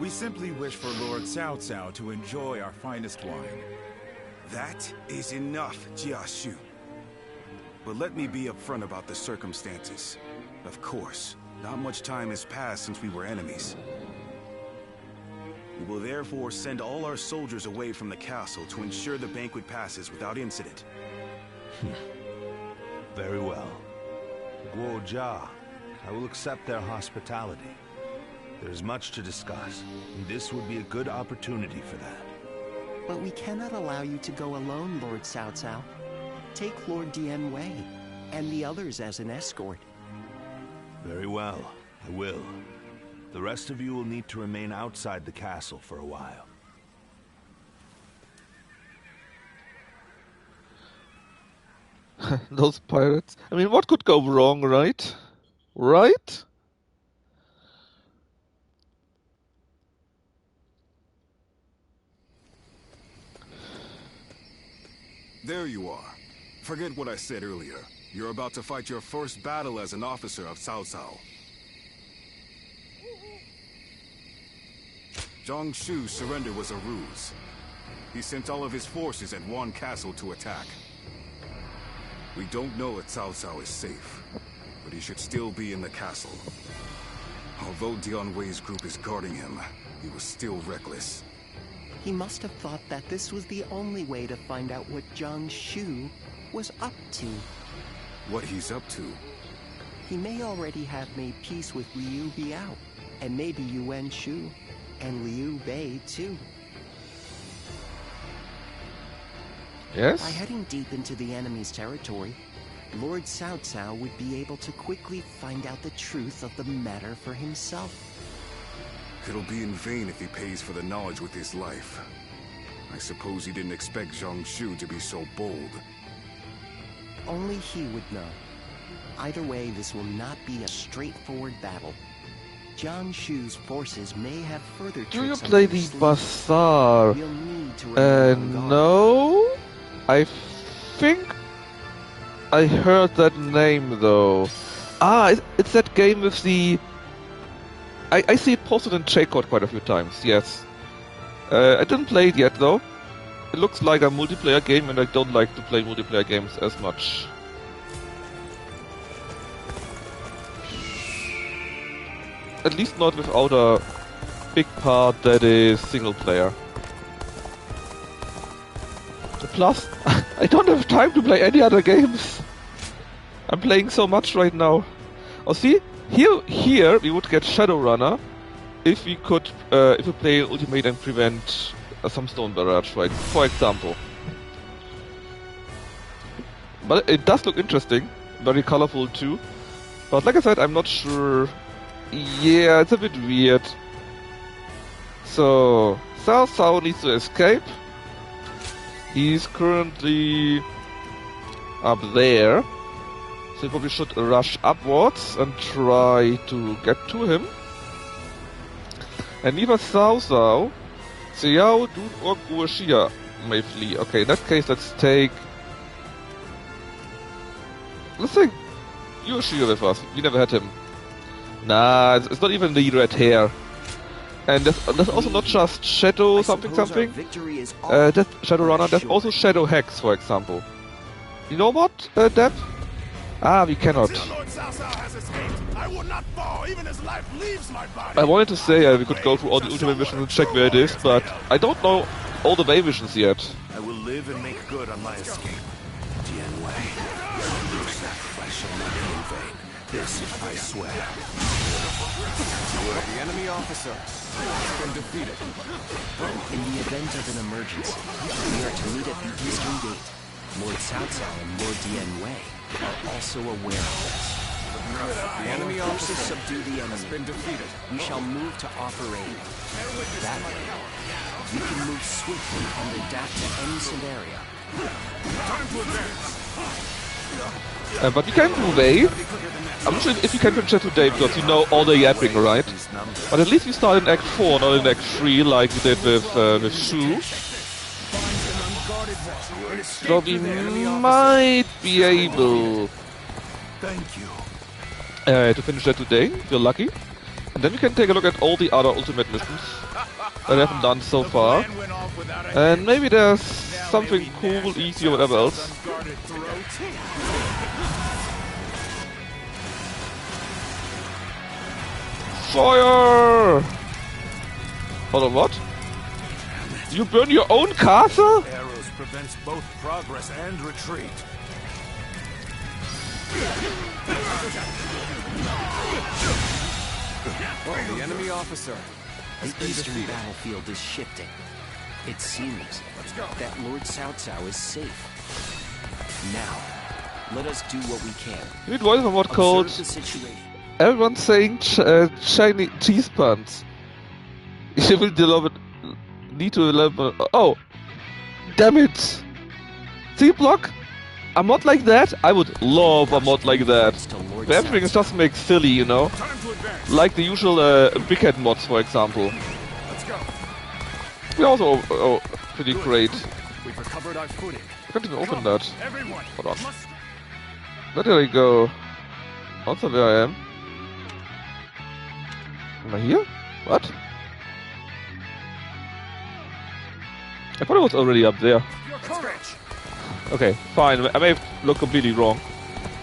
We simply wish for Lord Cao Cao to enjoy our finest wine. That is enough, Jia Shu. But let me be upfront about the circumstances. Of course, not much time has passed since we were enemies. We will therefore send all our soldiers away from the castle to ensure the banquet passes without incident. Very well. Guo Jia, I will accept their hospitality. There is much to discuss, and this would be a good opportunity for that. But we cannot allow you to go alone, Lord Cao Cao. Take Lord Dian Wei and the others as an escort. Very well, I will. The rest of you will need to remain outside the castle for a while. Those pirates. I mean, what could go wrong, right? Right? There you are. Forget what I said earlier. You're about to fight your first battle as an officer of Cao Cao. Zhang Shu's surrender was a ruse. He sent all of his forces at Wan Castle to attack. We don't know if Cao Cao is safe, but he should still be in the castle. Although Dian Wei's group is guarding him, he was still reckless. He must have thought that this was the only way to find out what Zhang Shu was up to. What he's up to? He may already have made peace with Liu Biao, and maybe Yuan Shu, and Liu Bei too. Yes? By heading deep into the enemy's territory, Lord Cao Cao would be able to quickly find out the truth of the matter for himself. It'll be in vain if he pays for the knowledge with his life. I suppose he didn't expect Zhang Shu to be so bold. Only he would know. Either way, this will not be a straightforward battle. Zhang Shu's forces may have further tricks. Do you up play their the sleeve. Bazaar? We'll need to remain on guard. No? I think I heard that name though. Ah, it's that game with the... I see it posted in J-Code quite a few times, yes. I didn't play it yet though. It looks like a multiplayer game and I don't like to play multiplayer games as much. At least not without a big part that is single player. Plus, I don't have time to play any other games. I'm playing so much right now. Oh, see? Here we would get Shadowrunner if we could, if we play Ultimate and prevent some Stone Barrage, right? For example. But it does look interesting. Very colorful too. But like I said, I'm not sure. Yeah, it's a bit weird. So, Cao Cao needs to escape. He's currently up there. So we probably should rush upwards and try to get to him. And neither Cao Cao, Xiao, Dun or Guoxia may flee. Okay, in that case let's take Guoxia with us. We never had him. Nah, it's not even the red hair. And there's also not just Shadow something. That's Shadowrunner, there's also Shadow Hex, for example. You know what, Deb? Ah, we cannot. I wanted to say we could go through all the Ultimate missions and check where it is, but I don't know all the Bay missions yet. I will live and make good on my escape. Dian Wei, your sacrifice shall not be in vain. This I swear. The enemy officer has been defeated. In the event of an emergency, we are to meet at the Eastern Gate. Lord Cao Cao and Lord Dian Wei are also aware of this. The enemy officer subdue the enemy. has been defeated. We shall move to offer aid. That way, we can move swiftly and adapt to any scenario. Time to advance. But we can move A. I'm not sure if you can chat today because you know all the yapping, right? But at least we start in Act 4, not in Act 3 like we did with Shu. So we might be able to finish that today, if you're lucky. And then we can take a look at all the other Ultimate missions that I haven't done so far. And maybe there's something cool, easy, or whatever else. Fire! Hold on, what? You burn your own castle? Arrows prevents both progress and retreat. The enemy officer has The been eastern defeated. battlefield is shifting. It seems that Lord Cao Cao is safe. Now, let us do what we can. You need voice of what called... Observe the situation. Everyone's saying Chinese cheese puns. You will need to deliver... Oh! Damn it! See, block? A mod like that? I would love a mod like that. But everything is just makes silly, you know? Like the usual big head mods, for example. They're also pretty great. We've recovered our footing. I can't even open that. Hold on. There we go. Also where I am. Am I here? What? I thought it was already up there. Okay, fine. I may have looked completely wrong.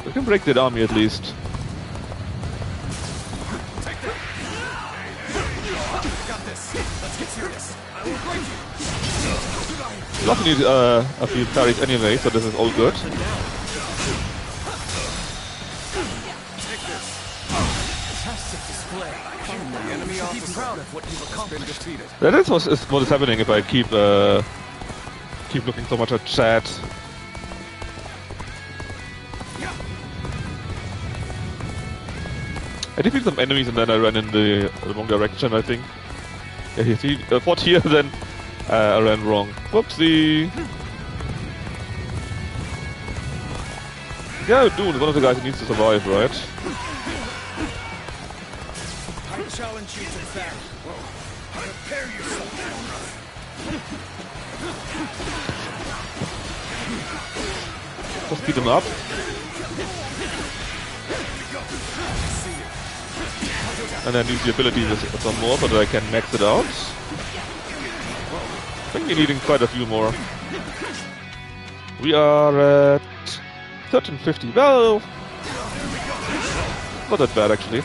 We can break the army at least. We also need a few parries anyway, so this is all good. That is what is happening if I keep looking so much at chat. I defeated some enemies and then I ran in the wrong direction, I think. Yeah, you see, I fought here, then I ran wrong. Whoopsie! Yeah, Dune is one of the guys who needs to survive, right? I challenge you to battle. Prepare yourself. Just beat him up. And then use the ability with some more so that I can max it out. I think we're needing quite a few more. We are at 1350. Well, not that bad actually.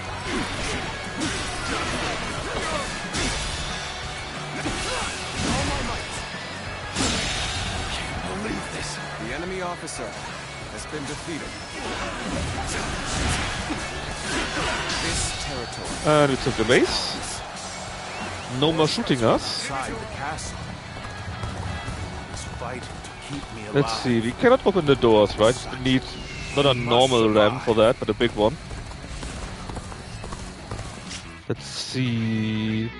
officer has been defeated. This territory. And we took the base. No more shooting us. Let's see, we cannot open the doors, right? We need not a normal ramp for that, but a big one. Let's see.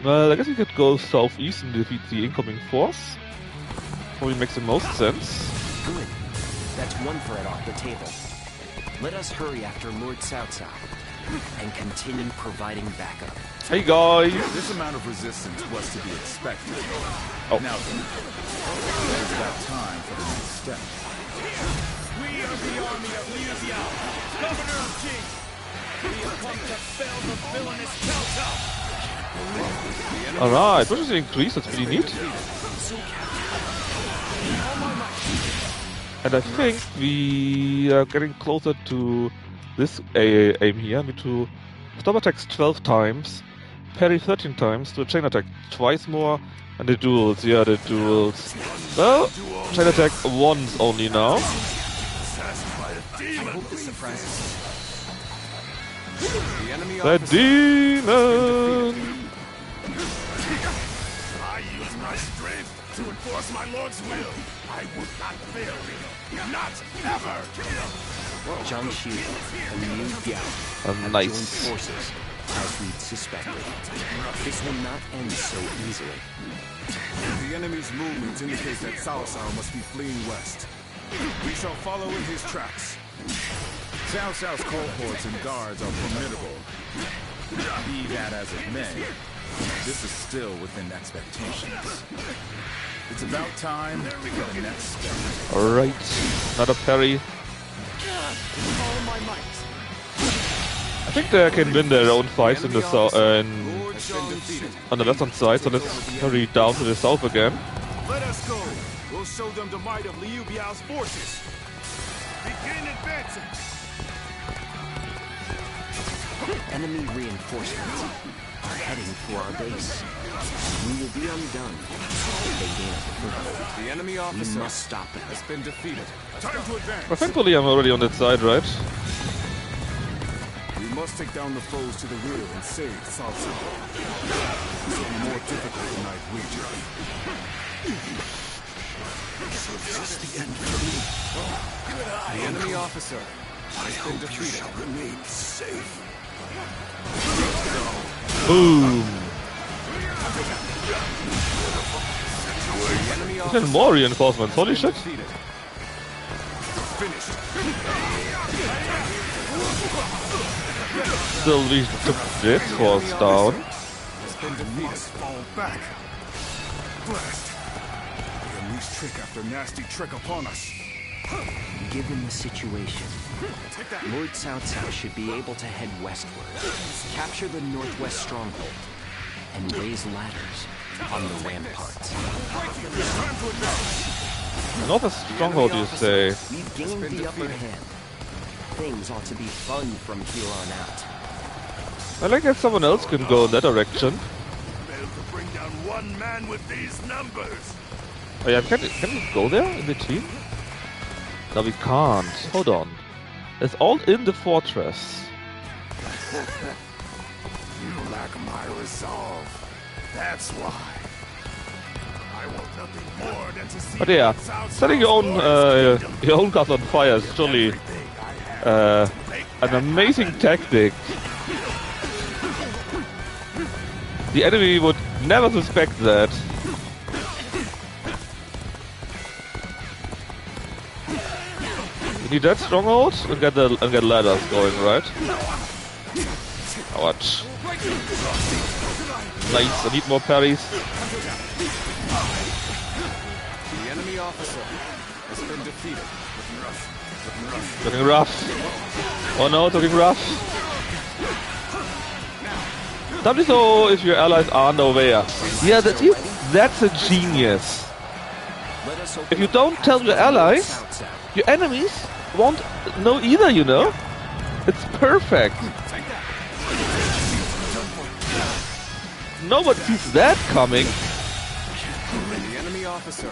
Well, I guess we could go southeast and defeat the incoming force. Probably makes the most sense. Good. That's one threat off the table. Let us hurry after Lord Cao Cao and continue providing backup. Hey guys! This amount of resistance was to be expected. Oh. Now then, it is about time for the next step. We are the army of Liu Biao, Governor of Qing. We have come to fell the villainous Cao Cao. Alright, what is the increase? That's pretty neat. And I think we are getting closer to this aim here. We need to stop attacks 12 times, parry 13 times, do a chain attack twice more, and the duels, yeah, the duels. Well, chain attack once only now. The demon! I use my strength to enforce my lord's will. I would not fail you. Not ever! Zhang Xu and Liu Biao have nice. joined forces, as we'd suspected. This will not end so easily. The enemy's movements indicate that Cao Cao must be fleeing west. We shall follow in his tracks. Cao Cao's cohorts and guards are formidable. Be that as it may, this is still within expectations. It's about time for the next step. Alright, another parry. All my might. I think they can win their own fights in the on the western side, so let's hurry down to the south again. Let us go. We'll show them the might of Liu Biao's forces. Begin advancing. Enemy reinforcements are heading for our base. We will be undone if they gain a foothold. The enemy officer We must stop them. has been defeated. Time to advance. Well, thankfully I'm already on that side, right? We must take down the foes to the rear and save Cao Cao. This will be more difficult than I'd wager. So this is the end for me. The enemy officer has been defeated. Shall remain safe. Boom! Even more reinforcements, holy shit! Still we took this force down. We must fall back. Blast! The unleashed trick after nasty trick upon us. Given the situation, Lord Cao Cao should be able to head westward, capture the northwest stronghold, and raise ladders on the ramparts. Northwest stronghold, you say? We've gained the upper hand. Things ought to be fun from here on out. I like that someone else can go in that direction. Failed to bring down one man with these numbers. Oh yeah, can we go there in between? No, we can't. Hold on. It's all in the fortress. You lack my resolve. That's why. I want nothing more than to see. But yeah, setting your own castle on fire is surely an amazing tactic. The enemy would never suspect that. We need that stronghold and get ladders going, right? Ouch. Nice, I need more parries. The enemy officer has been defeated. Looking rough. Oh no, it's looking rough. Tell me so if your allies aren't aware. Yeah, that's a genius. If you don't tell your allies, your enemies won't know either, you know? It's perfect. Nobody sees that coming. The enemy officer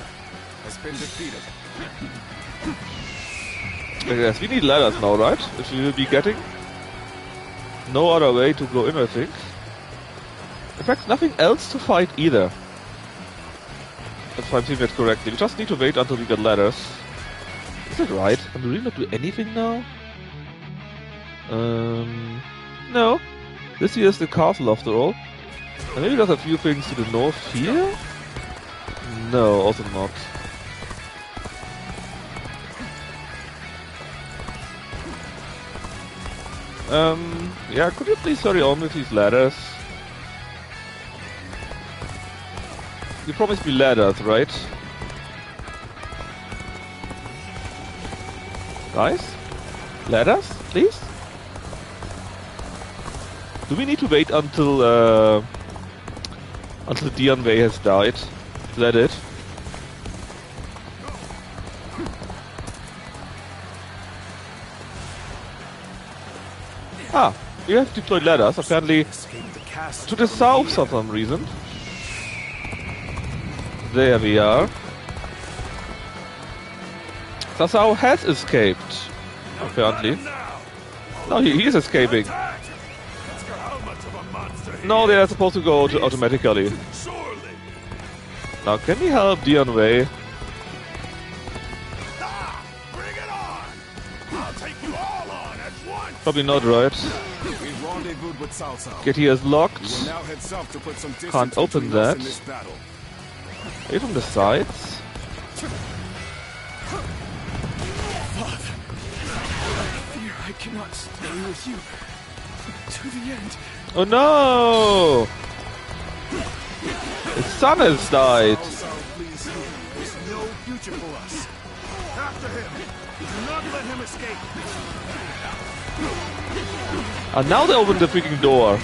has been defeated. Yes, we need ladders now, right? If we will be getting no other way to go in, I think. In fact, nothing else to fight either. If I'm seeing that correctly. We just need to wait until we get ladders. Is that right? Can we really not do anything now? No. This here is the castle after all. And maybe there's a few things to the north here? No, also not. Yeah, could you please hurry on with these ladders? You promised me ladders, right? Guys? Ladders, please? Do we need to wait until Dian Wei has died? Is that it? Ah, we have deployed ladders, apparently to the south for some reason. There we are. Cao Cao has escaped, apparently. No, he is escaping. No, they are supposed to go automatically. Now, can we help Dian Wei? Probably not, right? Get here is locked. Can't open that. Maybe from the sides? Father, I fear I cannot stay with you to the end. Oh no! His son has died. There's no future for us. After him. Do not let him escape. And now they open the freaking door.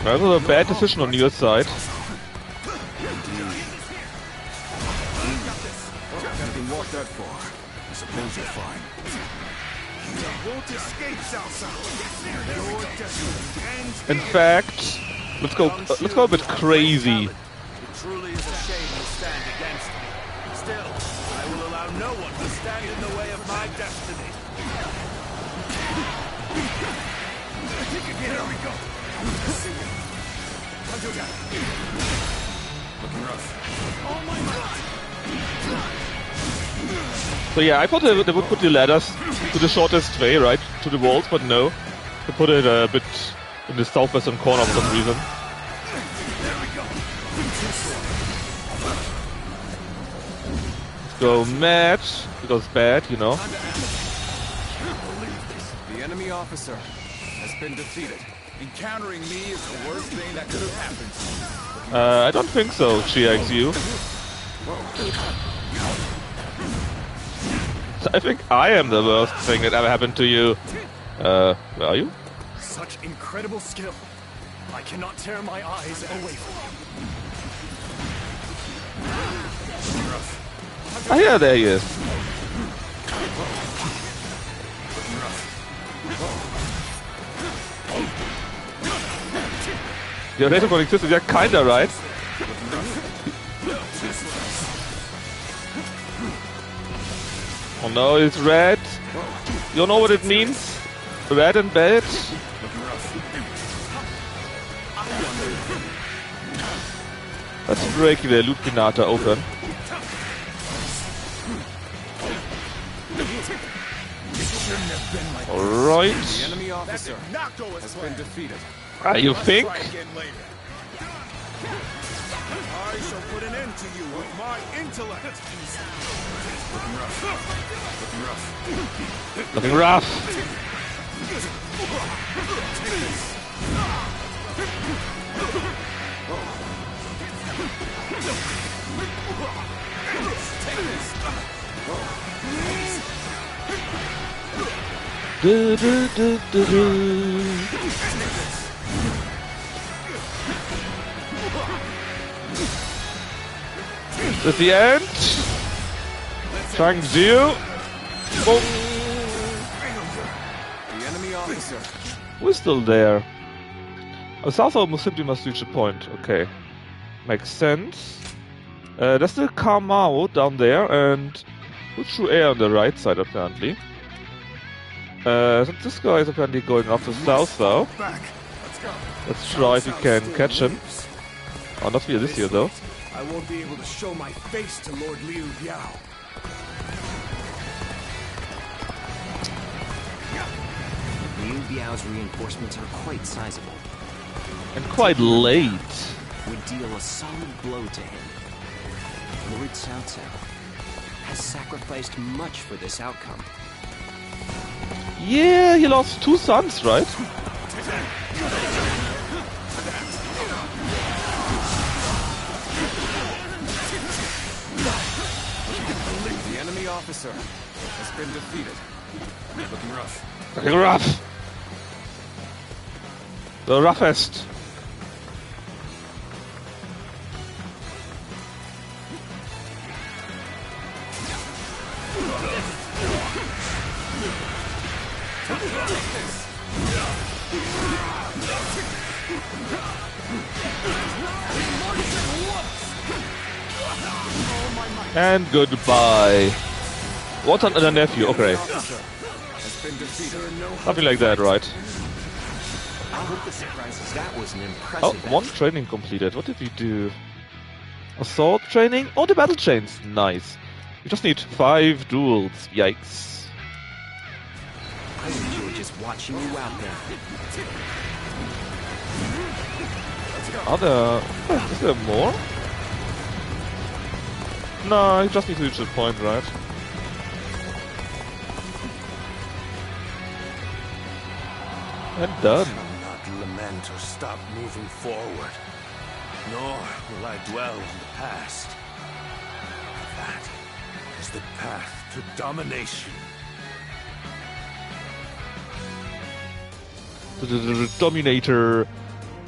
That was a bad decision on your side. In fact, let's go a bit crazy. It truly is a shame to stand against me. Still, I will allow no one to stand in the way of my destiny. Here we go. Looking rough. Oh my God! So yeah, I thought they would put the ladders to the shortest way, right? To the walls, but no. They put it a bit in the southwestern corner for some reason. Let's go mad, because bad, you know. The enemy officer has been defeated. Encountering me is the worst thing that could have happened to me. I don't think so, GXU. I think I am the worst thing that ever happened to you. Where are you? Such incredible skill. I cannot tear my eyes away from you. Ah, yeah, there he is. The rate of consistency, yeah, kinda right. Oh no, it's red. You know what it means? Red and bad. Let's break the loot pinata open. Alright. The enemy officer has been defeated. You think? I shall put an end to you with my intellect. Looking rough. Do, do, do, do, do. At the end, Changzhu. Boom. The enemy officer. We're still there. Oh, South almost simply must reach a point. Okay, makes sense. There's the Kamau down there, and Uchu Air on the right side, apparently. So this guy is apparently going off to south, though. Let's try if we can catch him. Oh, not via this here, though. I won't be able to show my face to Lord Liu Biao. Liu Biao's reinforcements are quite sizable. And quite late. Would deal a solid blow to him. Lord Cao Cao has sacrificed much for this outcome. Yeah, he lost 2 sons, right? The enemy officer has been defeated. Looking rough. Looking rough. The roughest. And goodbye. What's on the nephew? Okay. Something like that, right? I hope the surprises. That was an Oh, impressive. one training completed. What did we do? Assault training? Oh, the battle chains. Nice. We just need 5 duels. Yikes. I enjoy just watching you out there. Are there... Is there more? No, you just need to reach the point, right? And done. I shall not lament or stop moving forward, nor will I dwell on the past. That is the path to domination. The Dominator.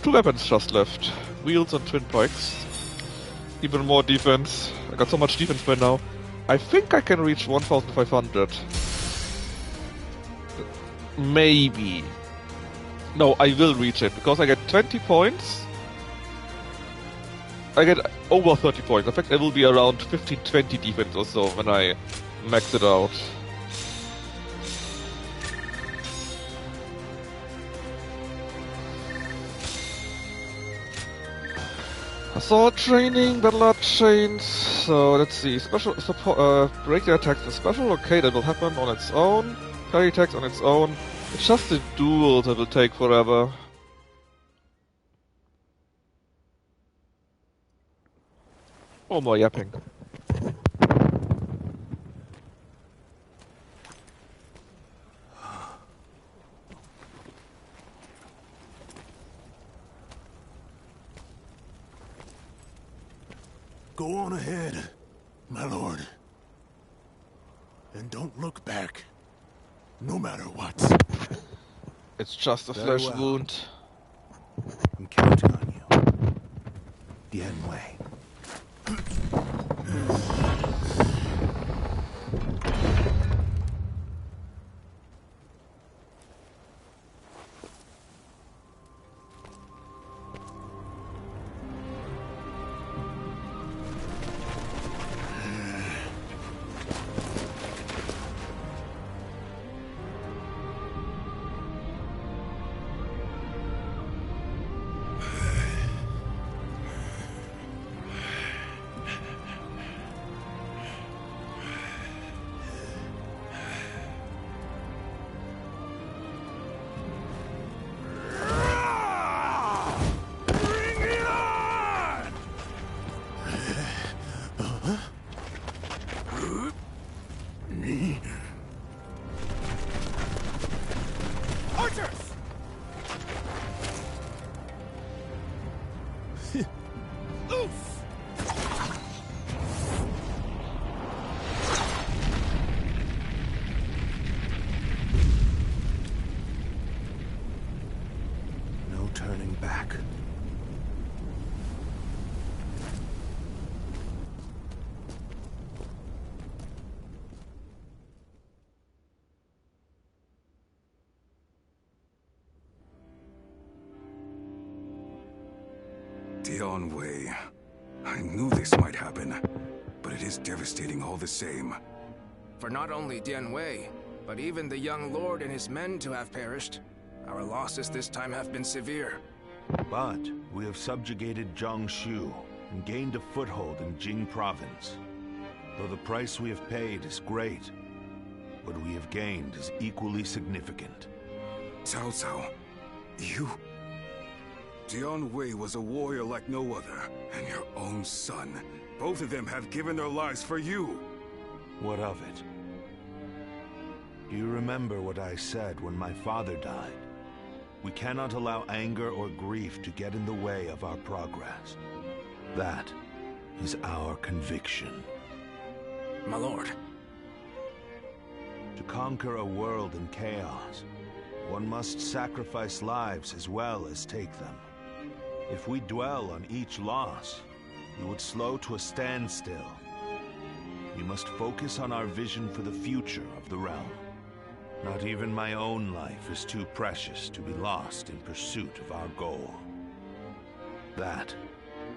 2 weapons just left. Wheels and twin pikes. Even more defense. I got so much defense by now. I think I can reach 1,500. Maybe. No, I will reach it, because I get 20 points. I get over 30 points. In fact, it will be around 15-20 defense or so when I max it out. Assault training, battle art chains. So let's see. Special support, break the attacks with special. Okay, that will happen on its own. Parry attacks on its own. It's just the duels that will take forever. Oh, more yapping. Go on ahead, my lord. And don't look back, no matter what. It's just a Very flesh well. wound. I'm counting on you. Dian Wei. No turning back. Dian Wei, I knew this might happen, but it is devastating all the same. For not only Dian Wei, but even the young lord and his men to have perished, our losses this time have been severe. But we have subjugated Jiangsu and gained a foothold in Jing province. Though the price we have paid is great, what we have gained is equally significant. Cao Cao, you... Dian Wei was a warrior like no other, and your own son. Both of them have given their lives for you. What of it? Do you remember what I said when my father died? We cannot allow anger or grief to get in the way of our progress. That is our conviction. My lord. To conquer a world in chaos, one must sacrifice lives as well as take them. If we dwell on each loss, we would slow to a standstill. We must focus on our vision for the future of the realm. Not even my own life is too precious to be lost in pursuit of our goal. That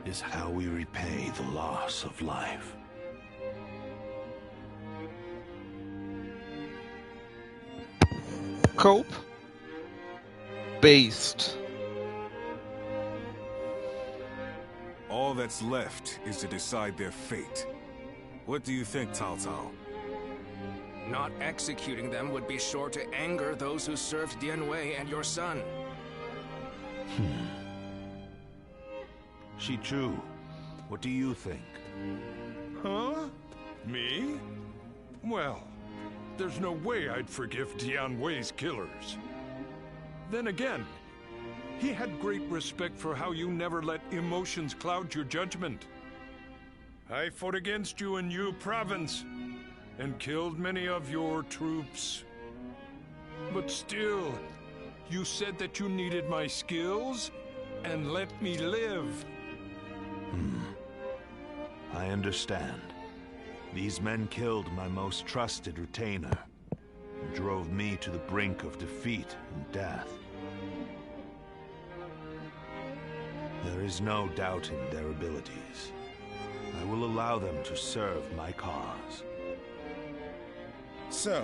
is how we repay the loss of life. Cope. Based. All that's left is to decide their fate. What do you think, Cao Cao? Not executing them would be sure to anger those who served Dian Wei and your son. Shichu, what do you think? Huh? Me? Well, there's no way I'd forgive Dian Wei's killers. Then again, he had great respect for how you never let emotions cloud your judgment. I fought against you in Yu province, and killed many of your troops. But still, you said that you needed my skills, and let me live. I understand. These men killed my most trusted retainer, and drove me to the brink of defeat and death. There is no doubting their abilities. I will allow them to serve my cause. So,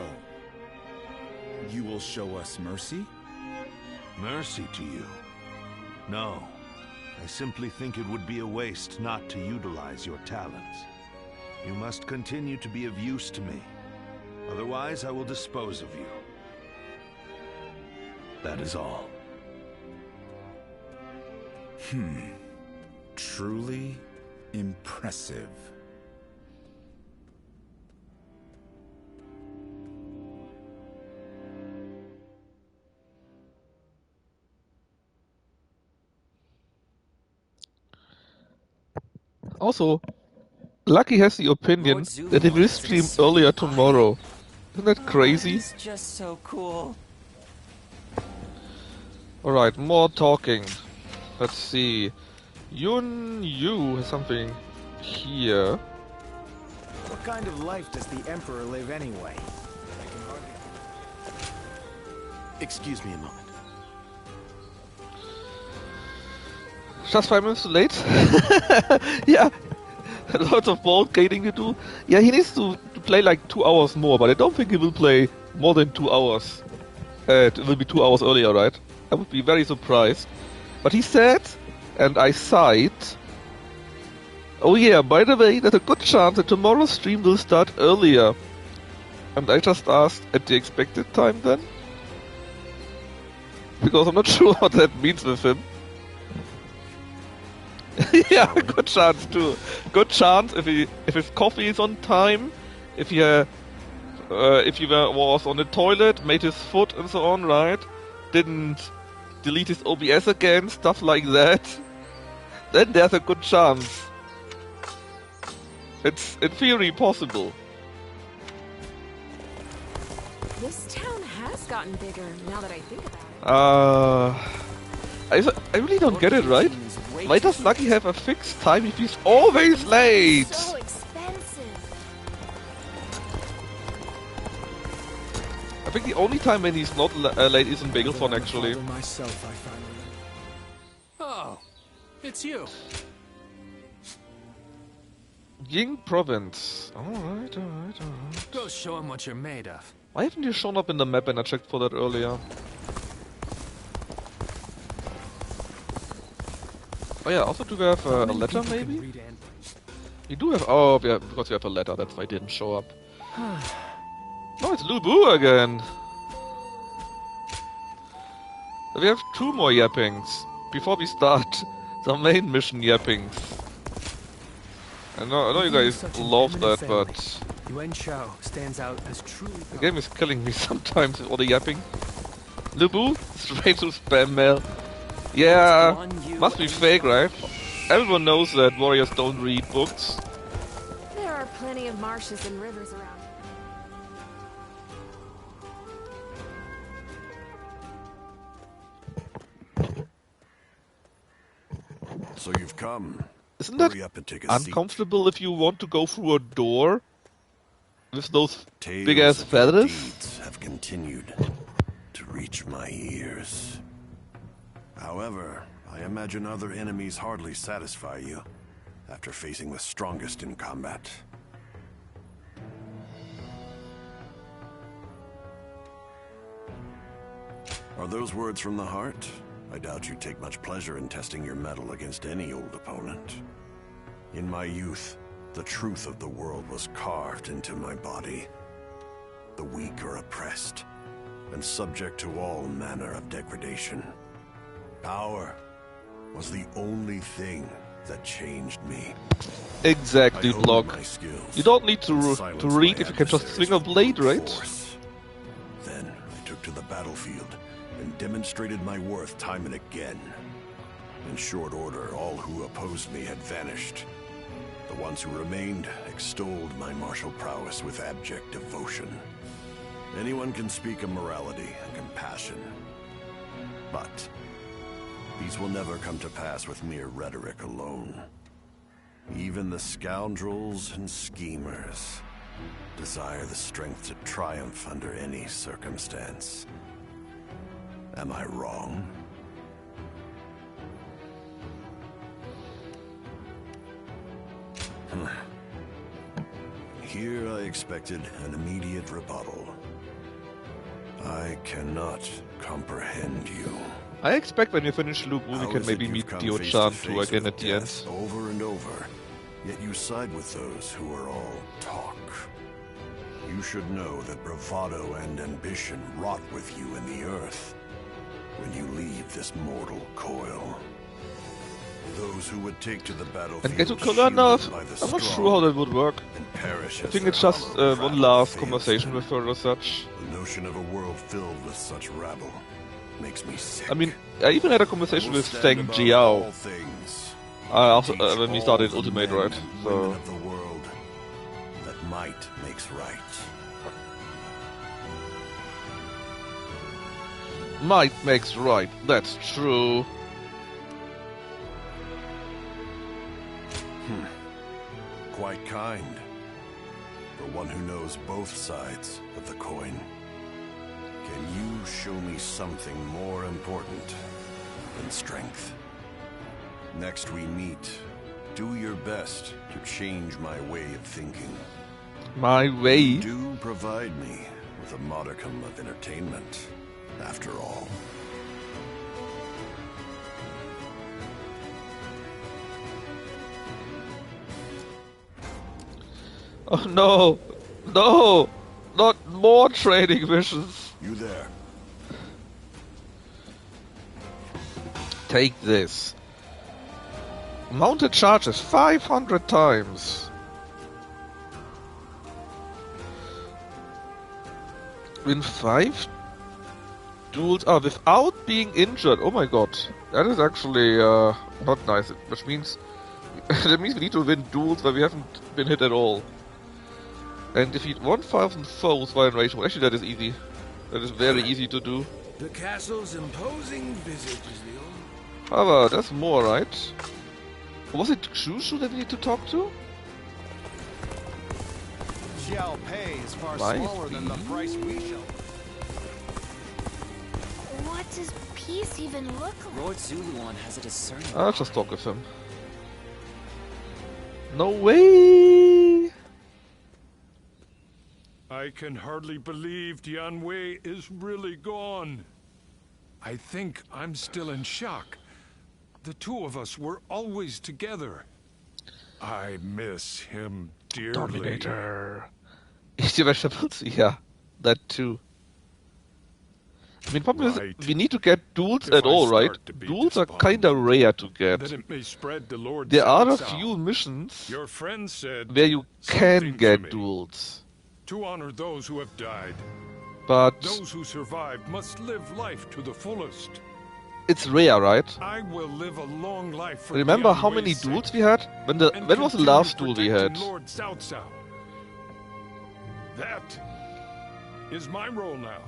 you will show us mercy? Mercy to you? No. I simply think it would be a waste not to utilize your talents. You must continue to be of use to me. Otherwise, I will dispose of you. That is all. Truly impressive. Also, Lucky has the opinion that he will stream earlier tomorrow. Isn't that crazy? It's just so cool. Alright, more talking. Let's see. Yun Yu has something here. What kind of life does the Emperor live anyway? Excuse me a moment. Just 5 minutes too late? Yeah. Lots of ball gating to do. Yeah, he needs to play like 2 hours more, but I don't think he will play more than 2 hours. It will be 2 hours earlier, right? I would be very surprised. But he said, and I sighed, oh yeah, by the way, there's a good chance that tomorrow's stream will start earlier. And I just asked, at the expected time then? Because I'm not sure what that means with him. Yeah, good chance too. Good chance if his coffee is on time, if he was on the toilet, made his foot and so on, right? Didn't delete his OBS again, stuff like that. Then there's a good chance. It's in theory possible. This town has gotten bigger now that I think about it. I really don't get it, right? Why does Lucky have a fixed time if he's always late? So expensive. I think the only time when he's not late is in Bagelsfon, actually. Myself, I finally... Oh, it's you. Ying Province. Alright. Go show him what you're made of. Why haven't you shown up in the map when I checked for that earlier? Oh yeah, also do we have a letter maybe? We do have... Oh, yeah, because we have a letter, that's why it didn't show up. No, it's Lu Bu again! We have 2 more yappings before we start the main mission yappings. I know you guys love that, but... Yuan Shao stands out as truly... The game is killing me sometimes with all the yapping. Lu Bu? Straight to spam mail. Yeah, must be fake, right? Everyone knows that warriors don't read books. There are plenty of marshes and rivers around. So you've come. Isn't that Hurry up and take a uncomfortable if you want to go through a door with those Tales big-ass of your feathers? deeds have continued to reach my ears. However, I imagine other enemies hardly satisfy you after facing the strongest in combat. Are those words from the heart? I doubt you take much pleasure in testing your mettle against any old opponent. In my youth, the truth of the world was carved into my body. The weak are oppressed and subject to all manner of degradation. Power was the only thing that changed me. Exactly, Block. You don't need to read if you can just swing a blade, right? Then I took to the battlefield and demonstrated my worth time and again. In short order, all who opposed me had vanished. The ones who remained extolled my martial prowess with abject devotion. Anyone can speak of morality and compassion, but these will never come to pass with mere rhetoric alone. Even the scoundrels and schemers desire the strength to triumph under any circumstance. Am I wrong? Here I expected an immediate rebuttal. I cannot comprehend you. I expect when you finish Lu Bu, we can maybe meet Dio-chan too again at the end. Over and over, yet you side with those who are all talk. You should know that bravado and ambition rot with you in the earth when you leave this mortal coil. Those who would take to the battlefield And get to Kolana, I'm not sure how that would work. I think it's just one last conversation with her or such. The notion of a world filled with such rabble makes me sick. I mean, I even had a conversation with Feng Jiao. After, when we started Ultimate, right? So. Of the world, that might makes right. Might makes right, that's true. Quite kind. For one who knows both sides of the coin. Can you show me something more important than strength? Next we meet, do your best to change my way of thinking. My way? Do provide me with a modicum of entertainment, after all. Oh no! No! Not more training missions! You there? Take this. Mounted charges 500 times. Win 5 duels without being injured. Oh my god. That is actually not nice. Which means that means we need to win duels where we haven't been hit at all. And defeat 1,000 foes while in rage mode. Actually, that is easy. That is very easy to do. The castle's imposing visage is the only... However, there's more, right? Was it Shushu that we need to talk to? Shall pay is far Might smaller than the price we shall. What does peace even look like? Lord Zuluan has a discerning. I'll just talk with him. No way! I can hardly believe Dianwei is really gone. I think I'm still in shock. The two of us were always together. I miss him dearly. Dominator. Eat your vegetables? Yeah, that too. I mean, problem is, we need to get duels at all, right? Duels are kinda rare to get. Then it may spread to Lord There are a Cao. few missions Your friend said where you can something to get me. duels. To honor those who have died. But Those who survived must live life to the fullest. it's rare, right? I will live a long life for Remember how Dianwei's many sake duels we had? When was the continue last duel we had? protecting Lord Cao Cao. That is my role now.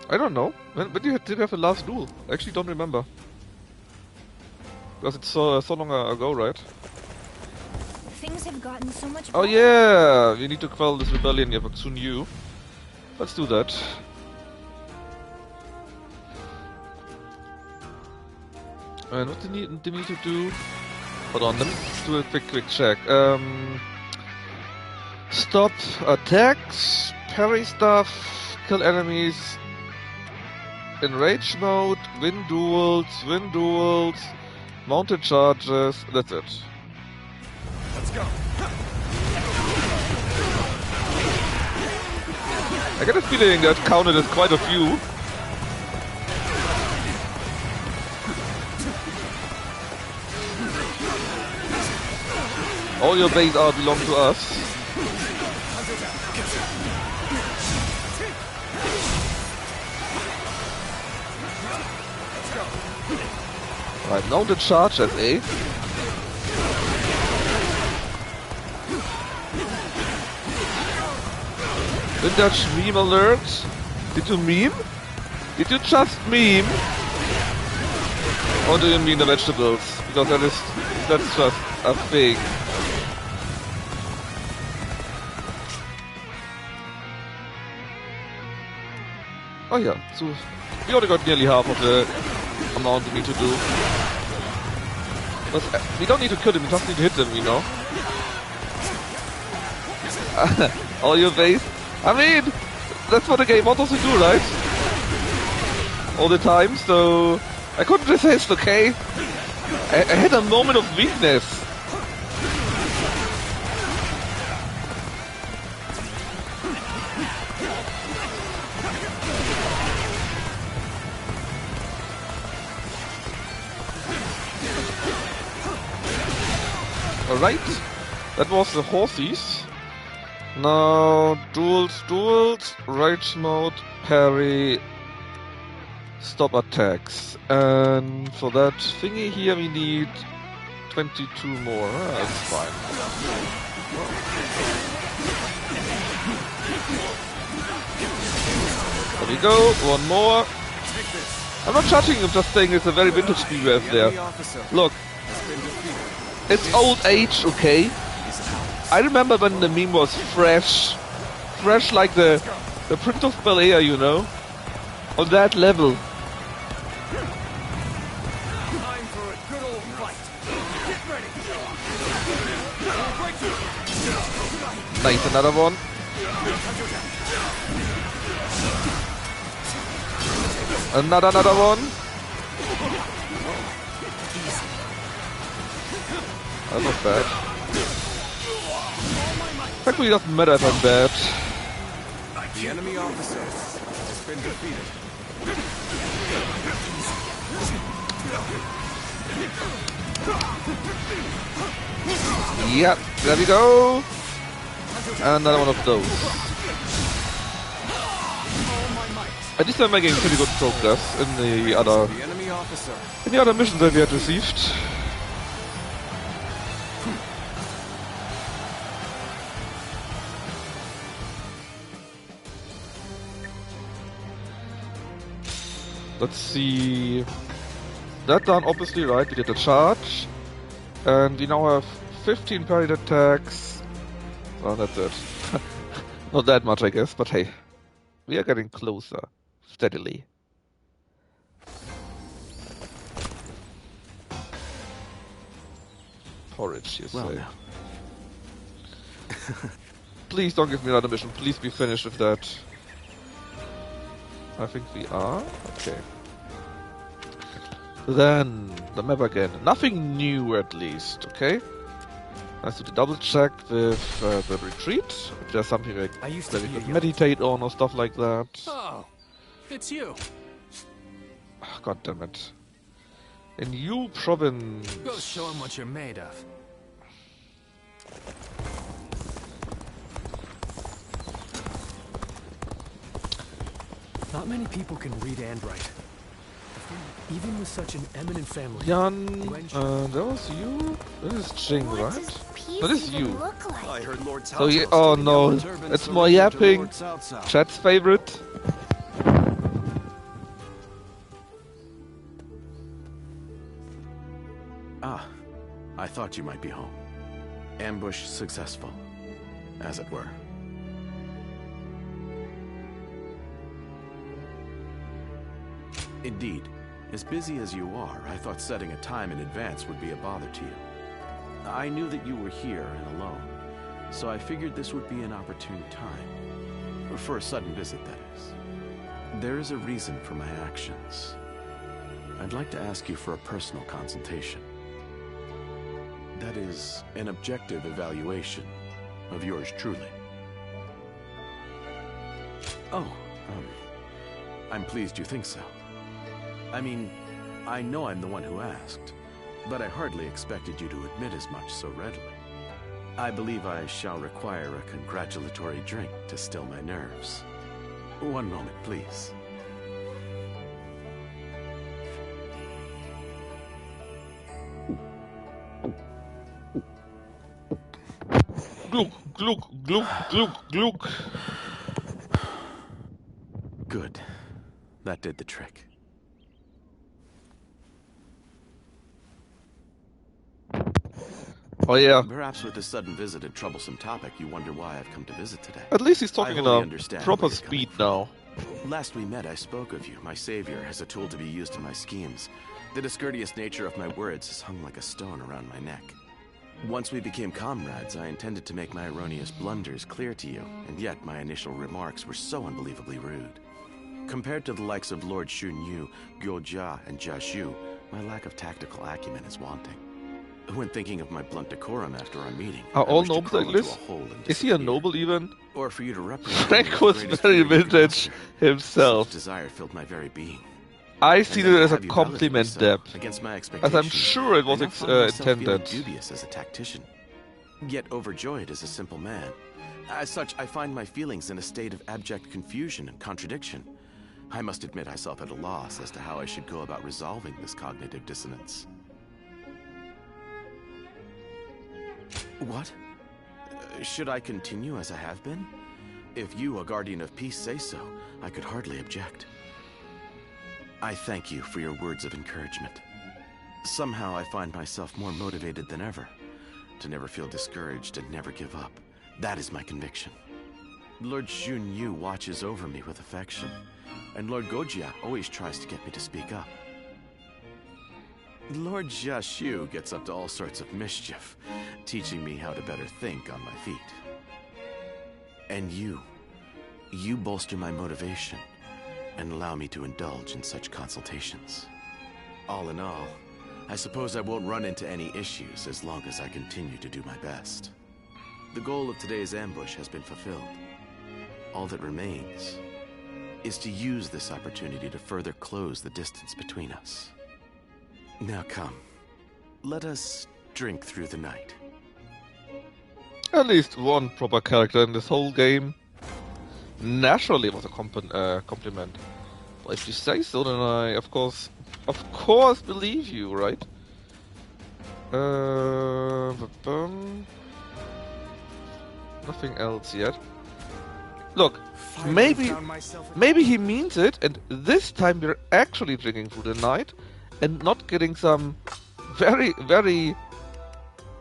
I don't know. When did you have the last duel? I actually don't remember. Because it's so long ago, right? Things have gotten so much Oh better. yeah! We need to quell this rebellion here for Sun Yu. Let's do that. And what do we need to do? Hold on, let me do a quick check. Stop attacks, parry stuff, kill enemies, in rage mode, win duels, mounted charges, that's it. Let's go. I get a feeling that counted as quite a few. All your base are belong to us. Right, mounted charge as A. Vintage meme alert. Did you meme? Did you just meme? Or do you mean the vegetables? Because that's just a thing. Oh yeah, so we already got nearly half of the amount we need to do. But we don't need to kill them, we just need to hit them, you know. All your base. I mean, that's what the game wants us to do, right? All the time, so I couldn't resist, okay? I had a moment of weakness. Alright, that was the horsies. Now, duels, rage mode, parry, stop attacks. And for that thingy here we need 22 more. That's fine. There we go, one more. I'm not judging, I'm just saying it's a very vintage scheme we have there. Look, it's old age, okay? I remember when the meme was fresh like the Prince of Bel-Air, you know? On that level. Time for a good old fight. Get ready. Nice, another one. Another one. That's not bad. Actually, it doesn't matter if I'm bad. The enemy officer has been defeated. Yep, there we go. Another one of those. At least I'm making pretty good progress in the other missions that we had received. Let's see. That done, obviously, right? We did a charge. And we now have 15 parried attacks. Well, that's it. Not that much, I guess, but hey. We are getting closer. Steadily. Porridge, you say. Well, now. Please don't give me another mission. Please be finished with that. I think we are. Okay. Then, the map again. Nothing new at least, okay? Let's do the double check with the retreat. If there's something like that we could meditate on or stuff like that. Oh, it's you. Oh, God damn it. A new province. Go show him what you're made of. Not many people can read and write. Even with such an eminent family. Jan, that was you? That is Jing, right? That is you. I heard Lord So yeah, oh no, it's more yapping. Chat's favorite. Ah, I thought you might be home. Ambush successful, as it were. Indeed. As busy as you are, I thought setting a time in advance would be a bother to you. I knew that you were here and alone, so I figured this would be an opportune time. For a sudden visit, that is. There is a reason for my actions. I'd like to ask you for a personal consultation. That is, an objective evaluation of yours truly. Oh, I'm pleased you think so. I mean, I know I'm the one who asked, but I hardly expected you to admit as much so readily. I believe I shall require a congratulatory drink to still my nerves. One moment, please. Gluk, gluk, gluk, gluk, gluk. Good. That did the trick. Oh yeah. Perhaps with this sudden visit and troublesome topic, you wonder why I've come to visit today. At least he's talking in a proper speed now. Last we met, I spoke of you, my savior, as a tool to be used in my schemes. The discourteous nature of my words has hung like a stone around my neck. Once we became comrades, I intended to make my erroneous blunders clear to you, and yet my initial remarks were so unbelievably rude. Compared to the likes of Lord Xun Yu, Guo Jia, and Jia Xu, my lack of tactical acumen is wanting. When thinking of my blunt decorum after our meeting, are all nobles like this? Is he a noble even? Or for you to represent Frank was very vintage himself. Desire filled my very being. I see it as a compliment, Deb, as I'm sure it was intended. Dubious as a tactician, yet overjoyed as a simple man. As such, I find my feelings in a state of abject confusion and contradiction. I must admit myself at a loss as to how I should go about resolving this cognitive dissonance. What? Should I continue as I have been? If you, a guardian of peace, say so, I could hardly object. I thank you for your words of encouragement. Somehow I find myself more motivated than ever, to never feel discouraged and never give up. That is my conviction. Lord Xun Yu watches over me with affection, and Lord Gojia always tries to get me to speak up. Lord Jia Xu gets up to all sorts of mischief, teaching me how to better think on my feet. And you bolster my motivation and allow me to indulge in such consultations. All in all, I suppose I won't run into any issues as long as I continue to do my best. The goal of today's ambush has been fulfilled. All that remains is to use this opportunity to further close the distance between us. Now come, let us drink through the night. At least one proper character in this whole game. Naturally it was a compliment. But if you say so, then I, of course, believe you, right? Nothing else yet. Look, maybe he means it, and this time we're actually drinking through the night, and not getting some very, very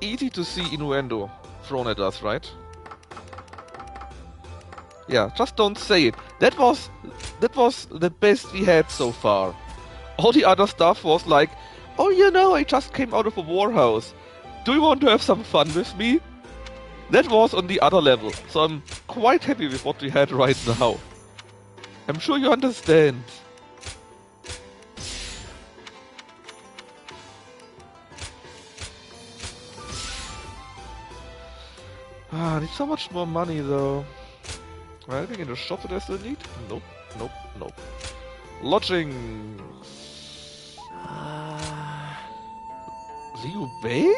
easy to see innuendo thrown at us, right? Yeah, just don't say it. That was the best we had so far. All the other stuff was like, oh, you know, I just came out of a warhouse. Do you want to have some fun with me? That was on the other level, so I'm quite happy with what we had right now. I'm sure you understand. Ah, I need so much more money though. Anything in the shop that I still need? Nope, nope, nope. Lodging. Liu Bei?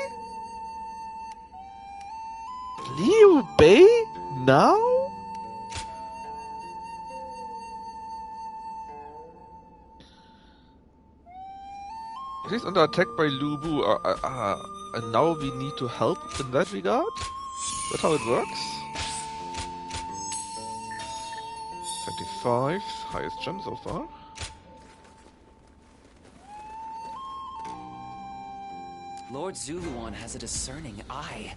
Liu Bei? Now? He's under attack by Lu Bu, and now we need to help in that regard? Is that how it works? 25, highest jump so far. Lord Zuluan has a discerning eye.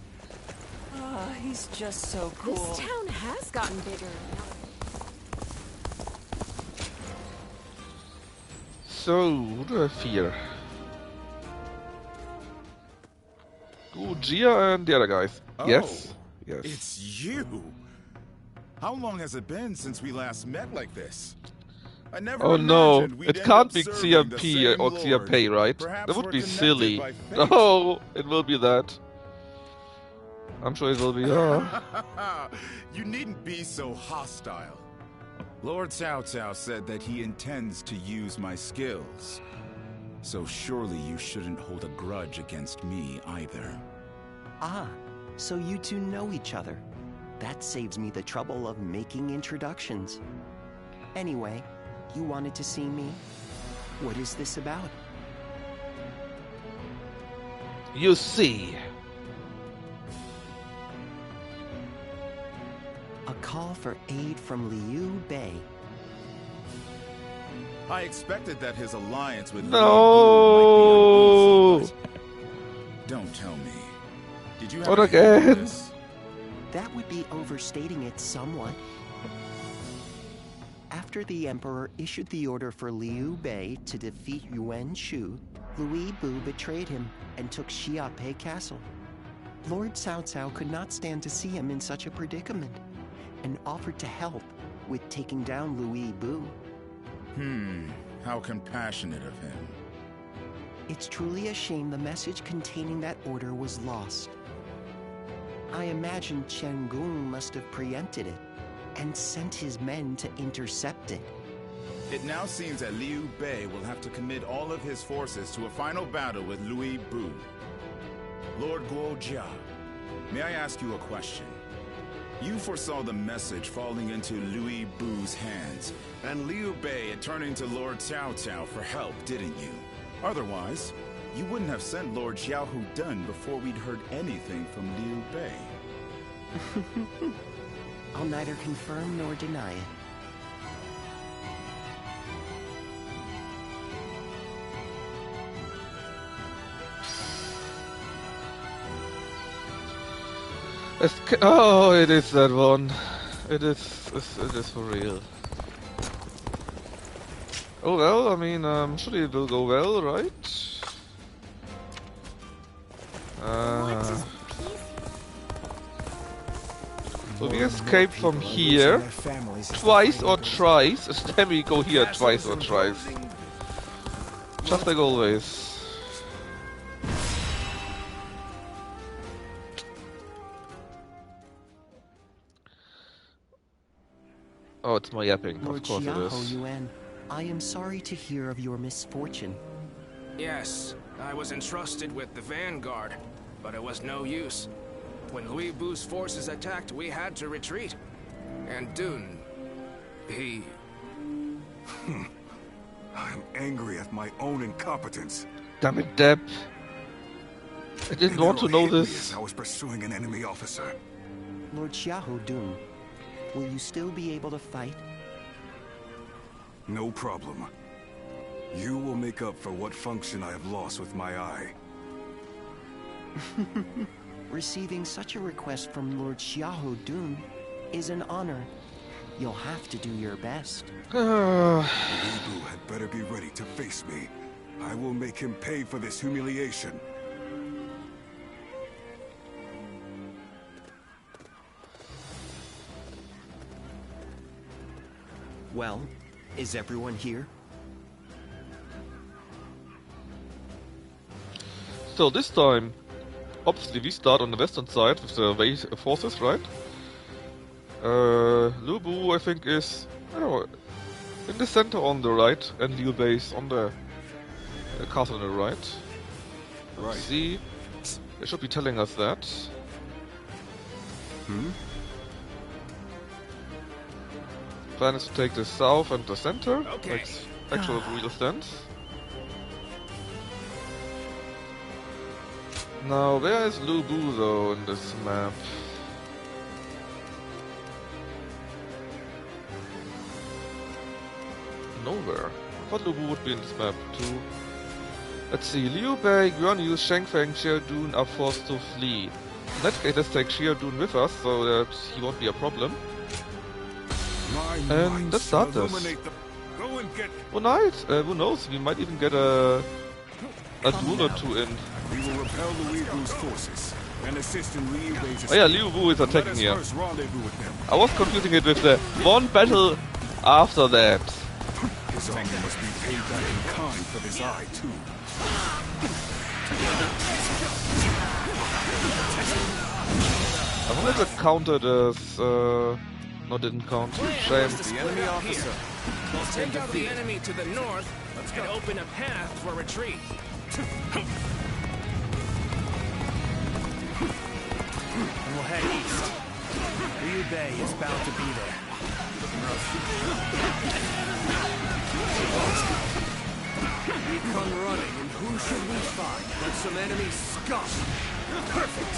Ah, he's just so cool. This town has gotten bigger. So, who do I fear? Gia and the other guys. Oh, yes? Yes. It's you! How long has it been since we last met like this? I never no, we'd it end can't up be serving the CMP same or Lord. CMP, right? Perhaps That would we're be connected silly. by fate. No, it will be that. I'm sure it will be, You needn't be so hostile. Lord Cao Cao said that he intends to use my skills. So surely you shouldn't hold a grudge against me either. Ah, so you two know each other. That saves me the trouble of making introductions. Anyway, you wanted to see me? What is this about? You see. A call for aid from Liu Bei. I expected that his alliance with No. Liu Bu might be on both sides. Don't tell me. Did you have What a hand in again? this? That would be overstating it somewhat. After the Emperor issued the order for Liu Bei to defeat Yuan Shu, Louis Bu betrayed him and took Xiaopei Castle. Lord Cao Cao could not stand to see him in such a predicament, and offered to help with taking down Louis Bu. How compassionate of him. It's truly a shame the message containing that order was lost. I imagine Chen Gung must have preempted it and sent his men to intercept it. It now seems that Liu Bei will have to commit all of his forces to a final battle with Louis Bu. Lord Guojia, may I ask you a question? You foresaw the message falling into Louis Bu's hands, and Liu Bei turning to Lord Cao Cao for help, didn't you? Otherwise, you wouldn't have sent Lord Xiao Dun before we'd heard anything from Liu Bei. I'll neither confirm nor deny it. Oh, it is that one. It is for real. Oh well, I mean, surely it will go well, right? So we escape from here twice or thrice, and then we go here twice or thrice. Just like always. Oh, it's my yapping, Lord of course it Xiao is. Yuan, I am sorry to hear of your misfortune. Yes, I was entrusted with the vanguard, but it was no use. When Louis Bu's forces attacked, we had to retreat. And Dun, he... I'm angry at my own incompetence. Damn it, Deb. I didn't want to know this. I was pursuing an enemy officer. Lord Xiao Dun, will you still be able to fight? No problem. You will make up for what function I have lost with my eye. Receiving such a request from Lord Xiao Dun is an honor. You'll have to do your best. Liu Bu had better be ready to face me. I will make him pay for this humiliation. Well, is everyone here? So this time, obviously we start on the western side with the Wei forces, right? Lu Bu, I think, is, I don't know, in the center on the right, and Liu Bei is on the castle on the right. Let's see, they should be telling us that. Plan is to take the south and the center, makes actual real sense. Now, where is Lu Bu though in this map? Nowhere. I thought Lu Bu would be in this map too. Let's see, Liu Bei, Yuan Yu, Shengfeng, Xie Dun are forced to flee. In that case, let's take Xie Dun with us so that he won't be a problem. And let's start this. Oh nice, who knows, we might even get a duel or two in. We will repel Liu Bu's forces and assist in Liu Bei's escape. Oh yeah, Liu Bu is attacking Let us here. first rendezvous with them. I was confusing it with the one battle after that. His anger must be paid back in kind for this eye too. I wonder if it counted as... no, didn't count. Shame. The enemy officer. We'll take out the enemy to the north and open a path for retreat. We'll head east. Liu Bei is bound to be there. We come running, and who should we find but some enemy scum? Perfect!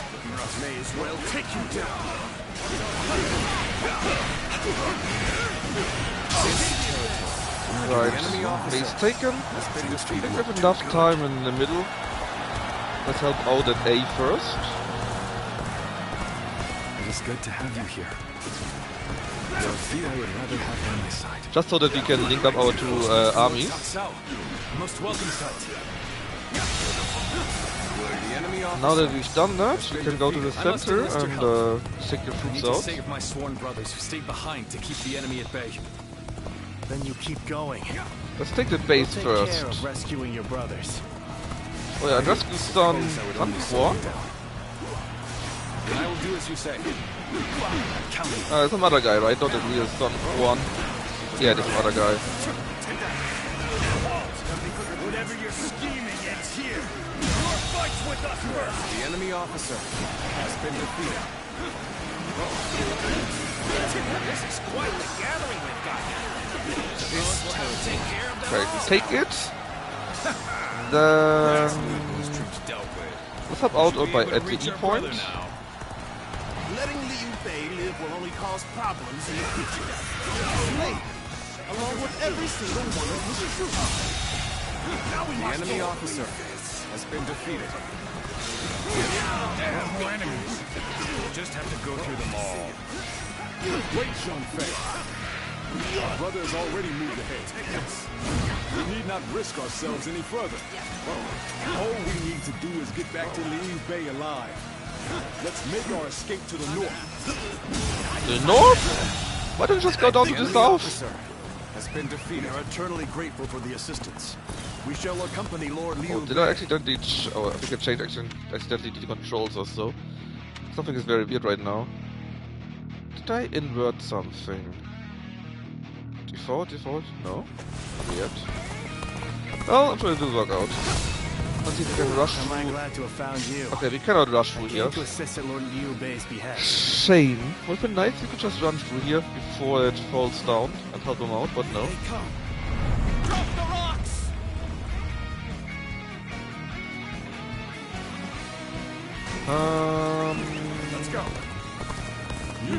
May as well take you down. Right, he's taken. We have enough time in the middle. Let's help out at A first. It is good to have you here. There are few I would rather have on my side. Just so that we can link up our two armies. Most welcome sight. Now that we've done that, we can go to the center and take your troops out. Save my sworn brothers who stayed behind to keep the enemy at bay. Then you keep going. Let's take the base Take first. care of rescuing your brothers. Oh yeah, rescue Sun before. I will do as you say. It's some other guy, right? Not the real Sun Quan. Yeah, this other guy. Whatever you're scheming, it's here. Your fight's with us first. The enemy officer has been defeated. This is quite the gathering we've got now. Okay, take it. Then let's help out at the E point. Letting Liu Bei live will only cause problems in the future. Along with every single one of his troops. The enemy officer has been defeated. More enemies. We'll just have to go through them all. Wait, Zhang Fei. Our brother has already moved ahead. We need not risk ourselves any further. All we need to do is get back to Liu Bei alive. Let's make our escape to the north. The north? Why don't you just go down to the south? Has been defeated. We are eternally grateful for the assistance. We shall accompany Lord Liu. Oh, did I accidentally... Oh, I think I changed accidentally the controls or so. Something is very weird right now. Did I invert something? Default? No? Not yet. Well, I'm sure it will work out. Let's see if we can rush through. I'm glad to have found you. Okay, we cannot rush through here. To assist at Lord Liu Bei's behest. Shame. Would have been nice if we could just run through here before it falls down and help him out, but no. Drop the rocks! Let's go. You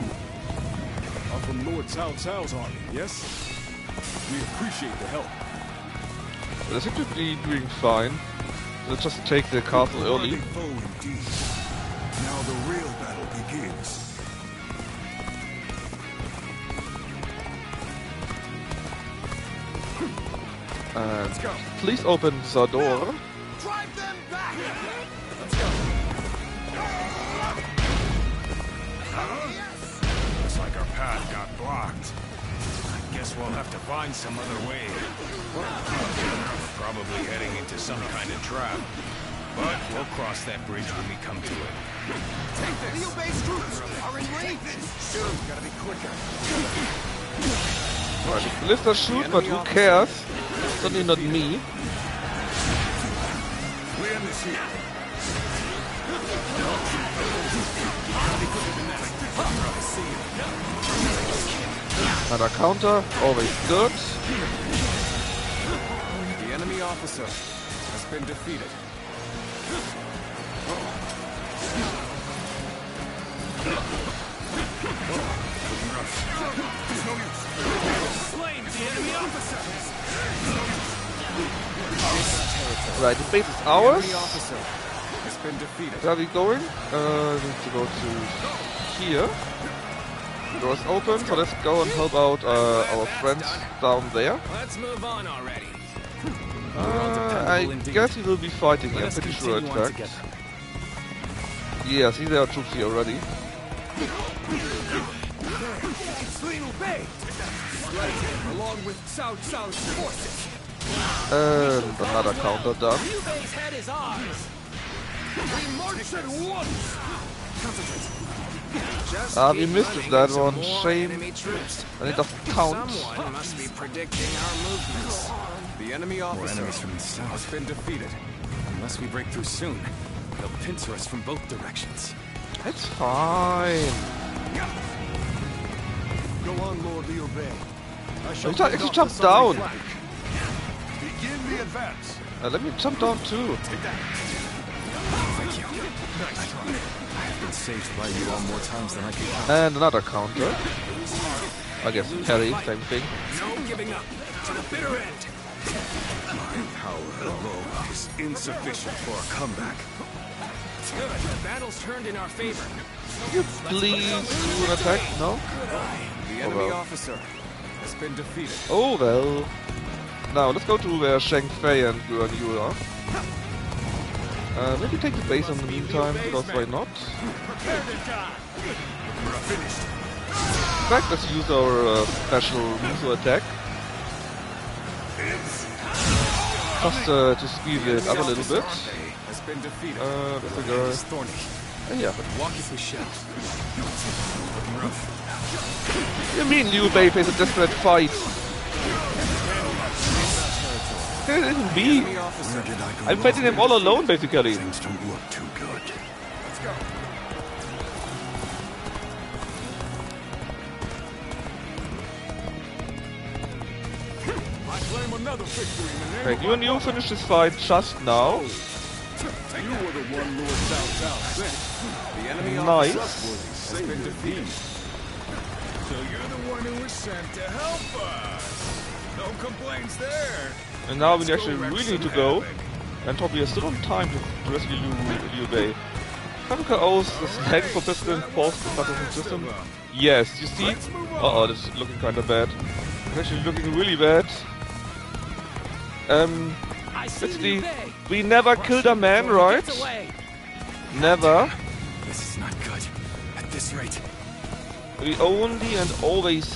are from Lord Cao Cao's army, yes? We appreciate the help. But I seem to be doing fine. Let's just take the castle early. Foe indeed. Now the real battle begins. And please open the door. Drive them back! Let's go. Looks like our path got blocked. I Guess we'll have to find some other way. Probably heading into some kind of trap. But we'll cross that bridge when we come to it. Take this! Liu Bei's troops are in range! Shoot! Gotta be quicker. Alright, the Blister shoot, but who cares? Certainly not me. Another counter, always good. The enemy officer has been defeated. Slain the enemy officer! Right, the base is ours. The officer has been defeated. Where are we going? Need to go to here. The door is open, so let's go and help out our friends down there. Let's move on already. I guess we will be fighting here, I'm pretty sure in fact. Yeah, see there are troops here already. It's Liu Bei! Along with Cao Cao's forces! And another counter done. Liu Bei's head is ours! We march at once! We missed that one, shame. And it doesn't count. Someone must be predicting our movements. The enemy officer has been defeated. Unless we break through soon, they'll pincer us from both directions. It's fine. Go on, Lord Liu Bei. He actually jumped down. Begin the advance. Let me jump down too. Thank you. Nice try. I've been saved by you all more times than I can count. And another counter. I guess parry, same thing. No giving up to the bitter end. My power alone is insufficient for a comeback. Good. The battle's turned in our favor. You please do an attack? No? The enemy officer has been defeated. Oh well. Now let's go to where Shang Fei and Guan Yu are. Maybe take the base in the meantime, because why not? In fact, let's use our special Muso attack. Just to speed it up a little bit. There's a guy. Yeah. You mean Liu Bei face a desperate fight? Can it even be? I'm fighting him all alone, basically. Things don't look too good. Let's go. I claim another victory in the name Okay, you and you finished this fight just now. You were the one Lord Cao Cao sent. The enemy Nice. officer has been defeated. So you're the one who was sent to help us. No complaints there. And now we actually really need to go. And probably are still on time to rescue Liu Bei. Conquer O's the snag for President Force the system. Yes, you see? Uh-oh, this is looking kinda bad. It's actually looking really bad. Basically, we never killed a man, right? Never. This is not good. At this rate. We only and always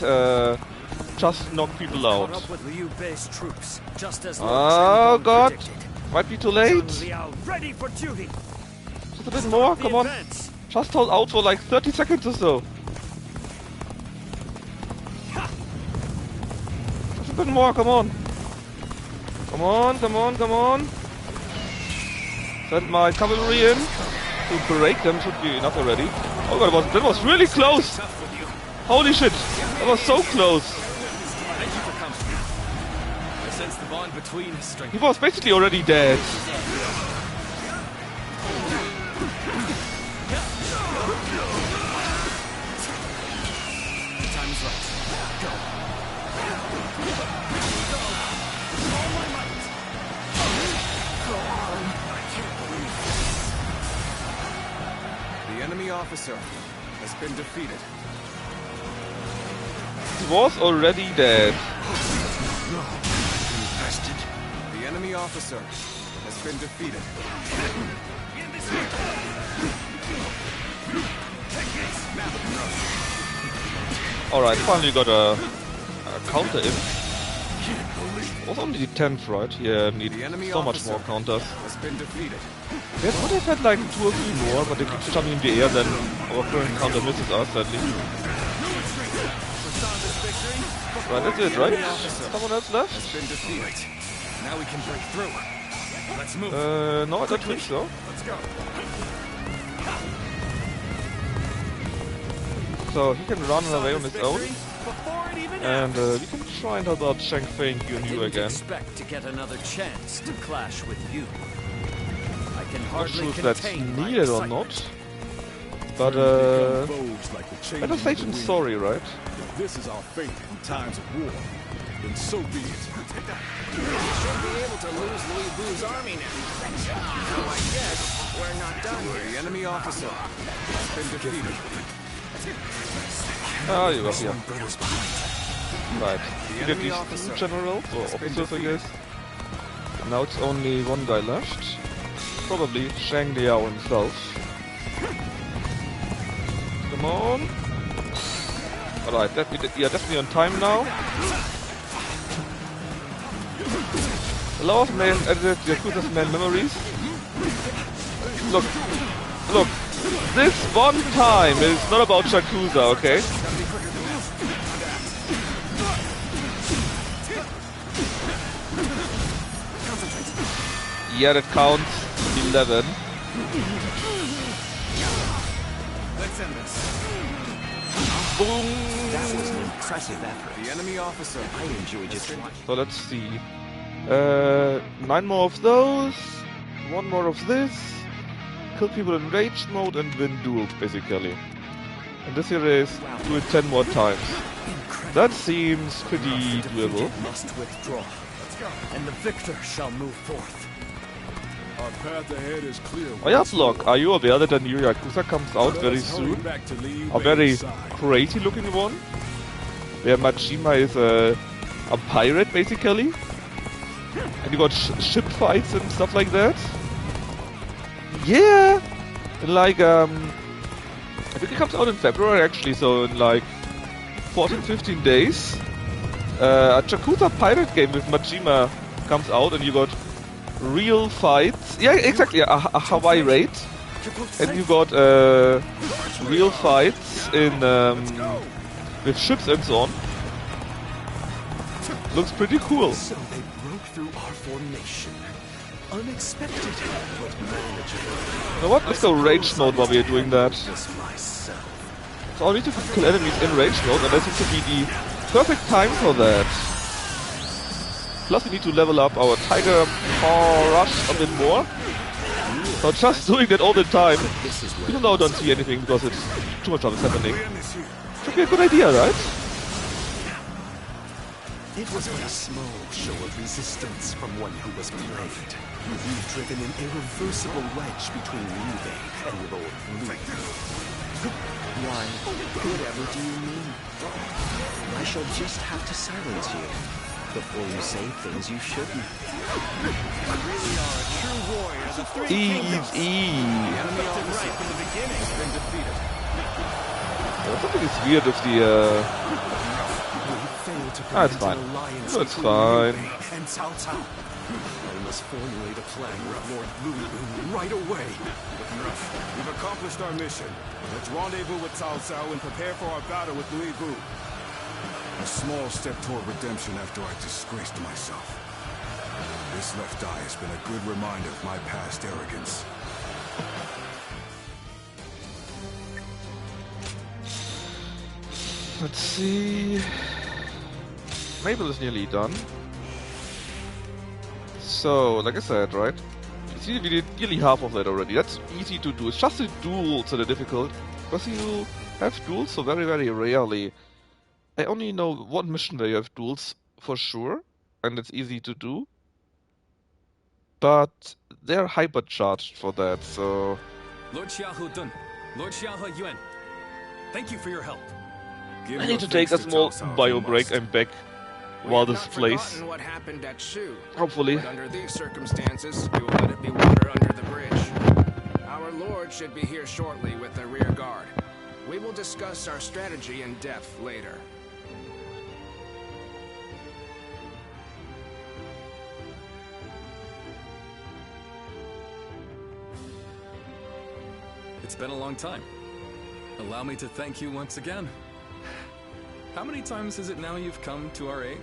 just knock people out. Caught up with Liu Bei's troops, just as Oh god! Might be too late. ready for duty. Just a bit more, come on. Just hold out for like 30 seconds or so. Just a bit more, come on. Come on, come on, come on. Send my cavalry in. To break them should be enough already. Oh god, that was really close! Holy shit! That was so close! Thank you for coming. I sense the bond between us strength. He was basically already dead. The time is right. Go. The enemy officer has been defeated. He was already dead. The enemy officer has been defeated. Alright, finally got a counter him. It was only the 10th, right? Yeah, need so much more counters. They would have had like 2 or 3 more, but they keep jumping in the air, then our current counter misses us, sadly. Right, that's it, right? Someone else left? Now we can break through. Let's move. No, I don't think so. Let's go. So he can run away on his own. And we can try and help out Shang Fei and you again. Expect to get another chance to clash with you. I can Not hardly sure if that's contain my needed or excitement. not. But let us say him sorry, right? If this is our fate in times of war, then so be it. We should be able to lose Louis Bu's army now. So I guess we're not done here. The enemy officer has been defeated. Ah, you are here. Right. We get these 2 generals, or officers I guess. Now it's only 1 guy left. Probably Shang Liao himself. Come on. Alright, we are definitely on time now. A lot of men edited Yakuza's man memories. Look. This one time is not about Yakuza, okay? Yeah, that counts. 11. Let's end this. Boom! That was an impressive effort. The enemy officer. I enjoyed it. So let's see. 9 more of those. 1 more of this. Kill people in rage mode and win duels, basically. And this here is do it 10 more times. That seems pretty doable. Must withdraw, and the victor shall move forth. Our path ahead is clear. Oh yeah, Block, are you aware that a new Yakuza comes out very soon? A very crazy looking one? Where Majima is a pirate, basically. And you got ship fights and stuff like that. Yeah! And like, I think it comes out in February actually, so in like 14-15 days. A Yakuza pirate game with Majima comes out and you got real fights. Yeah, exactly, a Hawaii raid. And you got real fights in with ships and so on. Looks pretty cool. So they broke through our formation. Unexpected, but manageable. You know what? Let's go rage mode while we are doing that. So I need to kill enemies in rage mode, and that seems to be the perfect time for that. Plus we need to level up our Tiger Paw Rush a bit more. So just doing that all the time, even though I don't see anything because it's too much of it happening. Should be a good idea, right? It was but a small show of resistance from one who was played. You've driven an irreversible wedge between Liu Bei and Lord Louis. Why, whatever do you mean? I shall just have to silence you before you say things you shouldn't. You really are a true warrior of the 3 kingdoms. The enemy officer right from the beginning has been defeated. Something is weird with the it's fine. It's fine. And Cao Cao. I must formulate a plan with Lord Louis right away. We've accomplished our mission. Let's rendezvous with Cao Cao and prepare for our battle with Louis Bu. A small step toward redemption after I disgraced myself. This left eye has been a good reminder of my past arrogance. Let's see. Mabel is nearly done. So, like I said, right? See, we did nearly half of that already. That's easy to do. It's just the duels that are difficult. Because you have duels so very, very rarely. I only know one mission where you have duels for sure, and it's easy to do. But they're hypercharged for that, so... Lord Xiaohu Dun, Lord Xiaohu Yuan, thank you for your help. I need to take a small bio break. I'm back while this plays. What happened at Shu. Hopefully. But under these circumstances, we will let it be water under the bridge. Our Lord should be here shortly with the rear guard. We will discuss our strategy in depth later. It's been a long time. Allow me to thank you once again. How many times is it now you've come to our aid?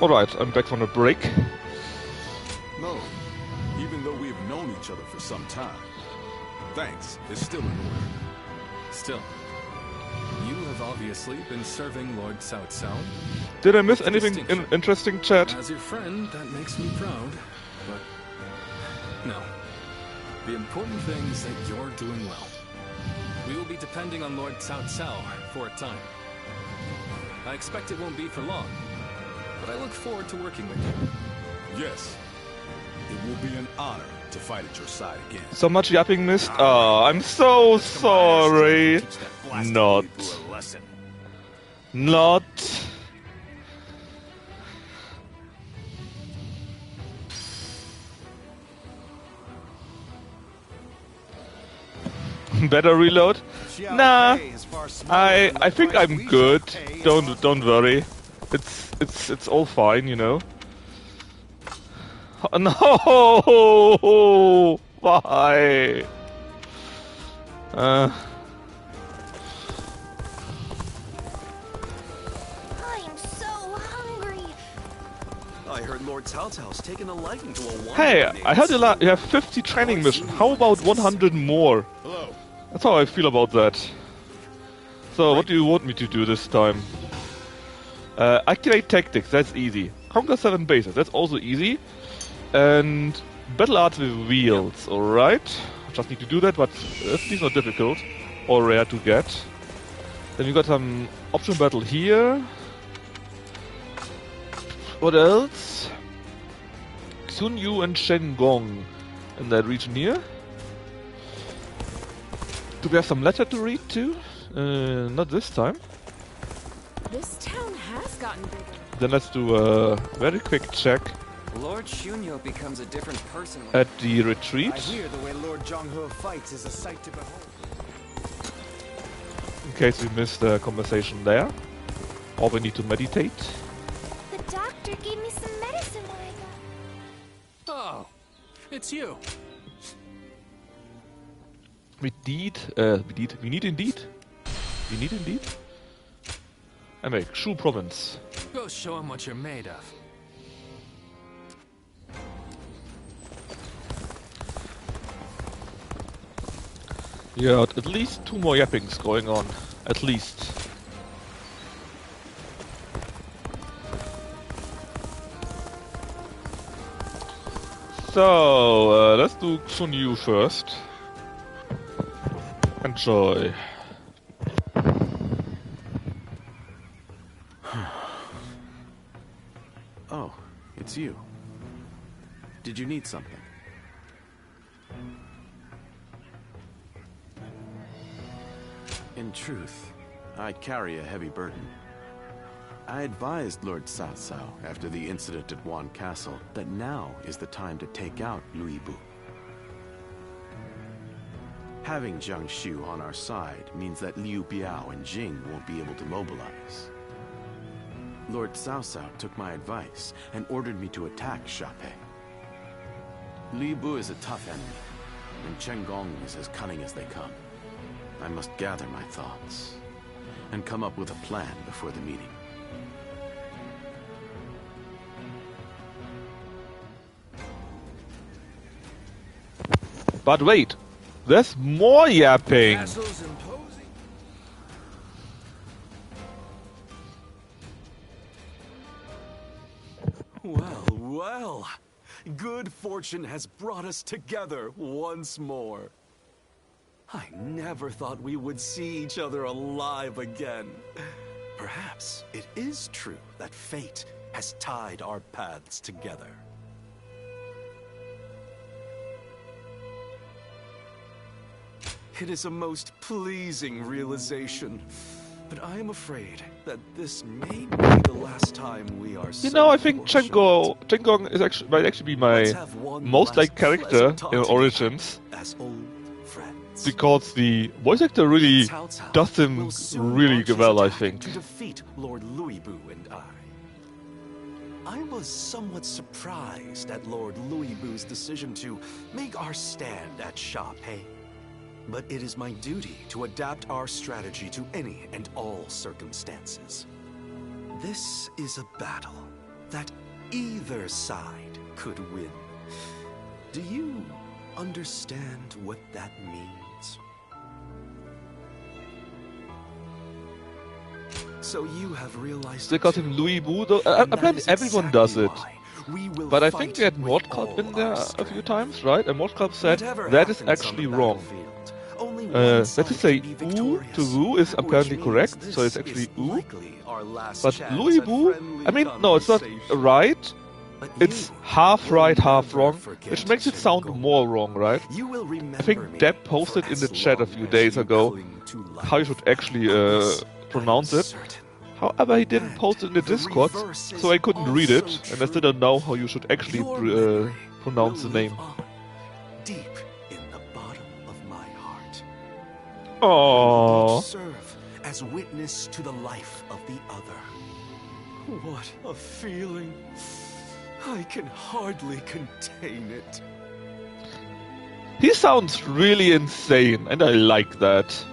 Alright, I'm back from a break. No, even though we have known each other for some time, thanks is still in order. Still, you have obviously been serving Lord Cao Cao. Did I miss anything interesting, chat? As your friend, that makes me proud, but no. The important thing is that you're doing well. We will be depending on Lord Cao Cao for a time. I expect it won't be for long, but I look forward to working with you. Yes. It will be an honor to fight at your side again. So much yapping missed? Oh, I'm so sorry. Not. Better reload? Nah. I think I'm good. Don't worry. It's all fine, you know. Oh, no! Why? I'm so hungry. I heard Lord Cao Cao's taken a liking to a wine. Hey, I heard you have 50 training missions. How about 100 more? Hello. That's how I feel about that. So, what do you want me to do this time? Activate tactics, that's easy. Conquer 7 bases, that's also easy. And battle arts with wheels, alright. Just need to do that, but it's not difficult or rare to get. Then we got some option battle here. What else? Xun Yu and Shen Gong in that region here. Do we have some letter to read too? Not this time. This town has gotten bigger. Then let's do a very quick check Lord Shunyo becomes a different person when at the retreat. I hear the way Lord Zhonghe fights is a sight to behold. In case we missed the conversation there. Or we need to meditate. The doctor gave me some medicine when I got... Oh, it's you. We need indeed. I make Shu province. Go show him what you're made of. Yeah, at least 2 more yappings going on. At least. So, let's do Xun Yu first. Enjoy. Oh, it's you. Did you need something? In truth, I carry a heavy burden. I advised Lord Cao Cao after the incident at Wan Castle that now is the time to take out Louis Bu. Having Jiang Shu on our side means that Liu Biao and Jing won't be able to mobilize. Lord Cao Cao took my advice and ordered me to attack Xiaopei. Li Bu is a tough enemy, and Chen Gong is as cunning as they come. I must gather my thoughts and come up with a plan before the meeting. But wait, there's more yapping! Well, well. Good fortune has brought us together once more. I never thought we would see each other alive again. Perhaps it is true that fate has tied our paths together. It is a most pleasing realization, but I am afraid that this may be the last time we are. You know, I think Chen Gong might actually be my most liked character in Origins. As old friends. Because the voice actor really does him really well, I think. To defeat Lord Louis Bu and I was somewhat surprised at Lord Louis Bu's decision to make our stand at Xiaopei. But it is my duty to adapt our strategy to any and all circumstances. This is a battle that either side could win. Do you understand what that means? So you have realized. They got him Louis Bu, though. Apparently everyone does it. But I think we had Mordkalp in there a few times, right? And Mordkalp said that is actually wrong. Let's just say U to Wu is apparently correct, so it's actually U. But Louis Bu, I mean, no, it's not right. It's half right, half wrong, which makes it sound more wrong, right? I think Deb posted in the chat a few days ago how you should actually pronounce it. However, he didn't post it in the Discord, so I couldn't read it, and I still don't know how you should actually pronounce the name. Deep in the bottom of my heart. Aww. Serve as witness to the life of the other. What a feeling. I can hardly contain it. He sounds really insane, and I like that.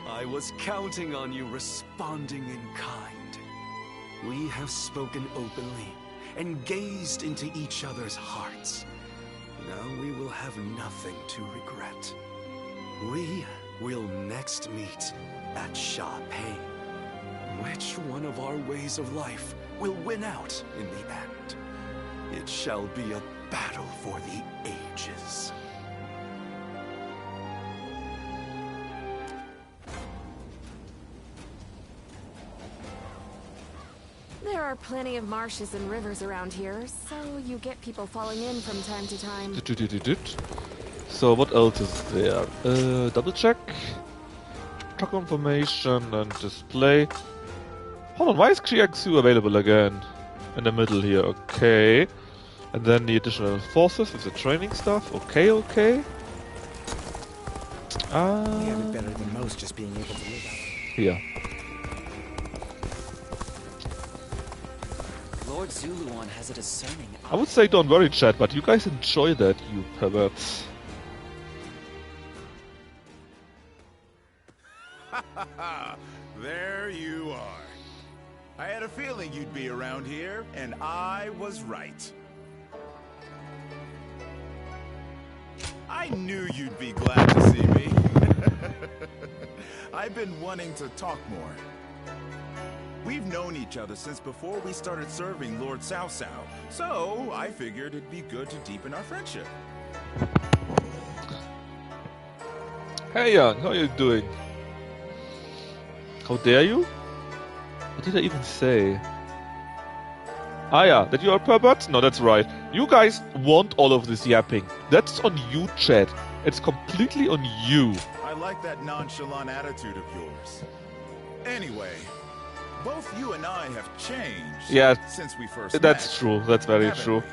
I was counting on you responding in kind. We have spoken openly and gazed into each other's hearts. Now we will have nothing to regret. We will next meet at Xiaopei. Which one of our ways of life will win out in the end? It shall be a battle for the ages. There are plenty of marshes and rivers around here, so you get people falling in from time to time. So what else is there? Double check. Truck information and display. Hold on, why is Xiangsu available again? In the middle here, okay. And then the additional forces with the training stuff, okay, okay. We have it better than most, just being able to live out. Here. Lord Zuluan has a discerning eye. I would say don't worry, chat, but you guys enjoy that, you perverts. There you are. I had a feeling you'd be around here, and I was right. I knew you'd be glad to see me. I've been wanting to talk more. We've known each other since before we started serving Lord Cao Cao, so I figured it'd be good to deepen our friendship. Hey Young, how are you doing? How dare you? What did I even say? Ah yeah, that you are perverts? No, that's right. You guys want all of this yapping. That's on you, chat. It's completely on you. I like that nonchalant attitude of yours. Anyway, both you and I have changed since we first that's met. True. That's very true.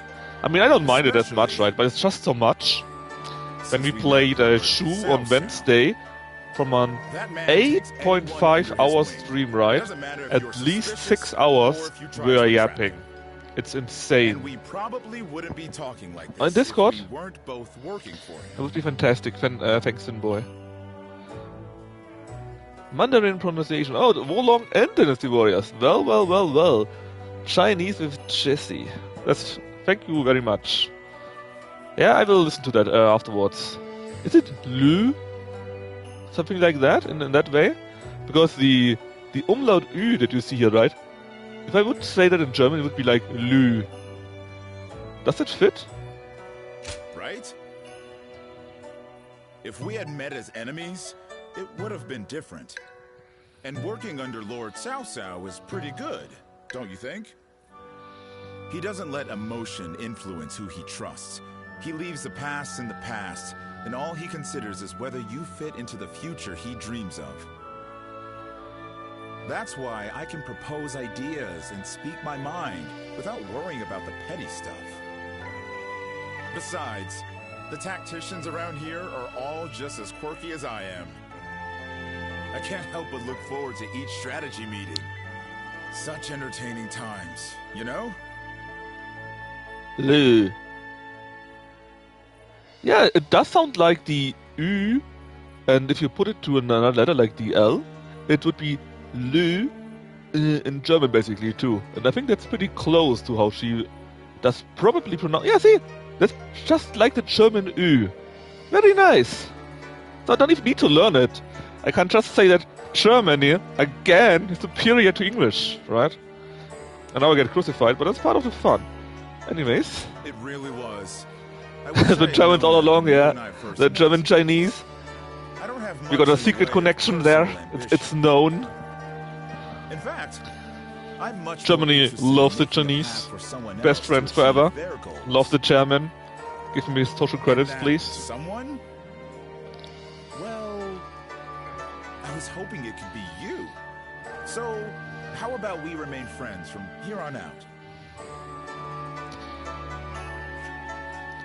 I mean, I don't mind it as much, right? But it's just so much. When we played Shu on Wednesday, from an 8.5 hour stream, right? At least 6 hours were yapping. It's insane. And we probably wouldn't be talking like this on Discord? if we weren't both working for him. That would be fantastic. Thanks, Boy. Mandarin pronunciation. Oh, Wolong and Dynasty Warriors. Well. Chinese with Jesse. That's. Thank you very much. Yeah, I will listen to that afterwards. Is it Lü? Something like that, in that way? Because the umlaut Ü that you see here, right? If I would say that in German, it would be like Lü. Does it fit? Right? If we had met as enemies, it would have been different. And working under Lord Cao Cao is pretty good, don't you think? He doesn't let emotion influence who he trusts. He leaves the past in the past, and all he considers is whether you fit into the future he dreams of. That's why I can propose ideas and speak my mind without worrying about the petty stuff. Besides, the tacticians around here are all just as quirky as I am. I can't help but look forward to each strategy meeting. Such entertaining times, you know? Lü. Yeah, it does sound like the Ü, and if you put it to another letter like the L, it would be Lü in German basically too. And I think that's pretty close to how she does probably pronounce. Yeah, see, that's just like the German Ü. Very nice. So I don't even need to learn it. I can just say that Germany, again, is superior to English, right? And now I get crucified, but that's part of the fun. Anyways. It really was. The Germans all along, yeah. The German-Chinese. We got a secret connection there. It's known. In fact, I'm much Germany loves the Chinese. Best friends forever. Love the German. Give me social credits, please. Someone? Well, I was hoping it could be you. So, how about we remain friends from here on out?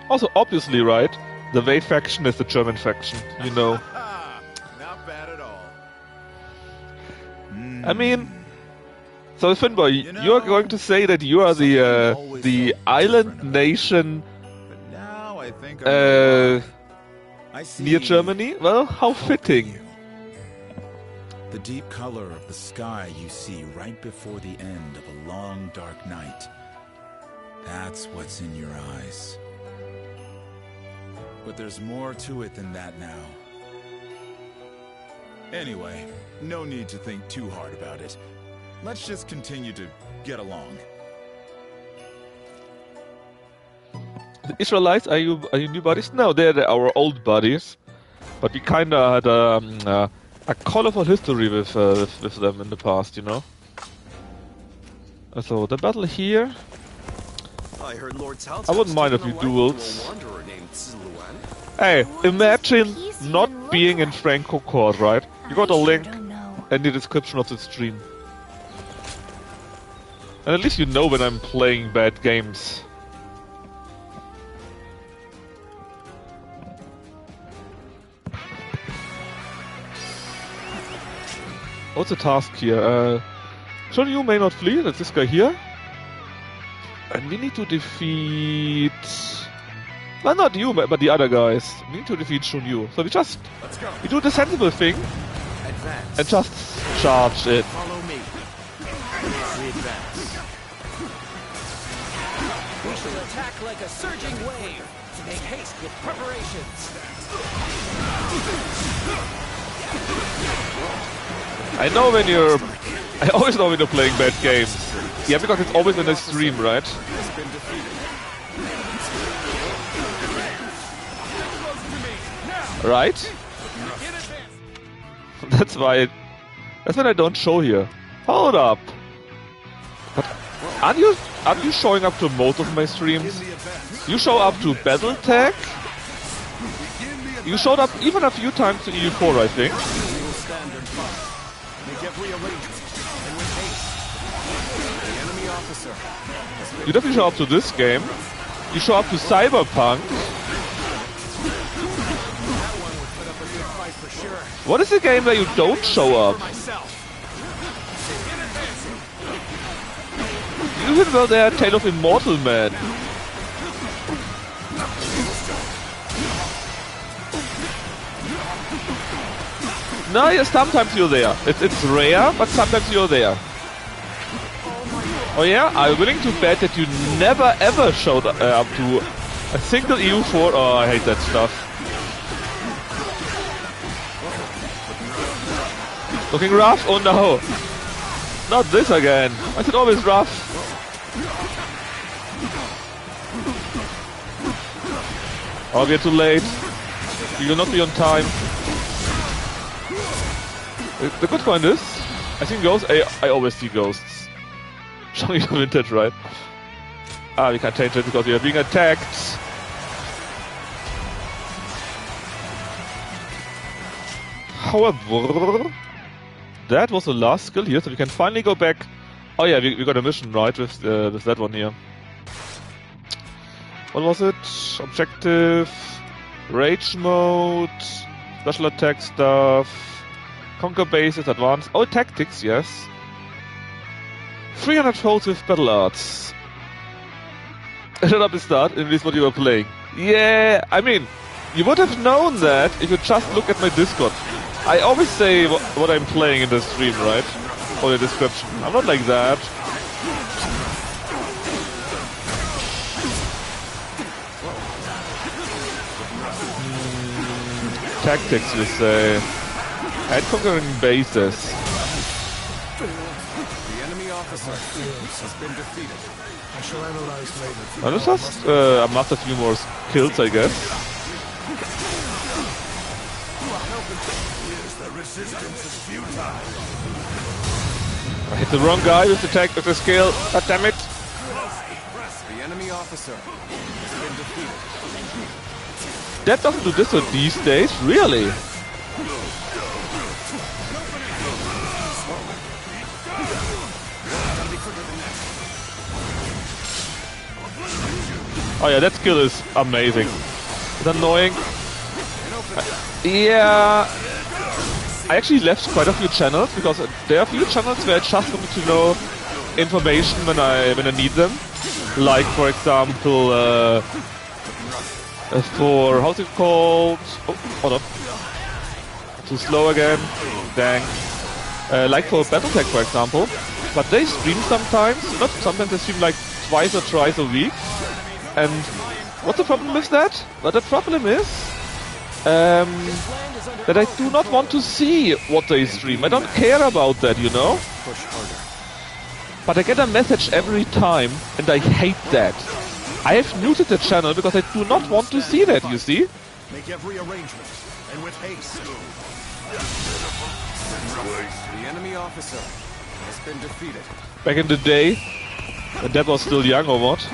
Also, obviously, right, the Wei faction is the German faction, you know. Not bad at all. I mean, so Finboy, you are going to say that you are the island nation near Germany? Well, how fitting. The deep color of the sky you see right before the end of a long, dark night. That's what's in your eyes. But there's more to it than that now. Anyway, no need to think too hard about it. Let's just continue to get along. The Israelites, are you new buddies? No, they're our old buddies. But we kinda had a colorful history with them in the past, you know? So, the battle here... I heard Lord Cao I wouldn't mind if you duels. Hey, imagine not being in Franco Court, right? You got a link in the description of the stream. And at least you know when I'm playing bad games. What's the task here? Shunryu may not flee, that's this guy here. And we need to defeat... Well, not you, but the other guys. We need to defeat Shunryu. So we do the sensible thing. And just charge it. Follow me. We advance. We shall attack like a surging wave. Make haste with preparations. I know when you're... I always know when you're playing bad games. Yeah, because it's always in the stream, right? Right? That's why... That's when I don't show here. Hold up! But aren't you showing up to most of my streams? You show up to Battletech? You showed up even a few times to EU4, I think. You definitely show up to this game. You show up to Cyberpunk. What is the game where you don't show up? You even were there, Tale of Immortal Man. No, yeah, sometimes you're there. It's rare, but sometimes you're there. Oh yeah? I'm willing to bet that you never ever showed up to a single EU4. Oh, I hate that stuff. Looking rough? Oh no! Not this again! I said always rough. Oh, we're too late. We will not be on time. The good point is, I see ghosts. I always see ghosts. Showing the vintage, right? Ah, we can't change it because we are being attacked. However, that was the last skill here, so we can finally go back. Oh yeah, we got a mission, right, with that one here. What was it? Objective, rage mode, special attack stuff, conquer bases, advanced. Oh, tactics, yes. 300 folds with battle arts. Shut up, start, and this is what you were playing. Yeah, I mean, you would have known that if you just look at my Discord. I always say what I'm playing in the stream, right? Or the description. I'm not like that. Tactics, you say. And conquering bases. Has been defeated. I shall analyze later. Well, let's just amass a few more kills, I guess. The resistance is futile. I hit the wrong guy with the skill. God damn it! The enemy officer has been defeated. That doesn't do this these days, really? Oh yeah, that skill is amazing. It's annoying. Yeah, I actually left quite a few channels because there are a few channels where I just wanted to know information when I need them. Like, for example, for how's it called? Oh, hold up. Too slow again. Dang. Like for Battletech, for example. But they stream sometimes. Not sometimes, they stream like twice or thrice a week. And what's the problem with that? Well, the problem is that I do not want to see what they stream. I don't care about that, you know? But I get a message every time, and I hate that. I have muted the channel because I do not want to see that, you see? Make every arrangement, and with haste. The enemy officer has been defeated. Back in the day, when Dad was still young or what?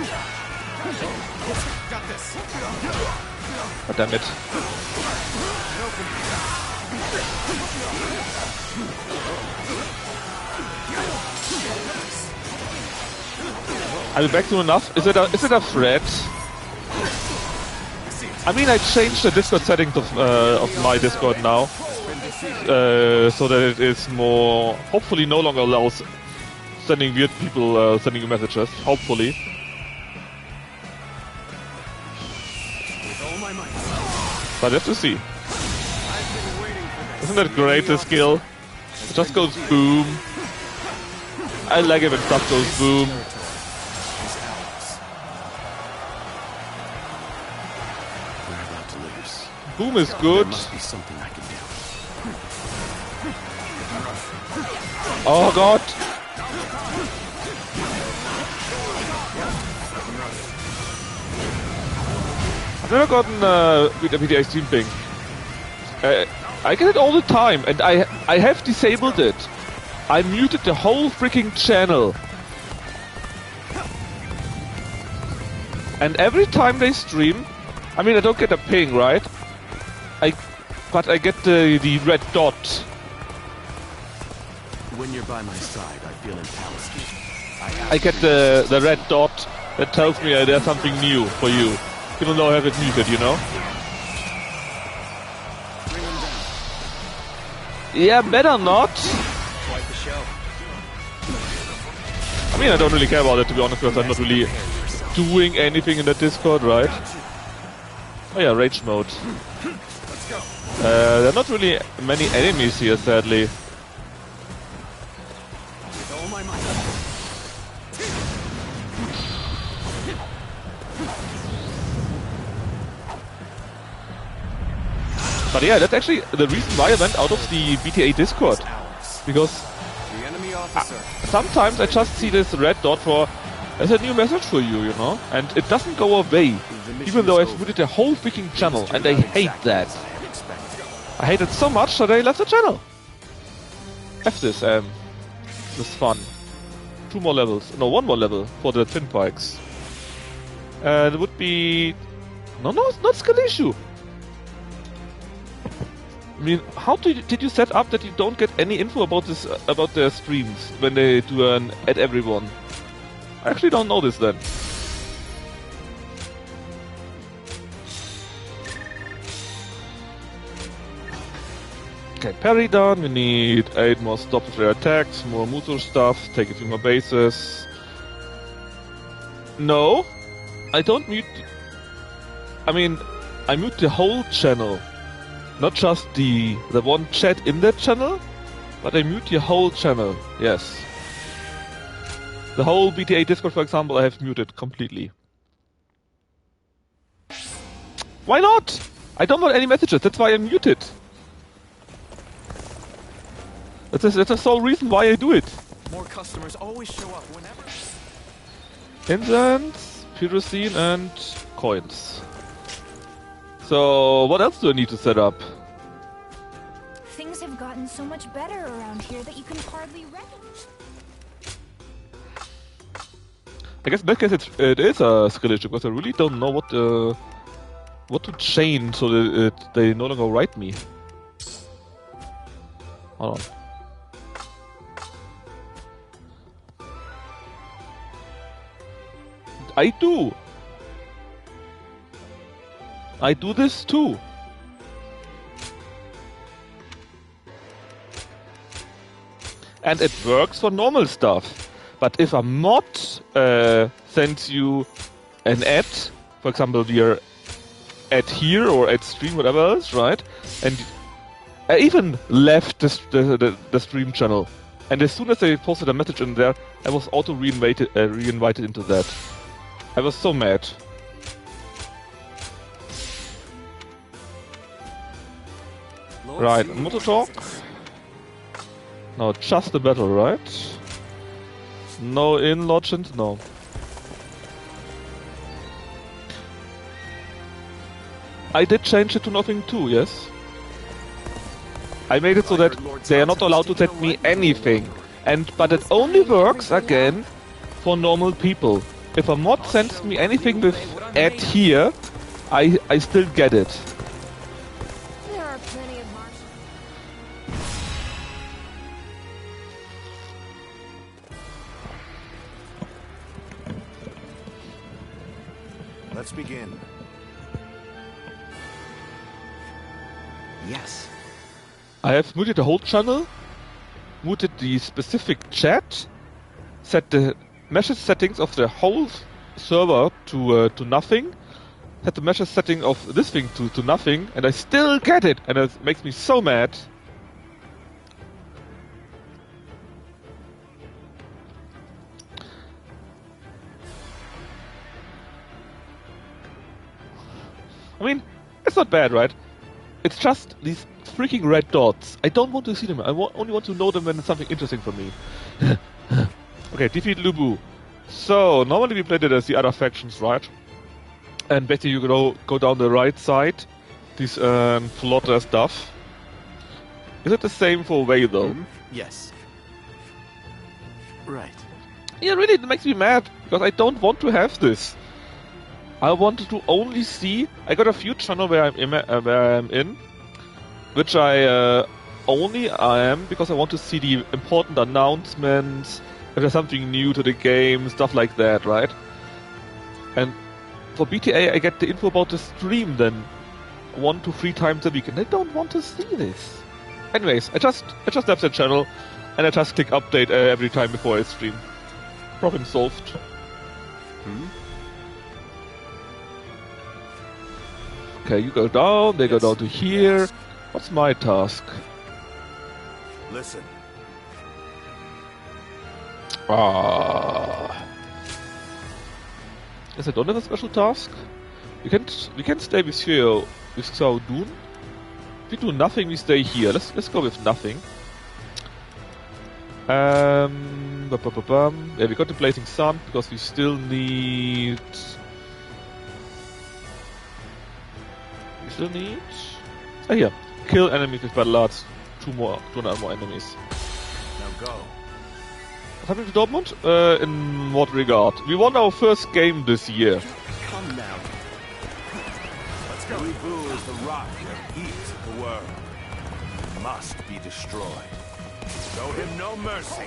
God damn it. Are we back to enough? Is it a threat? I mean, I changed the Discord settings of my Discord now, so that it is more, hopefully no longer allows sending weird people sending you messages, hopefully. But let's just see. Isn't that great, the skill? It just goes boom. I like it when stuff goes boom. Boom is good. There must be something I can do. Oh god! I've never gotten with the PTA stream thing. I get it all the time, and I have disabled it. I muted the whole freaking channel. And every time they stream, I mean, I don't get a ping, right? But I get the red dot. When you're by my side, I feel empowered. I get the red dot that tells me there's something new for you, even though I have it muted, you know? Yeah, better not. Quite the show. I mean, I don't really care about it, to be honest, because I'm not really doing anything in that Discord, right? Oh yeah, rage mode. There are not really many enemies here, sadly. But yeah, that's actually the reason why I went out of the BTA Discord. Because sometimes I just see this red dot for there's a new message for you, you know? And it doesn't go away, even though I've muted the whole freaking channel, and I hate that. I hate it so much that I left the channel. F this, this is fun. 2 more levels, no, 1 more level for the twin pikes. And it would be... No, it's not skill issue. I mean, how did you set up that you don't get any info about this about their streams when they do an add everyone? I actually don't know this then. Okay, parry done. We need 8 more stop flare attacks, more Muso stuff, take a few more bases. No, I don't mute. I mean, I mute the whole channel. Not just the one chat in that channel, but I mute the whole channel, yes. The whole BTA Discord, for example, I have muted completely. Why not? I don't want any messages, that's why I mute it. That's the sole reason why I do it. More customers always show up whenever... Incense, pyrosine, and coins. So, what else do I need to set up? Things have gotten so much better around here that you can hardly recognize. I guess in that case it is a skill issue, because I really don't know what to change so that they no longer write me. Hold on. I do this too. And it works for normal stuff. But if a mod sends you an ad, for example, via ad here or ad stream, whatever else, right? And I even left the stream channel. And as soon as they posted a message in there, I was auto re-invited into that. I was so mad. Right, Motor Talk. No, just the battle, right? No in-lodgent? No. I did change it to nothing too, yes? I made it so that they are not allowed to send me anything. But it only works, again, for normal people. If a mod sends me anything with add here, I still get it. Let's begin. Yes. I have muted the whole channel, muted the specific chat, set the message settings of the whole server to nothing, set the message setting of this thing to nothing, and I still get it, and it makes me so mad. I mean, it's not bad, right? It's just these freaking red dots. I don't want to see them. I only want to know them when it's something interesting for me. Okay, defeat Lu Bu. So, normally we played it as the other factions, right? And basically you go down the right side, these slaughter stuff. Is it the same for Wei though? Yes. Right. Yeah, really, it makes me mad, because I don't want to have this. I wanted to only see... I got a few channels where I'm in, which I only am because I want to see the important announcements, if there's something new to the game, stuff like that, right? And for BTA I get the info about the stream then 1 to 3 times a week, and I don't want to see this. Anyways, I just left the channel, and I just click update every time before I stream. Problem solved. Okay, you go down, they go down to here. What's my task? Listen. Yes, I don't have a special task. We can stay with Xiao Dun. If we do nothing, we stay here. Let's go with nothing. Yeah, we got the Blazing Sun because we still need. Here. Kill enemies with battle arts. 200 more enemies. Now go. What's happening to Dortmund? In what regard? We won our first game this year. Come now. Let's go. Louis Bu is the rock and heat of the world. He must be destroyed. Show him no mercy.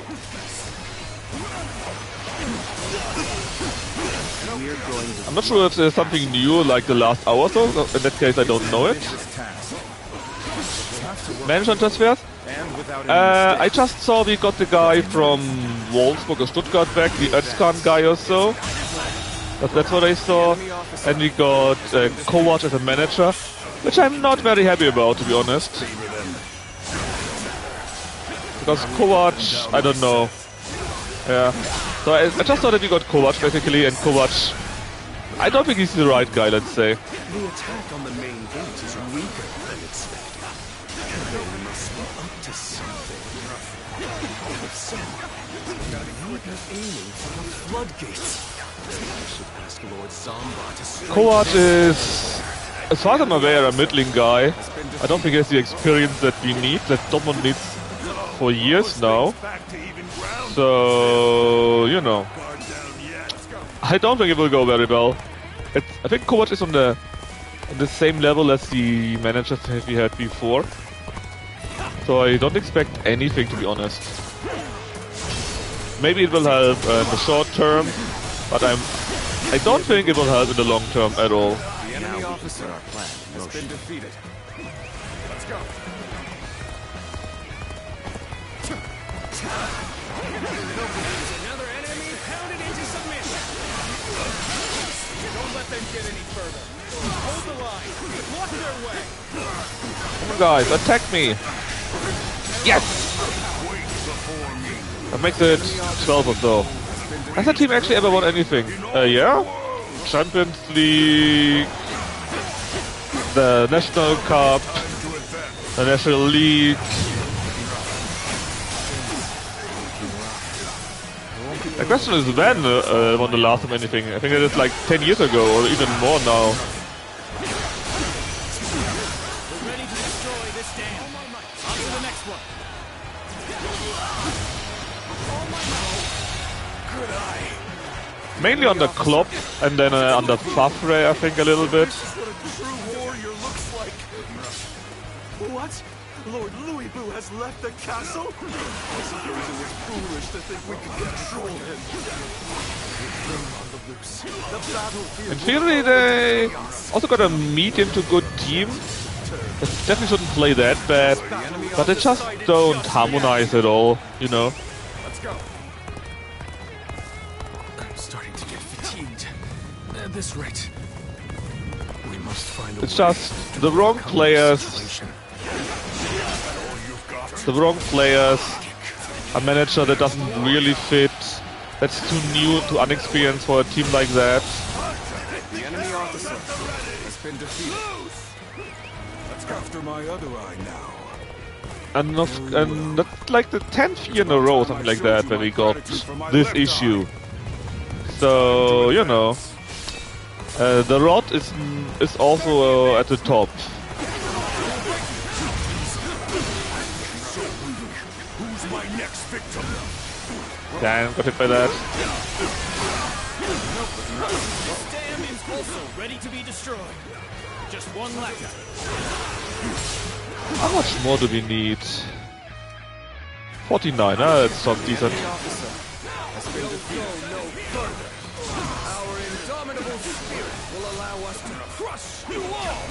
I'm not sure if there's something new like the last hour or so. In that case, I don't know it. Management transfers? I just saw we got the guy from Wolfsburg or Stuttgart back, the Özkan guy or so. That's what I saw. And we got Kovac as a manager, which I'm not very happy about, to be honest. Because Kovac, I don't know. Yeah. So I just thought that we got Kovac basically, and Kovac, I don't think he's the right guy, let's say. The attack on the main gate is weaker than expected. They must be up to something. If so, maybe aiming for the floodgates. I should ask Lord Zomba to strike. Kovac is, as far as I'm aware, a middling guy. I don't think he has the experience that we need, that Dortmund needs for years now. So, you know, I don't think it will go very well. I think Kovac is on the same level as the managers we had before. So I don't expect anything, to be honest. Maybe it will help in the short term, but I don't think it will help in the long term at all. The enemy officer has been defeated. Let's go. Another enemy pounded into submission. Don't let them get any further. Hold the line. Block their way. Come on, guys, attack me. Yes! That makes it 12 or so. Has the team actually ever won anything? Yeah? Champions League, the National Cup, the National League. The question is when won the last time anything. I think it is like 10 years ago or even more now. We're ready to destroy this dam. On to the next one. Good eye. Mainly on the Klopp and then on the Favre, I think, a little bit. This is what a true warrior looks like. What? Lord Louis Bu has left the castle? I suppose it was foolish to think we could control him. On the In theory, they also got a medium to good team. They definitely shouldn't play that bad, but they just don't harmonize at all, you know. Let's go. I'm starting to get fatigued. At this rate, we must find a It's just the wrong players. The wrong players. A manager that doesn't really fit. That's too new, too unexperienced for a team like that. The enemy officer has been defeated. Let's go after my other eye now. And that's like the 10th year in a row, something like that, where we got this issue. So, you know, the rod is also at the top. Who's my next victim? Damn, got hit by that. This dam is also ready to be destroyed. Just one left. How much more do we need? 49, that sounds decent. Our indomitable spirit will allow us to crush you all.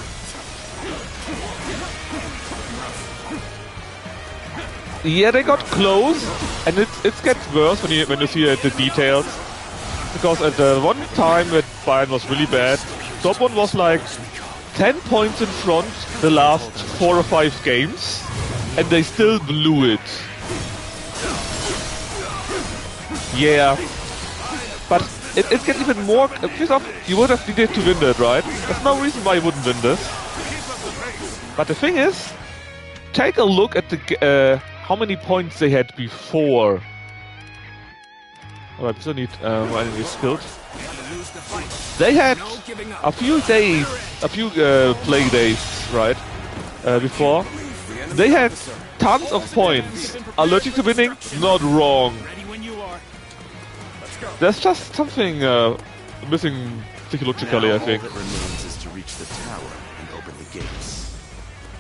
Yeah, they got close, and it gets worse when you see the details. Because at the one time that Bayern was really bad, Dortmund was like 10 points in front the last 4 or 5 games, and they still blew it. Yeah, but it gets even more. You would have needed to win that, right? There's no reason why you wouldn't win this. But the thing is, take a look at the how many points they had before. Alright, we still need enemies killed. They had a few days, play days, right? Before. They had tons of points. Allergic to winning? Not wrong. There's just something missing psychologically, I think. All that remains is to reach the tower and open the gates.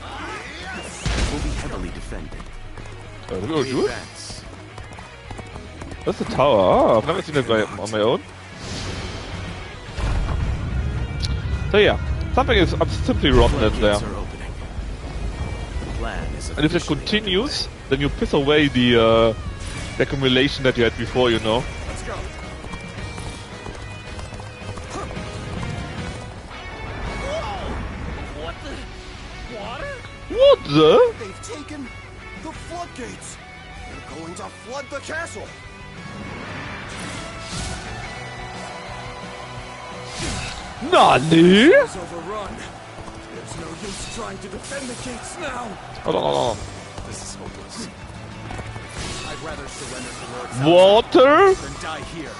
It will be heavily defended. We're gonna do it? That's the tower. Oh, I've never seen it on my own. So yeah, something is simply rotten in there. And if it continues, then you piss away the accumulation that you had before, you know. Let's go. What the? Water? What the? They've taken the floodgates. They're going to flood the castle. Nani? It's overrun. There's no use trying to defend the gates now. Hold on. This is hopeless. I'd rather surrender to Lord Water? than die here.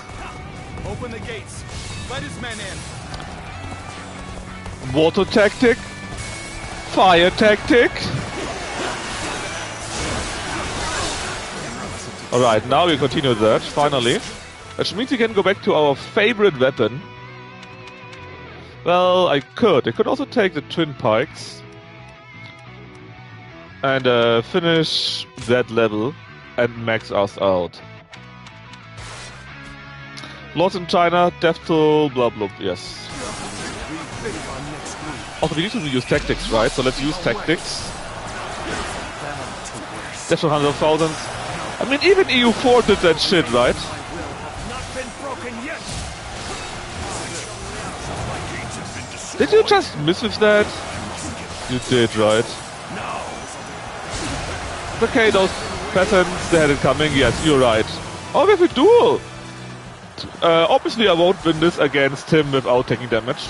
Open the gates. Let his men in. Water tactic? Fire tactic? Alright, now we continue that, finally. Which means we can go back to our favorite weapon. Well, I could also take the twin pikes and finish that level and max us out. Lords in China, death toll, blah blah, yes. Also, we need to use tactics, right? So let's use tactics. Death to hundreds of thousands. I mean, even EU4 did that shit, right? Did you just miss with that? You did, right? Okay, those peasants, they had it coming. Yes, you're right. Oh, we have a duel! Obviously I won't win this against him without taking damage.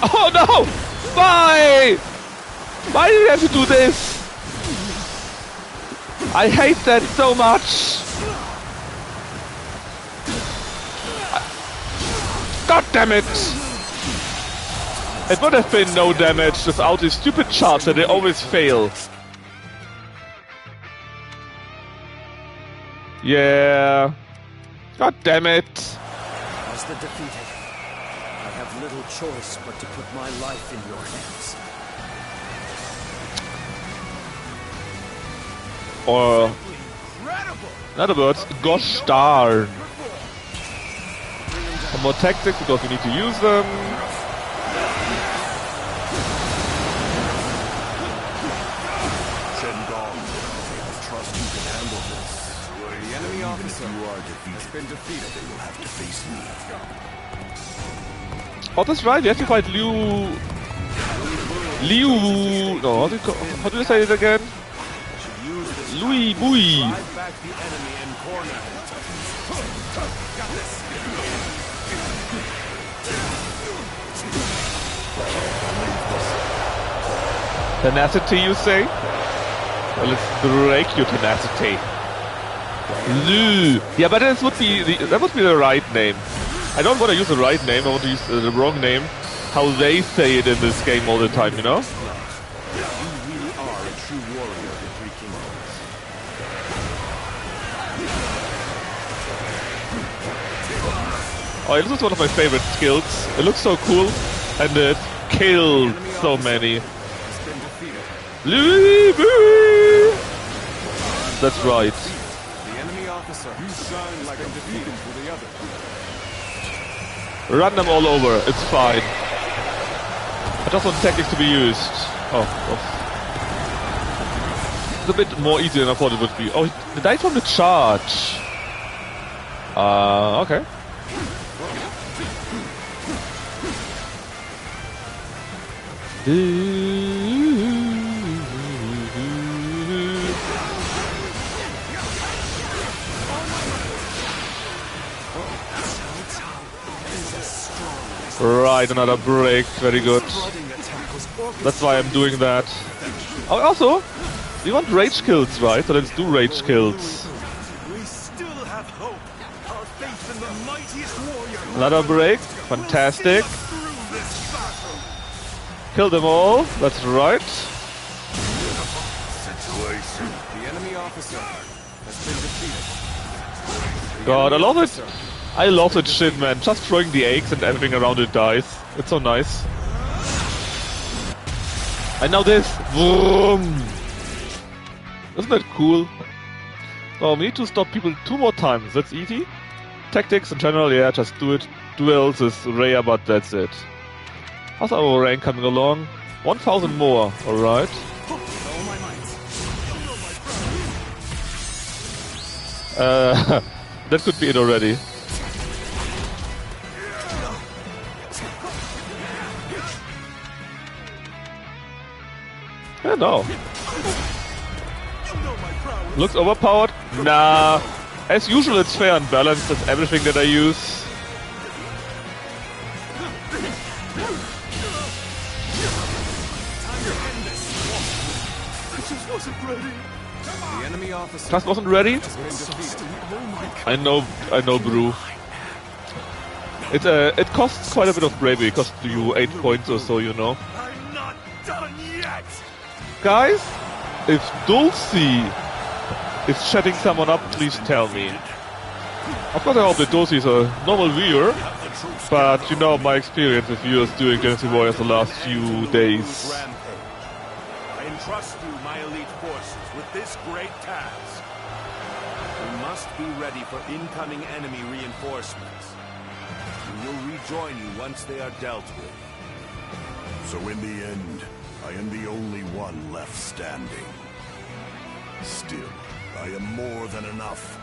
Oh no! Why? Why do you have to do this? I hate that so much! God damn it! It would have been no damage without these stupid charts that they always fail. Yeah. God damn it. As the defeated, I have little choice but to put my life in your hands. Or, in other words, gosh darn. Some more tactics because we need to use them. Trust you can handle this. The enemy officer If you are defeated, has been defeated. They will have to face me. Oh, that's right. We have to fight Liu. No, how do you say it again? Louis Bui. Drive back the enemy and corner him. Got this. Tenacity, you say? Well, let's break your tenacity. Lu. Yeah, but that would be the right name. I don't want to use the right name. I want to use the wrong name. How they say it in this game all the time, you know? You really are a true warrior of the Three Kingdoms. Oh, this is one of my favorite skills. It looks so cool, and it kills so many. Louis Boo! That's right. The enemy officer. You shine like a defeated for the other. Run them all over. It's fine. I just want tactics to be used. Oh. It's a bit more easy than I thought it would be. Oh, he died from the charge. Okay. Right, another break. Very good. That's why I'm doing that. Oh, also, we want rage kills, right? So let's do rage kills. We still have hope. Our faith in the mightiest warrior. Another break. Fantastic. Kill them all. That's right. The enemy officer has been defeated. God, I love it. I love that shit, man. Just throwing the eggs and everything around it dies. It's so nice. And now this. Vroom. Isn't that cool? Oh, we need to stop people 2 more times. That's easy. Tactics in general, yeah, just do it. Duels is rare, but that's it. How's our rank coming along? 1,000 more, alright. That could be it already. Yeah, no. Looks overpowered? Nah. As usual, it's fair and balanced. That's everything that I use. The enemy officer Just wasn't ready? has been defeated. I know, Brew. It costs quite a bit of bravery. It costs you 8 points or so, you know. I'm not done yet. Guys, if Dulcie is chatting someone up, please tell me. Of course, I hope that Dulcie is a normal viewer, but you know my experience with viewers doing Dynasty Warriors the last few days. I entrust you, my elite forces, with this great task. We must be ready for incoming enemy reinforcements. We will rejoin you once they are dealt with. So in the end, I am the only one left standing. Still, I am more than enough.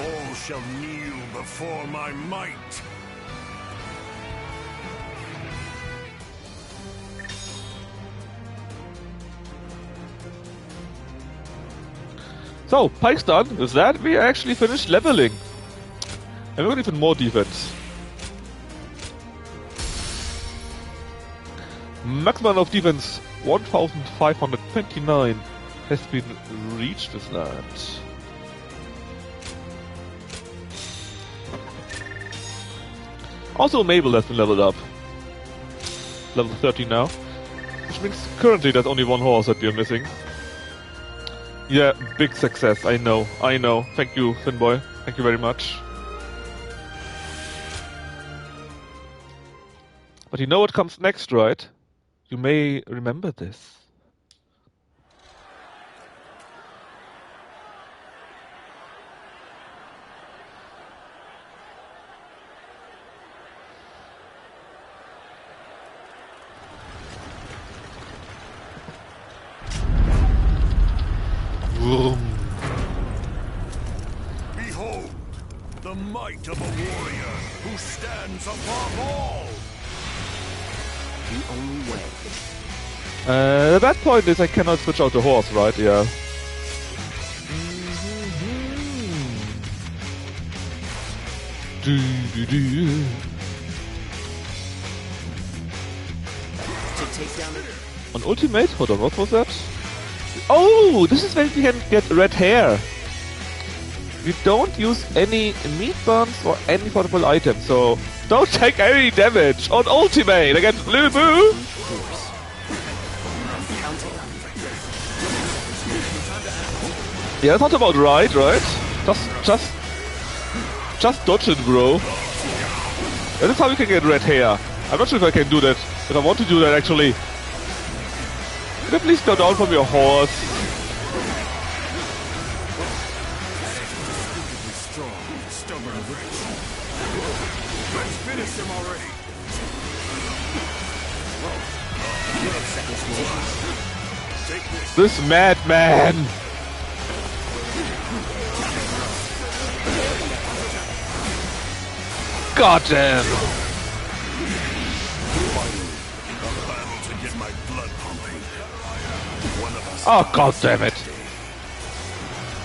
All shall kneel before my might. So, Pike's done. With that, we actually finished leveling. And we're going even more defense. Maximum of defense 1529 has been reached with that. Also, Mabel has been leveled up. Level 30 now. Which means currently there's only 1 horse that we are missing. Yeah, big success, I know. Thank you, Finboy. Thank you very much. But you know what comes next, right? You may remember this. might of a warrior who stands above all. The only way. The bad point is I cannot switch out the horse, right? Yeah. On ultimate? Hold on, what was that? Oh, this is when we can get red hair. We don't use any meat buns or any portable items, so don't take any damage on ultimate against Louis Boo. Yeah, that's not about right? Just dodge it, bro. That is how you can get red hair. I'm not sure if I can do that. If I want to do that, actually. Can you please go down from your horse? Let's finish him already. This madman! God damn! Oh, god damn it!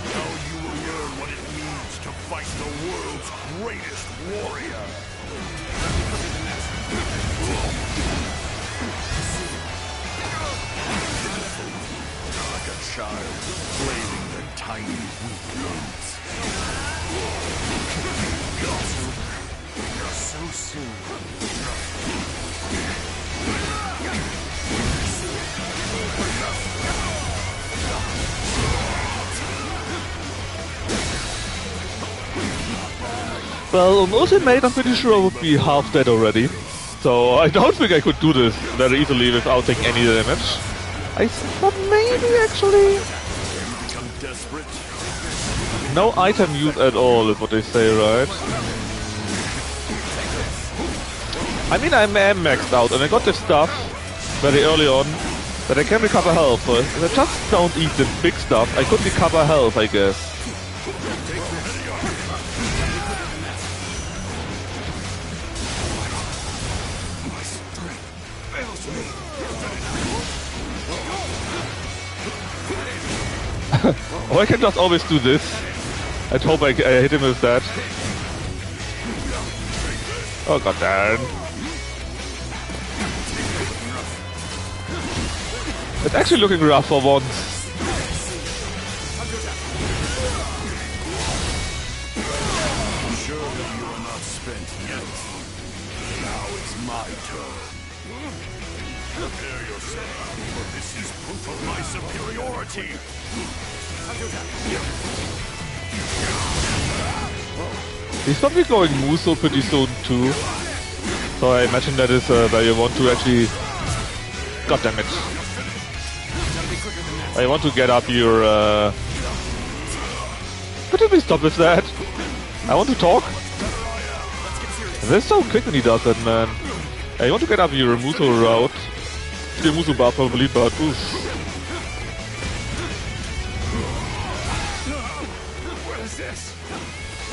Now you will learn what it means to fight the world's greatest warrior. Like a child blaming their tiny weak limbs. So soon. Well, on ultimate I'm pretty sure I would be half dead already. So I don't think I could do this very easily without taking any damage. I thought maybe actually... No item use at all is what they say, right? I mean, I am maxed out and I got this stuff very early on that I can recover health, so if I just don't eat the big stuff, I could recover health, I guess. Or I can just always do this and hope I hit him with that. Oh god damn. It's actually looking rough for once. I'm sure that you are not spent yet. Now it's my turn. Prepare yourself, for this is proof of my superiority. He's probably going Muso pretty soon too. So I imagine that is where you want to actually... God damn it. I want to get up your... Could you please stop with that? I want to talk. This is so quick when he does that, man. I want to get up your Muso route. Your Muso bar probably, but oof.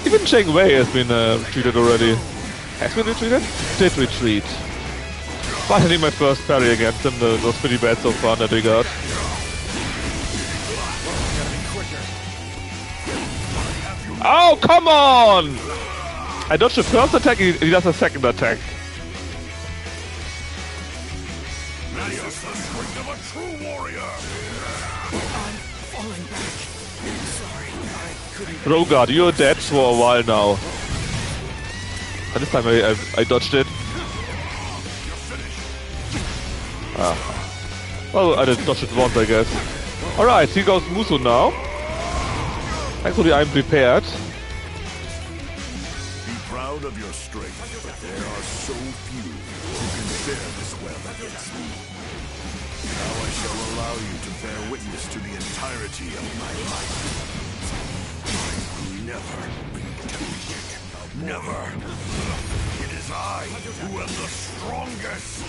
Even Cheng Wei has been retreated already. Has been retreated? Did retreat. Finally my first parry against him. That was pretty bad so far in that regard. Oh, come on! I dodged the first attack, he does a second attack. That is the strength of a true warrior. I'm falling back. Sorry, I couldn't... Rogard, you're dead for a while now. And this time I dodged it. Ah. Well, I did dodge it once, I guess. Alright, here goes Muso now. Thankfully, I'm prepared. Be proud of your strength, but there are so few who can bear this well against me. Now I shall allow you to bear witness to the entirety of my might. I will never be defeated. Never. It is I who am the strongest.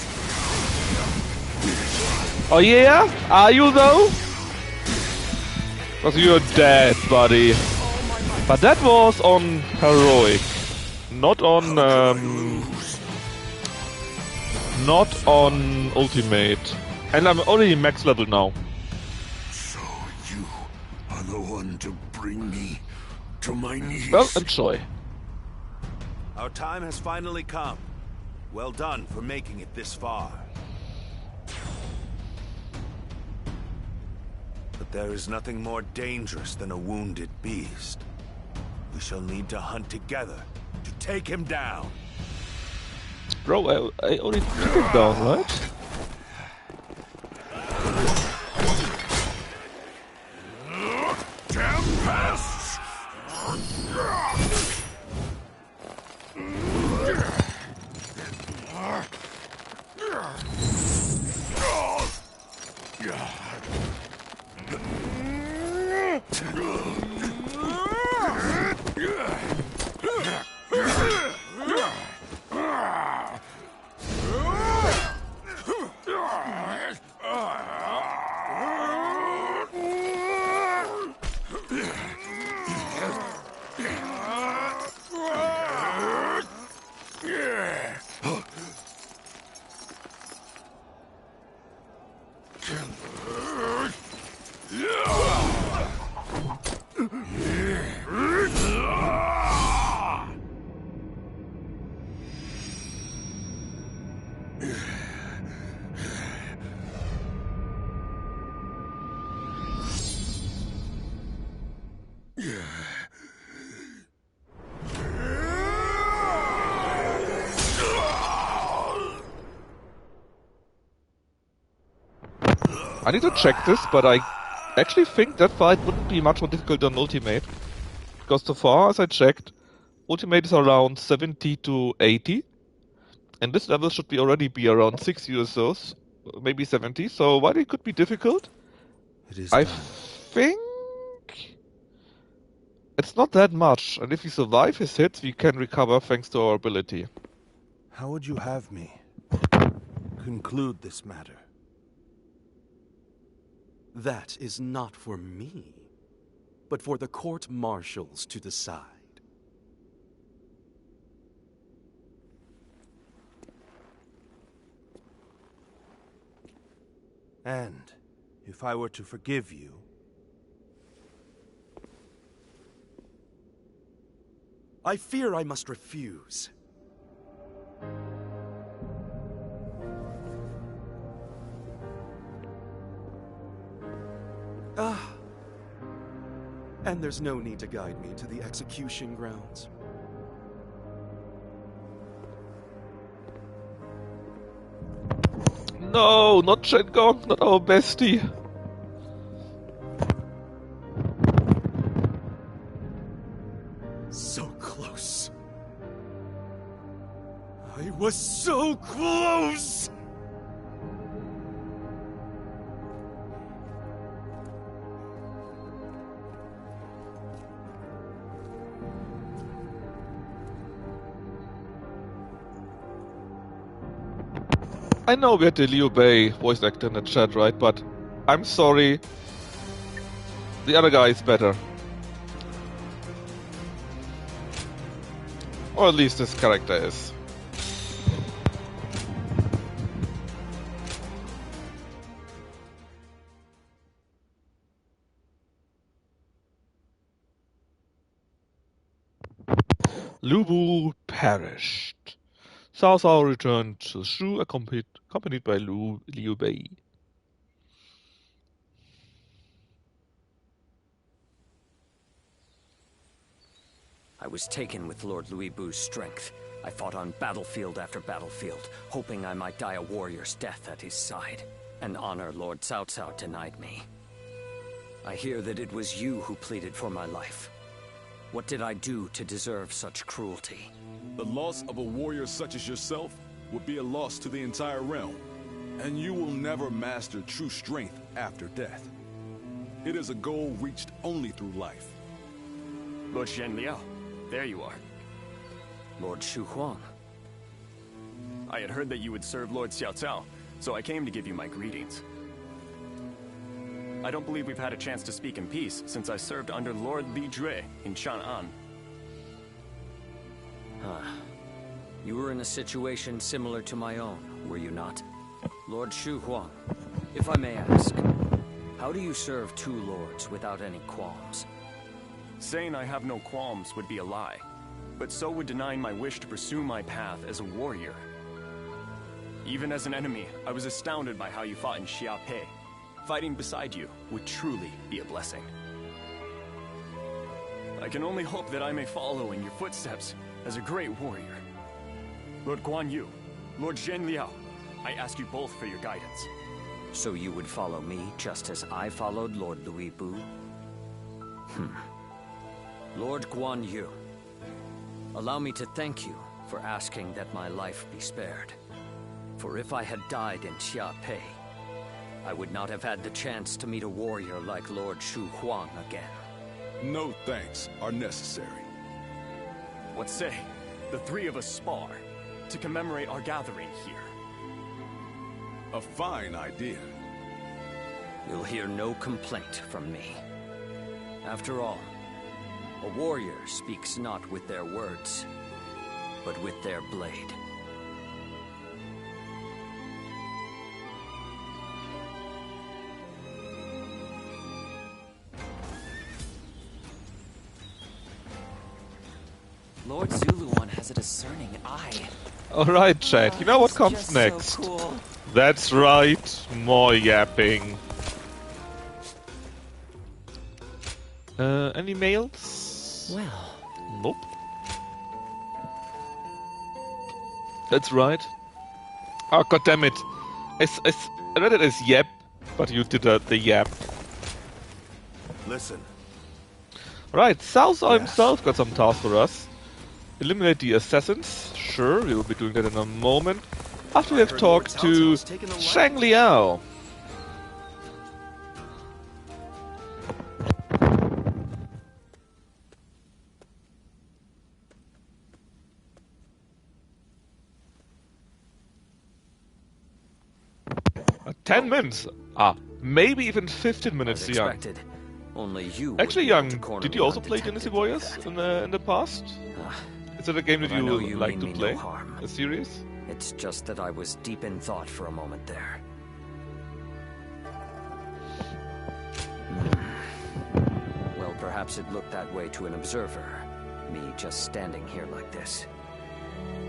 Oh yeah? Are you though? Because you're dead, buddy. But that was on heroic. Not on ultimate. And I'm already max level now. So you are the one to bring me to my knees. Well, enjoy. Our time has finally come. Well done for making it this far. But there is nothing more dangerous than a wounded beast. We shall need to hunt together to take him down. Bro, I already took him down, right? Damn pests! I need to check this, but I actually think that fight wouldn't be much more difficult than Ultimate. Because so far, as I checked, Ultimate is around 70 to 80. And this level should already be around 60 or so, maybe 70. So while it could be difficult, I think it's not that much. And if we survive his hits, we can recover thanks to our ability. How would you have me conclude this matter? That is not for me, but for the court-martials to decide. And if I were to forgive you, I fear I must refuse. And there's no need to guide me to the execution grounds. No, not Shen-Gong, not our bestie. So close. I was so close! I know we had the Liu Bei voice actor in the chat, right? But I'm sorry. The other guy is better. Or at least this character is. Lu Bu perished. Cao Cao returned to Shu, accompanied by Liu Bei. I was taken with Lord Louis Bu's strength. I fought on battlefield after battlefield, hoping I might die a warrior's death at his side. An honor Lord Cao Cao denied me. I hear that it was you who pleaded for my life. What did I do to deserve such cruelty? The loss of a warrior such as yourself would be a loss to the entire realm, and you will never master true strength after death. It is a goal reached only through life. Lord Shen Liao, there you are. Lord Shu Huang. I had heard that you would serve Lord Xiao Cao, so I came to give you my greetings. I don't believe we've had a chance to speak in peace since I served under Lord Li Jue in Chang'an. You were in a situation similar to my own, were you not? Lord Shu Huang, if I may ask, how do you serve two lords without any qualms? Saying I have no qualms would be a lie, but so would denying my wish to pursue my path as a warrior. Even as an enemy, I was astounded by how you fought in Xiape. Fighting beside you would truly be a blessing. I can only hope that I may follow in your footsteps as a great warrior. Lord Guan Yu, Lord Zhen Liao, I ask you both for your guidance. So you would follow me just as I followed Lord Louis Bu? Lord Guan Yu, allow me to thank you for asking that my life be spared. For if I had died in Xiape, I would not have had the chance to meet a warrior like Lord Shu Huang again. No thanks are necessary. What say? The three of us spar to commemorate our gathering here. A fine idea. You'll hear no complaint from me. After all, a warrior speaks not with their words, but with their blade. Lord Zuluan has a discerning eye. Alright, chat, you know what comes next? So cool. That's right, more yapping. Any mails? Well. Nope. That's right. Oh, god damn it. I read it as yap, but you did the yap. Listen. Right, Cao Cao himself got some tasks for us. Eliminate the assassins. Sure, we will be doing that in a moment. After we have talked to Shang Liao. Uh, 10 minutes. Maybe even 15 minutes, Young. Only you. Actually, Young, did you also play Dynasty Warriors in the past? Is it a game that you like to play? A series? It's just that I was deep in thought for a moment there. Well, perhaps it looked that way to an observer. Me just standing here like this.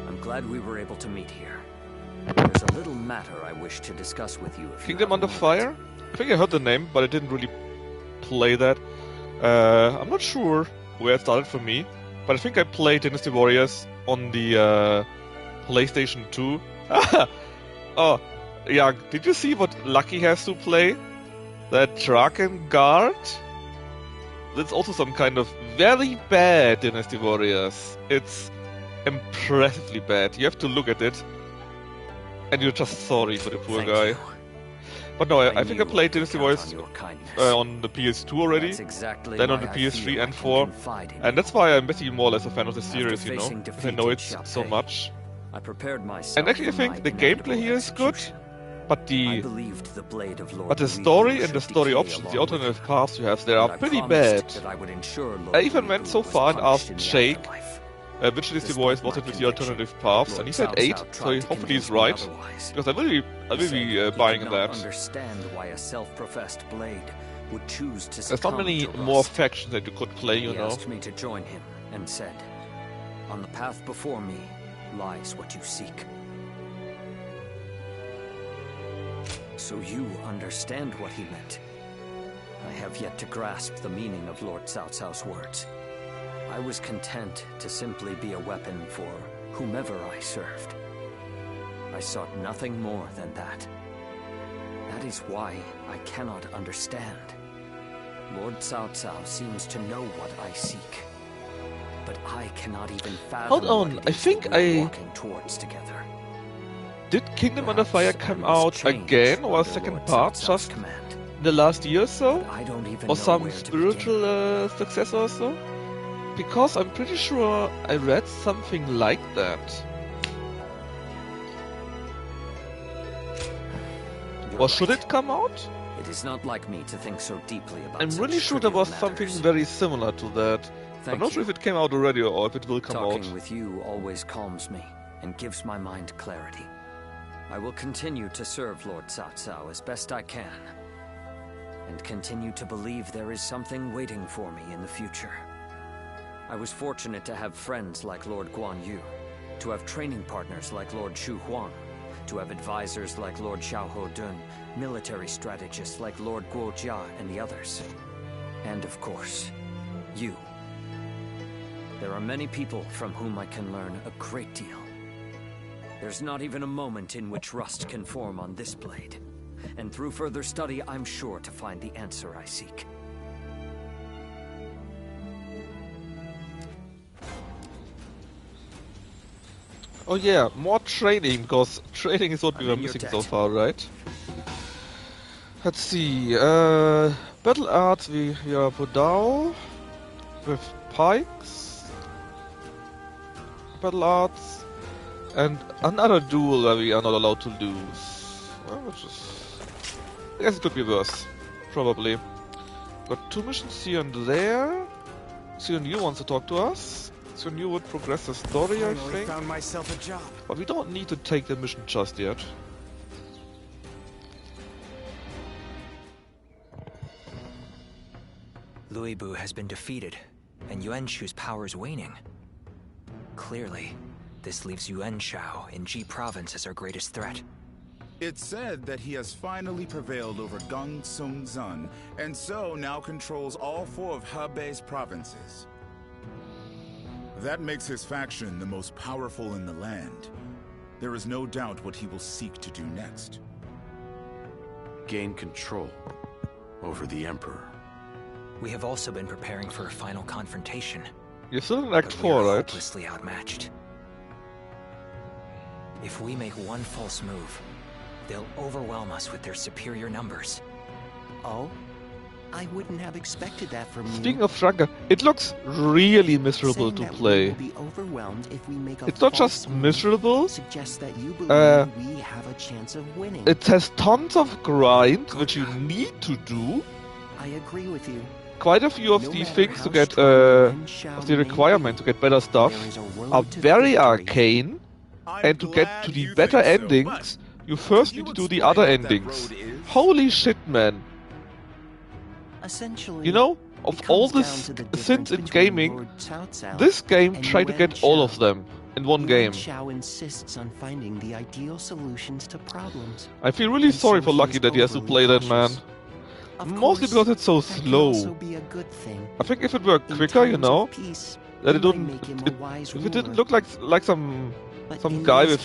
I'm glad we were able to meet here. There's a little matter I wish to discuss with you. Kingdom Under Fire? I think I heard the name, but I didn't really play that. I'm not sure where it started for me, but I think I played Dynasty Warriors on the PlayStation 2. Oh, yeah, did you see what Lucky has to play? That Dragon Guard? That's also some kind of very bad Dynasty Warriors. It's impressively bad. You have to look at it, and you're just sorry for the poor guy. But no, I think I played Dynasty Warriors on the PS2 already, then on the PS3 and 4, and that's why I'm basically more or less a fan of the series, you know, because I know it so much. And actually I think the gameplay here is good, but the story and the story options, the alternative paths you have there are pretty bad. I even went so far and asked Jake which Dynasty Warriors was it with the alternative paths, and he said 8, so hopefully he's right, because I will be buying that. There's not many more factions that you could play, you know. He asked me to join him and said, "On the path before me lies what you seek." So you understand what he meant. I have yet to grasp the meaning of Lord Cao Cao's words. I was content to simply be a weapon for whomever I served. I sought nothing more than that. That is why I cannot understand. Lord Cao Cao seems to know what I seek, but I cannot even fathom. Hold on, I think walking towards together. Did Kingdom Under Fire come out again, or a second part, just in the last year or so? Or some spiritual successor or so? Because I'm pretty sure I read something like that. Or should it come out? It is not like me to think so deeply about I'm really sure there was something very similar to that. I'm not sure if it came out already or if it will come out. Talking with you always calms me and gives my mind clarity. I will continue to serve Lord Cao Cao as best I can, and continue to believe there is something waiting for me in the future. I was fortunate to have friends like Lord Guan Yu, to have training partners like Lord Shu Huang, to have advisors like Lord Xiao Ho Dun, military strategists like Lord Guo Jia and the others. And of course, you. There are many people from whom I can learn a great deal. There's not even a moment in which rust can form on this blade. And through further study, I'm sure to find the answer I seek. Oh yeah, more training, because training is what we were missing so far, right? Let's see, battle arts we are Podao with pikes, battle arts, and another duel where we are not allowed to lose. Well, which is, I guess it could be worse, probably. Got 2 missions here and there. Sion Yu wants to talk to us. Sion Yu would progress the story, I think. Found myself a job. But we don't need to take the mission just yet. Louis Bu has been defeated, and Yuan Shu's power is waning. Clearly, this leaves Yuan Shao in Ji Province as our greatest threat. It's said that he has finally prevailed over Gongsun Zun, and so now controls all 4 of Hebei's provinces. That makes his faction the most powerful in the land. There is no doubt what he will seek to do next. Gain control over the Emperor. We have also been preparing for a final confrontation. You're still in Act 4, right? Hopelessly outmatched. If we make one false move, they'll overwhelm us with their superior numbers. Oh? I wouldn't have expected that from you. Speaking of Shrunker, it looks really miserable to play. We'll be overwhelmed if we make a it's not just miserable. Suggests that you believe we have a chance of winning. It has tons of grind, which you need to do. I agree with you. Quite a few of the things to get, of the requirement to get better stuff are very arcane, and to get to the better endings, you first need to do the other endings. Holy shit, man. Essentially, you know, of all the sins in gaming, this game tried to get all of them in one game. Xiao insists on finding the ideal solutions to problems. I feel really sorry for Lucky that he has to play that, man. Mostly because it's so slow. I think if it were quicker, you know, that it wouldn't. If it didn't look like some guy with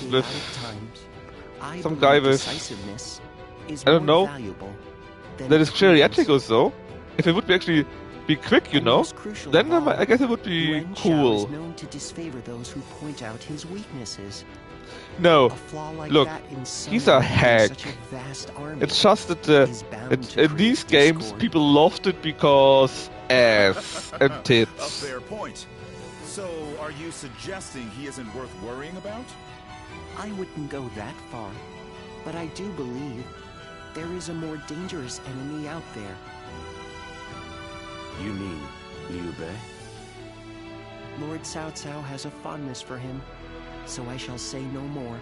some guy with I don't know, that is geriatric or so. If it would actually be quick, you know, then I guess it would be cool. Is known to disfavor those who point out his weaknesses. No, like look, he's a hack. It's just that in these games, people loved it because ass and tits. A fair point. So, are you suggesting he isn't worth worrying about? I wouldn't go that far, but I do believe there is a more dangerous enemy out there. You mean Liu Bei? Lord Cao Cao has a fondness for him, so I shall say no more.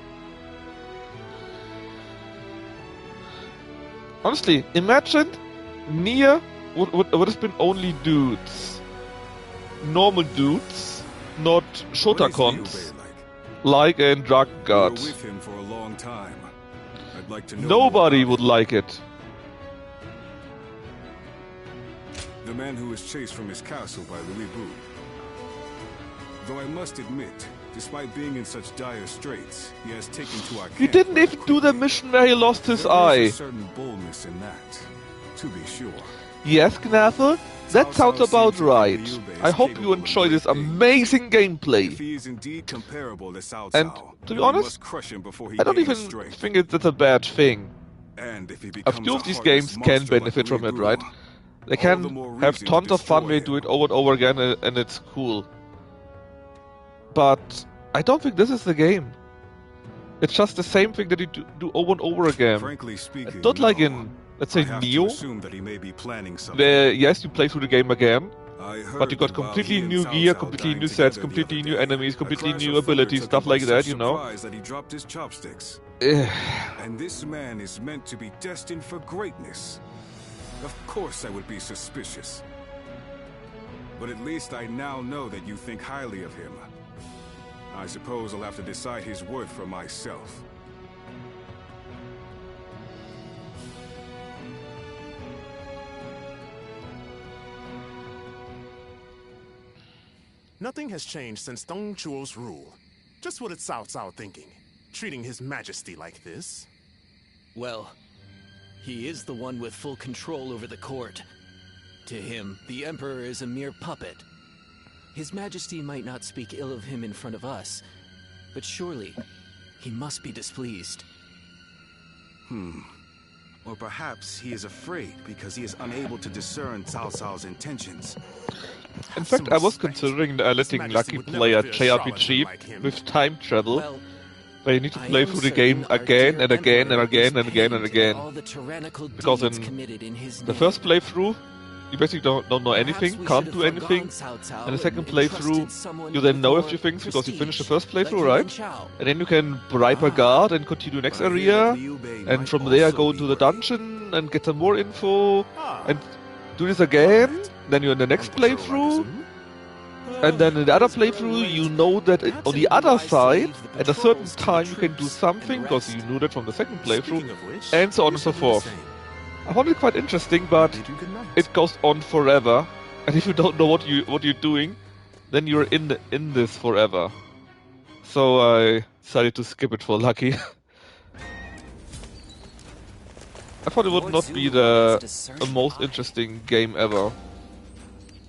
Honestly, imagine Nier would have been only dudes. Normal dudes, not Shotacons, like in Dragon God. With him for a long time. I'd like to know nobody would like it. The man who was chased from his castle by Louis Bu. Though I must admit, despite being in such dire straits, he has taken to our camp. He didn't even do the mission where he lost his eye. There is a certain boldness in that, to be sure. Yes, Gnathel, that sounds about right. I hope you enjoy this amazing gameplay. If he is indeed comparable to Cao Cao, and to be honest, I don't even think that's a bad thing. And if he a few of these games can benefit from it, right? They can have tons of fun when you do it over and over again, and it's cool. But I don't think this is the game. It's just the same thing that you do over and over again. Frankly speaking, not like in, let's say, Neo, that he may be planning something. where yes, you play through the game again, But you got completely new gear, completely new sets, completely new enemies, completely new abilities, stuff like that, you know. That he dropped his chopsticks. And this man is meant to be destined for greatness. Of course I would be suspicious. But at least I now know that you think highly of him. I suppose I'll have to decide his worth for myself. Nothing has changed since Dong Chuo's rule. Just what is Cao Cao thinking? Treating His Majesty like this? Well, he is the one with full control over the court. To him, the Emperor is a mere puppet. His Majesty might not speak ill of him in front of us, but surely he must be displeased. Or perhaps he is afraid because he is unable to discern Cao Cao's intentions. In fact, I was considering letting Lucky play a JRPG with time travel, where you need to play through the game again and again and again and again and again. Because in the first playthrough, you basically don't know anything, can't do anything, and the second playthrough, you then know a few things because you finished the first playthrough, right? And then you can bribe a guard and continue next area, and from there go into the dungeon and get some more info, and do this again. Then you're in the next playthrough, and then in the other playthrough you know that on the other side, at a certain time you can do something, because you knew that from the second playthrough, and so on and so forth. I found it quite interesting, but it goes on forever, and if you don't know what you're doing, then you're in this forever. So I decided to skip it for Lucky. I thought it would not be the most interesting game ever.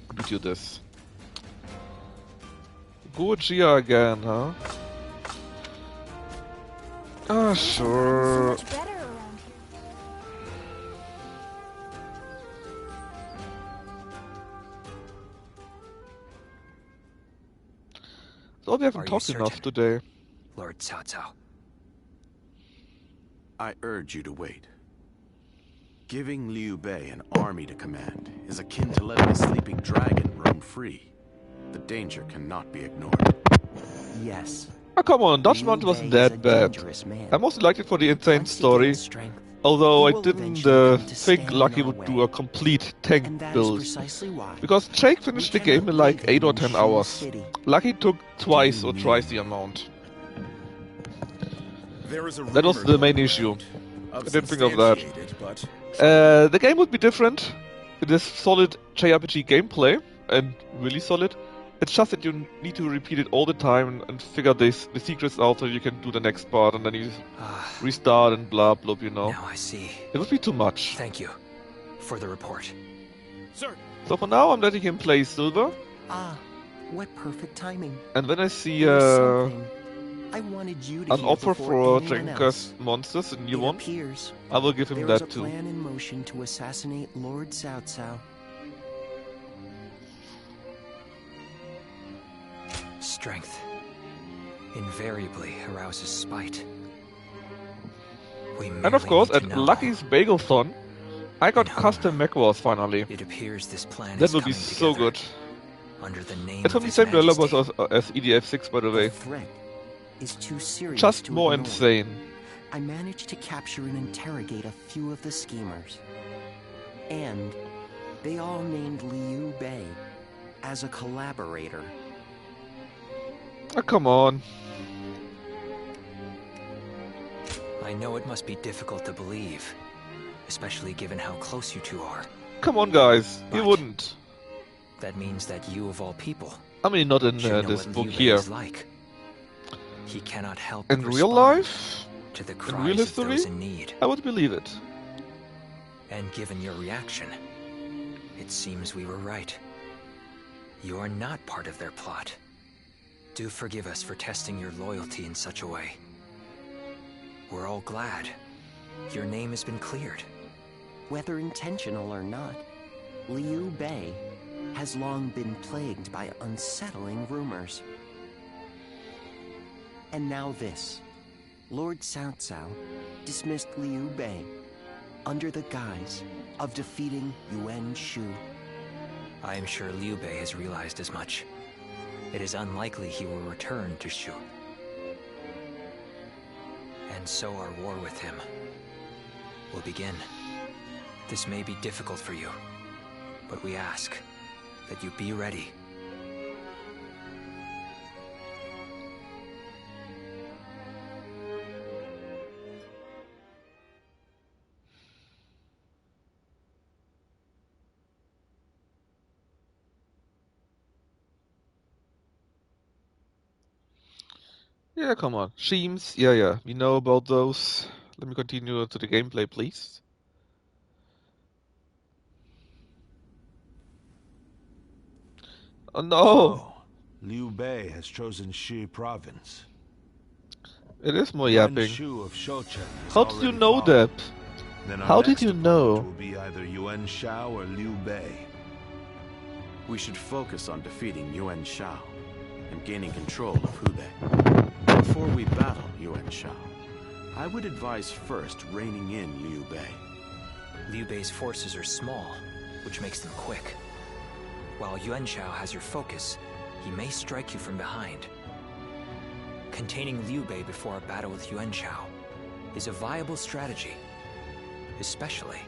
Let me do this. Gojia again, huh? Ah, sure. So we haven't talked enough today. Lord Cao Cao. I urge you to wait. Giving Liu Bei an army to command is akin to letting a sleeping dragon roam free. The danger cannot be ignored. Yes. Oh, come on, Dutchman wasn't that bad. I mostly liked it for the insane story, although I didn't think Lucky would do a complete tank build. Because Jake finished the game in like 8 or 10 hours. Lucky took twice or thrice the amount. That was the main issue. I didn't think of that. The game would be different. It is solid JRPG gameplay, and really solid. It's just that you need to repeat it all the time and figure the secrets out so you can do the next part, and then you restart and blah blah, you know. Now I see. It would be too much. Thank you for the report. Sir. So for now I'm letting him play Silver. Ah, what perfect timing. And when I see I wanted you to an offer for Drinker's Monsters, a new one, I will give him that too. There is a plan in motion to assassinate Lord Cao Cao. Strength invariably arouses spite. And of course, at Lucky's Bagel-thon, I got custom mech wars finally. It appears this plan that will be so good. Under the name it's from the same developers as EDF6, by the way. Is too serious just to more ignore. Insane. I managed to capture and interrogate a few of the schemers. And they all named Liu Bei as a collaborator. Oh, come on. I know it must be difficult to believe, especially given how close you two are. Come on, guys. You wouldn't. That means that you, of all people, I mean, not in this book here. Like. He cannot help in real life, to the in real history, in need. I would believe it. And given your reaction, it seems we were right. You are not part of their plot. Do forgive us for testing your loyalty in such a way. We're all glad. Your name has been cleared. Whether intentional or not, Liu Bei has long been plagued by unsettling rumors. And now this. Lord Cao Cao dismissed Liu Bei under the guise of defeating Yuan Shu. I am sure Liu Bei has realized as much. It is unlikely he will return to Shu. And so our war with him will begin. This may be difficult for you, but we ask that you be ready. Yeah, come on. Sheems, yeah, we know about those. Let me continue to the gameplay, please. Oh no! So, Liu Bei has chosen Shi province. It is more Yuan yapping. Shu of Shouchen has How did you already know fallen. that? Then our How did next you opponent know? will be either Yuan Shao or Liu Bei. We should focus on defeating Yuan Shao and gaining control of Hubei. Before we battle Yuan Shao, I would advise first reining in Liu Bei. Liu Bei's forces are small, which makes them quick. While Yuan Shao has your focus, he may strike you from behind. Containing Liu Bei before a battle with Yuan Shao is a viable strategy, especially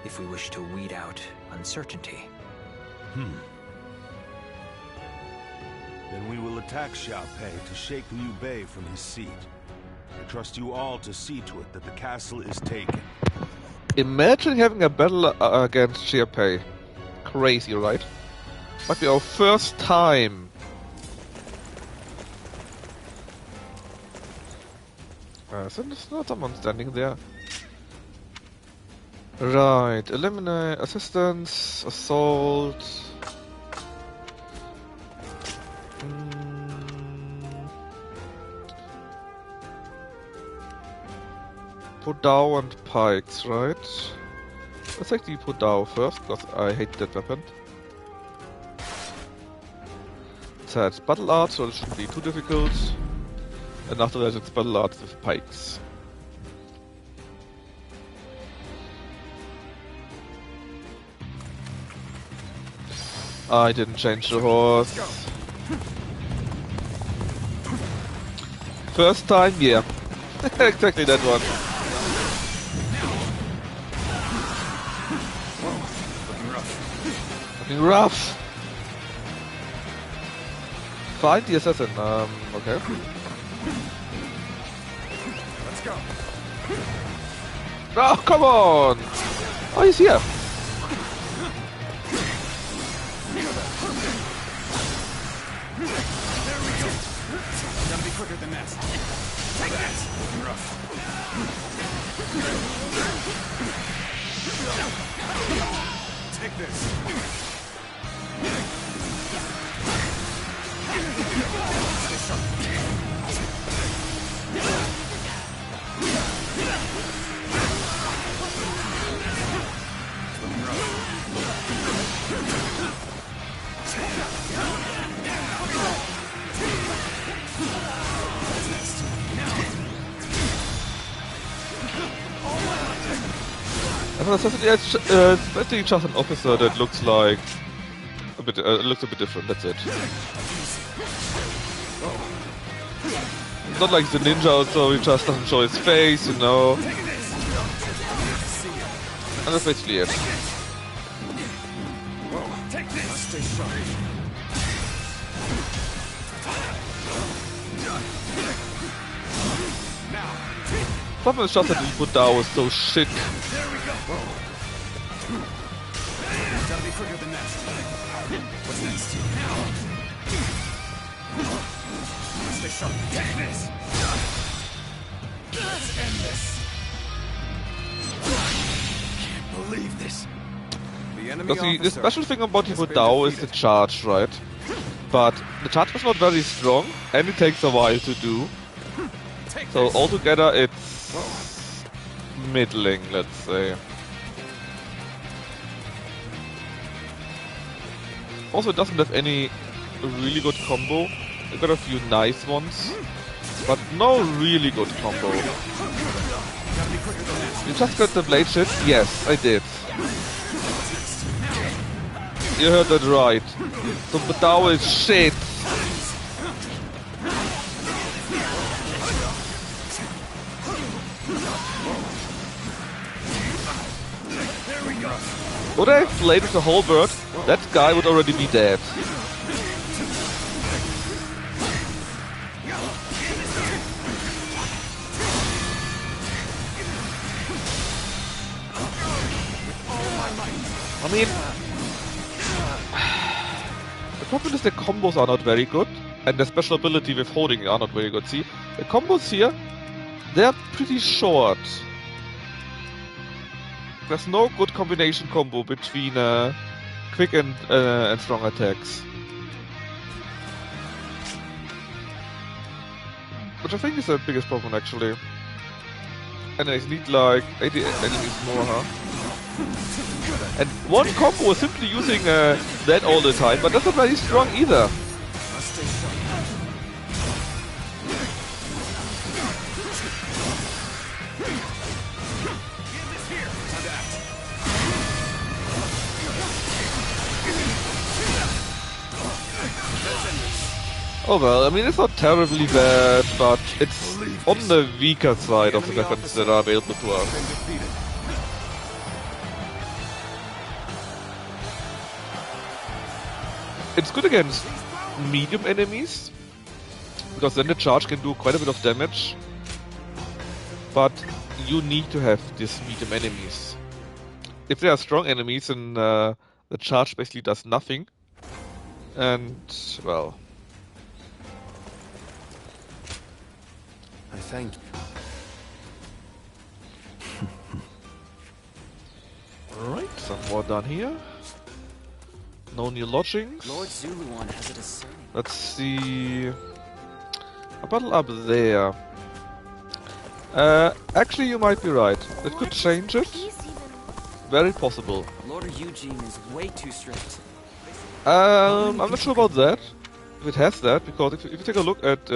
if we wish to weed out uncertainty. Then we will attack Xiaopei to shake Liu Bei from his seat. I trust you all to see to it that the castle is taken. Imagine having a battle against Xiaopei. Crazy, right? Might be our first time. So there's not someone standing there. Right, eliminate assistance, assault. Podao and pikes, right? Let's take the Podao first, because I hate that weapon. It has battle arts, so it shouldn't be too difficult. And after that it's battle arts with pikes. I didn't change the horse. First time, yeah. Exactly that one. Looking rough. Find the assassin. Okay. Let's go. Oh, come on! Oh, he's here. Gotta be quicker than that. Take that! Rough. Take this. Stay sharp. As an assassin, yeah, it's basically just an officer that looks like a bit, looks a bit different. That's it. Not like the ninja, so he just doesn't show his face, you know. And that's basically it. Take this. Stay sharp. Problem is just that the Podao is so shit. There we go. Gotta be quicker than that. What's next? Stay sharp. Take this. Let's end this. Can't believe this. Because the special thing about the Podao is the charge, right? But the charge is not very strong, and it takes a while to do. So altogether it's middling, let's say. Also, it doesn't have any really good combo. It got a few nice ones, but no really good combo. You just got the blade shift? Yes, I did. you heard that right. So Badao is shit. Would I have played with the whole bird, that guy would already be dead. I mean, the problem is the combos are not very good, and the special ability with holding are not very good. See, the combos here, they're pretty short. There's no good combination combo between quick and strong attacks. Which I think is the biggest problem actually. And I need like 80 enemies more, huh? And one combo is simply using that all the time, but that's not very strong either. Oh well, I mean it's not terribly bad, but it's on the weaker side of the weapons that are available to us. It's good against medium enemies, because then the charge can do quite a bit of damage, but you need to have these medium enemies. If they are strong enemies, then the charge basically does nothing, and well... I thank you. Alright, some more done here. No new lodgings. Lord Zuluan has a discerning. Let's see... a battle up there. Actually you might be right. It could change it. Very possible. Lord Eugene is way too strict. I'm not sure about that. If it has that, because if you take a look at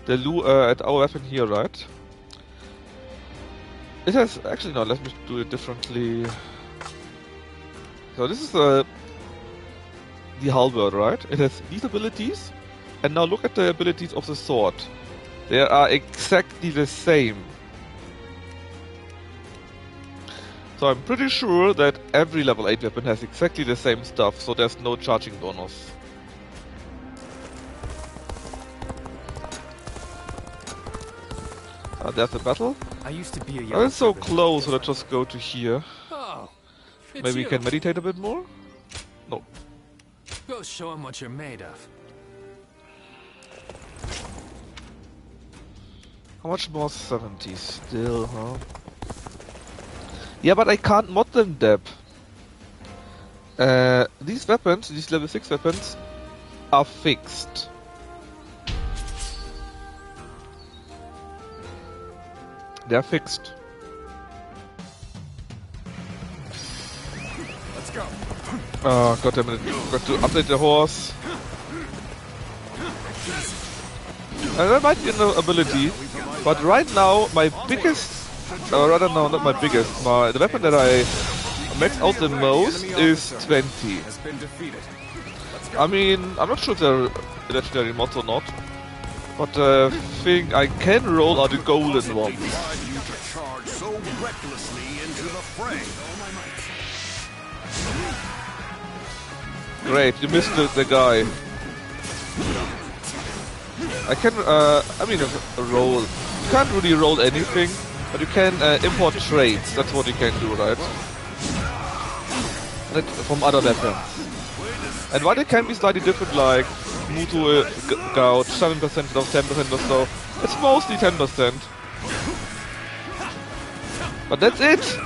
at our weapon here, right? It has actually no. Let me do it differently. So this is the halberd, right? It has these abilities, and now look at the abilities of the sword. They are exactly the same. So I'm pretty sure that every level 8 weapon has exactly the same stuff, so there's no charging bonus. There's the battle. I used to be a young Oh, it's so close, so let's just go to here. Oh, Maybe we can meditate a bit more? No. Go show him what you're made of. How much more? 70 still, huh? Yeah, but I can't mod them, Deb. These weapons, these level 6 weapons, are fixed. They're fixed. Let's go. Oh, god damn it. Got to update the horse. That might be an ability, but right now my biggest, or rather no, not my biggest, the weapon that I max out the most is 20. I mean, I'm not sure if they're legendary mods or not, but I think I can roll out the golden ones. Great, you missed the guy. I can, I mean, roll. You can't really roll anything, but you can import traits. That's what you can do, right? From other weapons. And while it can be slightly different, like Mutu Gouge, 7% instead of 10% or so, it's mostly 10%. But that's it!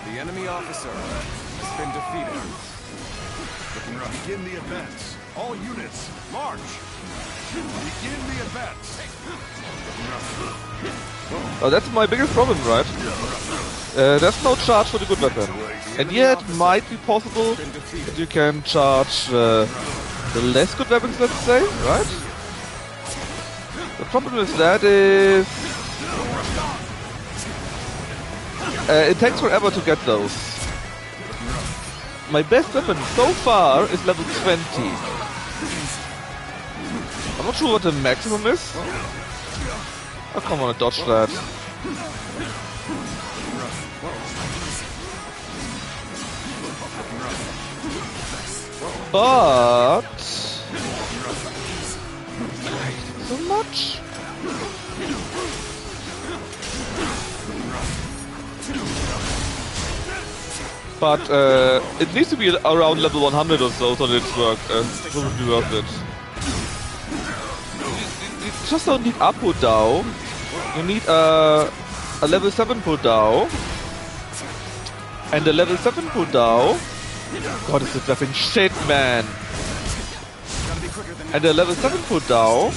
The enemy officer has been defeated. Begin the advance. All units, march! Begin the advance. Oh, that's my biggest problem, right? There's no charge for the good weapon. And yeah, it might be possible that you can charge the less good weapons, let's say, right? The problem with that is... it takes forever to get those. My best weapon so far is level 20. I'm not sure what the maximum is. Oh, come on, dodge that. But... so much? But it needs to be around level 100 or so that it's would be worth it. You just don't need Apu Dao. You need a level 7 Pu Dao. And a level 7 Pu Dao. God, is this weapon shit, man. And a level 7 Pu Dao.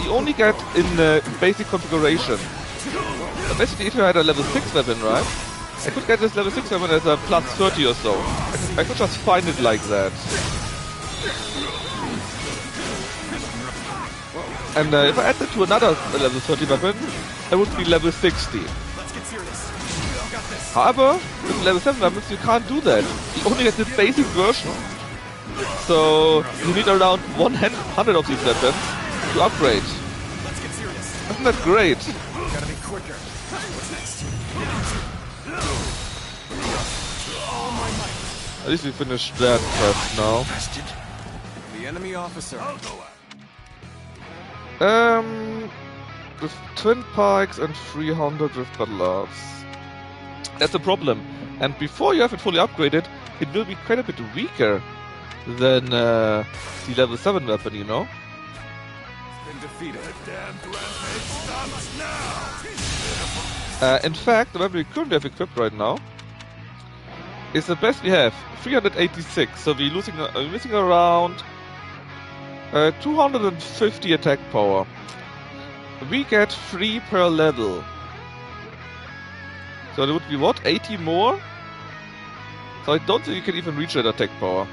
You only get in basic configuration. But basically, if you had a level 6 weapon, right? I could get this level 6 weapon as a plus 30 or so. I could just find it like that. And if I add it to another level 30 weapon, I would be level 60. However, with level 7 weapons you can't do that. You only get the basic version. So you need around 100 of these weapons to upgrade. Isn't that great? Gotta be quicker. What's next? At least we finished that quest now. The enemy officer. With twin pikes and 300 with battle arts. That's the problem. And before you have it fully upgraded, it will be quite a bit weaker than the level 7 weapon, you know? Been defeated. In fact, the weapon we currently have equipped right now is the best we have, 386. So we're missing around 250 attack power. We get 3 per level. So there would be what, 80 more? So I don't think you can even reach that attack power.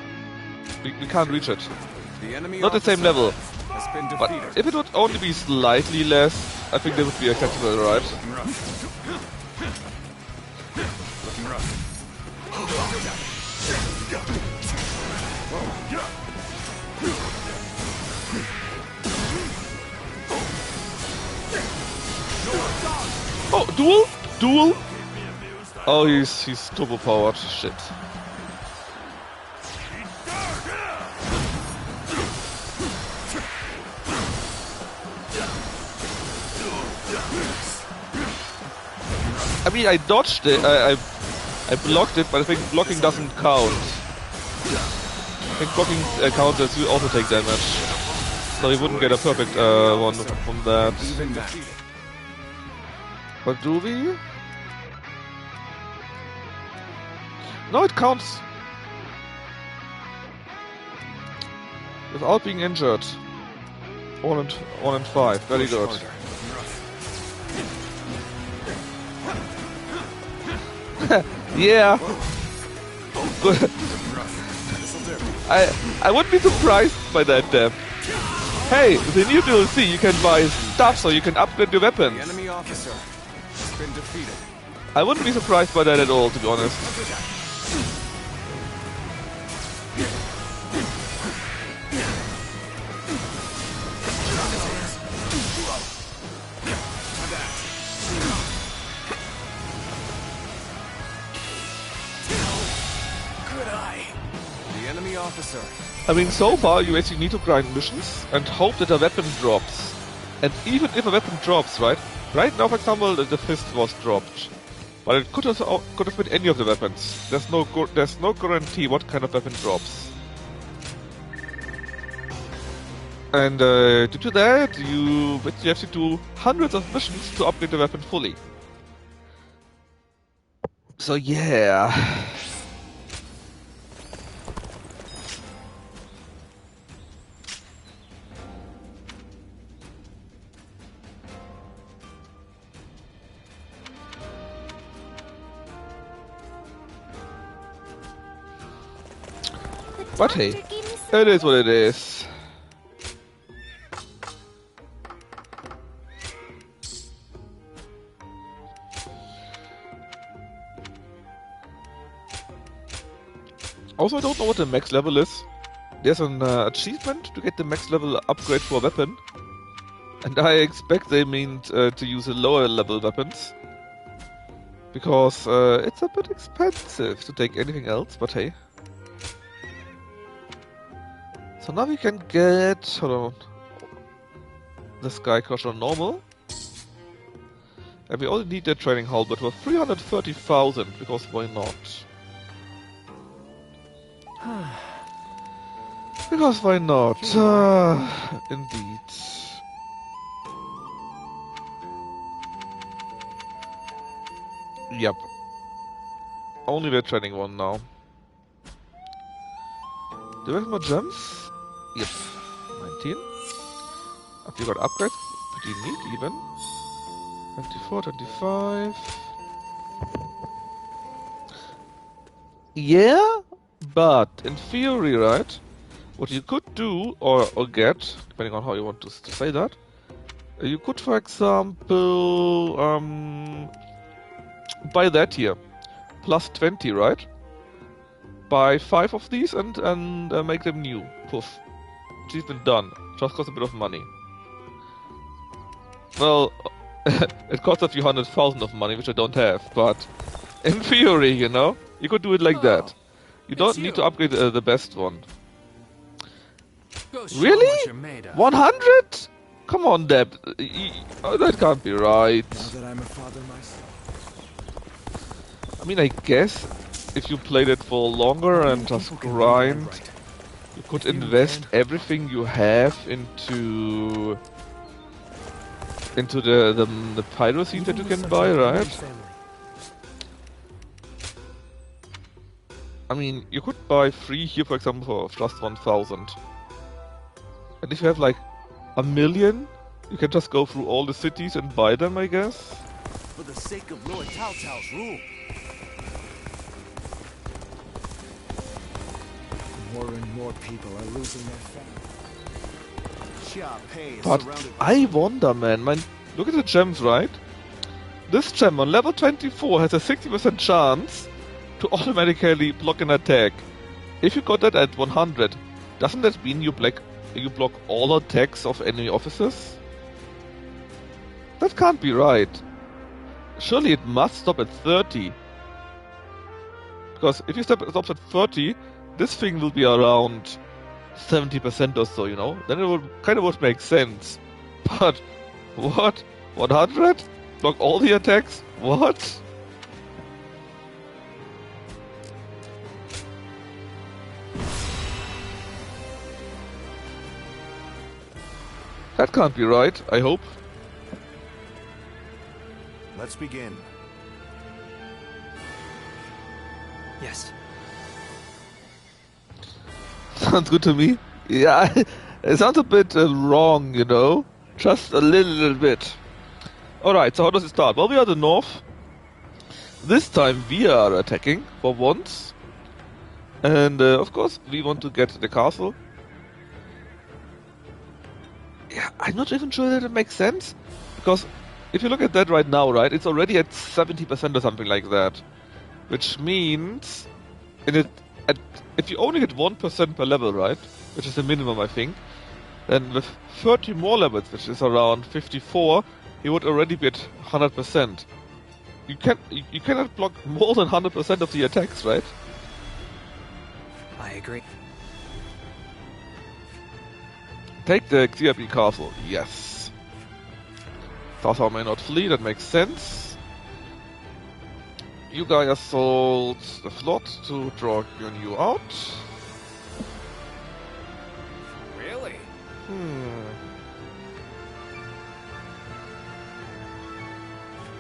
We can't reach it. Not the same level. But if it would only be slightly less, I think that would be acceptable, right? Looking rough. Oh, duel? Duel? Oh, he's turbo powered. Shit. I mean, I dodged it. I blocked it, but I think blocking doesn't count. I think blocking counts as you also take damage, so you wouldn't get a perfect one from that. But do we? No, it counts without being injured. 1 and 5. Very good. Yeah. I wouldn't be surprised by that, Dev. Hey, with the new DLC you can buy stuff so you can upgrade your weapons. The enemy officer has been defeated. I wouldn't be surprised by that at all, to be honest. Officer. I mean, so far you basically need to grind missions and hope that a weapon drops. And even if a weapon drops, right? Right now, for example, the fist was dropped, but it could have been any of the weapons. There's no guarantee what kind of weapon drops. And due to that, you basically have to do hundreds of missions to upgrade the weapon fully. So yeah. But hey, it is what it is. Also, I don't know what the max level is. There's an achievement to get the max level upgrade for a weapon. And I expect they mean to use the lower level weapons. Because it's a bit expensive to take anything else, but hey. So now we can get... hold on. The Sky Crusher normal. And we only need the training halberd for 330,000, because why not? Because why not? Indeed. Yep. Only the training one now. Do we have more gems? Yep. 19. Have you got upgrades? Pretty neat even. 24, 25. Yeah, but in theory, right? What you could do, or get, depending on how you want to say that, you could, for example, buy that here. Plus 20, right? Buy 5 of these and make them new. Poof. Achievement done. Just costs a bit of money. Well, it costs a few 100,000 of money, which I don't have, but in theory, you know, you could do it like that. You don't need to upgrade the best one. Really? 100? Come on, Deb. That can't be right. Now that I'm a father myself. I mean, I guess if you played it for longer and just grind, you could invest everything you have into the pyro seeds that you can buy, right? I mean, you could buy 3 here, for example, for just 1,000. And if you have like 1 million, you can just go through all the cities and buy them, I guess. For the sake of Lord Cao Cao's rule. More and more people are losing their family. But I wonder, man. Look at the gems, right? This gem on level 24 has a 60% chance to automatically block an attack. If you got that at 100, doesn't that mean you block all attacks of enemy officers? That can't be right. Surely it must stop at 30. Because if you stop at 30, this thing will be around 70% or so, you know? Then it would make sense. But what? 100? Block all the attacks? What? That can't be right, I hope. Let's begin. Yes. Sounds good to me. Yeah, it sounds a bit wrong, you know? Just a little bit. Alright, so how does it start? Well, we are the north. This time we are attacking, for once. And, of course, we want to get the castle. Yeah, I'm not even sure that it makes sense. Because if you look at that right now, right, it's already at 70% or something like that. Which means, if you only get 1% per level, right, which is the minimum, I think, then with 30 more levels, which is around 54, you would already be at 100%. You cannot block more than 100% of the attacks, right? I agree. Take the XRP castle, yes. Cao Cao may not flee, that makes sense. You guys assault the slot to draw you out. Really?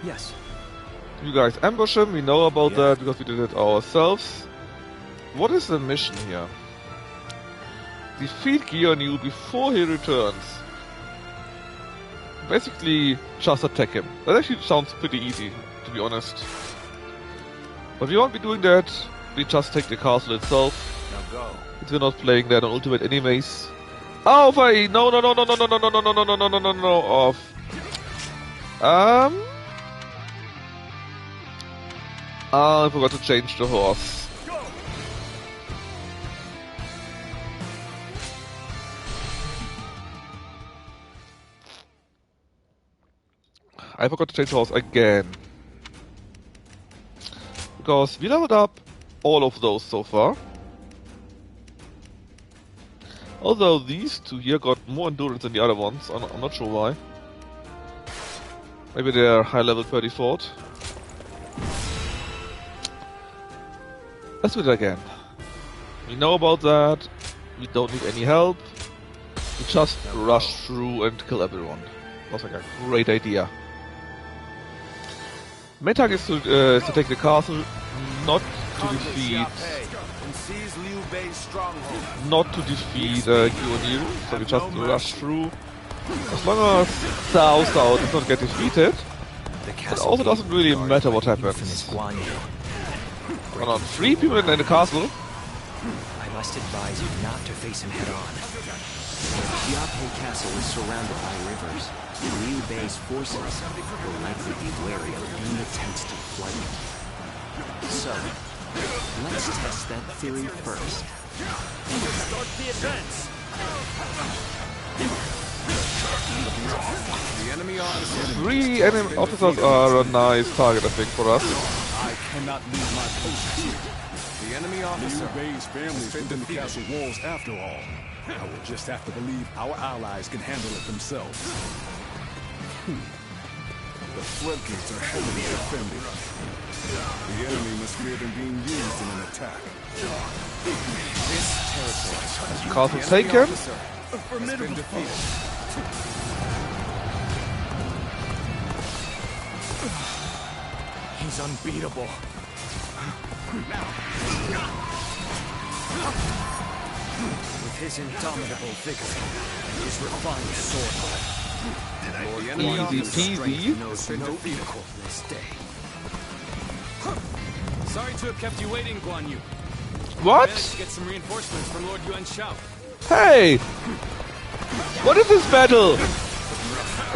Yes. You guys ambush him, we know about that because we did it ourselves. What is the mission here? Defeat Gion before he returns. Basically, just attack him. That actually sounds pretty easy, to be honest. But we won't be doing that. We just take the castle itself. Now go. We're not playing that on Ultimate anyways. Oh, wait! No! Off. I forgot to change the horse. I forgot to change the horse again. Because we leveled up all of those so far. Although these two here got more endurance than the other ones, I'm not sure why. Maybe they're high level 34th. Let's do it again. We know about that. We don't need any help. We just rush through and kill everyone. Looks like a great idea. Main target is to take the castle, not to defeat. Not to defeat Gyoniru, so we just rush through. As long as Cao Cao does not get defeated, it also doesn't really matter what happens. Well, on 3 people in the castle. I must advise you not to face him head on. Xiape Castle is surrounded by rivers. Liu Bei's forces will likely be wary of any attempts to flood it. So, let's test that theory first. Start the advance! The enemy officers. 3 enemy officers are a nice target, I think, for us. I cannot leave my post here. The enemy officer. Liu Bei's family is within the castle walls after all. I will just have to believe our allies can handle it themselves. The floodgates are heavily defended. The enemy must fear them being used in an attack. This territory. Castle taken. Has been defeated. He's unbeatable. With his indomitable vigor and his refined sword Easy peasy. knows no equal this day. Sorry to have kept you waiting, Guan Yu. What? Managed to get some reinforcements from Lord Yuan Shao. Hey! What is this battle?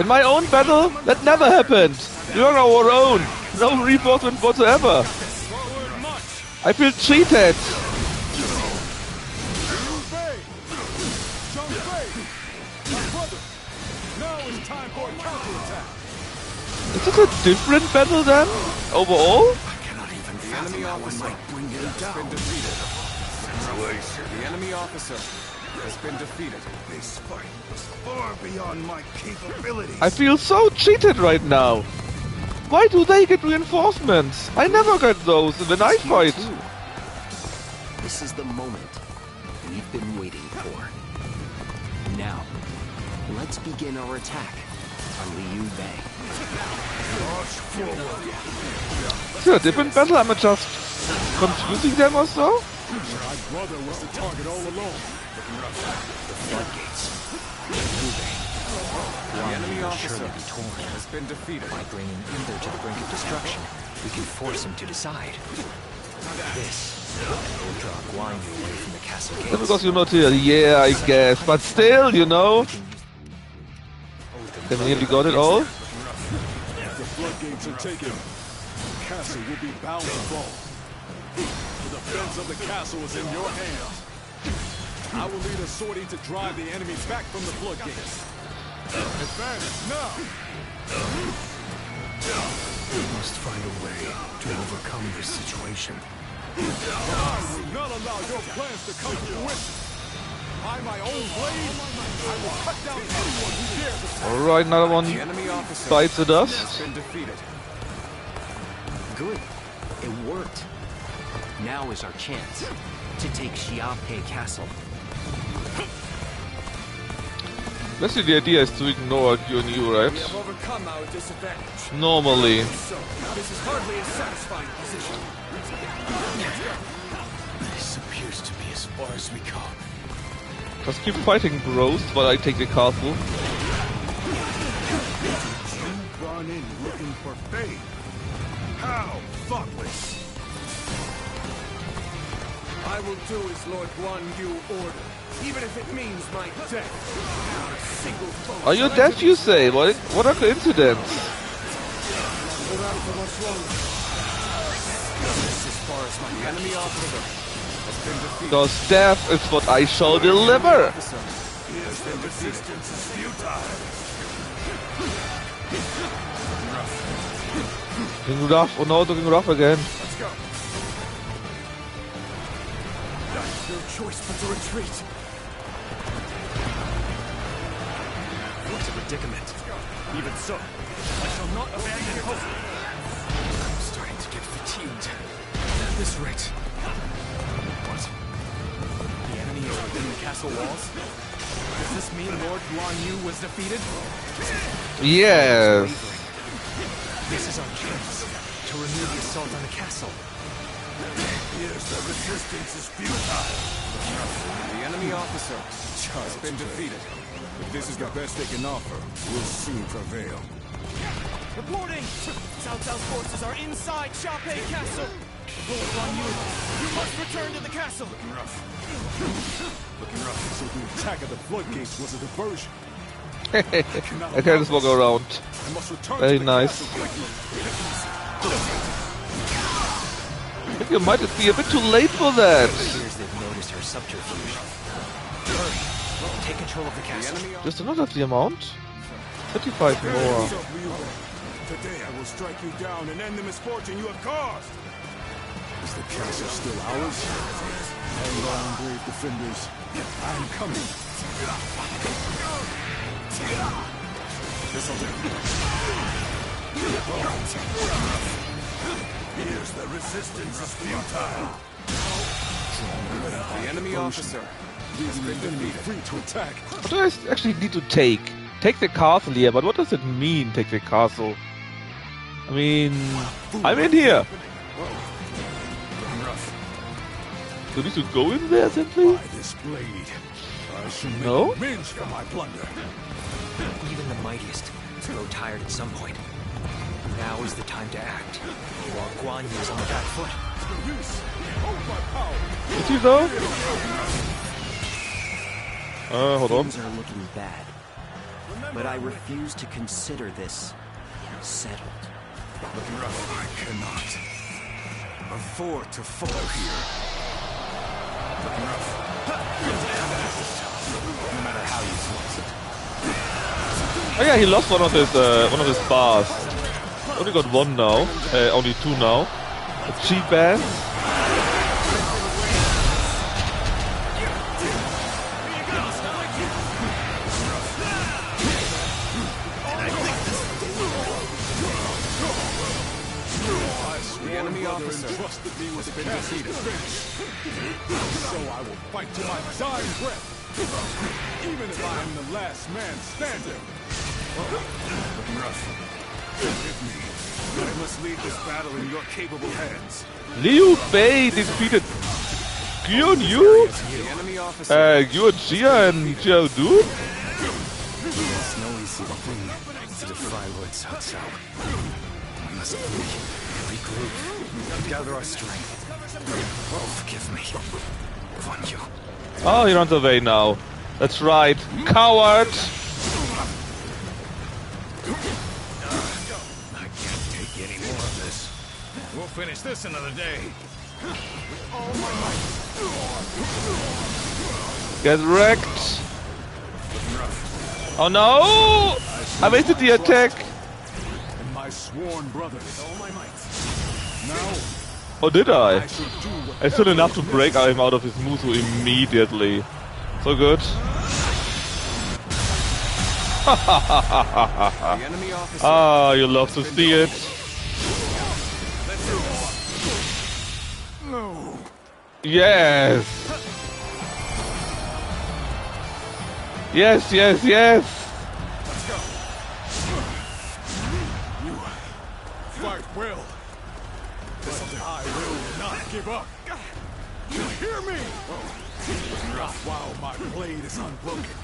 In my own battle? That never happened! We're on our own! No reinforcement whatsoever! I feel cheated! Is this a different battle then? Overall? The enemy officer has been defeated. The enemy officer has been defeated. This fight was far beyond my capabilities. I feel so cheated right now. Why do they get reinforcements? I never get those when I fight. This is the moment we've been waiting for. Now, let's begin our attack on Liu Bei. Is it a different battle? Am I just confusing them or so? My brother was the target all along. The floodgates. The enemy officer has been defeated. By bringing either to the brink of destruction, we can force him to decide. This will draw Guan Yu away from the castle gates. That's because you're not here. Yeah, I guess. But still, you know. They nearly got it all. If the floodgates are taken, the castle will be bound to fall. The defense of the castle is in your hands. I will lead a sortie to drive the enemy back from the floodgates. Advance now! We must find a way to overcome this situation. I will not allow your plans to come to fruition. By my own blade, I will cut down anyone who dares to. Alright, another one bites the dust. Good. It worked. Now is our chance to take Xiape Castle. Basically, the idea is to ignore Gyoniru, right? We have overcome our disadvantage. Normally. So, this is hardly a satisfying position. This appears to be as far as we go. Just keep fighting, bros, while I take the castle. You've gone in looking for fate. How thoughtless! I will do as Lord Guan Yu ordered, even if it means my death. Not a single foe. Are you deaf, you say? What a coincidence. As far as my enemy officer has been defeated. Because death is what I shall deliver. Yes, the resistance is futile. Looking rough. Oh no, looking rough again. Let's go. No choice but to retreat. What a predicament. Even so, I shall not abandon hope. I'm starting to get fatigued. At this rate. What? The enemy is within the castle walls? Does this mean Lord Guan Yu was defeated? Yes. This is our chance to renew the assault on the castle. Yes, the resistance is futile. The enemy officer has been defeated. If this is the best they can offer, we'll soon prevail. Reporting! Cao Cao's forces are inside Xiaopei Castle! Lord Guan Yu, you must return to the castle! Looking rough. So the attack of the floodgates was a diversion. I can just walk around. Very nice. I think you might be a bit too late for that. They've noticed her subterfuge. Hurry! Take control of the castle. Just another the amount? 35 more. Today I will strike you down and end the misfortune you have caused. Is the castle still ours? Hang on, brave defenders. I'm coming. This'll do. Here's the resistance is futile. The enemy officer has been defeated. Free to attack. What do I actually need to take? Take the castle here, but what does it mean, take the castle? I mean, I'm in here. Do I need to go in there simply? By this blade, I shall make No? amends for my blunder. Even the mightiest grow tired at some point. Now is the time to act. While Guan Yu is on the back foot. Is he though? Hold on. Things are looking bad. But I refuse to consider this settled. Looking rough. I cannot afford to follow here. Looking rough. No matter how you slice it. Oh yeah, he lost one of his bars. Only got one now. Only two now. A cheap ass. The enemy officer entrusted me with been defeated. So I will fight to my dying breath, even if I am the last man standing. Looking rough. Forgive me. I must leave this battle in your capable hands. Liu Bei defeated Guan Yu? The enemy officer Yuan Jia and Jiao Du? It's no easy thing to defy Lord Cao Cao. We must regroup, gather our strength. Oh, forgive me, Guan Yu. Oh, he runs away now. That's right. Coward! I can't take any more of this. We'll finish this another day. Get wrecked! Oh no! I wasted the attack! And my sworn brothers. All my might. Now, Oh, did I? I still enough to break him out of his musu immediately. So good. Ah, you love to see it. no. Yes! Yes, yes, yes! Let's go. You fight well. But I will not give up. You hear me? Not while my blade is unbroken.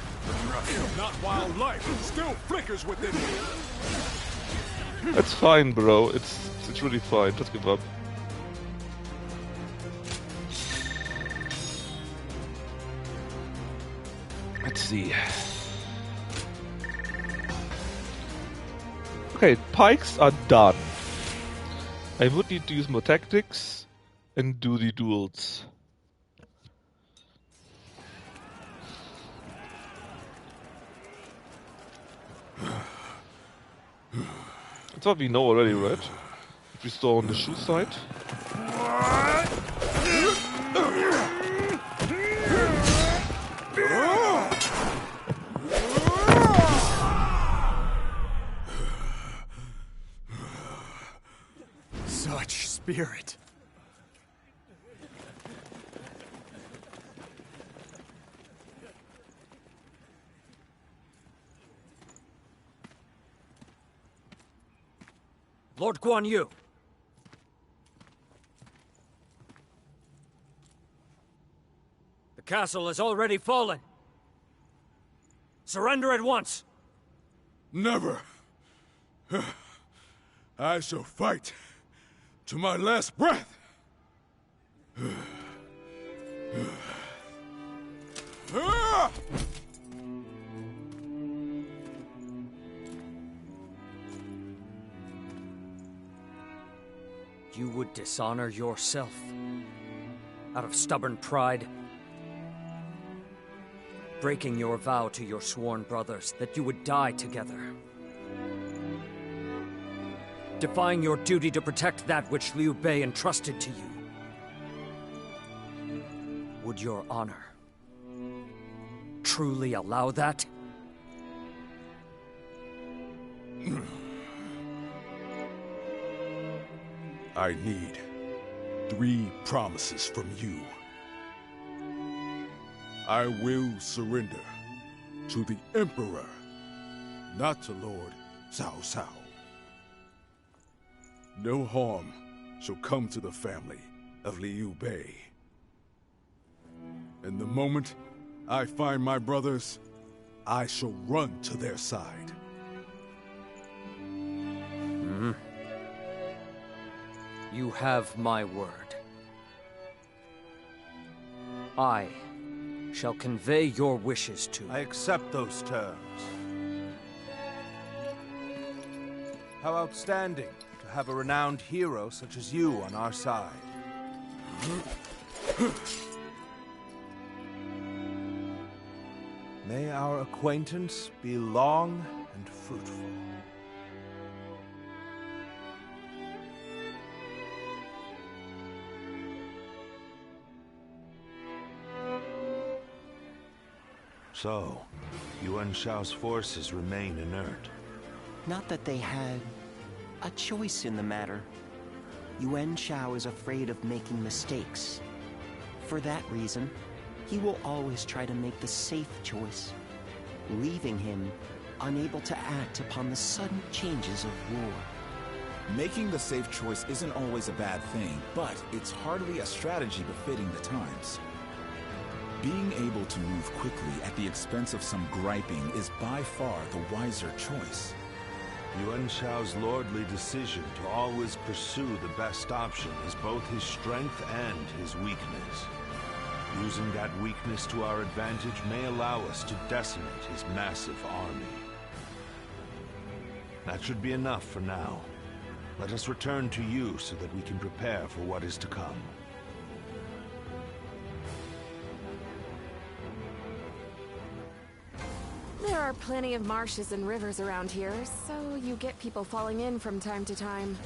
Not while life still flickers within me. That's fine, bro. It's really fine. Just give up. see. Okay, pikes are done. I would need to use more tactics and do the duels. That's what we know already, right? If we store on the shoe side. Such spirit. Lord Guan Yu. The castle has already fallen. Surrender at once. Never. I shall fight to my last breath. You would dishonor yourself out of stubborn pride, breaking your vow to your sworn brothers that you would die together, defying your duty to protect that which Liu Bei entrusted to you. Would your honor truly allow that? I need 3 promises from you. I will surrender to the Emperor, not to Lord Cao Cao. No harm shall come to the family of Liu Bei. And the moment I find my brothers, I shall run to their side. You have my word. I shall convey your wishes to... I accept those terms. How outstanding to have a renowned hero such as you on our side. May our acquaintance be long and fruitful. So, Yuan Shao's forces remain inert. Not that they had a choice in the matter. Yuan Shao is afraid of making mistakes. For that reason, he will always try to make the safe choice, leaving him unable to act upon the sudden changes of war. Making the safe choice isn't always a bad thing, but it's hardly a strategy befitting the times. Being able to move quickly at the expense of some griping is by far the wiser choice. Yuan Shao's lordly decision to always pursue the best option is both his strength and his weakness. Using that weakness to our advantage may allow us to decimate his massive army. That should be enough for now. Let us return to you so that we can prepare for what is to come. There are plenty of marshes and rivers around here, so you get people falling in from time to time.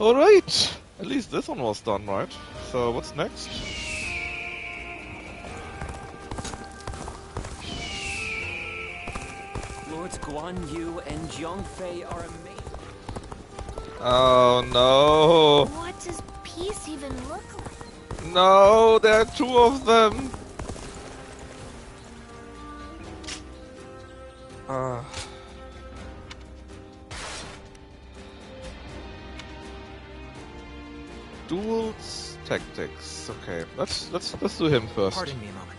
Alright! At least this one was done, right? So what's next? Lords Guan Yu and Zhongfei are amazing. Oh no! What does peace even look like? No, there are 2 of them! Duels, tactics. Okay, let's do him first. Pardon me a moment.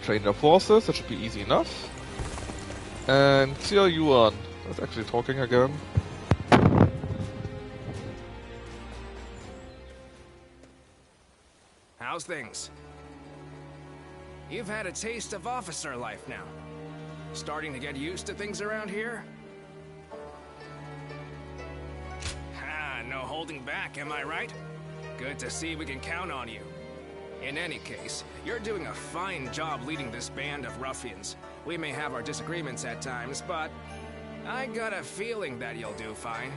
Train their forces, that should be easy enough. And Xia Yuan, that's actually talking again. how's things? You've had a taste of officer life now. Starting to get used to things around here? No holding back, am I right? Good to see we can count on you. In any case, you're doing a fine job leading this band of ruffians. We may have our disagreements at times, but I got a feeling that you'll do fine.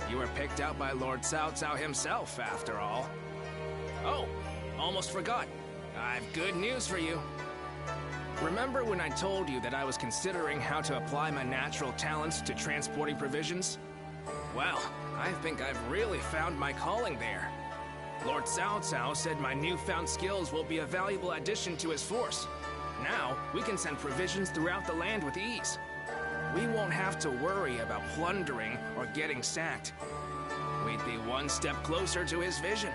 You were picked out by Lord Cao Cao himself, after all. Oh, almost forgot. I've good news for you. Remember when I told you that I was considering how to apply my natural talents to transporting provisions? Well, I think I've really found my calling there. Lord Cao Cao said my newfound skills will be a valuable addition to his force. Now, we can send provisions throughout the land with ease. We won't have to worry about plundering or getting sacked. We'd be one step closer to his vision.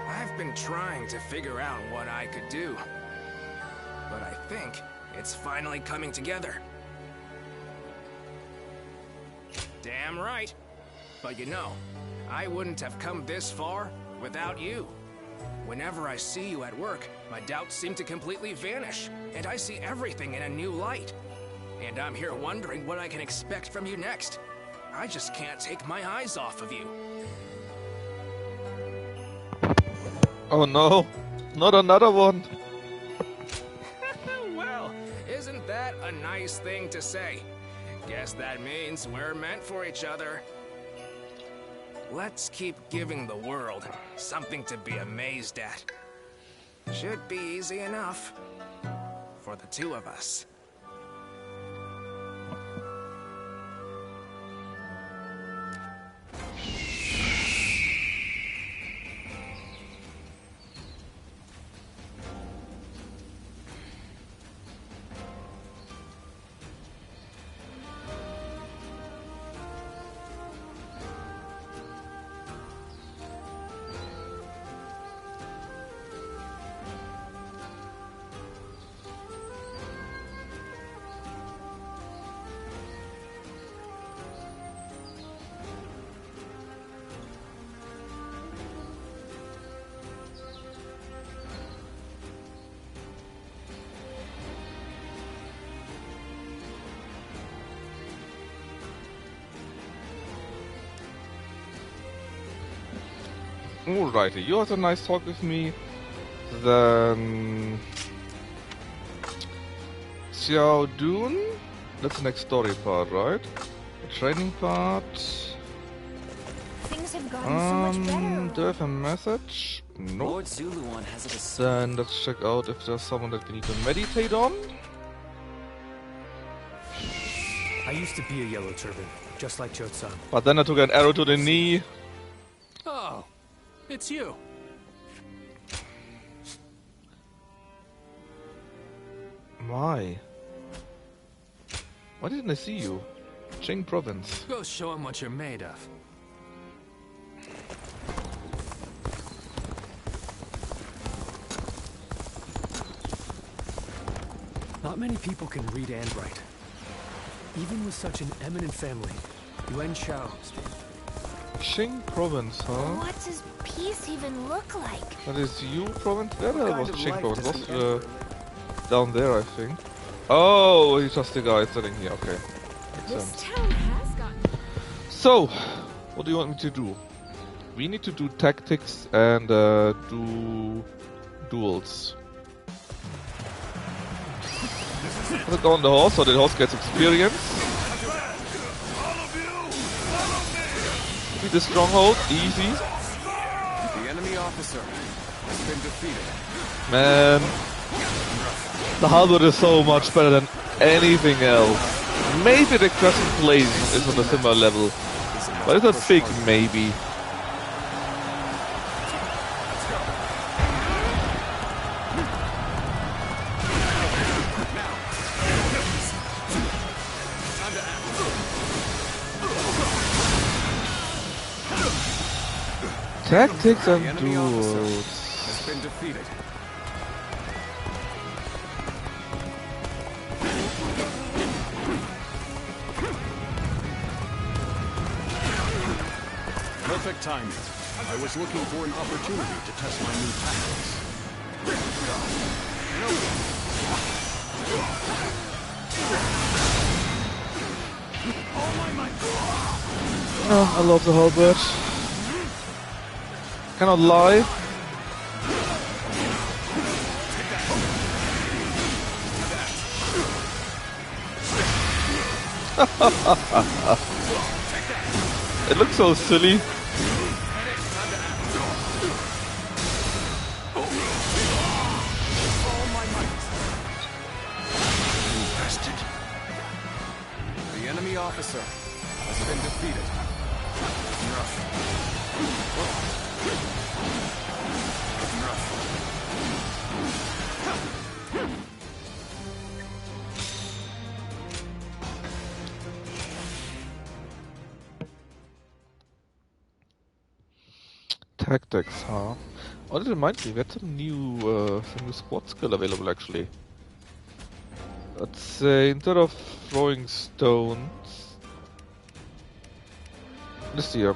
I've been trying to figure out what I could do, but I think it's finally coming together. Damn right. But you know, I wouldn't have come this far without you. Whenever I see you at work, my doubts seem to completely vanish, and I see everything in a new light. And I'm here wondering what I can expect from you next. I just can't take my eyes off of you. Oh no, not another one. Well, isn't that a nice thing to say? Guess that means we're meant for each other. Let's keep giving the world something to be amazed at. Should be easy enough for the two of us. Alrighty, you had a nice talk with me. Then Xiao Dun? That's the next story part, right? The training part. Things have gotten so much better. Do I have a message? No. Lord Zuluan has it as Then let's check out if there's someone that we need to meditate on. I used to be a yellow turban, just like Cho-san. But then I took an arrow to the knee. Oh, it's you. Why? Why didn't I see you? Qing province. Go show him what you're made of. Not many people can read and write. Even with such an eminent family, Yuan Shao. Qing province, huh? What does peace even look like? That is Yu province? There was Qing province. Was down there, I think. Oh, he's just the guy sitting here. Okay, makes This sense. town has gotten... So, what do you want me to do? We need to do tactics and do duels. Let's go on the horse so the horse gets experience. Beat the stronghold, easy. The enemy officer has been defeated. Man, the halberd is so much better than anything else. Maybe the crescent blade is on a similar level, but it's a big maybe. Tactics and duels. Has been defeated. Perfect timing. I was looking for an opportunity to test my new tactics. Oh, I love the halberd. Cannot lie. It looks so silly. The enemy officer has been defeated. Tactics, huh? Oh, that reminds me, we had some new squad skill available actually. Let's say instead of throwing stones, this here,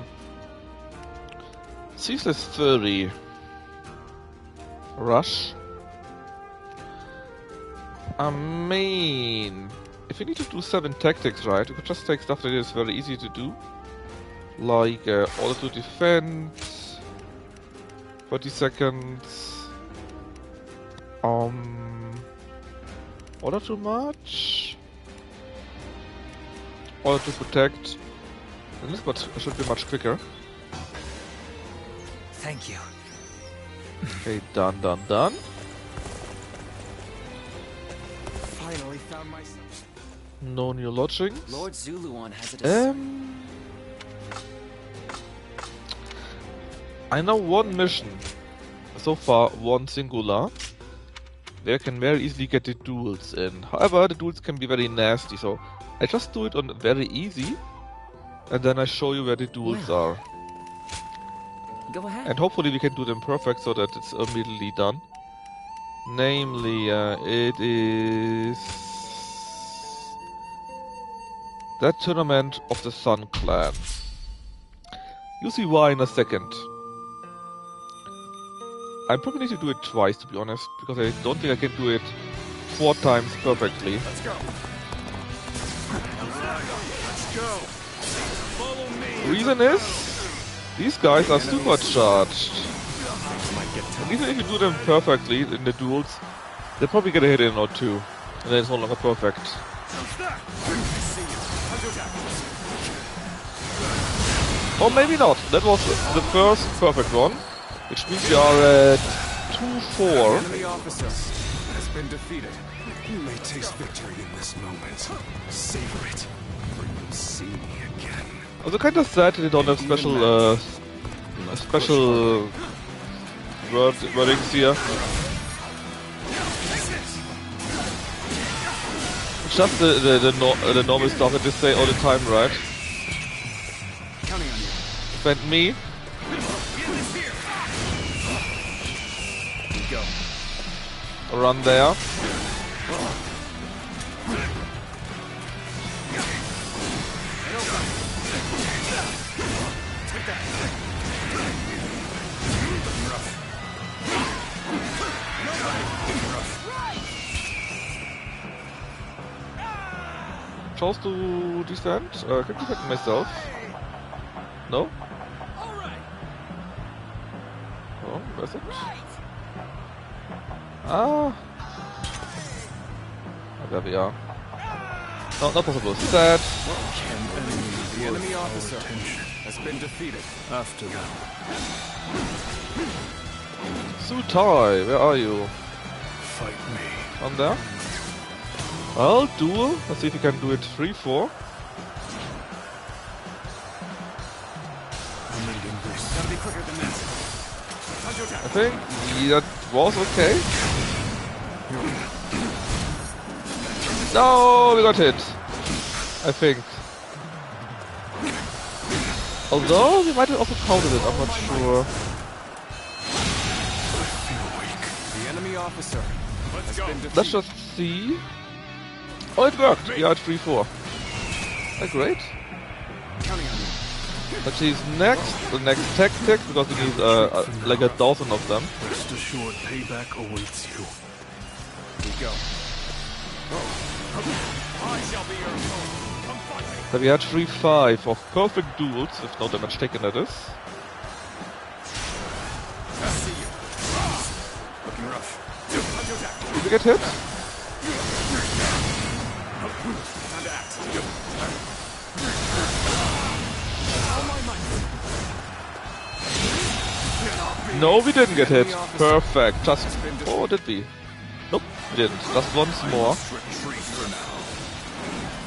ceaseless fury, rush. I mean, if you need to do 7 tactics, right, you could just take stuff that is very easy to do, like order to defend. 40 seconds. Order too much. Order to protect. And this should be much quicker. Thank you. Okay, done. Finally found myself. No new lodgings. Lord Zuluan has it. I know one mission, so far one singular, where I can very easily get the duels in. However, the duels can be very nasty, so I just do it on very easy, and then I show you where the duels are. Go ahead. And hopefully we can do them perfect so that it's immediately done. Namely, it is that tournament of the Sun Clan. You'll see why in a second. I probably need to do it twice, to be honest, because I don't think I can do it 4 times perfectly. Let's go. Follow me. Reason is, these guys are supercharged. And even if you do them perfectly in the duels, they'll probably get a hit in or 2, and then it's no longer perfect. Or maybe not. That was the first perfect one. Which means we are at 2-4. Enemy officer has been defeated. You may taste victory in this moment. Savor it, for you'll see me again. I was kind of sad that they don't have special wordings here. It's just the normal stuff that they say all the time, right? Counting on you. Defend me. Go. Run there. Chose to defend? Can I defend myself? No? Oh, where's it? Ah! There we are. No, not possible. Sad. The enemy officer has been defeated. After them. Sutai, where are you? Fight me. On there? Well, duel. Let's see if you can do it 3-4. Gotta be quicker than this. I think that was okay. No, we got hit. I think. Although we might have also counted it, I'm not sure. The enemy officer has been defeated. Let's just see. Oh, it worked. We are at 3-4. Great. Counting on you. Actually, he's next. The next tactic, because we need like 1,000 of them. Rest assured, payback awaits you. We go. I shall be your opponent. Come fight me. So we had 3-5 of perfect duels, with no damage taken that is. I see you. Looking rough. Under attack. Did we get hit? Time to act. No, we didn't get hit. Perfect. Just... Oh, did we? Nope, we didn't. Just once more. Retreat for now.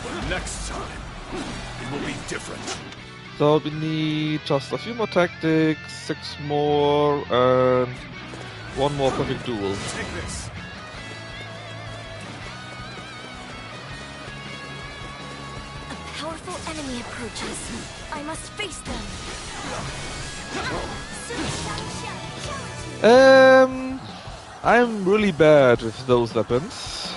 But next time, it will be different. So we need just a few more tactics, 6 more, and 1 more perfect duel. Take this. A powerful enemy approaches. I must face them. I'm really bad with those weapons.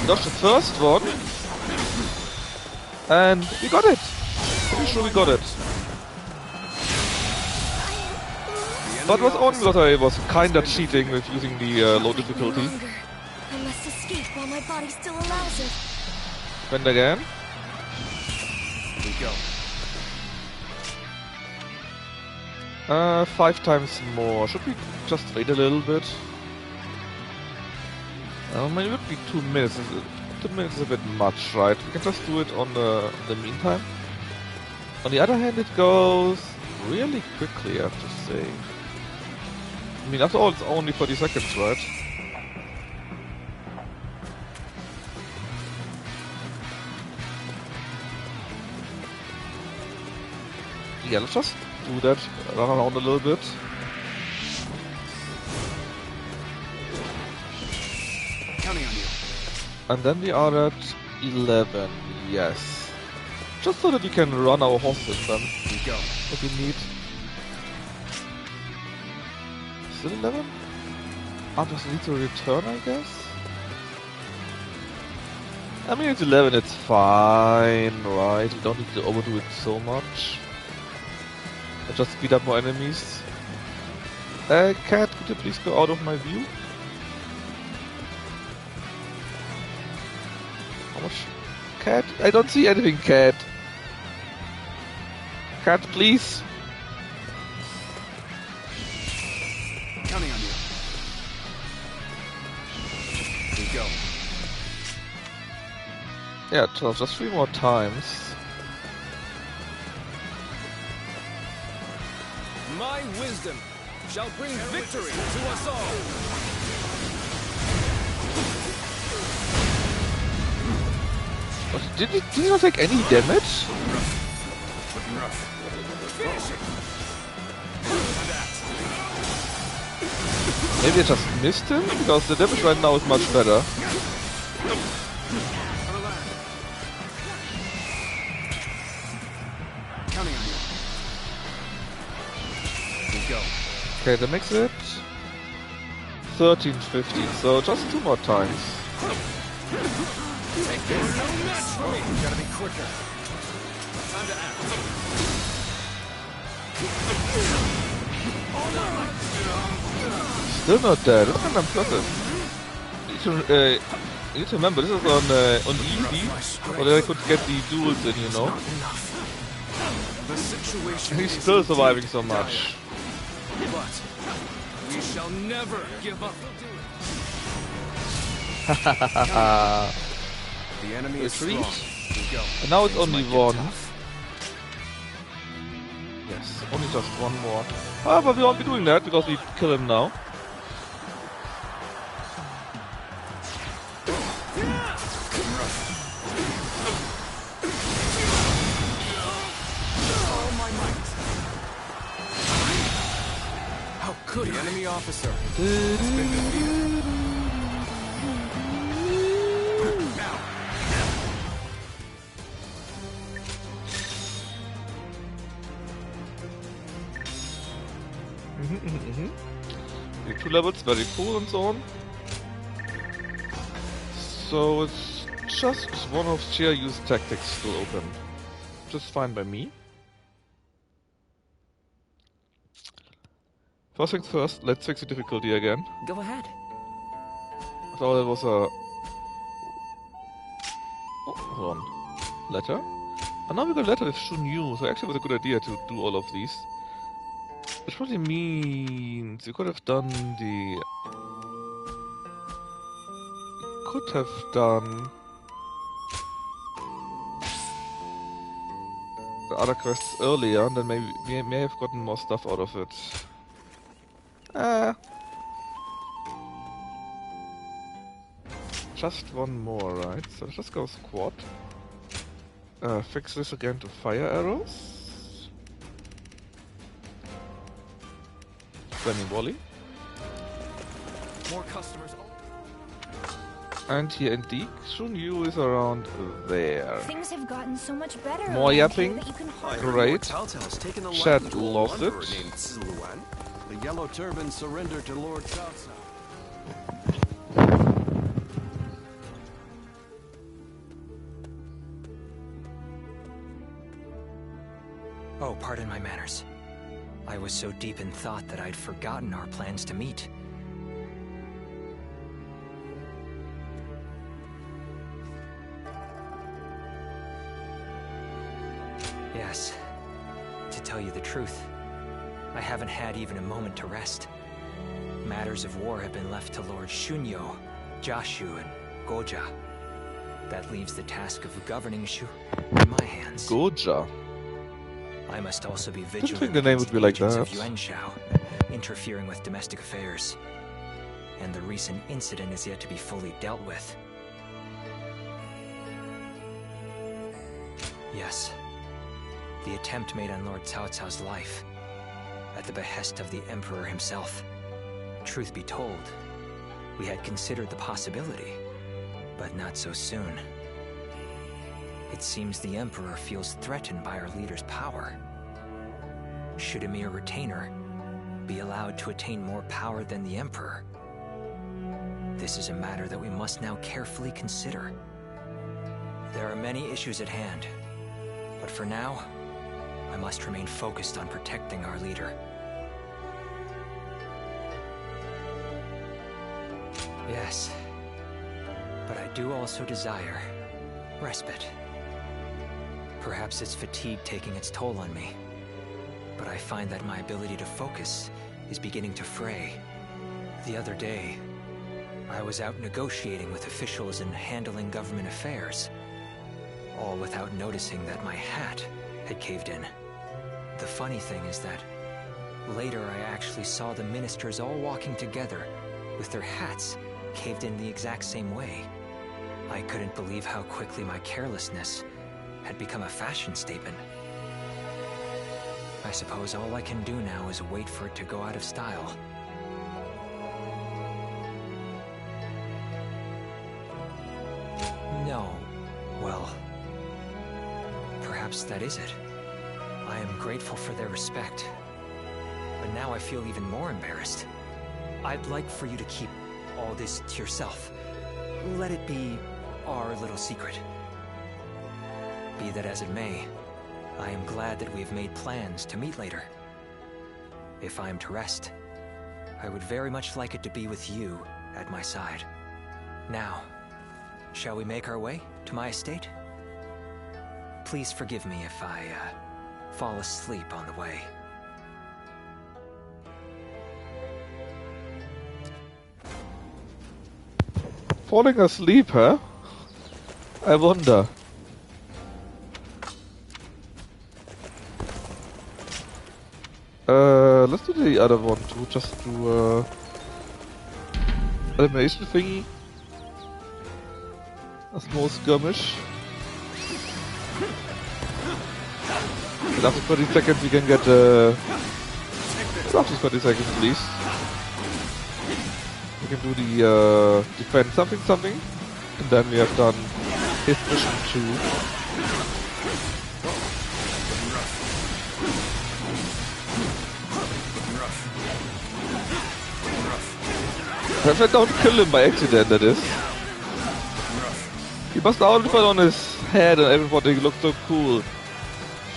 Dodged the first one, and we got it. Pretty sure we got it. But it was only because I was kinda cheating with using the low difficulty. I must escape while my body still allows it. Spend again. We go. 5 times more. Should we just wait a little bit? Maybe it would be 2 minutes. 2 minutes is a bit much, right? We can just do it on the meantime. On the other hand, it goes really quickly, I have to say. I mean, after all, it's only 30 seconds, right? Yeah, let's just do that, run around a little bit. Counting on you. And then we are at 11, yes. Just so that we can run our horses then. We go. What we need. Still 11? Ah, just need to return, I guess? I mean, it's 11, it's fine, right? We don't need to overdo it so much. Let's just speed up more enemies. Cat, could you please go out of my view? How much? Cat? I don't see anything, Cat. Cat, please. Counting on you. We go. Yeah, just 3 more times. My wisdom shall bring victory to us all. Did he not take any damage? Looking rough. Finish it. Maybe I just missed him? Because the damage right now is much better. Counting on you. We go. Okay, that makes it 13, 15, so just 2 more times. Take this. No match for me. Gotta be quicker. Time to act. Still not dead, that's kind of impressive. You need to remember, this is on easy, but I could get the duels in, you know? And he's still surviving so much. But we shall never give up. The enemy is strong. We go. And now it's only 1. Yes, only just 1 more. Ah, but we won't be doing that because we kill him now. How could the enemy officer has been defeated? Now. The 2 levels, very cool and so on. So it's just one of Chiayu's tactics still open. Just fine by me. First things first, let's fix the difficulty again. Go ahead. So that was a... Oh, hold on. Letter? And now we got a letter with Shunyu, so actually it was a good idea to do all of these. Which probably means you could have done the... Could have done... the other quests earlier, and then maybe we may have gotten more stuff out of it. Just one more, right? So let's just go squad. Fix this again to fire arrows. Benny Wally. More customers. And here indeed, Shunyu is around there. Things have gotten so much better. More yapping. That you can Great. Chat lost it. The Yellow Turban surrendered to Lord Cao Cao. Oh, pardon my manners. I was so deep in thought that I'd forgotten our plans to meet. Yes. To tell you the truth, I haven't had even a moment to rest. Matters of war have been left to Lord Shunyo, Jashu, and Goja. That leaves the task of governing Shu in my hands. Goja? I must also be Didn't vigilant think the name would be like agents that. of Yuan Shao, interfering with domestic affairs. And the recent incident is yet to be fully dealt with. Yes. The attempt made on Lord Cao Cao's life, at the behest of the Emperor himself. Truth be told, we had considered the possibility, but not so soon. It seems the Emperor feels threatened by our leader's power. Should a mere retainer be allowed to attain more power than the Emperor? This is a matter that we must now carefully consider. There are many issues at hand, but for now, I must remain focused on protecting our leader. Yes, but I do also desire respite. Perhaps it's fatigue taking its toll on me, but I find that my ability to focus is beginning to fray. The other day, I was out negotiating with officials and handling government affairs, all without noticing that my hat had caved in. The funny thing is that later I actually saw the ministers all walking together with their hats caved in the exact same way. I couldn't believe how quickly my carelessness had become a fashion statement. I suppose all I can do now is wait for it to go out of style. No. Well, perhaps that is it. I am grateful for their respect, but now I feel even more embarrassed. I'd like for you to keep all this to yourself. Let it be our little secret. Be that as it may, I am glad that we have made plans to meet later. If I am to rest, I would very much like it to be with you at my side. Now, shall we make our way to my estate? Please forgive me if I, fall asleep on the way. Falling asleep, huh? I wonder. Let's do the other one too, just to elimination thingy. A small skirmish. And after 30 seconds we can get after 30 seconds at least. We can do the defend something, and then we have done his mission 2. If I don't kill him by accident, that is. He must have outfit on his head and everybody looked so cool.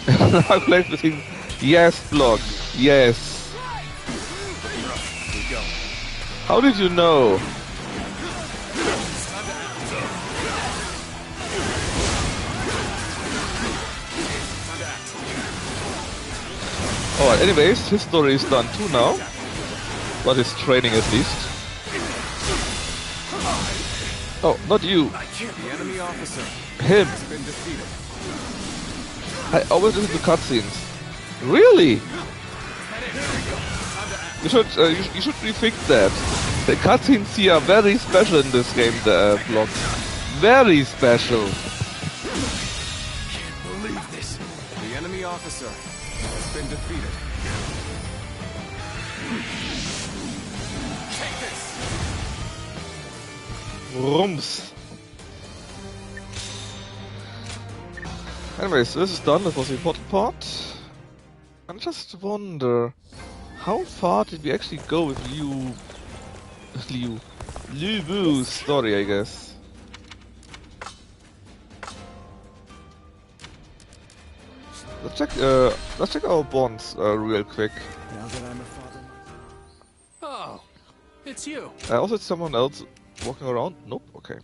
I played with him. Yes, block. Yes. How did you know? Alright, anyways, his story is done too now. But his training at least. Oh, not you. The enemy officer Him. has been defeated. I always listen to cutscenes. Really? You should rethink that. The cutscenes here are very special in this game, the block. Very special. Can't believe this. The enemy officer has been defeated. Take this. Rums. Anyways, this is done. That was the important part. I just wonder, how far did we actually go with Liu Bu's story, I guess. Let's check our bonds real quick. Now that I'm a father. Oh, it's you. Also, it's someone else walking around. Nope. Okay.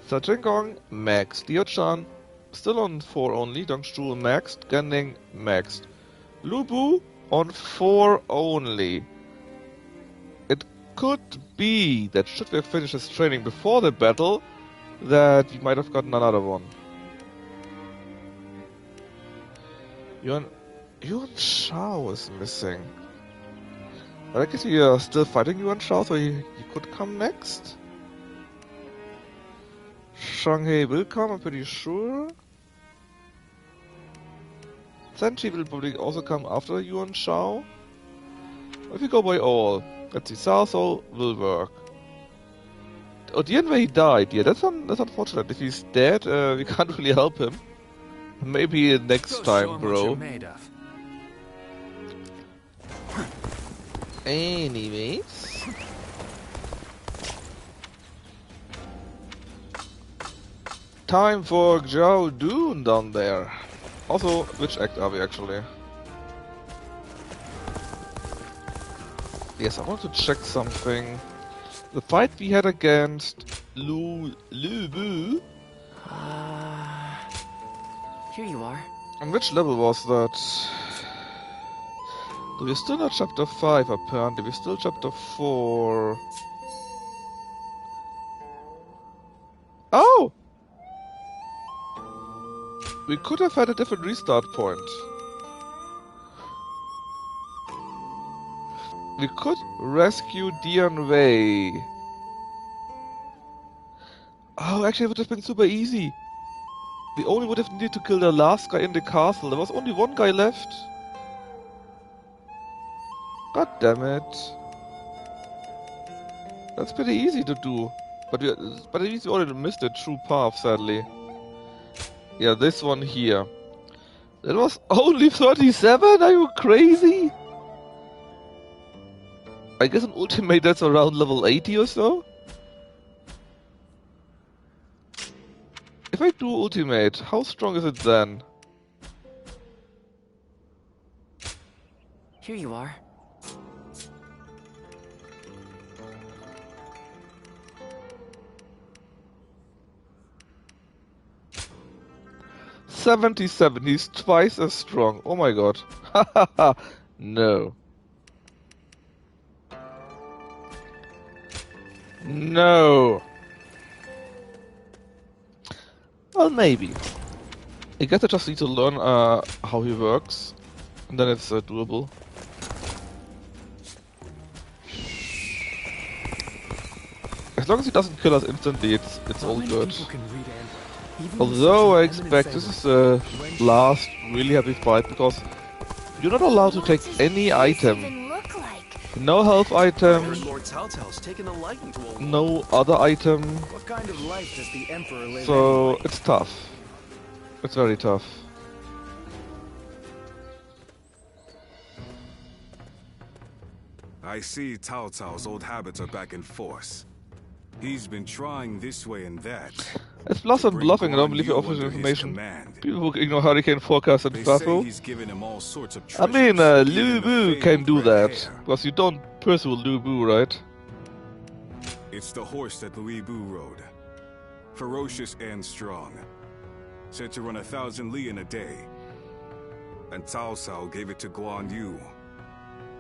So Jinkong maxed. Dio-chan still on 4 only. Dongshu maxed. Genning maxed. Lu Bu on 4 only. It could be that should we have finished his training before the battle, that we might have gotten another one. Yuan Shao is missing. But I guess we are still fighting Yuan Shao, so he could come next. Shanghai will come, I'm pretty sure. Senshi will probably also come after Yuan Shao. If we go by all, let's see, Cao Cao will work. Oh, Dianwei he died. Yeah, that's unfortunate. If he's dead, we can't really help him. Maybe next time, bro. Anyways. Time for Zhao Dun down there. Also, which act are we actually? Yes, I want to check something. The fight we had against Lu Bu. Here you are. On which level was that? We're still not chapter 5 apparently, we're still chapter 4. Oh! We could have had a different restart point. We could rescue Dian Wei. Oh, actually it would have been super easy. We only would have needed to kill the last guy in the castle. There was only one guy left. God damn it. That's pretty easy to do. But at least we already missed the true path, sadly. Yeah, this one here. That was only 37? Are you crazy? I guess an ultimate that's around level 80 or so? If I do ultimate, how strong is it then? Here you are. $77, he's twice as strong. Oh my god. Hahaha. No. No. Well, maybe. I guess I just need to learn how he works, and then it's doable. As long as he doesn't kill us instantly, it's all good. Although I expect this is the last really heavy fight, because you're not allowed to take any item. No health item, no other item. What kind of life does the Emperor live So anyway? it's tough. It's very tough. I see Cao Cao's old habits are back in force. He's been trying this way and that. It's Blast and bluffing. I don't believe your official information. People who ignore hurricane forecast and stuff. I mean, Lu Bu can do that because you don't pursue Lu Bu, right? It's the horse that Lu Bu rode. Ferocious and strong. Said to run 1,000 li in a day. And Cao Cao gave it to Guan Yu,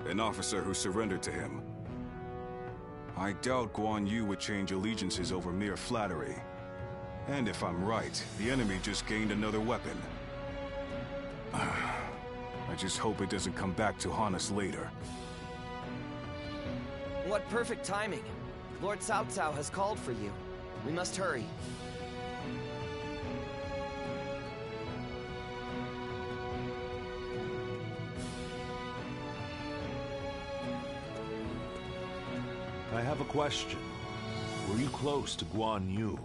an officer who surrendered to him. I doubt Guan Yu would change allegiances over mere flattery. And if I'm right, the enemy just gained another weapon. I just hope it doesn't come back to haunt us later. What perfect timing. Lord Cao Cao has called for you. We must hurry. I have a question. Were you close to Guan Yu?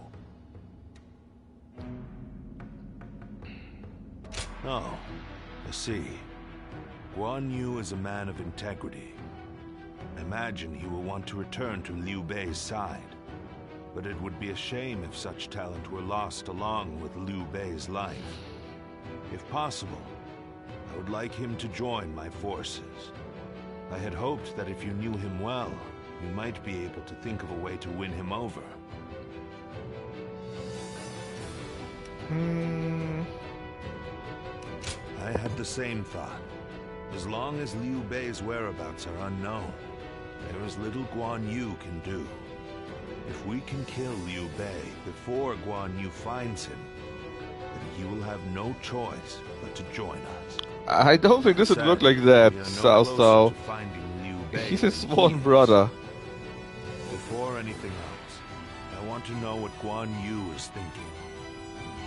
Oh, I see. Guan Yu is a man of integrity. I imagine he will want to return to Liu Bei's side. But it would be a shame if such talent were lost along with Liu Bei's life. If possible, I would like him to join my forces. I had hoped that if you knew him well, you might be able to think of a way to win him over. I had the same thought. As long as Liu Bei's whereabouts are unknown, there is little Guan Yu can do. If we can kill Liu Bei before Guan Yu finds him, then he will have no choice but to join us. I don't think this would work like that, Cao Cao. He's his sworn brother. Before anything else, I want to know what Guan Yu is thinking.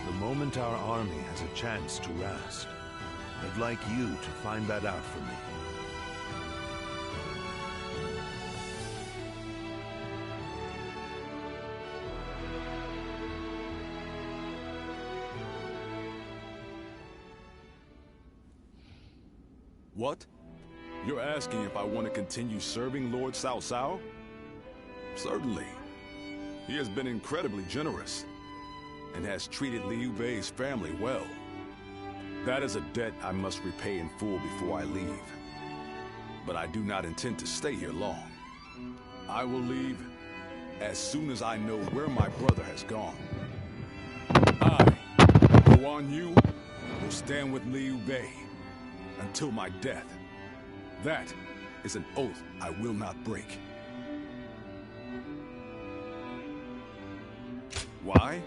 The moment our army has a chance to rest, I'd like you to find that out for me. What? You're asking if I want to continue serving Lord Cao Cao? Certainly. He has been incredibly generous and has treated Liu Bei's family well. That is a debt I must repay in full before I leave. But I do not intend to stay here long. I will leave as soon as I know where my brother has gone. I, Guan Yu, will stand with Liu Bei until my death. That is an oath I will not break. Why?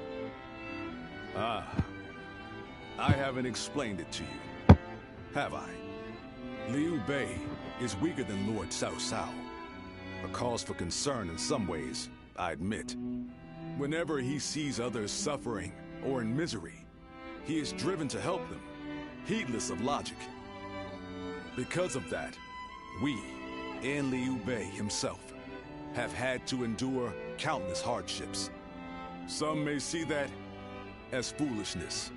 I haven't explained it to you, have I? Liu Bei is weaker than Lord Cao Cao. A cause for concern in some ways, I admit. Whenever he sees others suffering or in misery, he is driven to help them, heedless of logic. Because of that, we, and Liu Bei himself, have had to endure countless hardships. Some may see that as foolishness.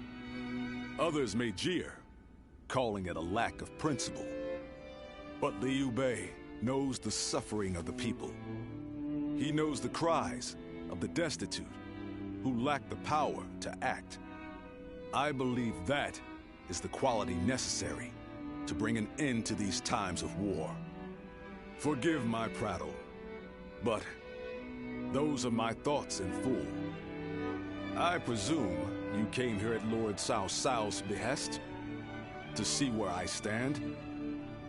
Others may jeer, calling it a lack of principle. But Liu Bei knows the suffering of the people. He knows the cries of the destitute, who lack the power to act. I believe that is the quality necessary to bring an end to these times of war. Forgive my prattle, but those are my thoughts in full. I presume you came here at Lord Cao Cao's behest to see where I stand.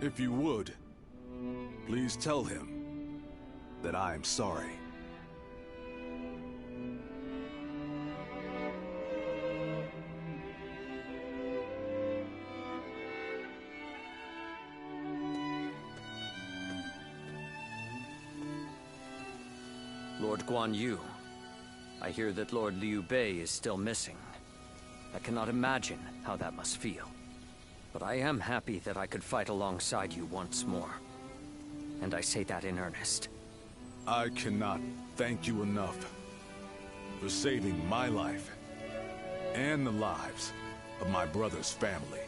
If you would, please tell him that I am sorry. Lord Guan Yu, I hear that Lord Liu Bei is still missing. I cannot imagine how that must feel. But I am happy that I could fight alongside you once more. And I say that in earnest. I cannot thank you enough for saving my life and the lives of my brother's family.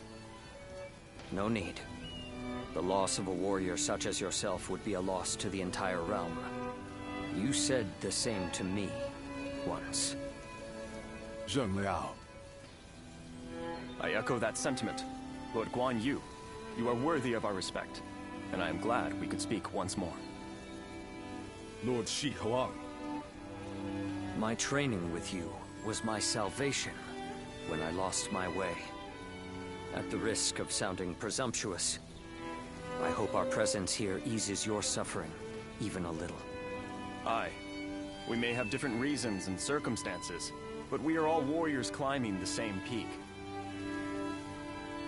No need. The loss of a warrior such as yourself would be a loss to the entire realm. You said the same to me once. Zheng Liao. I echo that sentiment. Lord Guan Yu, you are worthy of our respect, and I am glad we could speak once more. Lord Shi Huang. My training with you was my salvation when I lost my way. At the risk of sounding presumptuous, I hope our presence here eases your suffering even a little. Aye. We may have different reasons and circumstances, but we are all warriors climbing the same peak.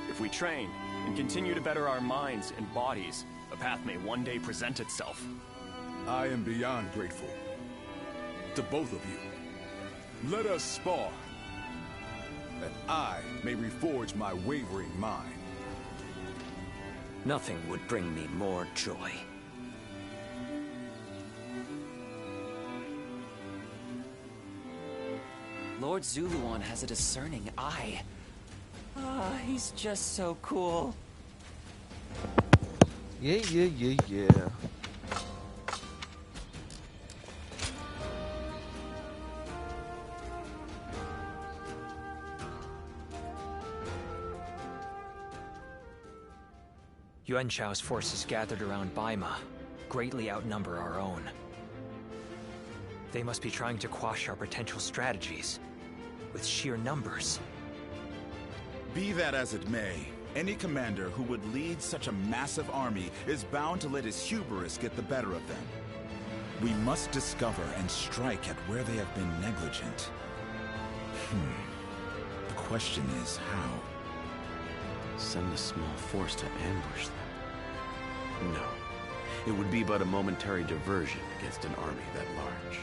If we train and continue to better our minds and bodies, a path may one day present itself. I am beyond grateful. To both of you. Let us spar, that I may reforge my wavering mind. Nothing would bring me more joy. Lord Zuluan has a discerning eye. Ah, he's just so cool. Yeah. Yuan Shao's forces gathered around Baima greatly outnumber our own. They must be trying to quash our potential strategies with sheer numbers. Be that as it may, any commander who would lead such a massive army is bound to let his hubris get the better of them. We must discover and strike at where they have been negligent. The question is how? Send a small force to ambush them? No. It would be but a momentary diversion against an army that large.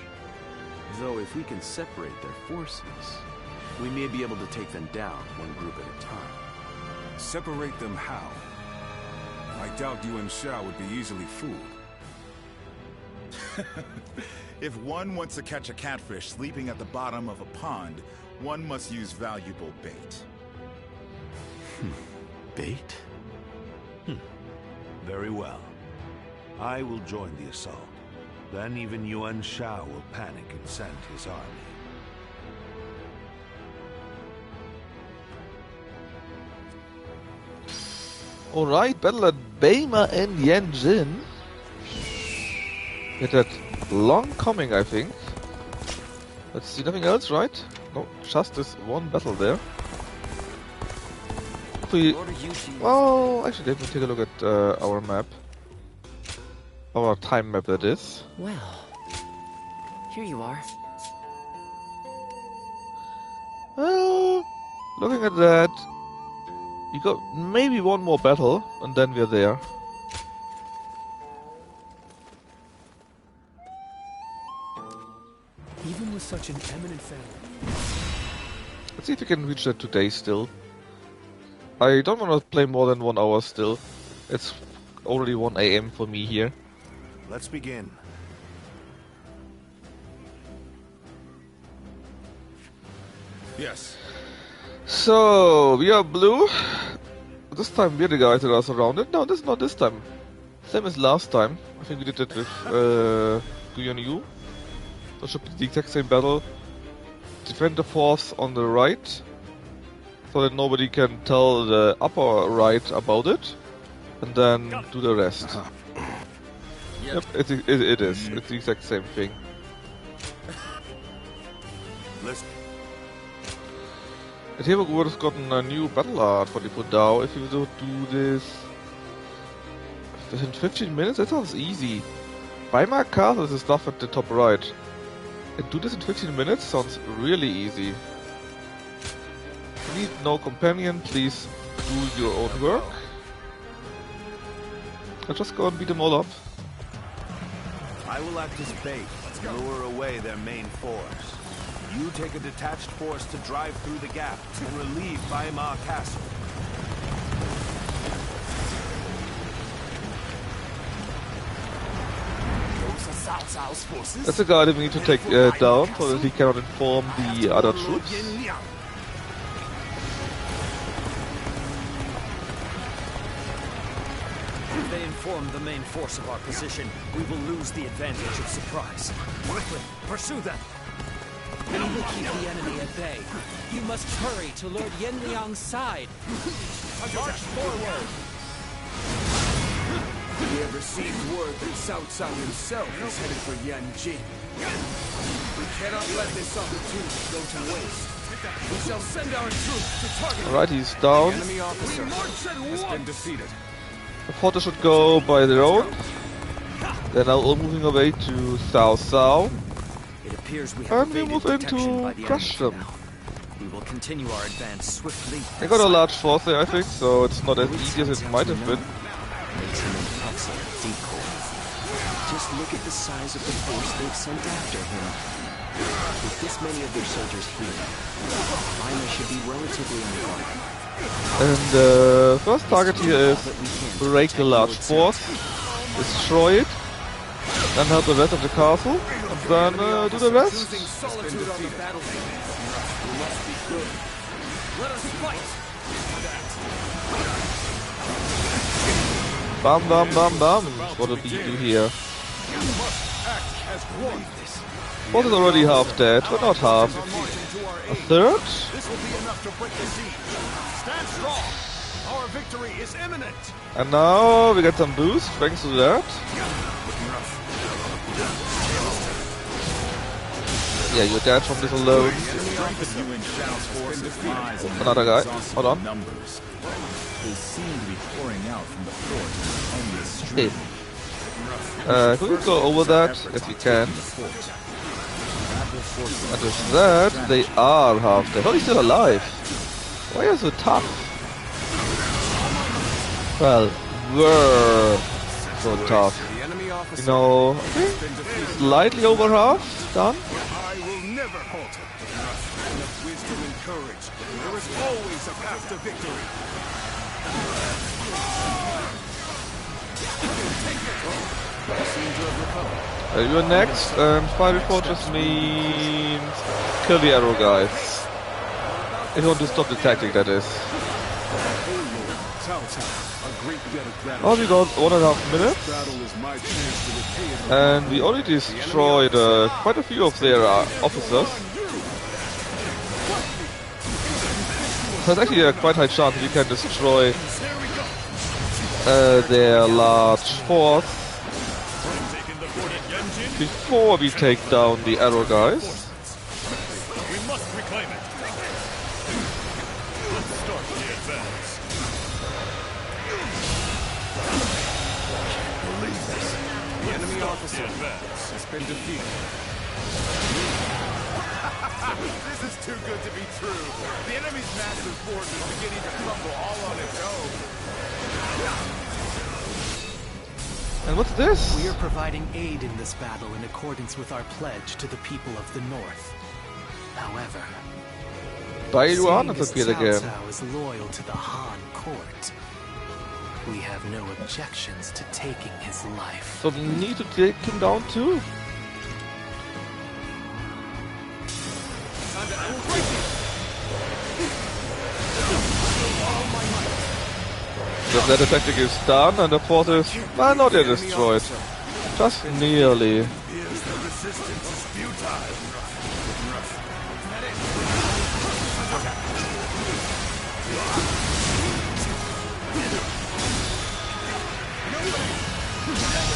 Though if we can separate their forces, we may be able to take them down one group at a time. Separate them how? I doubt Yuan Shao would be easily fooled. If one wants to catch a catfish sleeping at the bottom of a pond, one must use valuable bait. Bait? Very well. I will join the assault. Then even Yuan Shao will panic and send his army. Alright, battle at Baima and Yanjin. Get that long coming, I think. Let's see, nothing else, right? No, just this one battle there. Well, actually, let me take a look at our map. Our time map, that is. Well, here you are. Well, looking at that, we got maybe one more battle, and then we're there. Even with such an eminent family. Let's see if we can reach that today still. I don't want to play more than 1 hour still. It's already 1 AM for me here. Let's begin. Yes. So, we are blue. This time we're the guys that are surrounded. No, this is not this time. Same as last time. I think we did it with Guyan Yu. So it should be the exact same battle. Defend the force on the right, so that nobody can tell the upper right about it, and then do the rest. Yep, it is. It's the exact same thing. Listen. And here we would have gotten a new battle art for the Podao if you would do this within 15 minutes. That sounds easy. Baima Castle is the stuff at the top right. And do this in 15 minutes sounds really easy. Need no companion, please do your own work. I'll just go and beat them all up. I will act as bait, lure away their main force. You take a detached force to drive through the gap and relieve Baima Castle. That's the guy that we need to take down so that he cannot inform the other troops. they inform the main force of our position, we will lose the advantage of surprise. Quickly, pursue them! We will keep the enemy at bay. You must hurry to Lord Yenliang's side. March forward! We have received word that Cao Cao himself is headed for Yanjing. We cannot let this opportunity go to waste. We shall send our troops to target. Alright, he's down. The enemy officer has been defeated. The fortress should go by their own. They're now all moving away to Cao Cao. And we move in to crush them. We will continue our advance swiftly. They got a large force there, I think, so it's not as easy as it might have been. Makes him an excellent decoy. Just look at the size of the force they've sent after him. With this many of their soldiers here, Lima should be relatively unguarded. And the first target here is break the large force, destroy it, then help the rest of the castle, and then do the rest. Bam, bam, bam, bam. What did we do here? Force is already half dead, but not half. A third? This will be enough to break the siege. Stand strong. Our victory is imminent. And now we get some boost thanks to that. Yeah, you're dead from this alone. Another guy. Hold on. They seem to be pouring out from the fort on this Hey. stream. Could we go over that? Yes, we can. And with that, they are half dead. Oh, he's still alive. Why are you so tough? Well, we're so tough. You know, slightly over half done. I will never falter. Enough wisdom and courage. There is always a path to victory. You're next, and fire fortress means kill the arrow guys. If you want to stop the tactic, that is. Oh, we got 1.5 minutes, and we already destroyed quite a few of their officers. So it's actually a quite high chance we can destroy their large force before we take down the arrow guys. We must reclaim it. Let's start the advance. Believe this. The enemy officer has been defeated. This is too good to be true. The enemy's massive force is beginning to crumble all on its own. And what's this? We are providing aid in this battle in accordance with our pledge to the people of the North. However, Bailuan seeing as appeared Cao again. Cao is loyal to the Han court, we have no objections to taking his life. So we need to take him down too? The that tactic is done and the force is not yet destroyed. Just nearly.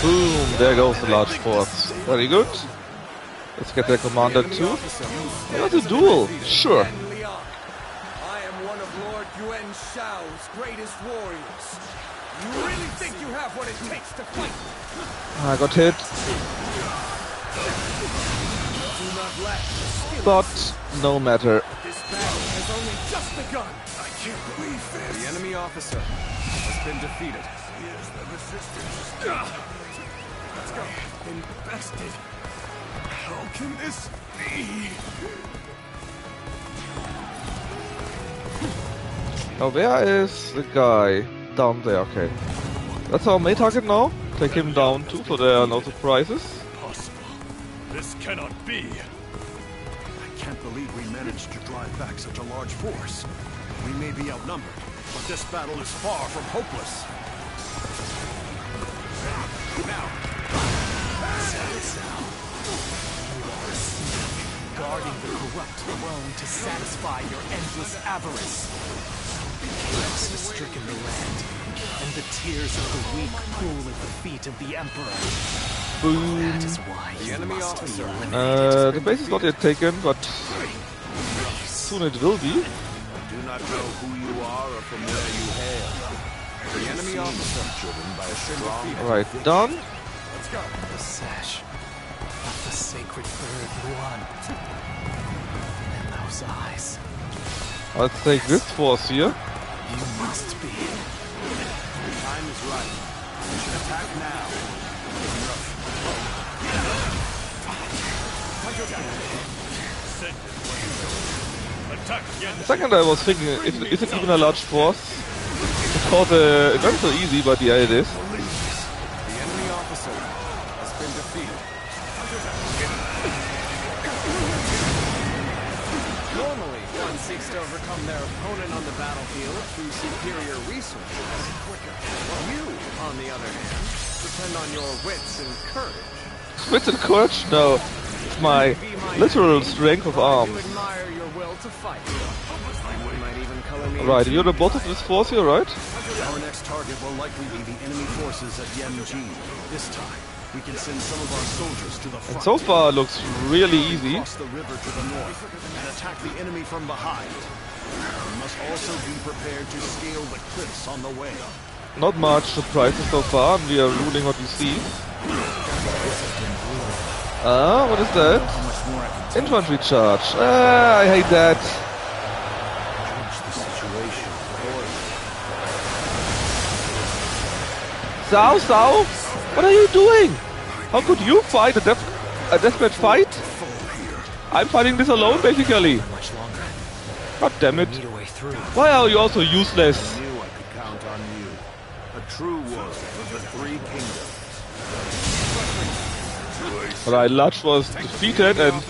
Boom, there goes the large force. Very good. Let's get their commander too. Let's do a duel, sure. I am one of Lord Yuan Shao's greatest warriors. You really think you have what it takes to fight? I got hit. Do not lack skill. But no matter. This battle has only just begun. I can't believe this. The enemy officer has been defeated. Here's the resistance. Let's go. Invested. How can this be? Now where is the guy? Down there, okay. That's our main target now. Take him down too, so there are no surprises. Impossible. This cannot be. I can't believe we managed to drive back such a large force. We may be outnumbered, but this battle is far from hopeless. corrupt throne to satisfy your endless avarice. Chaos has stricken the land, and the tears of the weak pool at the feet of the Emperor. Boom. That is why The enemy officer. The base is not yet taken, but soon it will be. I do not know who you are or from where you hail. The enemy officer driven by a strong. Alright, done. Let's go. The sash of the sacred bird Luan. And those eyes. Let's take this force here. You must be. The time is right. We should attack now. The second I was thinking, is it even a large force? Of course, it's not so easy, but yeah, it is. The enemy officer has been defeated. Normally, one seeks to overcome their opponent on the battlefield through superior resources. You, on the other hand, depend on your wits and courage. Wits and courage? No. It's my literal strength of arms. You admire your will to fight. You might even color me. Right, you're the boss of this force here, right? Our next target will likely be the enemy forces at Yenji. This time, we can send some of our soldiers to the front. And so far, it looks really easy. Cross the river to the north and attack the enemy from behind. We must also be prepared to scale the cliffs on the way. Not much surprises so far, and we are ruling what we see. What is that? Infantry charge. I hate that. Sao? What are you doing? How could you fight a deathmatch fight? I'm fighting this alone, basically. God damn it. Why are you also useless? I knew I could count on you. A true warrior of the three kingdoms. Alright, Large was defeated, and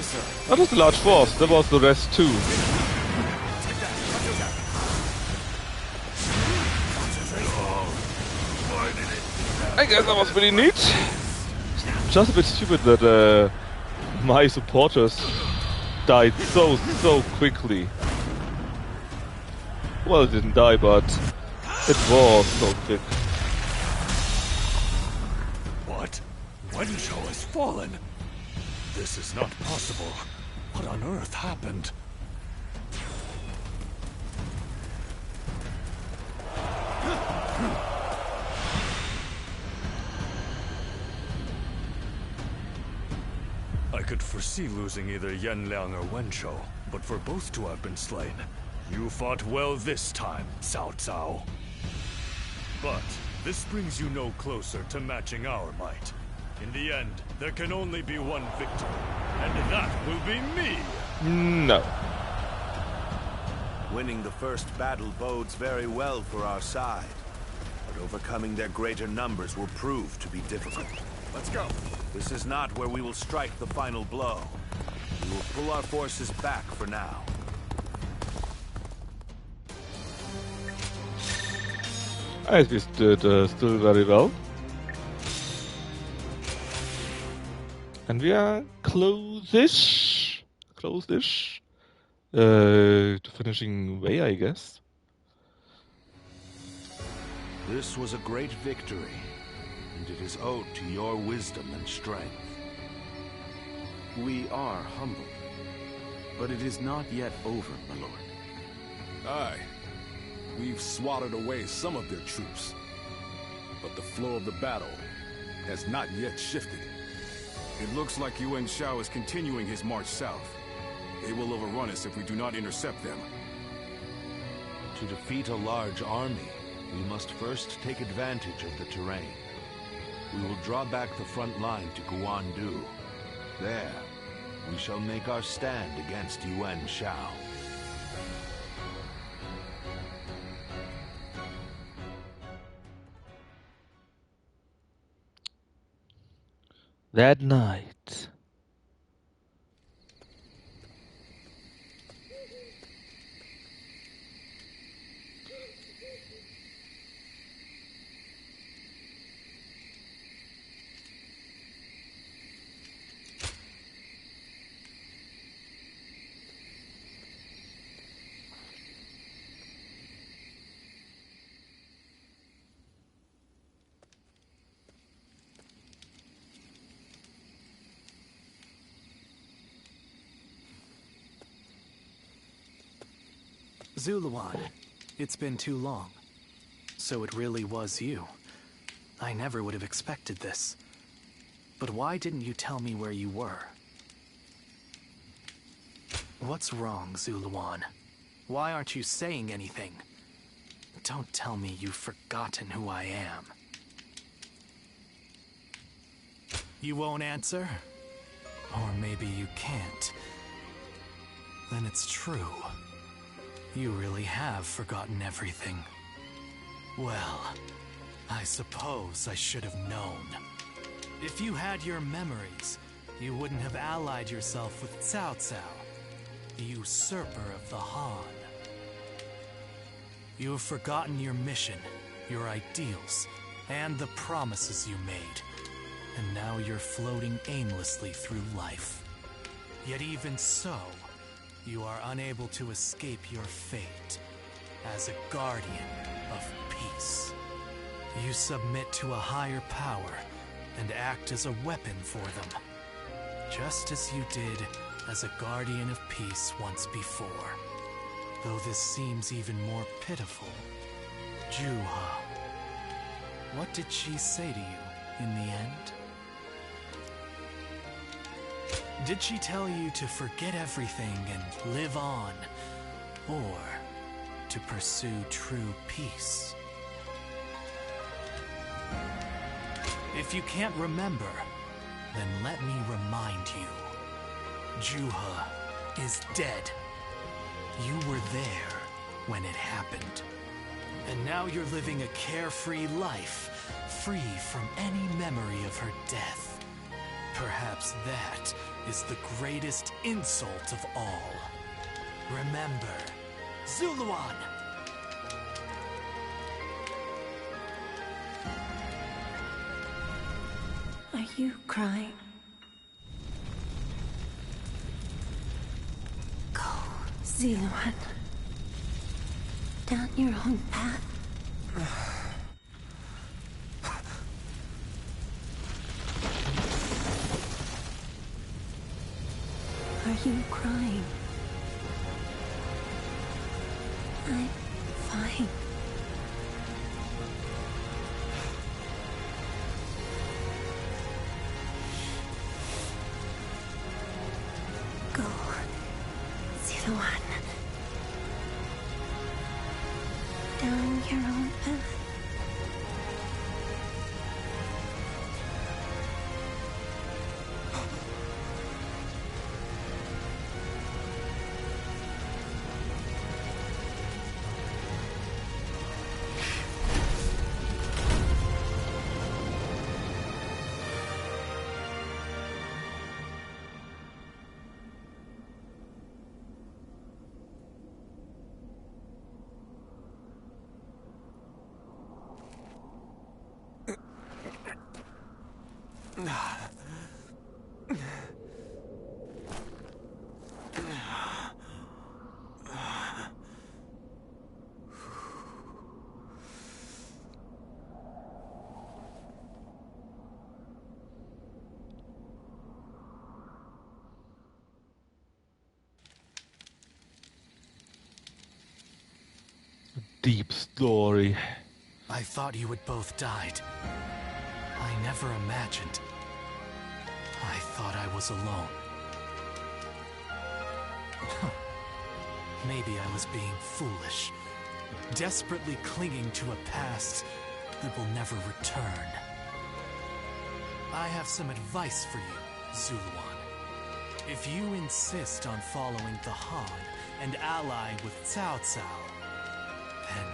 that was the large force, that was the rest too. I guess that was really neat. Just a bit stupid that my supporters died so quickly. Well, it didn't die, but it was so quick. What? Wenchou has fallen? This is not possible. What on earth happened? I could foresee losing either Yanliang or Wenchou, but for both to have been slain, you fought well this time, Cao Cao. But this brings you no closer to matching our might. In the end, there can only be one victor, and that will be me! No. Winning the first battle bodes very well for our side, but overcoming their greater numbers will prove to be difficult. Let's go. This is not where we will strike the final blow. We will pull our forces back for now. I think we did still very well. And we are close-ish to finishing way, I guess. This was a great victory, and it is owed to your wisdom and strength. We are humbled, but it is not yet over, my lord. Aye. We've swatted away some of their troops, but the flow of the battle has not yet shifted. It looks like Yuan Shao is continuing his march south. They will overrun us if we do not intercept them. To defeat a large army, we must first take advantage of the terrain. We will draw back the front line to Guandu. There, we shall make our stand against Yuan Shao. That night. Zuluan, it's been too long. So it really was you. I never would have expected this. But why didn't you tell me where you were? What's wrong, Zuluan? Why aren't you saying anything? Don't tell me you've forgotten who I am. You won't answer? Or maybe you can't. Then it's true. You really have forgotten everything. Well, I suppose I should have known. If you had your memories, you wouldn't have allied yourself with Cao Cao, the usurper of the Han. You have forgotten your mission, your ideals, and the promises you made. And now you're floating aimlessly through life. Yet even so, you are unable to escape your fate as a guardian of peace. You submit to a higher power and act as a weapon for them, just as you did as a guardian of peace once before. Though this seems even more pitiful. Juha, what did she say to you in the end? Did she tell you to forget everything and live on, or to pursue true peace? If you can't remember, then let me remind you. Juha is dead. You were there when it happened. And now you're living a carefree life, free from any memory of her death. Perhaps that is the greatest insult of all. Remember, Zuluan! Are you crying? Go, Zuluan. Down your own path. Are you crying? I'm fine. Go, Zuluan. Down your own path. Deep story. I thought you had both died. I never imagined. I thought I was alone. Maybe I was being foolish, desperately clinging to a past that will never return. I have some advice for you, Zuluan. If you insist on following the Han and ally with Cao Cao, then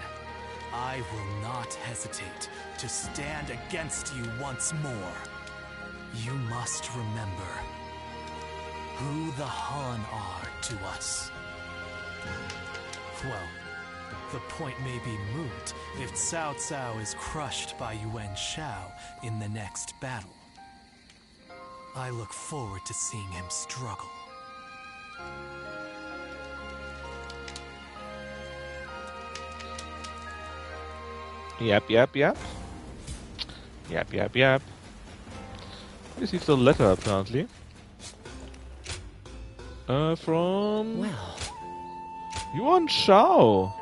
I will not hesitate to stand against you once more. You must remember who the Han are to us. Well, the point may be moot if Cao Cao is crushed by Yuan Shao in the next battle. I look forward to seeing him struggle. Yep. Received a letter, apparently. From... Well, Yuan Shao.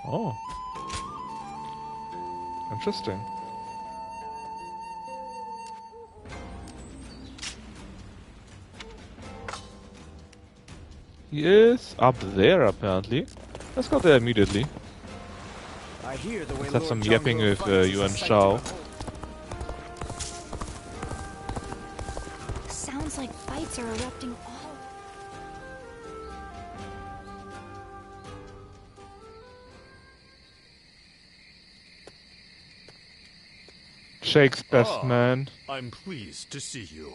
Oh. Interesting. He is up there, apparently. Let's go there immediately. I hear the way Let's have some Lord yapping Zhongguo with fights is Yuan a sight to Shao. behold. Sounds like fights are erupting all. Jake's best man. I'm pleased to see you.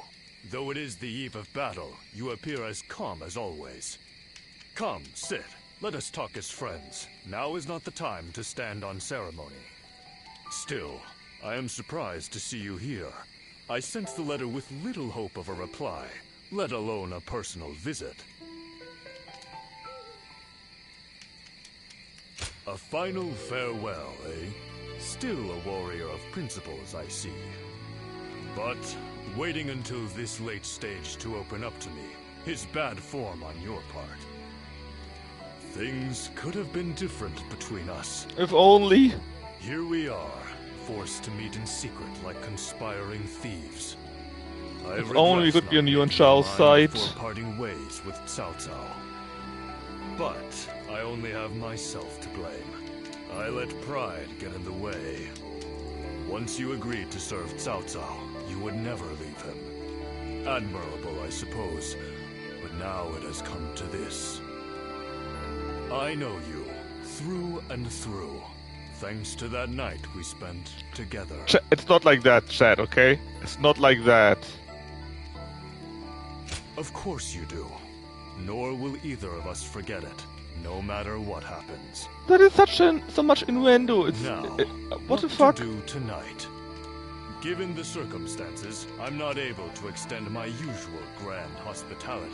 Though it is the eve of battle, you appear as calm as always. Come, sit. Let us talk as friends. Now is not the time to stand on ceremony. Still, I am surprised to see you here. I sent the letter with little hope of a reply, let alone a personal visit. A final farewell, eh? Still a warrior of principles, I see. But waiting until this late stage to open up to me is bad form on your part. Things could have been different between us. If only. Here we are, forced to meet in secret like conspiring thieves. If only we could be on Yuan Shao's side. Before parting ways with Cao Cao. But I only have myself to blame. I let pride get in the way. Once you agreed to serve Cao Cao, you would never leave him. Admirable, I suppose, but now it has come to this. I know you, through and through, thanks to that night we spent together. It's not like that, Chad, okay? It's not like that. Of course you do. Nor will either of us forget it, no matter what happens. That is so much innuendo. It's now, what the fuck? To do tonight? Given the circumstances, I'm not able to extend my usual grand hospitality.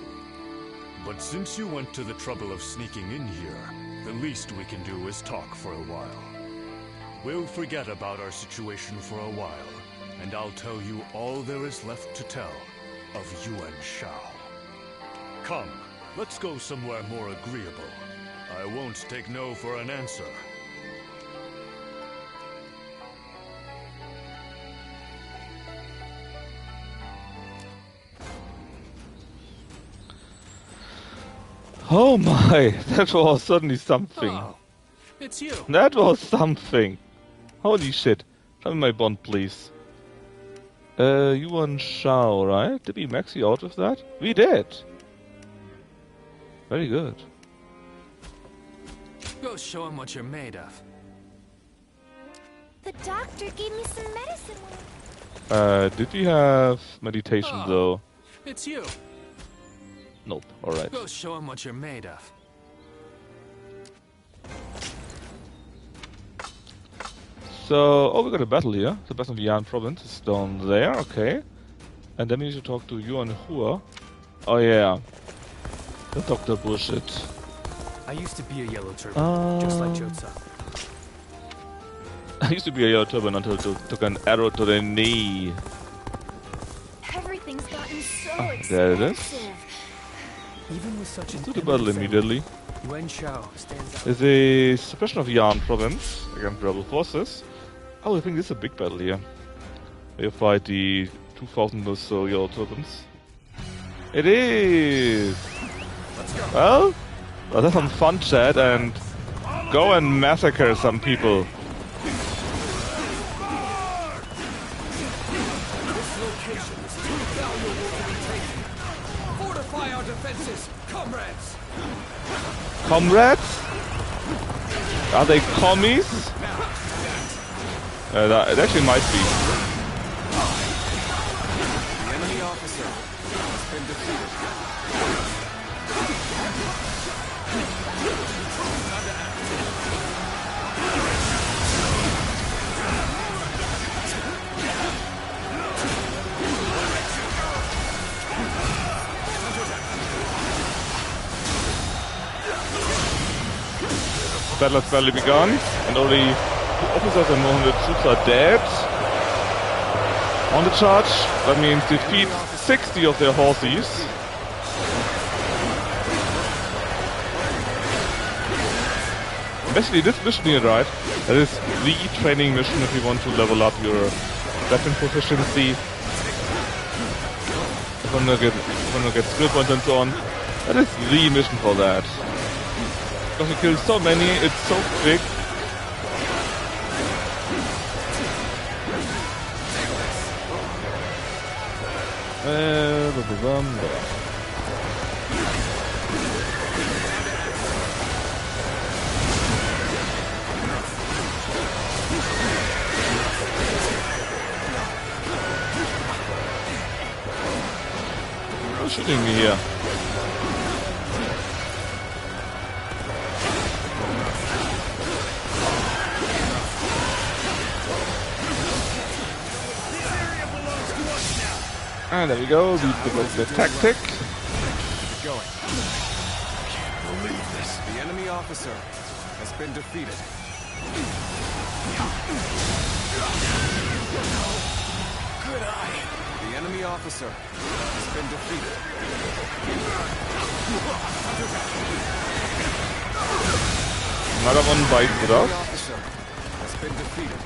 But since you went to the trouble of sneaking in here, the least we can do is talk for a while. We'll forget about our situation for a while, and I'll tell you all there is left to tell of Yuan Shao. Come, let's go somewhere more agreeable. I won't take no for an answer. Oh my, that was certainly something. Oh, it's you. That was something. Holy shit. Show me my bond, please. Yuan Shao, right? Did we max you out with that? We did. Very good. Go show him what you're made of. The doctor gave me some medicine. Did we have meditation though? It's you. Nope. Alright. Go show him what you're made of. So, oh, we got a battle here. The Battle of Yan Province is down there, okay. And then we need to talk to Yuan Hua. Oh yeah. The doctor bullshit. I used to be a yellow turban, just like Jotza. I used to be a yellow turban until I took an arrow to the knee. Everything's gotten so expensive. There it is. Even with such Do the battle immediately. Yuan Shao stands out. There's a suppression of Yan Province against rebel forces. Oh, I think this is a big battle here. We fight the 2,000 or so yellow turbans. It is! Well, let's have some fun, chat, and go and massacre some people. This location is too valuable to be taken. Fortify our defenses, comrades! Comrades? Are they commies? It actually might be. The enemy officer has been defeated. Battle has barely begun, and only 2 officers and 100 troops are dead. On the charge, that means defeat 60 of their horses. Basically, this mission here, right? That is the training mission if you want to level up your weapon proficiency. If you want to get skill points and so on. That is the mission for that. Because you kill so many, it's so quick. Who's shooting me here? And there we go, the tactic. Going. Can't believe this. The enemy officer has been defeated. Good eye. The enemy officer has been defeated. Another one bites it off. The officer has been defeated.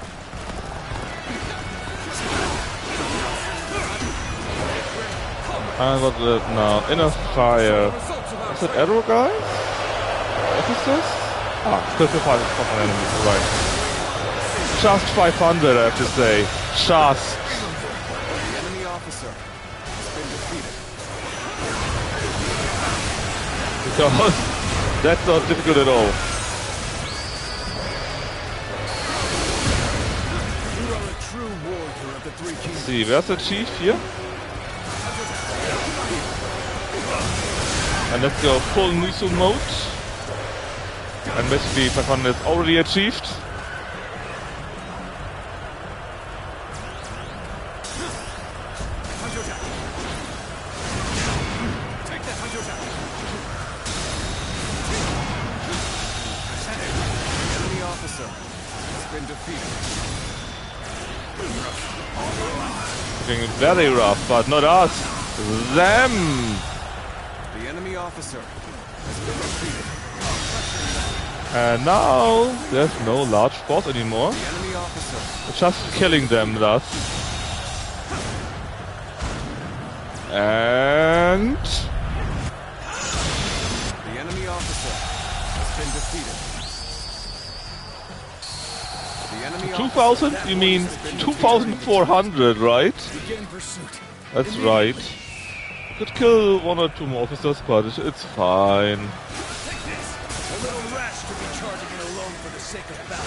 And what's it now? Inner fire. Is it arrow guys? What is this? Ah, still 500 enemies, right. Just 500, I have to say. Just. The enemy officer has been defeated. Because that's not difficult at all. You are a true warrior of the Three Kingdoms. Let's see, where's the chief here? And let's go full Musu mode. And basically 500 is already achieved. Take that hunter attack. The enemy officer has been defeated. Looking very rough, but not us. Them! The enemy officer has been defeated. And now there's no large force anymore. The enemy officer. We're just killing them thus. And The enemy officer has been defeated. The enemy 2000? You mean 2400, right? Begin pursuit. That's right. Could kill one or two more officers, but it's fine. A little rash to be charging in alone for the sake of battle.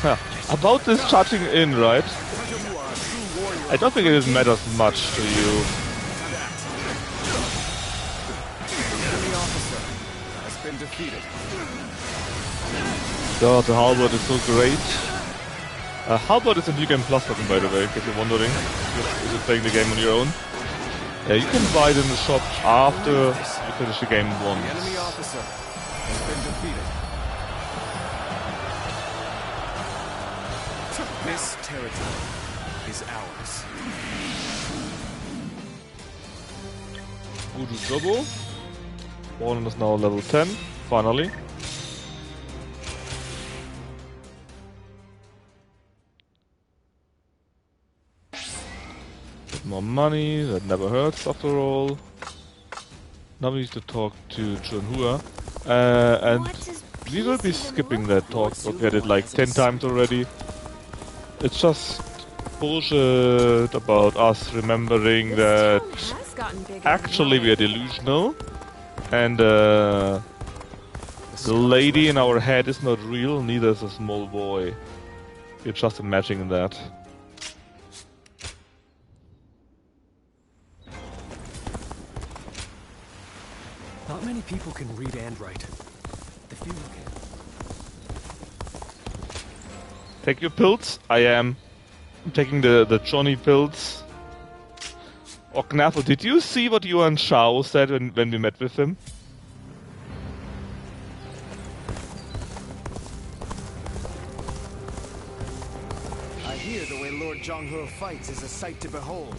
Huh. About this charging in, right? I don't think it matters much to you. The enemy officer has been defeated. God, the halberd is so great. Halberd is a new game plus weapon, by the way, if you're wondering. If you're playing the game on your own. Yeah, you can buy it in the shop after you finish the game once. The enemy officer has been defeated. This territory is ours. Voodoo Turbo. Warren is now level 10, finally. Get more money, that never hurts after all. Now we need to talk to Chunhua. And we will be skipping that talk, but we had it like 10 times already. It's just bullshit about us remembering that actually we are delusional and the lady in our head is not real, neither is a small boy. We're just imagining that. Not many people can read and write. The few can. Take your pills. I am taking the Johnny pills. Oknafo, did you see what Yuan Shao said when we met with him? I hear the way Lord Zhonghe fights is a sight to behold.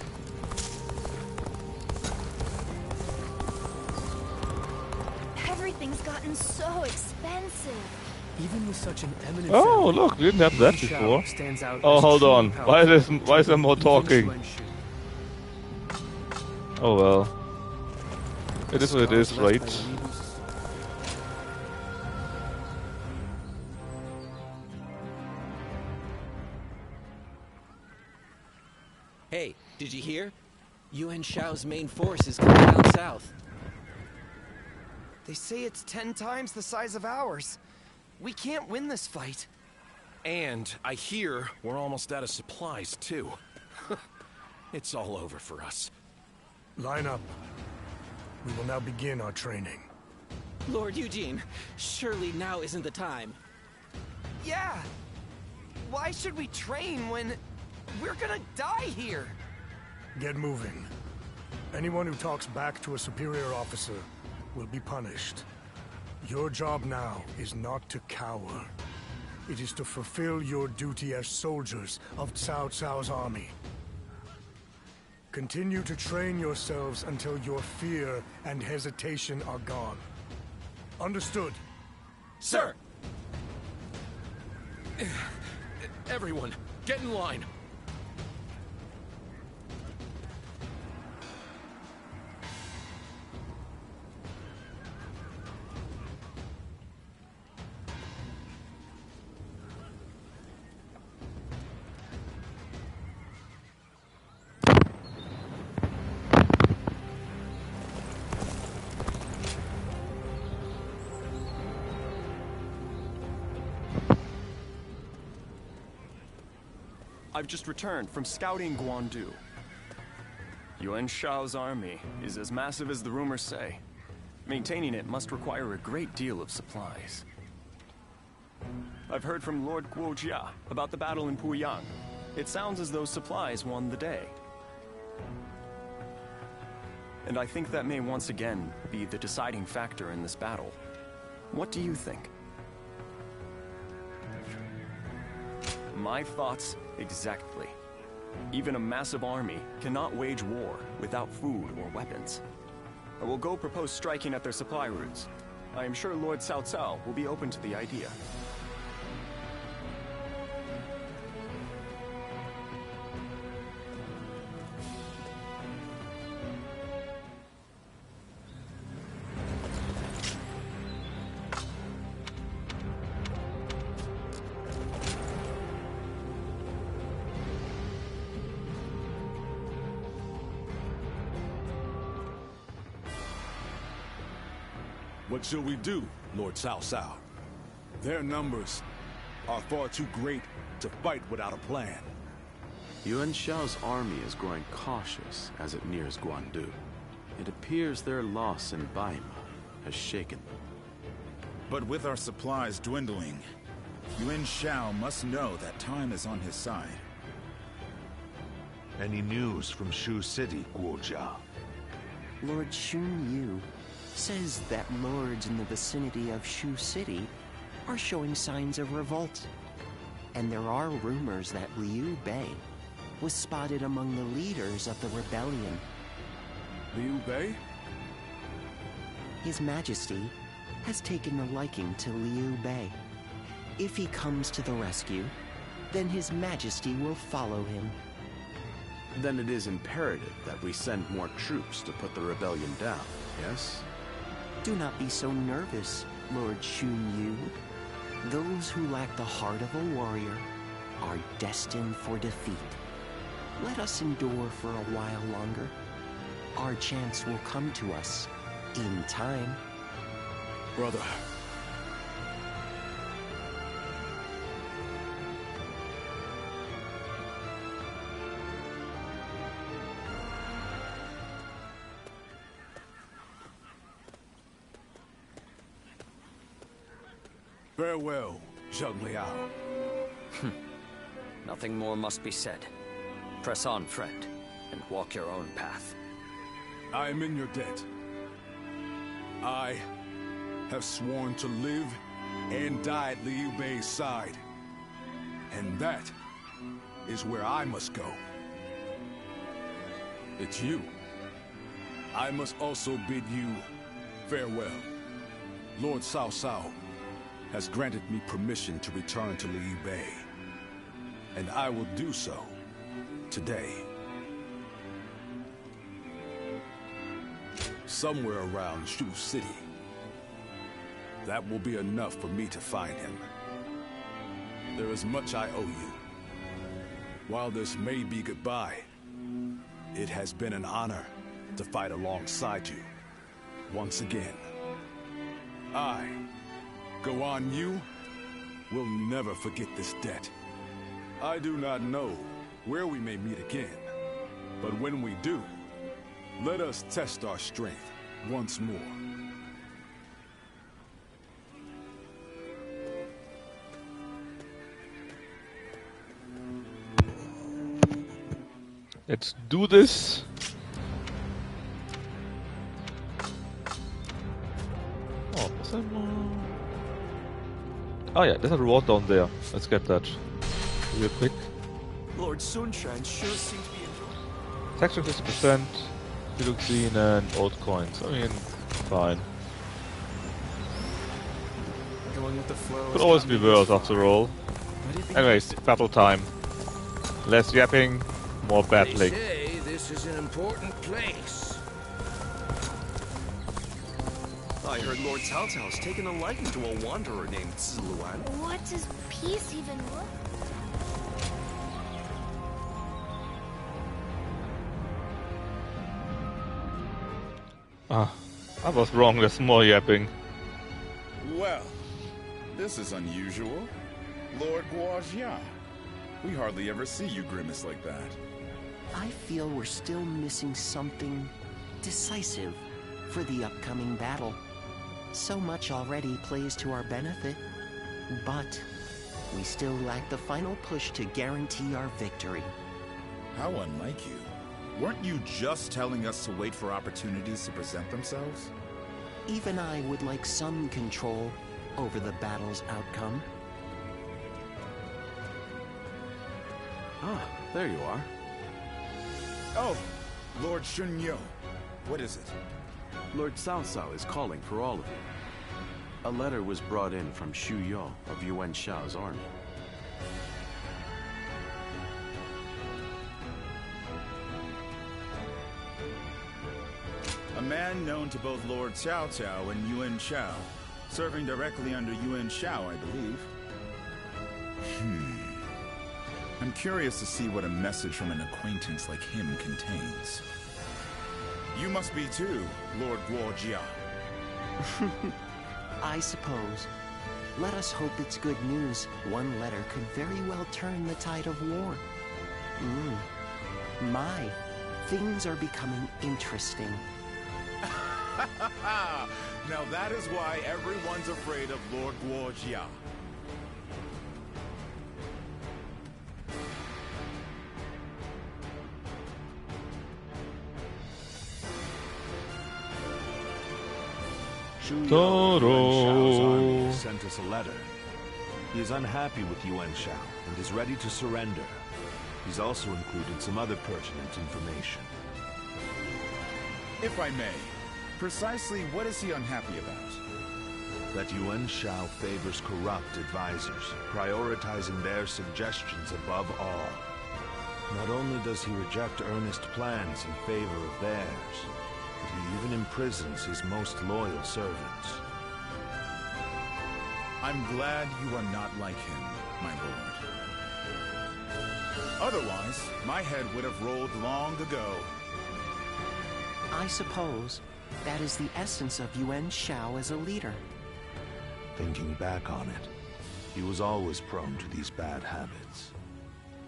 Everything's gotten so expensive. Even with such an eminent Oh, family, look, we didn't have that Yuan Shao before. stands out Oh, as hold truly on. powerful. Why is there more Even talking? Yuan Shu. Oh well. It is what it is, right? Hey, did you hear? Yuan Shao's main force is coming down south. They say it's 10 times the size of ours. We can't win this fight. And I hear we're almost out of supplies, too. It's all over for us. Line up. We will now begin our training. Lord Eugene, surely now isn't the time. Yeah! Why should we train when we're gonna die here? Get moving. Anyone who talks back to a superior officer will be punished. Your job now is not to cower. It is to fulfill your duty as soldiers of Cao Cao's army. Continue to train yourselves until your fear and hesitation are gone. Understood? Sir! Everyone, get in line. I've just returned from scouting Guandu. Yuan Shao's army is as massive as the rumors say. Maintaining it must require a great deal of supplies. I've heard from Lord Guojia about the battle in Puyang. It sounds as though supplies won the day. And I think that may once again be the deciding factor in this battle. What do you think? My thoughts exactly. Even a massive army cannot wage war without food or weapons. I will go propose striking at their supply routes. I am sure Lord Cao Cao will be open to the idea. What shall we do, Lord Cao Cao? Their numbers are far too great to fight without a plan. Yuan Shao's army is growing cautious as it nears Guandu. It appears their loss in Baima has shaken them. But with our supplies dwindling, Yuan Shao must know that time is on his side. Any news from Shu City, Guojia? Lord Xun Yu says that lords in the vicinity of Shu City are showing signs of revolt. And there are rumors that Liu Bei was spotted among the leaders of the rebellion. Liu Bei? His Majesty has taken a liking to Liu Bei. If he comes to the rescue, then His Majesty will follow him. Then it is imperative that we send more troops to put the rebellion down, yes? Do not be so nervous, Lord Xun Yu. Those who lack the heart of a warrior are destined for defeat. Let us endure for a while longer. Our chance will come to us in time. Brother. Farewell, Zheng Liao. Nothing more must be said. Press on, friend, and walk your own path. I am in your debt. I have sworn to live and die at Liu Bei's side. And that is where I must go. It's you. I must also bid you farewell, Lord Cao Cao. has granted me permission to return to Liu Bei. And I will do so today. Somewhere around Shu City. That will be enough for me to find him. There is much I owe you. While this may be goodbye, it has been an honor to fight alongside you once again. I, Guan Yu, will never forget this debt. I do not know where we may meet again, but when we do, let us test our strength once more. Let's do this. Oh, was there more? Oh yeah, there's a reward down there. Let's get that real quick. Lord Sunshan sure seems to be enjoying. Texture 50%, Deluxine and old coins. I mean, fine. Going with the flow. Could always be worse after all. Anyways, battle time. Less yapping, more battling. They say this is an important place. I heard Lord Cao Cao's taken a liking to a wanderer named Ziluan. What does peace even look? I was wrong, there's more yapping. Well, this is unusual. Lord Guojia. We hardly ever see you grimace like that. I feel we're still missing something decisive for the upcoming battle. So much already plays to our benefit, but we still lack the final push to guarantee our victory. How unlike you. Weren't you just telling us to wait for opportunities to present themselves? Even I would like some control over the battle's outcome. Ah, there you are. Oh, Lord Shunyo. What is it? Lord Cao Cao is calling for all of you. A letter was brought in from Xu Yo of Yuan Shao's army. A man known to both Lord Cao Cao and Yuan Shao, serving directly under Yuan Shao, I believe. I'm curious to see what a message from an acquaintance like him contains. You must be too, Lord Guojia. I suppose. Let us hope it's good news. One letter could very well turn the tide of war. My, things are becoming interesting. Now that is why everyone's afraid of Lord Guojia. Xu Yo of Yuan Shao's army sent us a letter. He is unhappy with Yuan Shao and is ready to surrender. He's also included some other pertinent information. If I may, precisely what is he unhappy about? That Yuan Shao favors corrupt advisors, prioritizing their suggestions above all. Not only does he reject earnest plans in favor of theirs, but he even imprisons his most loyal servants. I'm glad you are not like him, my lord. Otherwise, my head would have rolled long ago. I suppose that is the essence of Yuan Shao as a leader. Thinking back on it, he was always prone to these bad habits.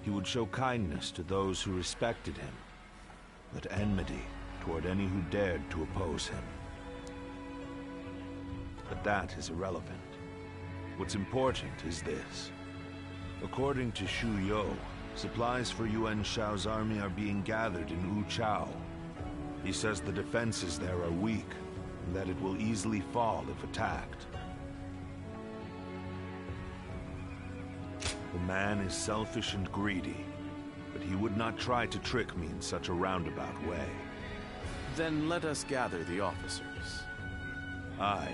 He would show kindness to those who respected him, but enmity toward any who dared to oppose him. But that is irrelevant. What's important is this. According to Xu Yo, supplies for Yuan Shao's army are being gathered in Wu Chao. He says the defenses there are weak, and that it will easily fall if attacked. The man is selfish and greedy, but he would not try to trick me in such a roundabout way. Then let us gather the officers. I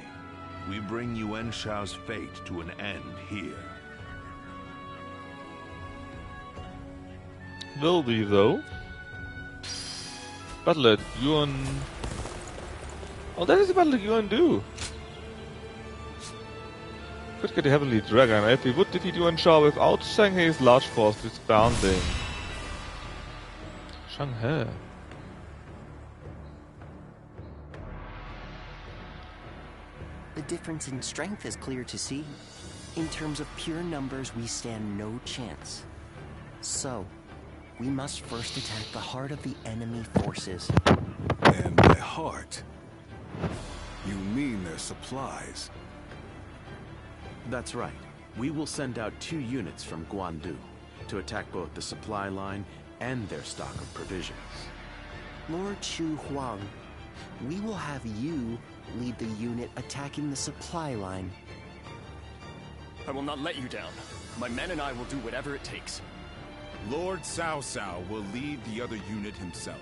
we bring Yuan Shao's fate to an end here. Will be, though. Battle at Yuan... Oh, that is the battle at Yuan Do. Could get a Heavenly Dragon. If we would defeat Yuan Shao without Shanghai's large force disbanding. Shanghai. The difference in strength is clear to see. In terms of pure numbers, we stand no chance. So, we must first attack the heart of the enemy forces. And by heart, you mean their supplies? That's right. We will send out 2 units from Guandu to attack both the supply line and their stock of provisions. Lord Chu Huang, we will have you lead the unit attacking the supply line. I will not let you down. My men and I will do whatever it takes. Lord Cao Cao will lead the other unit himself.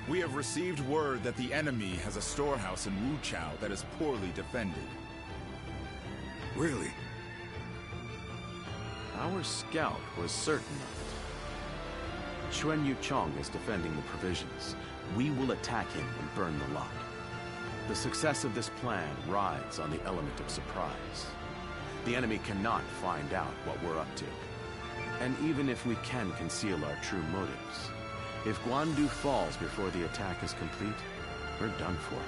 We have received word that the enemy has a storehouse in Wuchao that is poorly defended. Really? Our scout was certain of it. Chuan Yu Chong is defending the provisions. We will attack him and burn the lot. The success of this plan rides on the element of surprise. The enemy cannot find out what we're up to. And even if we can conceal our true motives, if Guandu falls before the attack is complete, we're done for.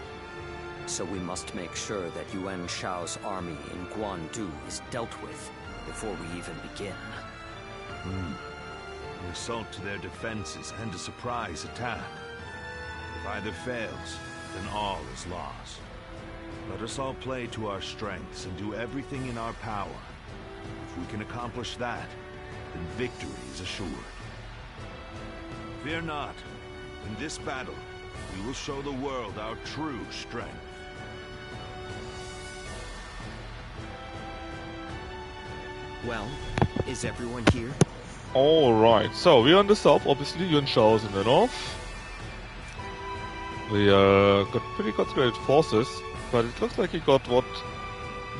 So we must make sure that Yuan Shao's army in Guandu is dealt with before we even begin. An assault to their defenses and a surprise attack. If either fails, then all is lost. Let us all play to our strengths and do everything in our power. If we can accomplish that, then victory is assured. Fear not. In this battle, we will show the world our true strength. Well, is everyone here? Alright, so we're on the south, obviously. Yuan Shao is in the north. We got pretty concentrated forces, but it looks like he got what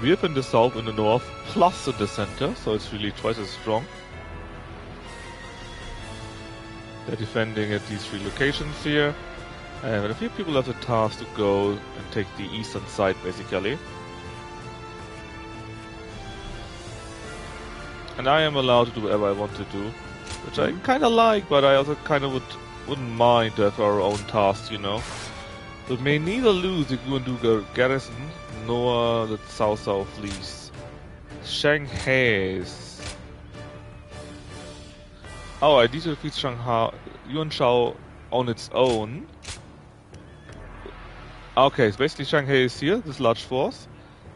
we have in the south, in the north, plus in the center, so it's really twice as strong. They're defending at these 3 locations here, and a few people have the task to go and take the eastern side, basically. And I am allowed to do whatever I want to do, which I kinda like, but I also kinda wouldn't mind to have our own tasks, you know. We may neither lose the Guandu garrison, nor the Cao Cao fleece. Shanghai's. Oh, I need to defeat Shanghai, Yuan Shao on its own. Okay, so basically Shanghai is here, this large force.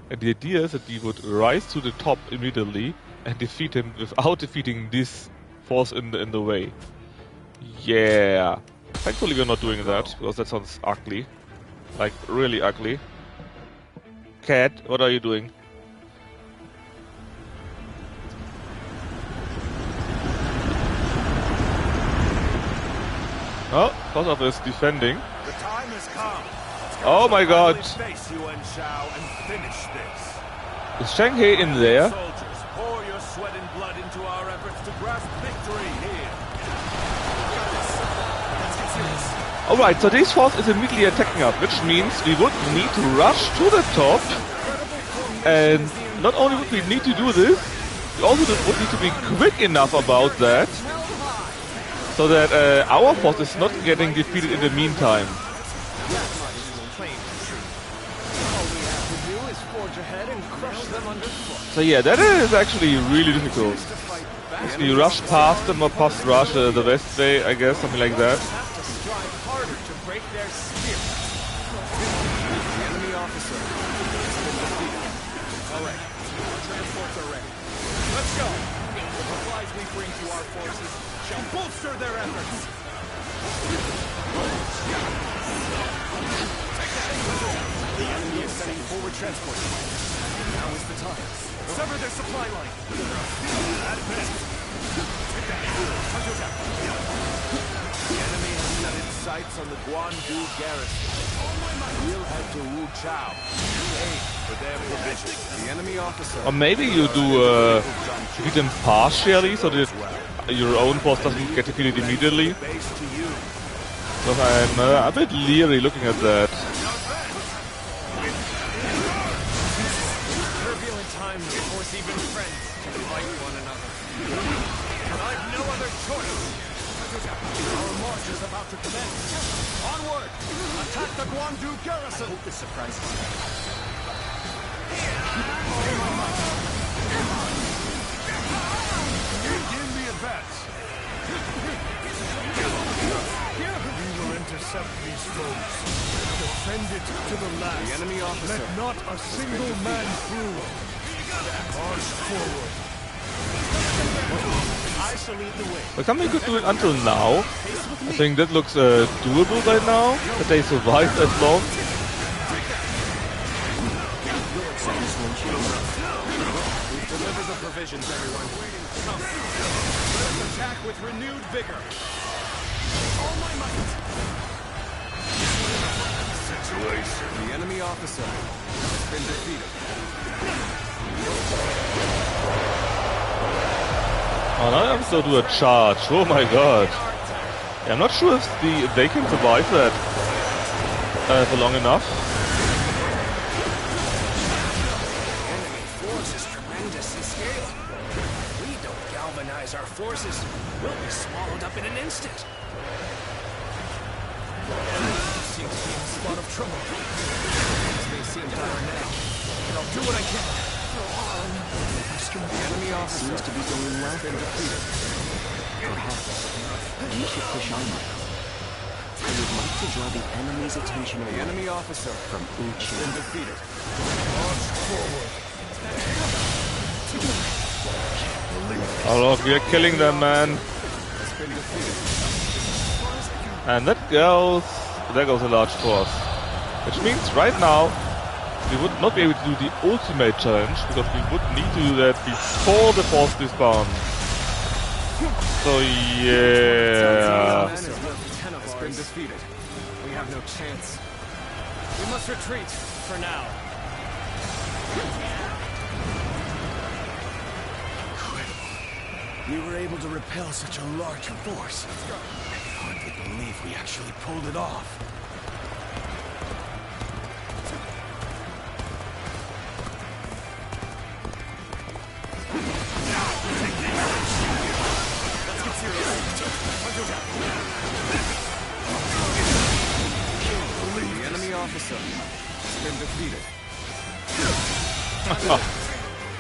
And the idea is that we would rise to the top immediately and defeat him without defeating this force in the way. Yeah. Thankfully we're not doing that, because that sounds ugly. Like, really ugly. Cat, what are you doing? Oh, Kosovo is defending. The time has come. Oh my god. Face Yuan Shao and finish this. Is Shanghai in there? Soldiers, pour your sweat and blood into our efforts to grasp victory here. Alright, so this force is immediately attacking us, which means we would need to rush to the top. And not only would we need to do this, we also would need to be quick enough about that, so that our force is not getting defeated in the meantime. So yeah, that is actually really difficult. Basically rush past them or past rush the west way, I guess, something like that. Let's go! The supplies we bring to our forces shall bolster their efforts! The enemy is sending forward transport. Now is the time. Sever their supply line! Advance! Counterattack! The enemy has set its sights fights on the Guandu garrison. We'll head to Wu Chao. Aid for their provisions. The enemy officer. Or maybe you do defeat them partially so that your own boss doesn't get defeated immediately. Because I'm a bit leery looking at that. Turbulent times force even friends to fight one another. I've no other choice. Our march is about to commence. Onward! Attack the Guandu garrison! I hope this surprises you. Begin the advance. We will intercept these foes. Defend it to the last. The enemy officer. Let not a single man through. March forward. I shall lead the way. But something could do it until now. I think that looks doable right now, that they survived as long. Deliver the provisions, everyone. Come. Let us attack with renewed vigor. All my might. Situation. The enemy officer has been defeated. Oh, now I'm still do a charge. Oh my god. Yeah, I'm not sure if they can survive that for long enough. Enemy force is tremendous in scale. We don't galvanize our forces, we'll be swallowed up in an instant. Seems to be a spot of trouble. This may seem dire now, but I'll do what I can. The enemy officer seems to be going well for us. Perhaps we should push on now. I would like to draw the enemy's attention away. The enemy officer from Wu Chao. Been defeated. March forward. Oh look, we are killing them, man. And there goes a large force. Which means right now we would not be able to do the ultimate challenge because we would need to do that before the force respawn. So yeah. Has been defeated. We have no chance. We must retreat for now. We were able to repel such a large force. I hardly believe we actually pulled it off. Let's get serious. The enemy officer has been defeated.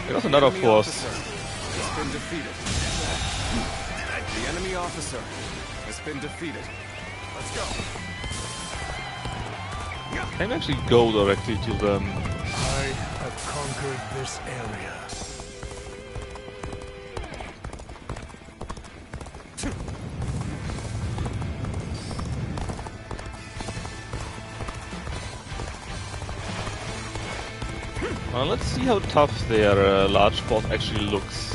There's another force. Has been defeated. The enemy officer has been defeated. Let's go. Can I actually go directly to them? I have conquered this area. Well, let's see how tough their large force actually looks.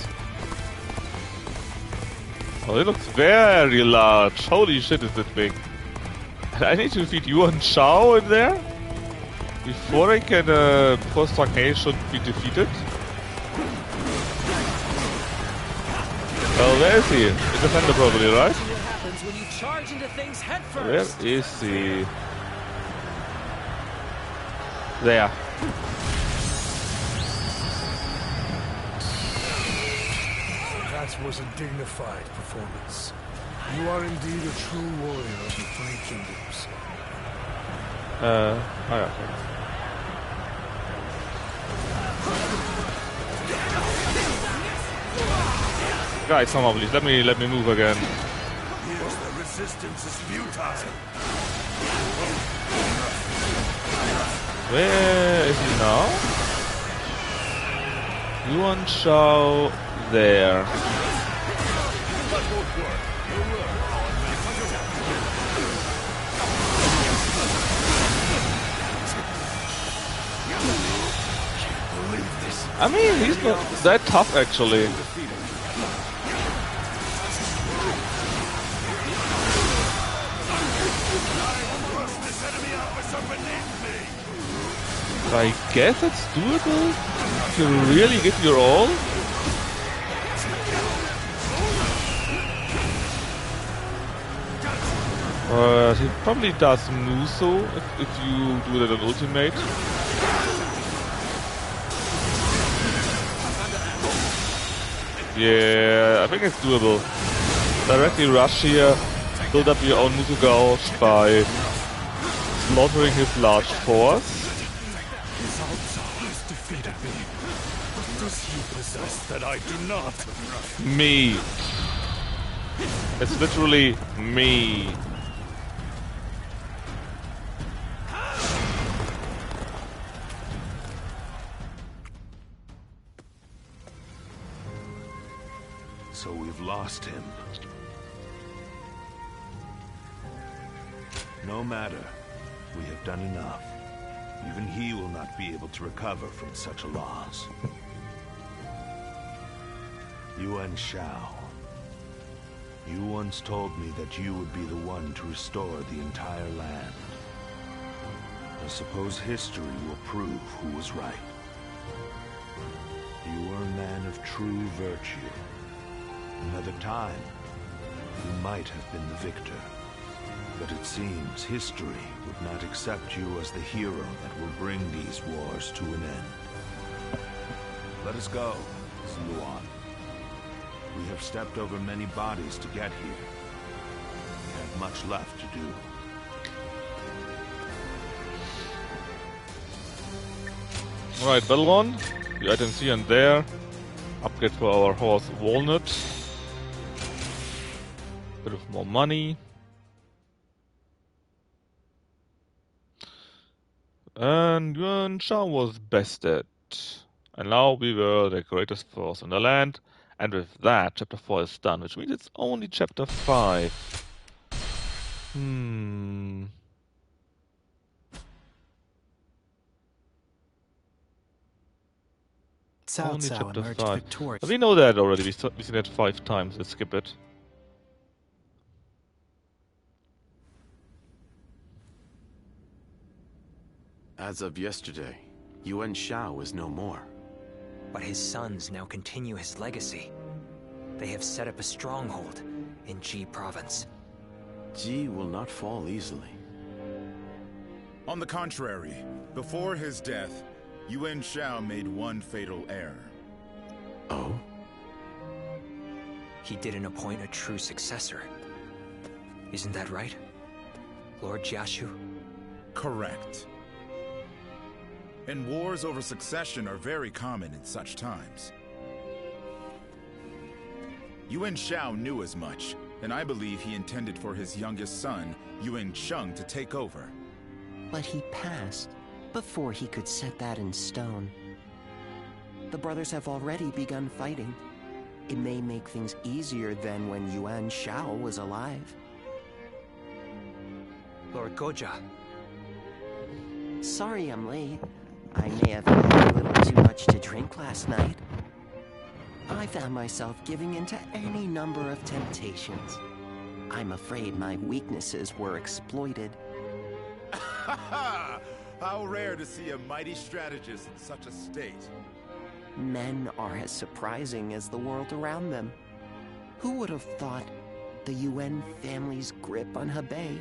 Oh, it looks very large. Holy shit, is it big. And I need to defeat Yuan Shao in there before I can, before Strong Hei should be defeated. Well, where is he? In the center probably, right? Where is he? There. That was a dignified performance. You are indeed a true warrior of the Three Kingdoms. Oh yeah. Guys, come on, please. Let me move again. Here's the resistance is futile. Where is he now? Yuan Shao there. I mean, he's not that tough actually. I guess it's doable if you really give your all. He probably does Muso if you do that on ultimate. Yeah, I think it's doable. Directly rush here, build up your own Muso Gouge by slaughtering his large force. Has defeated me. What does he possess that I do not? Me. It's literally me. So we've lost him. No matter. We have done enough. Even he will not be able to recover from such a loss. Yuan Shao. You once told me that you would be the one to restore the entire land. I suppose history will prove who was right. You were a man of true virtue. Another time, you might have been the victor. But it seems history would not accept you as the hero that will bring these wars to an end. Let us go, Luan. We have stepped over many bodies to get here. We have much left to do. Alright, battle on. The items here and there. Upgrade for our horse Walnut. Bit of more money. And Yuan Shao was bested. And now we were the greatest force in the land. And with that, chapter 4 is done, which means it's only chapter 5. Only chapter 5. But we know that already. We've seen it 5 times. Let's skip it. As of yesterday, Yuan Shao is no more. But his sons now continue his legacy. They have set up a stronghold in Ji province. Ji will not fall easily. On the contrary, before his death, Yuan Shao made one fatal error. Oh? He didn't appoint a true successor. Isn't that right, Lord Jiashu? Correct. And wars over succession are very common in such times. Yuan Shao knew as much, and I believe he intended for his youngest son, Yuan Sheng, to take over. But he passed before he could set that in stone. The brothers have already begun fighting. It may make things easier than when Yuan Shao was alive. Lord Goja. Sorry I'm late. I may have had a little too much to drink last night. I found myself giving in to any number of temptations. I'm afraid my weaknesses were exploited. How rare to see a mighty strategist in such a state. Men are as surprising as the world around them. Who would have thought the Yuan family's grip on Hebei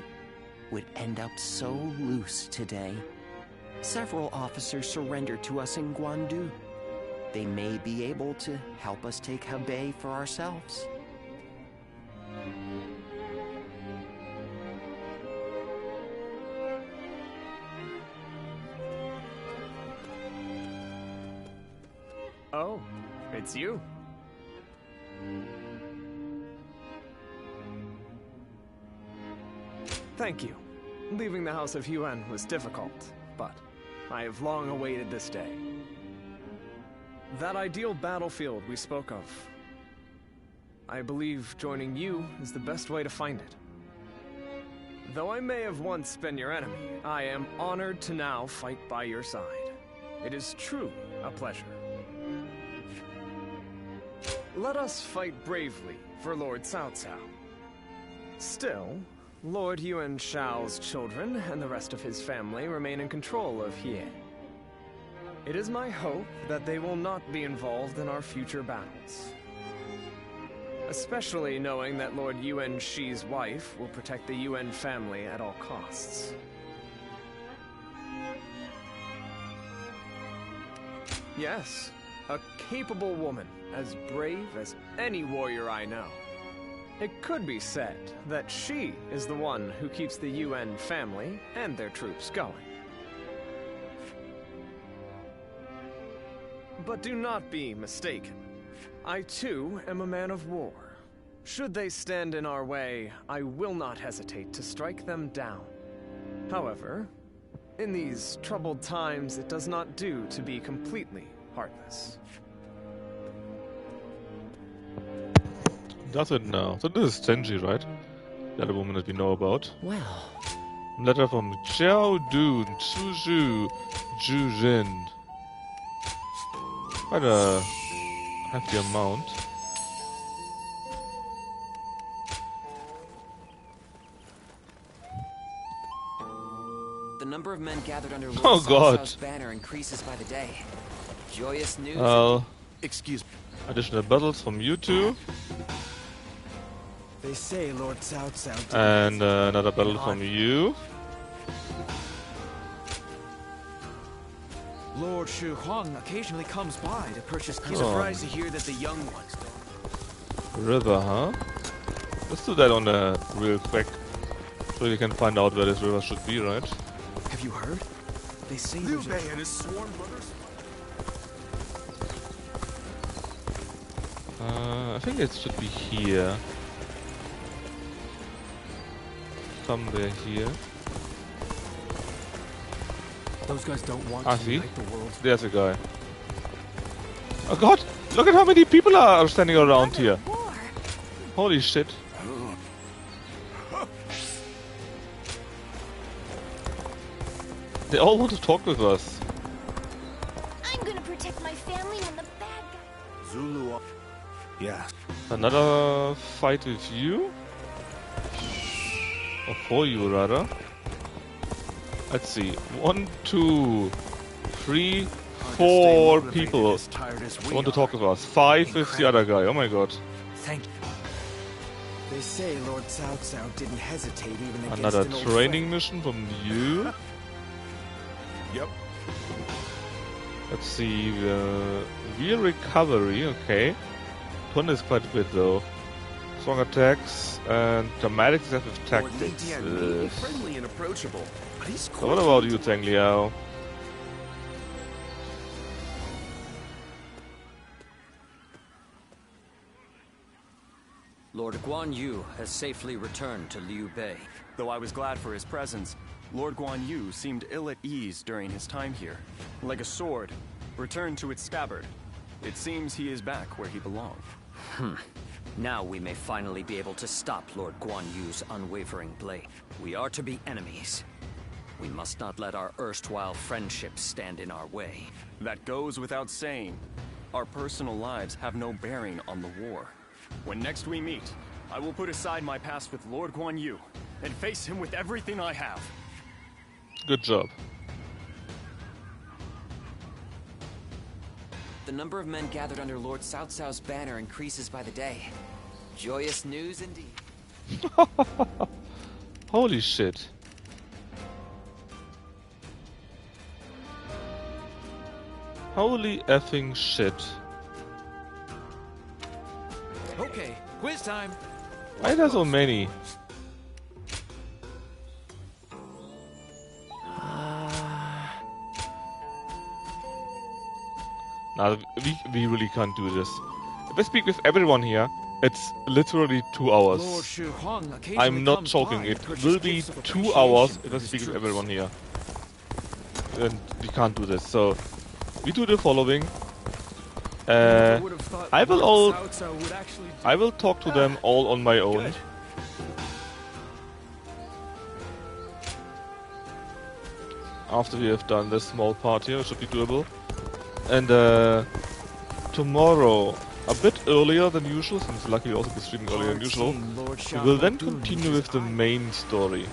would end up so loose today? Several officers surrendered to us in Guandu. They may be able to help us take Hebei for ourselves. Oh, it's you. Thank you. Leaving the House of Yuan was difficult, but I have long awaited this day. That ideal battlefield we spoke of. I believe joining you is the best way to find it. Though I may have once been your enemy, I am honored to now fight by your side. It is truly a pleasure. Let us fight bravely for Lord Cao Cao. Still, Lord Yuan Shao's children and the rest of his family remain in control of Hie. It is my hope that they will not be involved in our future battles. Especially knowing that Lord Yuan Shi's wife will protect the Yuan family at all costs. Yes, a capable woman, as brave as any warrior I know. It could be said that she is the one who keeps the Yuan family and their troops going. But do not be mistaken. I too am a man of war. Should they stand in our way, I will not hesitate to strike them down. However, in these troubled times, it does not do to be completely heartless. Does it now? So this is Tenji, right? The other woman that we know about. Well. Letter from Xiao Dun, Zhu Jujin. Quite a hefty amount. The number of men gathered under Oh, Lord God. Cao Cao's banner increases by the day. Joyous news. Excuse me. Additional battles from you two. They say Lord Cao Cao. And another battle from you. Lord Shu Huang occasionally comes by to purchase. I'm surprised to hear that the young ones don't. River, huh? Let's do that on the real quick. So you can find out where this river should be, right? Have you heard? They say Liu Bei and his sworn brothers. I think it should be here. Somewhere here. Those guys don't want Ah, to see? unite the world. There's a guy. Oh god! Look at how many people are standing around here! Holy shit. They all want to talk with us. I'm gonna protect my family when the bad guys... Zulu. Yeah. Another fight with you? Or for you, rather. Let's see. 1, 2, 3, 4 people want to talk with us. 5 with the other guy. Oh my god. Thank you. They say Lord Cao Cao didn't hesitate even against Another an old training mission from you. Yep. Let's see. Real recovery. Okay. One is quite good though. Strong attacks and dramatic deceptive tactics. Friendly and approachable, but he's So what about you, Zhang Liao? Lord Guan Yu has safely returned to Liu Bei. Though I was glad for his presence, Lord Guan Yu seemed ill at ease during his time here. Like a sword, returned to its scabbard. It seems he is back where he belonged. Now we may finally be able to stop Lord Guan Yu's unwavering blade. We are to be enemies. We must not let our erstwhile friendships stand in our way. That goes without saying. Our personal lives have no bearing on the war. When next we meet, I will put aside my past with Lord Guan Yu and face him with everything I have. Good job. The number of men gathered under Lord Cao Cao's banner increases by the day. Joyous news indeed. Holy shit. Holy effing shit. Okay, quiz time. Why are there so many? Nah, we really can't do this. If I speak with everyone here, it's literally 2 hours. Lord Shu Huang occasionally I'm not comes joking, by it to purchase will be gifts of 2 hours appreciation if for I his speak with troops. everyone here. And we can't do this, so we do the following. I will talk to them all on my own. Good. After we have done this small part here, it should be doable. And tomorrow a bit earlier than usual, since luckily also be streaming earlier than usual. We will then continue with the main story.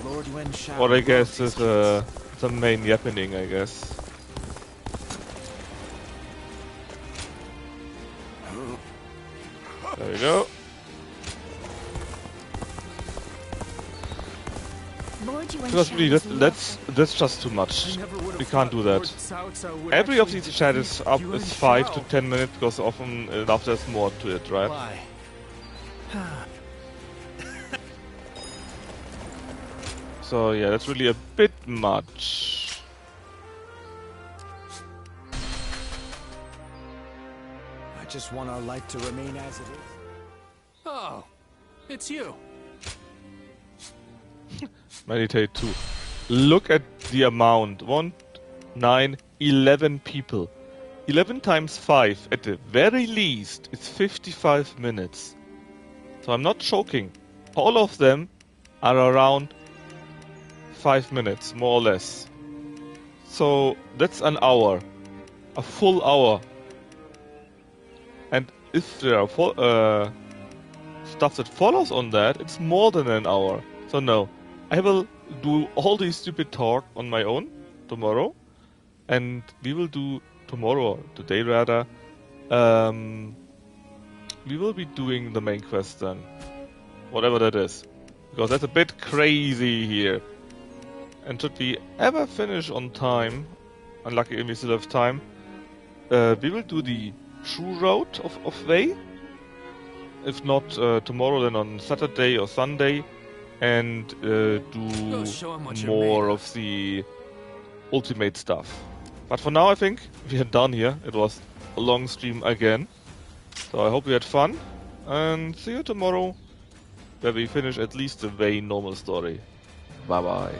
Or I guess with the main yapping, I guess. There we go. Because really, that's just too much. We can't do that. Every of these chat is up is 5 to 10 minutes, because often enough there's more to it, right? So yeah, that's really a bit much. I just want our life to remain as it is. Oh, it's you. Meditate too. Look at the amount. 1, 9, 11 people. 11 times 5, at the very least, it's 55 minutes. So I'm not joking. All of them are around 5 minutes, more or less. So that's an hour. A full hour. And if there are stuff that follows on that, it's more than an hour. So no. I will do all these stupid talk on my own tomorrow, and we will do tomorrow, today rather, we will be doing the main quest then, whatever that is, because that's a bit crazy here. And should we ever finish on time, unlucky we still have time, we will do the true route of Way, if not tomorrow then on Saturday or Sunday. And do more of the ultimate stuff. But for now I think we are done here. It was a long stream again. So I hope you had fun. And see you tomorrow, where we finish at least the Way normal story. Bye bye.